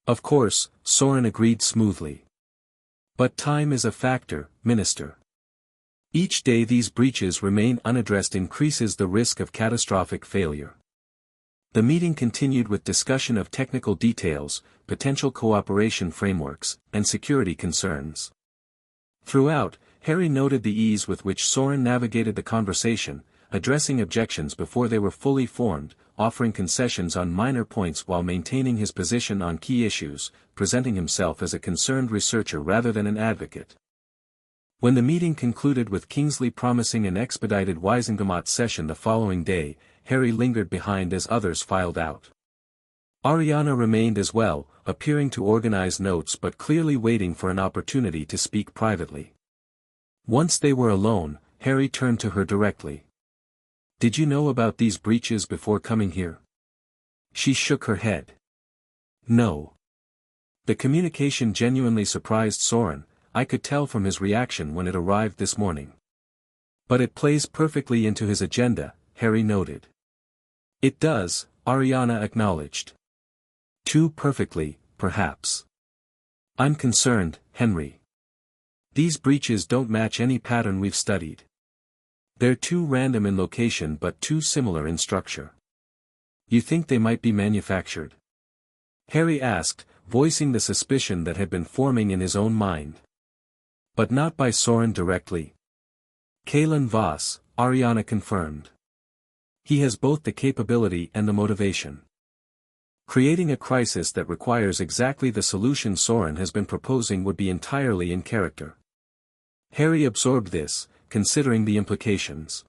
Of course, Saurin agreed smoothly. But time is a factor, Minister. Each day these breaches remain unaddressed increases the risk of catastrophic failure. The meeting continued with discussion of technical details, potential cooperation frameworks, and security concerns. Throughout, Harry noted the ease with which Saurin navigated the conversation, addressing objections before they were fully formed, offering concessions on minor points while maintaining his position on key issues, presenting himself as a concerned researcher rather than an advocate. When the meeting concluded with Kingsley promising an expedited Wisengamot session the following day, Harry lingered behind as others filed out. Ariana remained as well, appearing to organize notes but clearly waiting for an opportunity to speak privately. Once they were alone, Harry turned to her directly. Did you know about these breaches before coming here? She shook her head. No. The communication genuinely surprised Saurin. I could tell from his reaction when it arrived this morning. But it plays perfectly into his agenda, Harry noted. It does, Ariana acknowledged. Too perfectly, perhaps. I'm concerned, Henry. These breaches don't match any pattern we've studied. They're too random in location but too similar in structure. You think they might be manufactured? Harry asked, voicing the suspicion that had been forming in his own mind. But not by Saurin directly. Kalen Voss, Ariana confirmed. He has both the capability and the motivation. Creating a crisis that requires exactly the solution Saurin has been proposing would be entirely in character. Harry absorbed this, considering the implications.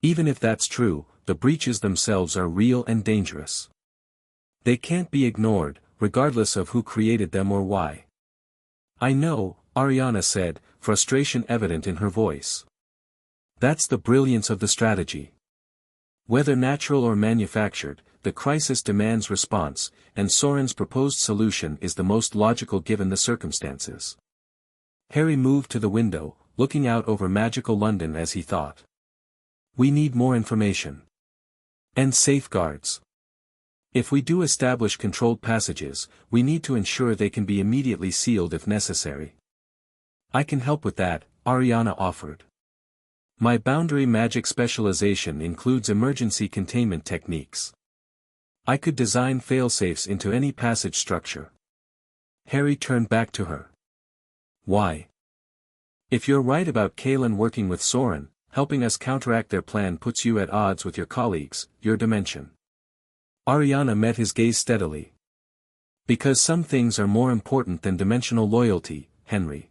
Even if that's true, the breaches themselves are real and dangerous. They can't be ignored, regardless of who created them or why. I know, Ariana said, frustration evident in her voice. That's the brilliance of the strategy. Whether natural or manufactured, the crisis demands response, and Saurin's proposed solution is the most logical given the circumstances. Harry moved to the window, looking out over magical London as he thought. We need more information. And safeguards. If we do establish controlled passages, we need to ensure they can be immediately sealed if necessary. I can help with that, Ariana offered. My boundary magic specialization includes emergency containment techniques. I could design failsafes into any passage structure. Harry turned back to her. Why? If you're right about Kalen working with Saurin, helping us counteract their plan puts you at odds with your colleagues, your dimension. Ariana met his gaze steadily. Because some things are more important than dimensional loyalty, Henry.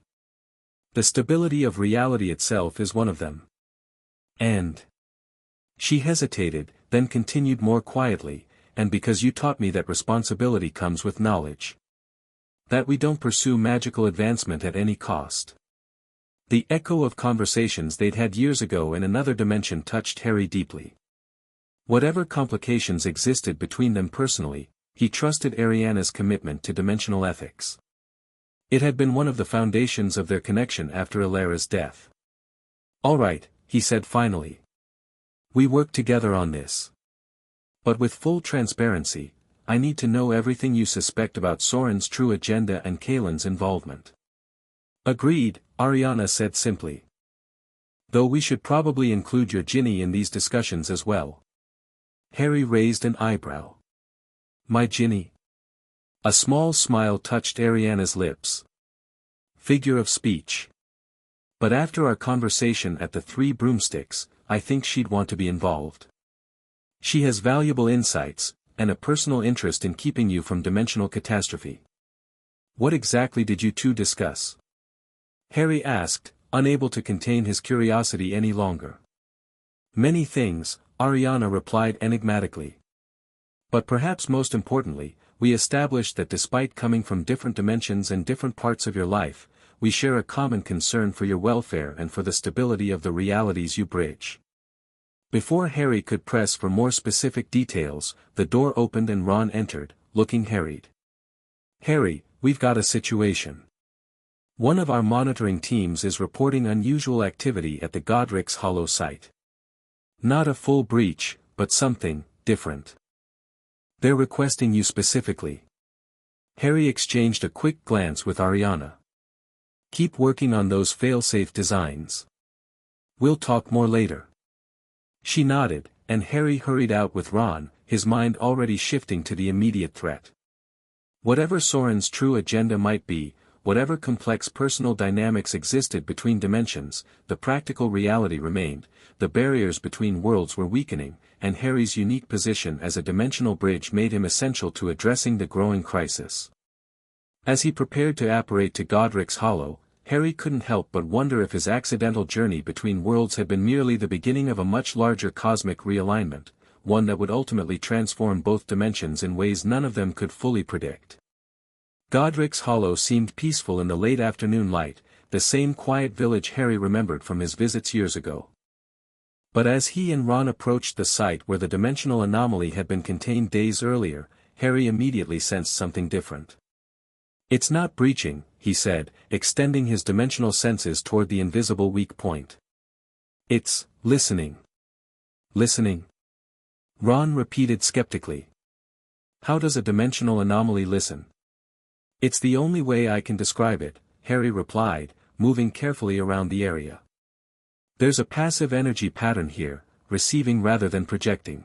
The stability of reality itself is one of them. And. She hesitated, then continued more quietly, and because you taught me that responsibility comes with knowledge. That we don't pursue magical advancement at any cost. The echo of conversations they'd had years ago in another dimension touched Harry deeply. Whatever complications existed between them personally, he trusted Ariana's commitment to dimensional ethics. It had been one of the foundations of their connection after Ilara's death. All right, he said finally. We work together on this. But with full transparency, I need to know everything you suspect about Saurin's true agenda and Kalen's involvement. Agreed, Ariana said simply. Though we should probably include your Ginny in these discussions as well. Harry raised an eyebrow. My Ginny? A small smile touched Ariana's lips. Figure of speech. But after our conversation at the Three Broomsticks, I think she'd want to be involved. She has valuable insights, and a personal interest in keeping you from dimensional catastrophe. What exactly did you two discuss? Harry asked, unable to contain his curiosity any longer. Many things, Ariana replied enigmatically. But perhaps most importantly, we established that despite coming from different dimensions and different parts of your life, we share a common concern for your welfare and for the stability of the realities you bridge. Before Harry could press for more specific details, the door opened and Ron entered, looking harried. "Harry, we've got a situation. One of our monitoring teams is reporting unusual activity at the Godric's Hollow site. Not a full breach, but something different. They're requesting you specifically." Harry exchanged a quick glance with Ariana. "Keep working on those fail-safe designs. We'll talk more later." She nodded, and Harry hurried out with Ron, his mind already shifting to the immediate threat. Whatever Saurin's true agenda might be, whatever complex personal dynamics existed between dimensions, the practical reality remained, the barriers between worlds were weakening, and Harry's unique position as a dimensional bridge made him essential to addressing the growing crisis. As he prepared to apparate to Godric's Hollow, Harry couldn't help but wonder if his accidental journey between worlds had been merely the beginning of a much larger cosmic realignment, one that would ultimately transform both dimensions in ways none of them could fully predict. Godric's Hollow seemed peaceful in the late afternoon light, the same quiet village Harry remembered from his visits years ago. But as he and Ron approached the site where the dimensional anomaly had been contained days earlier, Harry immediately sensed something different. "It's not breaching," he said, extending his dimensional senses toward the invisible weak point. "It's listening." "Listening?" Ron repeated skeptically. "How does a dimensional anomaly listen?" "It's the only way I can describe it," Harry replied, moving carefully around the area. "There's a passive energy pattern here, receiving rather than projecting.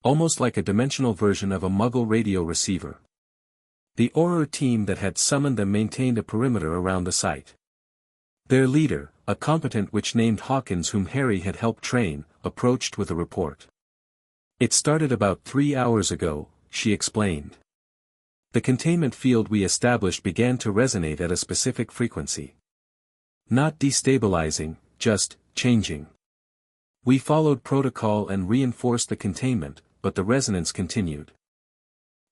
Almost like a dimensional version of a Muggle radio receiver." The Auror team that had summoned them maintained a perimeter around the site. Their leader, a competent witch named Hawkins whom Harry had helped train, approached with a report. "It started about 3 hours ago," she explained. "The containment field we established began to resonate at a specific frequency. Not destabilizing, just changing. We followed protocol and reinforced the containment, but the resonance continued."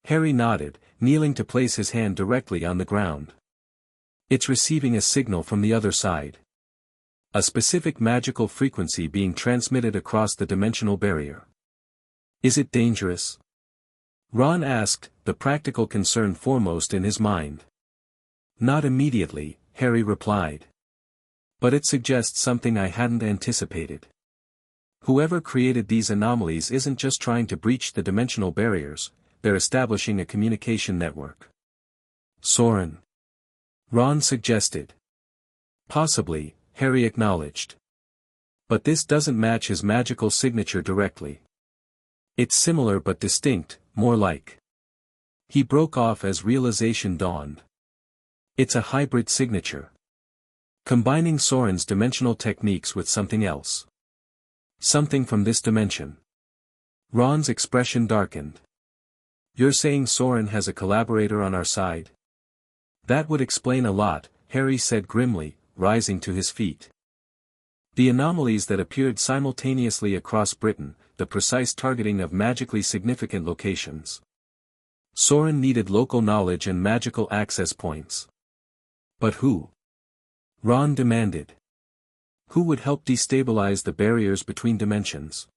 Harry nodded, kneeling to place his hand directly on the ground. "It's receiving a signal from the other side. A specific magical frequency being transmitted across the dimensional barrier." "Is it dangerous?" Ron asked, the practical concern foremost in his mind. "Not immediately," Harry replied. "But it suggests something I hadn't anticipated. Whoever created these anomalies isn't just trying to breach the dimensional barriers, they're establishing a communication network." "Saurin?" Ron suggested. "Possibly," Harry acknowledged. "But this doesn't match his magical signature directly. It's similar but distinct, more like." He broke off as realization dawned. "It's a hybrid signature. Combining Saurin's dimensional techniques with something else. Something from this dimension." Ron's expression darkened. "You're saying Saurin has a collaborator on our side?" "That would explain a lot," Harry said grimly, rising to his feet. The anomalies that appeared simultaneously across Britain, the precise targeting of magically significant locations. Saurin needed local knowledge and magical access points. But who? Ron demanded. Who would help destabilize the barriers between dimensions?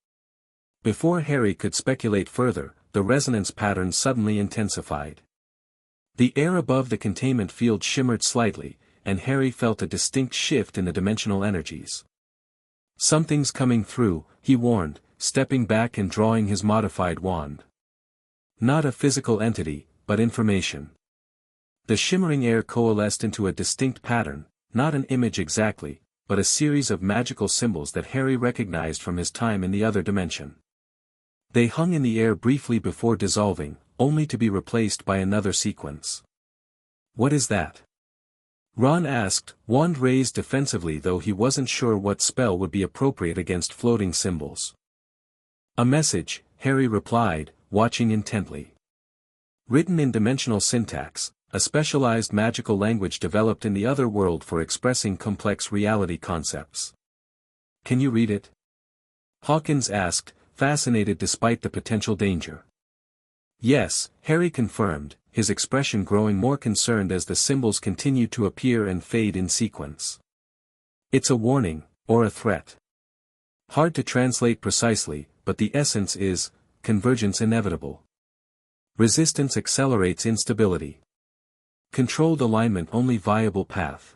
Before Harry could speculate further, the resonance pattern suddenly intensified. The air above the containment field shimmered slightly, and Harry felt a distinct shift in the dimensional energies. "Something's coming through," he warned, stepping back and drawing his modified wand. Not a physical entity, but information. The shimmering air coalesced into a distinct pattern, not an image exactly, but a series of magical symbols that Harry recognized from his time in the other dimension. They hung in the air briefly before dissolving, only to be replaced by another sequence. "What is that?" Ron asked, wand raised defensively though he wasn't sure what spell would be appropriate against floating symbols. "A message," Harry replied, watching intently. "Written in dimensional syntax, a specialized magical language developed in the other world for expressing complex reality concepts." "Can you read it?" Hawkins asked, fascinated despite the potential danger. Yes, Harry confirmed, his expression growing more concerned as the symbols continued to appear and fade in sequence. It's a warning, or a threat. Hard to translate precisely, but the essence is, convergence inevitable. Resistance accelerates instability. Controlled alignment only viable path.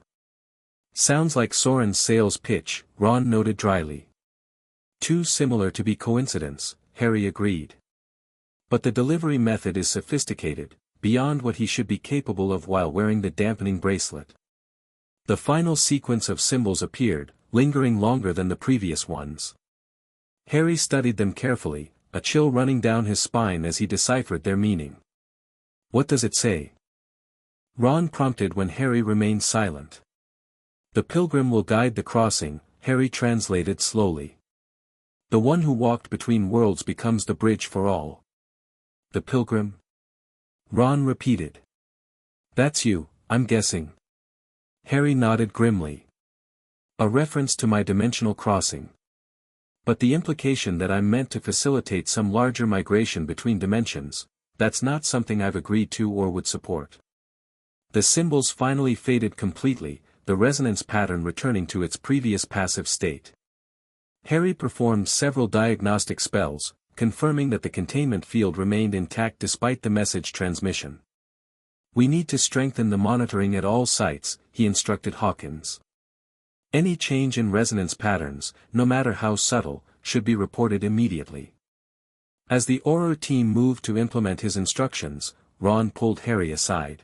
Sounds like Saurin's sales pitch, Ron noted dryly. Too similar to be coincidence, Harry agreed. But the delivery method is sophisticated, beyond what he should be capable of while wearing the dampening bracelet. The final sequence of symbols appeared, lingering longer than the previous ones. Harry studied them carefully, a chill running down his spine as he deciphered their meaning. What does it say? Ron prompted when Harry remained silent. The pilgrim will guide the crossing, Harry translated slowly. The one who walked between worlds becomes the bridge for all. The pilgrim? Ron repeated. That's you, I'm guessing. Harry nodded grimly. A reference to my dimensional crossing. But the implication that I'm meant to facilitate some larger migration between dimensions, that's not something I've agreed to or would support. The symbols finally faded completely, the resonance pattern returning to its previous passive state. Harry performed several diagnostic spells, confirming that the containment field remained intact despite the message transmission. We need to strengthen the monitoring at all sites, he instructed Hawkins. Any change in resonance patterns, no matter how subtle, should be reported immediately. As the Auror team moved to implement his instructions, Ron pulled Harry aside.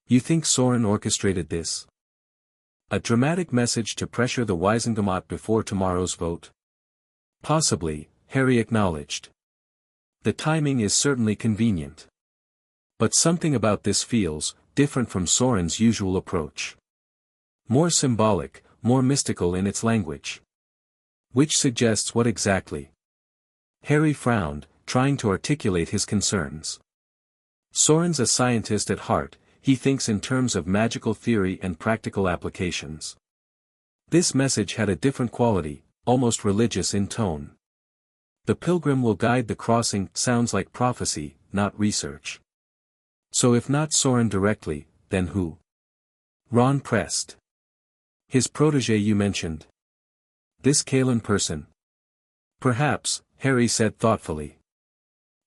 You think Saurin orchestrated this? A dramatic message to pressure the Wisengamot before tomorrow's vote? Possibly, Harry acknowledged. The timing is certainly convenient. But something about this feels different from Saurin's usual approach. More symbolic, more mystical in its language. Which suggests what exactly? Harry frowned, trying to articulate his concerns. Saurin's a scientist at heart, he thinks in terms of magical theory and practical applications. This message had a different quality, almost religious in tone. The pilgrim will guide the crossing sounds like prophecy, not research. So if not Saurin directly, then who? Ron pressed. His protégé you mentioned. This Kalen person. Perhaps, Harry said thoughtfully.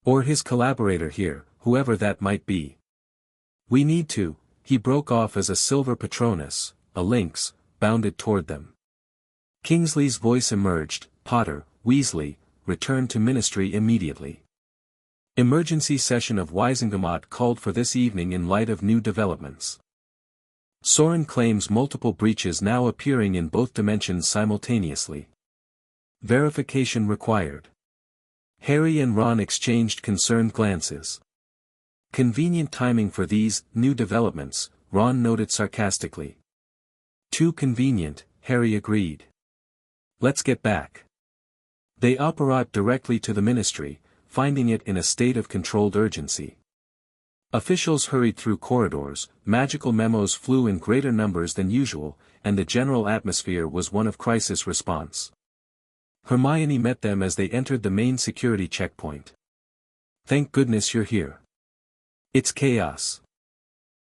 Or his collaborator here, whoever that might be. We need to, he broke off as a silver Patronus, a lynx, bounded toward them. Kingsley's voice emerged, Potter, Weasley, return to ministry immediately. Emergency session of Wisengamot called for this evening in light of new developments. Saurin claims multiple breaches now appearing in both dimensions simultaneously. Verification required. Harry and Ron exchanged concerned glances. Convenient timing for these new developments, Ron noted sarcastically. Too convenient, Harry agreed. Let's get back. They apparat directly to the ministry, finding it in a state of controlled urgency. Officials hurried through corridors, magical memos flew in greater numbers than usual, and the general atmosphere was one of crisis response. Hermione met them as they entered the main security checkpoint. Thank goodness you're here. It's chaos.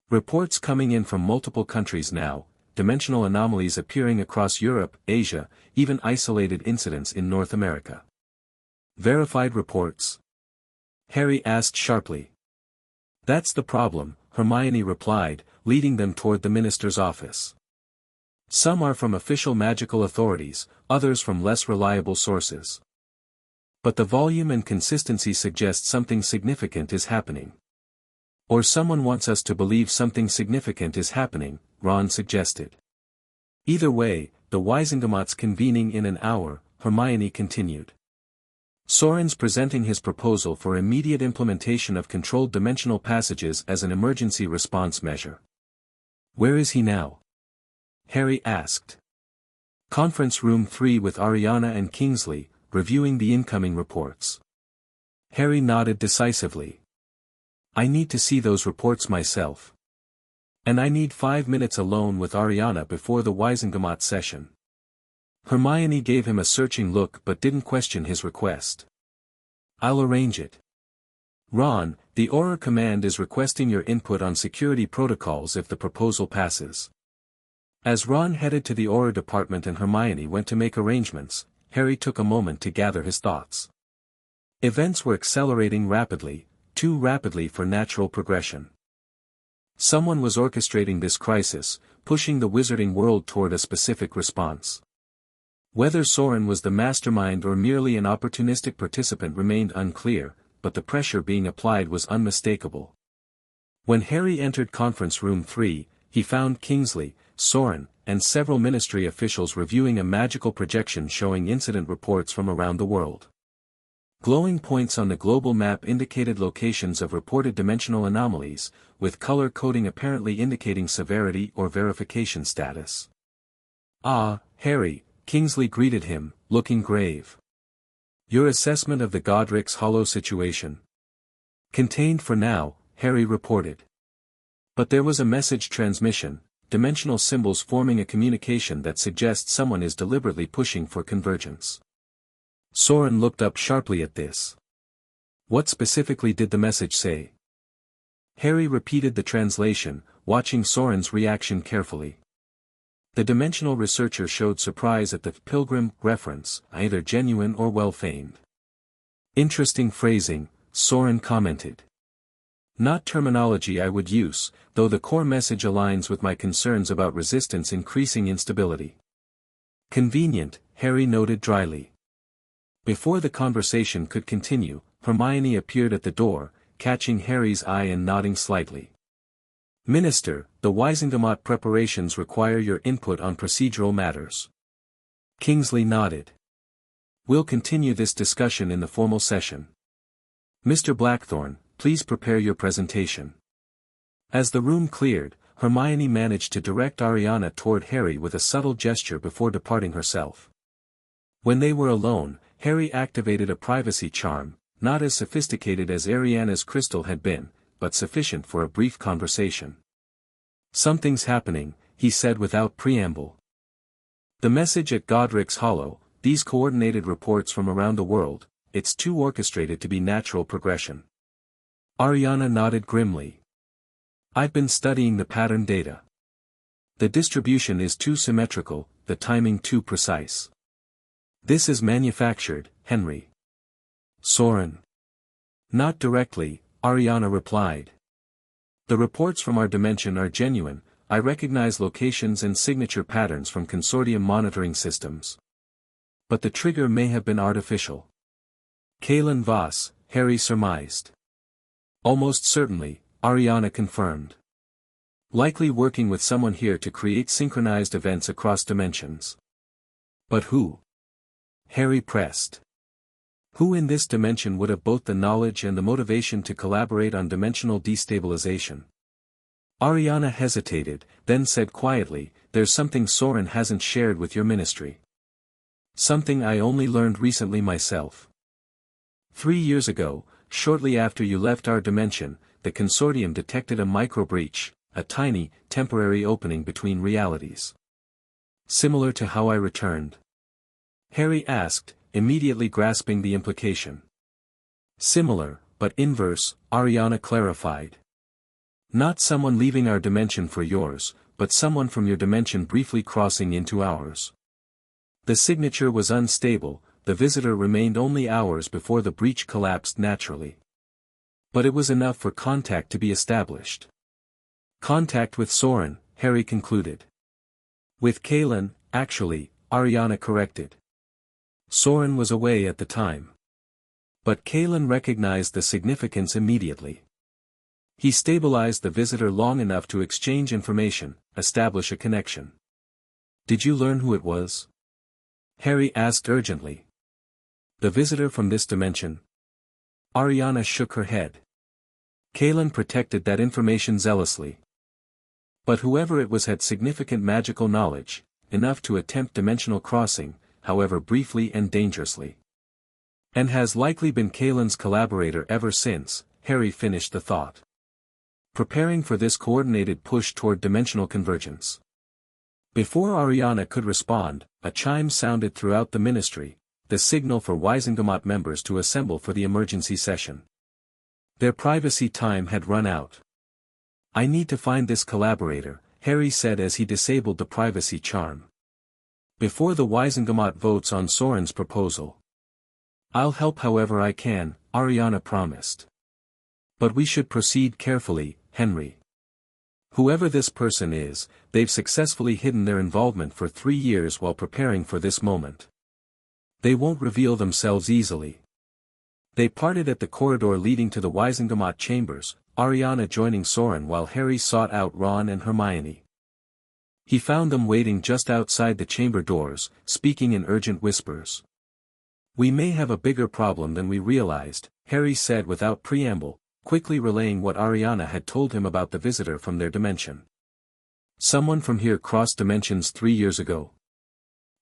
Reports coming in from multiple countries now, dimensional anomalies appearing across Europe, Asia, even isolated incidents in North America. Verified reports? Harry asked sharply. That's the problem, Hermione replied, leading them toward the minister's office. Some are from official magical authorities, others from less reliable sources. But the volume and consistency suggest something significant is happening. Or someone wants us to believe something significant is happening, Ron suggested. Either way, the Wisengamot's convening in an hour, Hermione continued. Saurin's presenting his proposal for immediate implementation of controlled dimensional passages as an emergency response measure. Where is he now? Harry asked. Conference room 3 with Ariana and Kingsley, reviewing the incoming reports. Harry nodded decisively. I need to see those reports myself. And I need 5 minutes alone with Ariana before the Wisengamot session. Hermione gave him a searching look but didn't question his request. I'll arrange it. Ron, the Auror Command is requesting your input on security protocols if the proposal passes. As Ron headed to the Auror department and Hermione went to make arrangements, Harry took a moment to gather his thoughts. Events were accelerating rapidly, too rapidly for natural progression. Someone was orchestrating this crisis, pushing the wizarding world toward a specific response. Whether Saurin was the mastermind or merely an opportunistic participant remained unclear, but the pressure being applied was unmistakable. When Harry entered Conference Room 3, he found Kingsley, Saurin, and several ministry officials reviewing a magical projection showing incident reports from around the world. Glowing points on the global map indicated locations of reported dimensional anomalies, with color coding apparently indicating severity or verification status. "Ah, Harry," Kingsley greeted him, looking grave. "Your assessment of the Godric's hollow situation?" "Contained for now," Harry reported. "But there was a message transmission, dimensional symbols forming a communication that suggests someone is deliberately pushing for convergence." Saurin looked up sharply at this. "What specifically did the message say?" Harry repeated the translation, watching Saurin's reaction carefully. The dimensional researcher showed surprise at the pilgrim reference, either genuine or well-feigned. "Interesting phrasing," Saurin commented. "Not terminology I would use, though the core message aligns with my concerns about resistance increasing instability." "Convenient," Harry noted dryly. Before the conversation could continue, Hermione appeared at the door, catching Harry's eye and nodding slightly. "Minister, the Wisengamot preparations require your input on procedural matters." Kingsley nodded. "We'll continue this discussion in the formal session. Mr. Blackthorne, please prepare your presentation." As the room cleared, Hermione managed to direct Ariana toward Harry with a subtle gesture before departing herself. When they were alone, Harry activated a privacy charm, not as sophisticated as Ariana's crystal had been, but sufficient for a brief conversation. "Something's happening," he said without preamble. "The message at Godric's Hollow, these coordinated reports from around the world, it's too orchestrated to be natural progression." Ariana nodded grimly. "I've been studying the pattern data. The distribution is too symmetrical, the timing too precise. This is manufactured, Henry." "Saurin." "Not directly," Ariana replied. "The reports from our dimension are genuine, I recognize locations and signature patterns from consortium monitoring systems. But the trigger may have been artificial." "Kalen Voss," Harry surmised. "Almost certainly," Ariana confirmed. "Likely working with someone here to create synchronized events across dimensions." "But who?" Harry pressed. "Who in this dimension would have both the knowledge and the motivation to collaborate on dimensional destabilization?" Ariana hesitated, then said quietly, "There's something Saurin hasn't shared with your ministry. Something I only learned recently myself. 3 years ago, shortly after you left our dimension, the consortium detected a micro-breach, a tiny, temporary opening between realities. Similar to how I returned?" Harry asked, immediately grasping the implication. "Similar, but inverse," Ariana clarified. "Not someone leaving our dimension for yours, but someone from your dimension briefly crossing into ours. The signature was unstable, the visitor remained only hours before the breach collapsed naturally. But it was enough for contact to be established." "Contact with Saurin," Harry concluded. "With Kalen, actually," Ariana corrected. "Saurin was away at the time. But Kalen recognized the significance immediately. He stabilized the visitor long enough to exchange information, establish a connection." "Did you learn who it was?" Harry asked urgently. "The visitor from this dimension?" Ariana shook her head. "Kalen protected that information zealously. But whoever it was had significant magical knowledge, enough to attempt dimensional crossing, however briefly and dangerously. And has likely been Kalen's collaborator ever since," Harry finished the thought. "Preparing for this coordinated push toward dimensional convergence." Before Ariana could respond, a chime sounded throughout the ministry, the signal for Wisengamot members to assemble for the emergency session. Their privacy time had run out. "I need to find this collaborator," Harry said as he disabled the privacy charm. "Before the Wisengamot votes on Saurin's proposal. I'll help however I can," Ariana promised. "But we should proceed carefully, Henry. Whoever this person is, they've successfully hidden their involvement for 3 years while preparing for this moment. They won't reveal themselves easily." They parted at the corridor leading to the Wisengamot chambers, Ariana joining Saurin while Harry sought out Ron and Hermione. He found them waiting just outside the chamber doors, speaking in urgent whispers. "We may have a bigger problem than we realized," Harry said without preamble, quickly relaying what Ariana had told him about the visitor from their dimension. "Someone from here crossed dimensions 3 years ago?"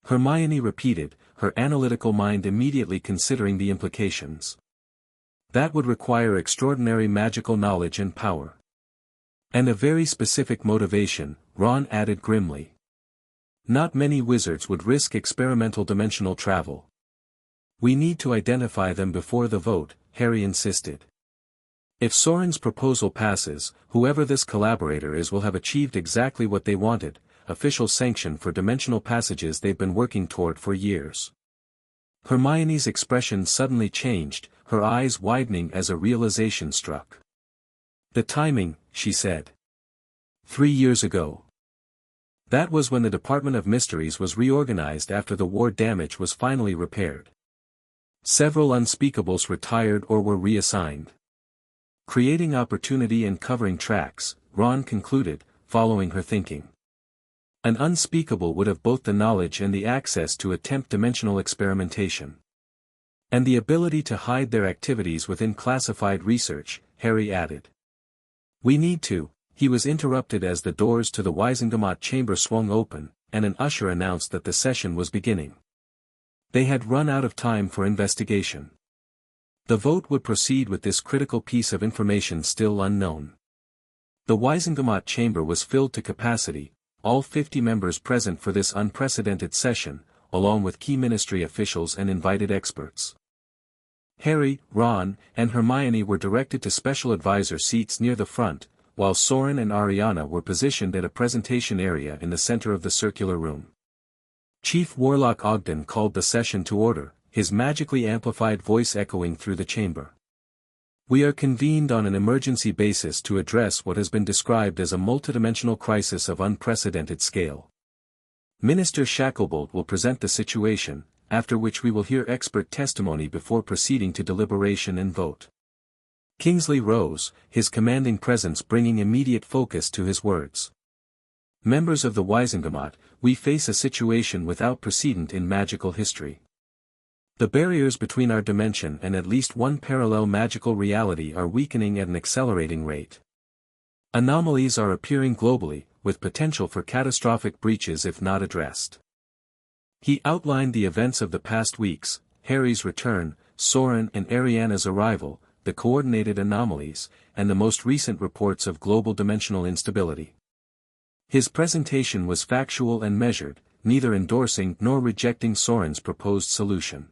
Hermione repeated, her analytical mind immediately considering the implications. "That would require extraordinary magical knowledge and power. And a very specific motivation," Ron added grimly. "Not many wizards would risk experimental dimensional travel." "We need to identify them before the vote," Harry insisted. "If Saurin's proposal passes, whoever this collaborator is will have achieved exactly what they wanted, official sanction for dimensional passages they've been working toward for years." Hermione's expression suddenly changed, her eyes widening as a realization struck. "The timing," she said. 3 years ago. That was when the Department of Mysteries was reorganized after the war damage was finally repaired. Several unspeakables retired or were reassigned. Creating opportunity and covering tracks, Ron concluded, following her thinking. An unspeakable would have both the knowledge and the access to attempt dimensional experimentation. And the ability to hide their activities within classified research, Harry added. "We need to," he was interrupted as the doors to the Wisengamot chamber swung open, and an usher announced that the session was beginning. They had run out of time for investigation. The vote would proceed with this critical piece of information still unknown. The Wisengamot chamber was filled to capacity, all 50 members present for this unprecedented session, along with key ministry officials and invited experts. Harry, Ron, and Hermione were directed to special advisor seats near the front, while Saurin and Ariana were positioned at a presentation area in the center of the circular room. Chief Warlock Ogden called the session to order, his magically amplified voice echoing through the chamber. "We are convened on an emergency basis to address what has been described as a multidimensional crisis of unprecedented scale. Minister Shacklebolt will present the situation, after which we will hear expert testimony before proceeding to deliberation and vote." Kingsley rose, his commanding presence bringing immediate focus to his words. "Members of the Wisengamot, we face a situation without precedent in magical history. The barriers between our dimension and at least one parallel magical reality are weakening at an accelerating rate. Anomalies are appearing globally, with potential for catastrophic breaches if not addressed." He outlined the events of the past weeks, Harry's return, Saurin and Ariana's arrival, the coordinated anomalies, and the most recent reports of global dimensional instability. His presentation was factual and measured, neither endorsing nor rejecting Saurin's proposed solution.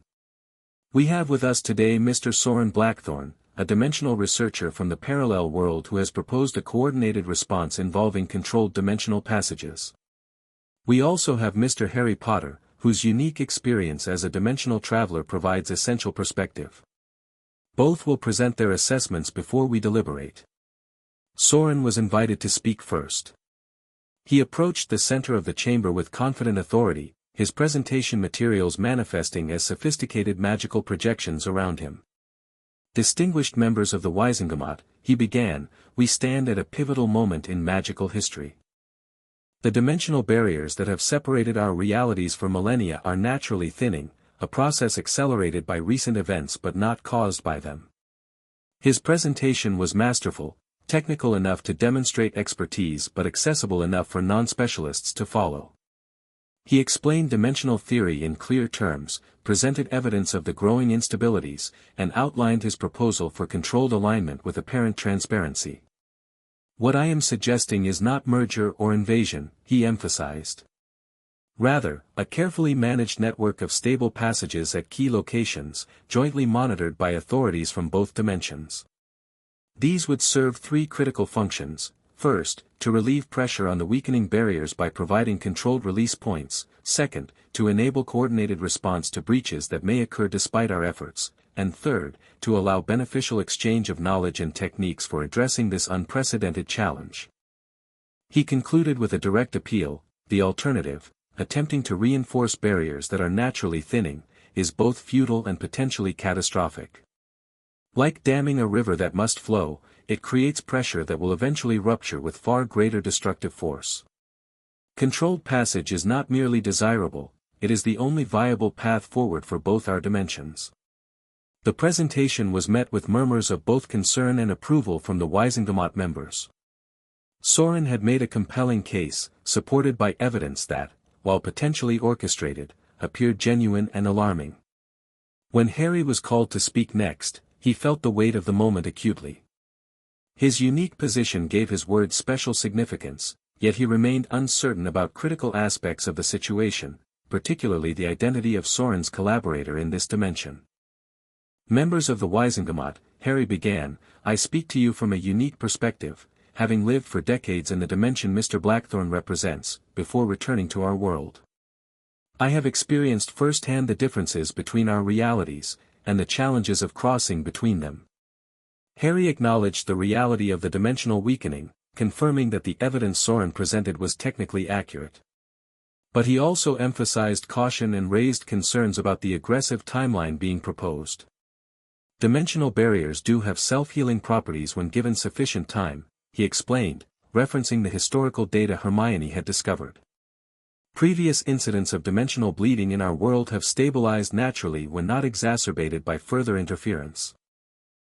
"We have with us today Mr. Saurin Blackthorn, a dimensional researcher from the parallel world who has proposed a coordinated response involving controlled dimensional passages. We also have Mr. Harry Potter, whose unique experience as a dimensional traveler provides essential perspective. Both will present their assessments before we deliberate." Saurin was invited to speak first. He approached the center of the chamber with confident authority, his presentation materials manifesting as sophisticated magical projections around him. "Distinguished members of the Wisengamot," he began, "we stand at a pivotal moment in magical history. The dimensional barriers that have separated our realities for millennia are naturally thinning, a process accelerated by recent events but not caused by them." His presentation was masterful, technical enough to demonstrate expertise but accessible enough for non-specialists to follow. He explained dimensional theory in clear terms, presented evidence of the growing instabilities, and outlined his proposal for controlled alignment with apparent transparency. "What I am suggesting is not merger or invasion," he emphasized. "Rather, a carefully managed network of stable passages at key locations, jointly monitored by authorities from both dimensions. These would serve three critical functions: first, to relieve pressure on the weakening barriers by providing controlled release points; second, to enable coordinated response to breaches that may occur despite our efforts; and third, to allow beneficial exchange of knowledge and techniques for addressing this unprecedented challenge. He concluded with a direct appeal: the alternative, attempting to reinforce barriers that are naturally thinning, is both futile and potentially catastrophic. Like damming a river that must flow, it creates pressure that will eventually rupture with far greater destructive force. Controlled passage is not merely desirable, it is the only viable path forward for both our dimensions. The presentation was met with murmurs of both concern and approval from the Wisingamot members. Saurin had made a compelling case, supported by evidence that, while potentially orchestrated, appeared genuine and alarming. When Harry was called to speak next, he felt the weight of the moment acutely. His unique position gave his words special significance, yet he remained uncertain about critical aspects of the situation, particularly the identity of Saurin's collaborator in this dimension. "Members of the Wisingamot," Harry began, "I speak to you from a unique perspective, having lived for decades in the dimension Mr. Blackthorne represents, before returning to our world. I have experienced firsthand the differences between our realities, and the challenges of crossing between them." Harry acknowledged the reality of the dimensional weakening, confirming that the evidence Saurin presented was technically accurate. But he also emphasized caution and raised concerns about the aggressive timeline being proposed. "Dimensional barriers do have self-healing properties when given sufficient time," he explained, referencing the historical data Hermione had discovered. "Previous incidents of dimensional bleeding in our world have stabilized naturally when not exacerbated by further interference."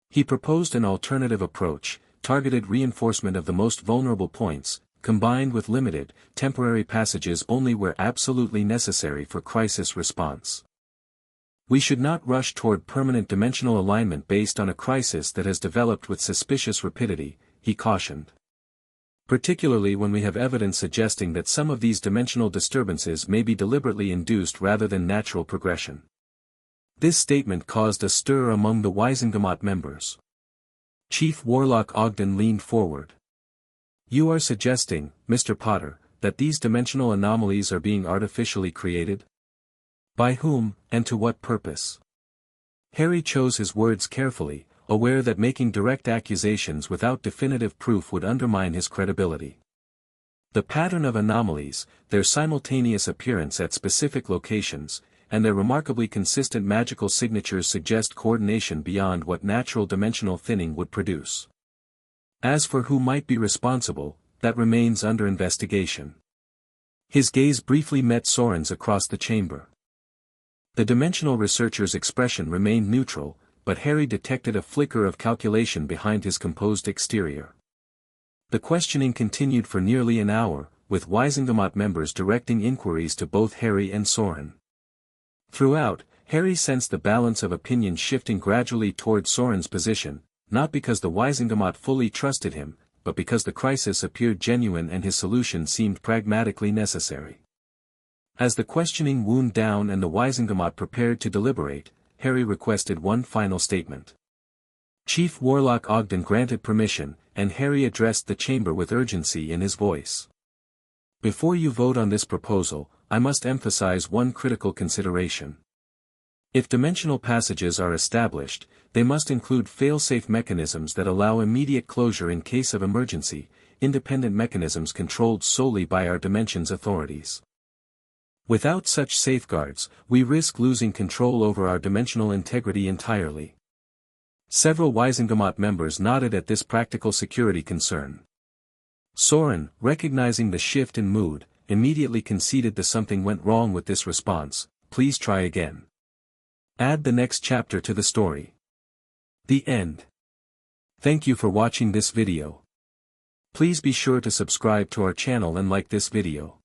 He proposed an alternative approach: targeted reinforcement of the most vulnerable points, combined with limited, temporary passages only where absolutely necessary for crisis response. "We should not rush toward permanent dimensional alignment based on a crisis that has developed with suspicious rapidity," he cautioned. "Particularly when we have evidence suggesting that some of these dimensional disturbances may be deliberately induced rather than natural progression." This statement caused a stir among the Wisingamot members. Chief Warlock Ogden leaned forward. "You are suggesting, Mr. Potter, that these dimensional anomalies are being artificially created? By whom, and to what purpose?" Harry chose his words carefully, aware that making direct accusations without definitive proof would undermine his credibility. "The pattern of anomalies, their simultaneous appearance at specific locations, and their remarkably consistent magical signatures suggest coordination beyond what natural dimensional thinning would produce. As for who might be responsible, that remains under investigation." His gaze briefly met Saurin's across the chamber. The dimensional researcher's expression remained neutral, but Harry detected a flicker of calculation behind his composed exterior. The questioning continued for nearly an hour, with Wisingamot members directing inquiries to both Harry and Saurin. Throughout, Harry sensed the balance of opinion shifting gradually toward Saurin's position, not because the Wisingamot fully trusted him, but because the crisis appeared genuine and his solution seemed pragmatically necessary. As the questioning wound down and the Wisingamot prepared to deliberate, Harry requested one final statement. Chief Warlock Ogden granted permission, and Harry addressed the chamber with urgency in his voice. "Before you vote on this proposal, I must emphasize one critical consideration. If dimensional passages are established, they must include fail-safe mechanisms that allow immediate closure in case of emergency, independent mechanisms controlled solely by our dimension's authorities. Without such safeguards, we risk losing control over our dimensional integrity entirely." Several Wisingamot members nodded at this practical security concern. Saurin, recognizing the shift in mood, immediately conceded that something went wrong with this response. "Please try again. Add the next chapter to the story." The end. Thank you for watching this video. Please be sure to subscribe to our channel and like this video.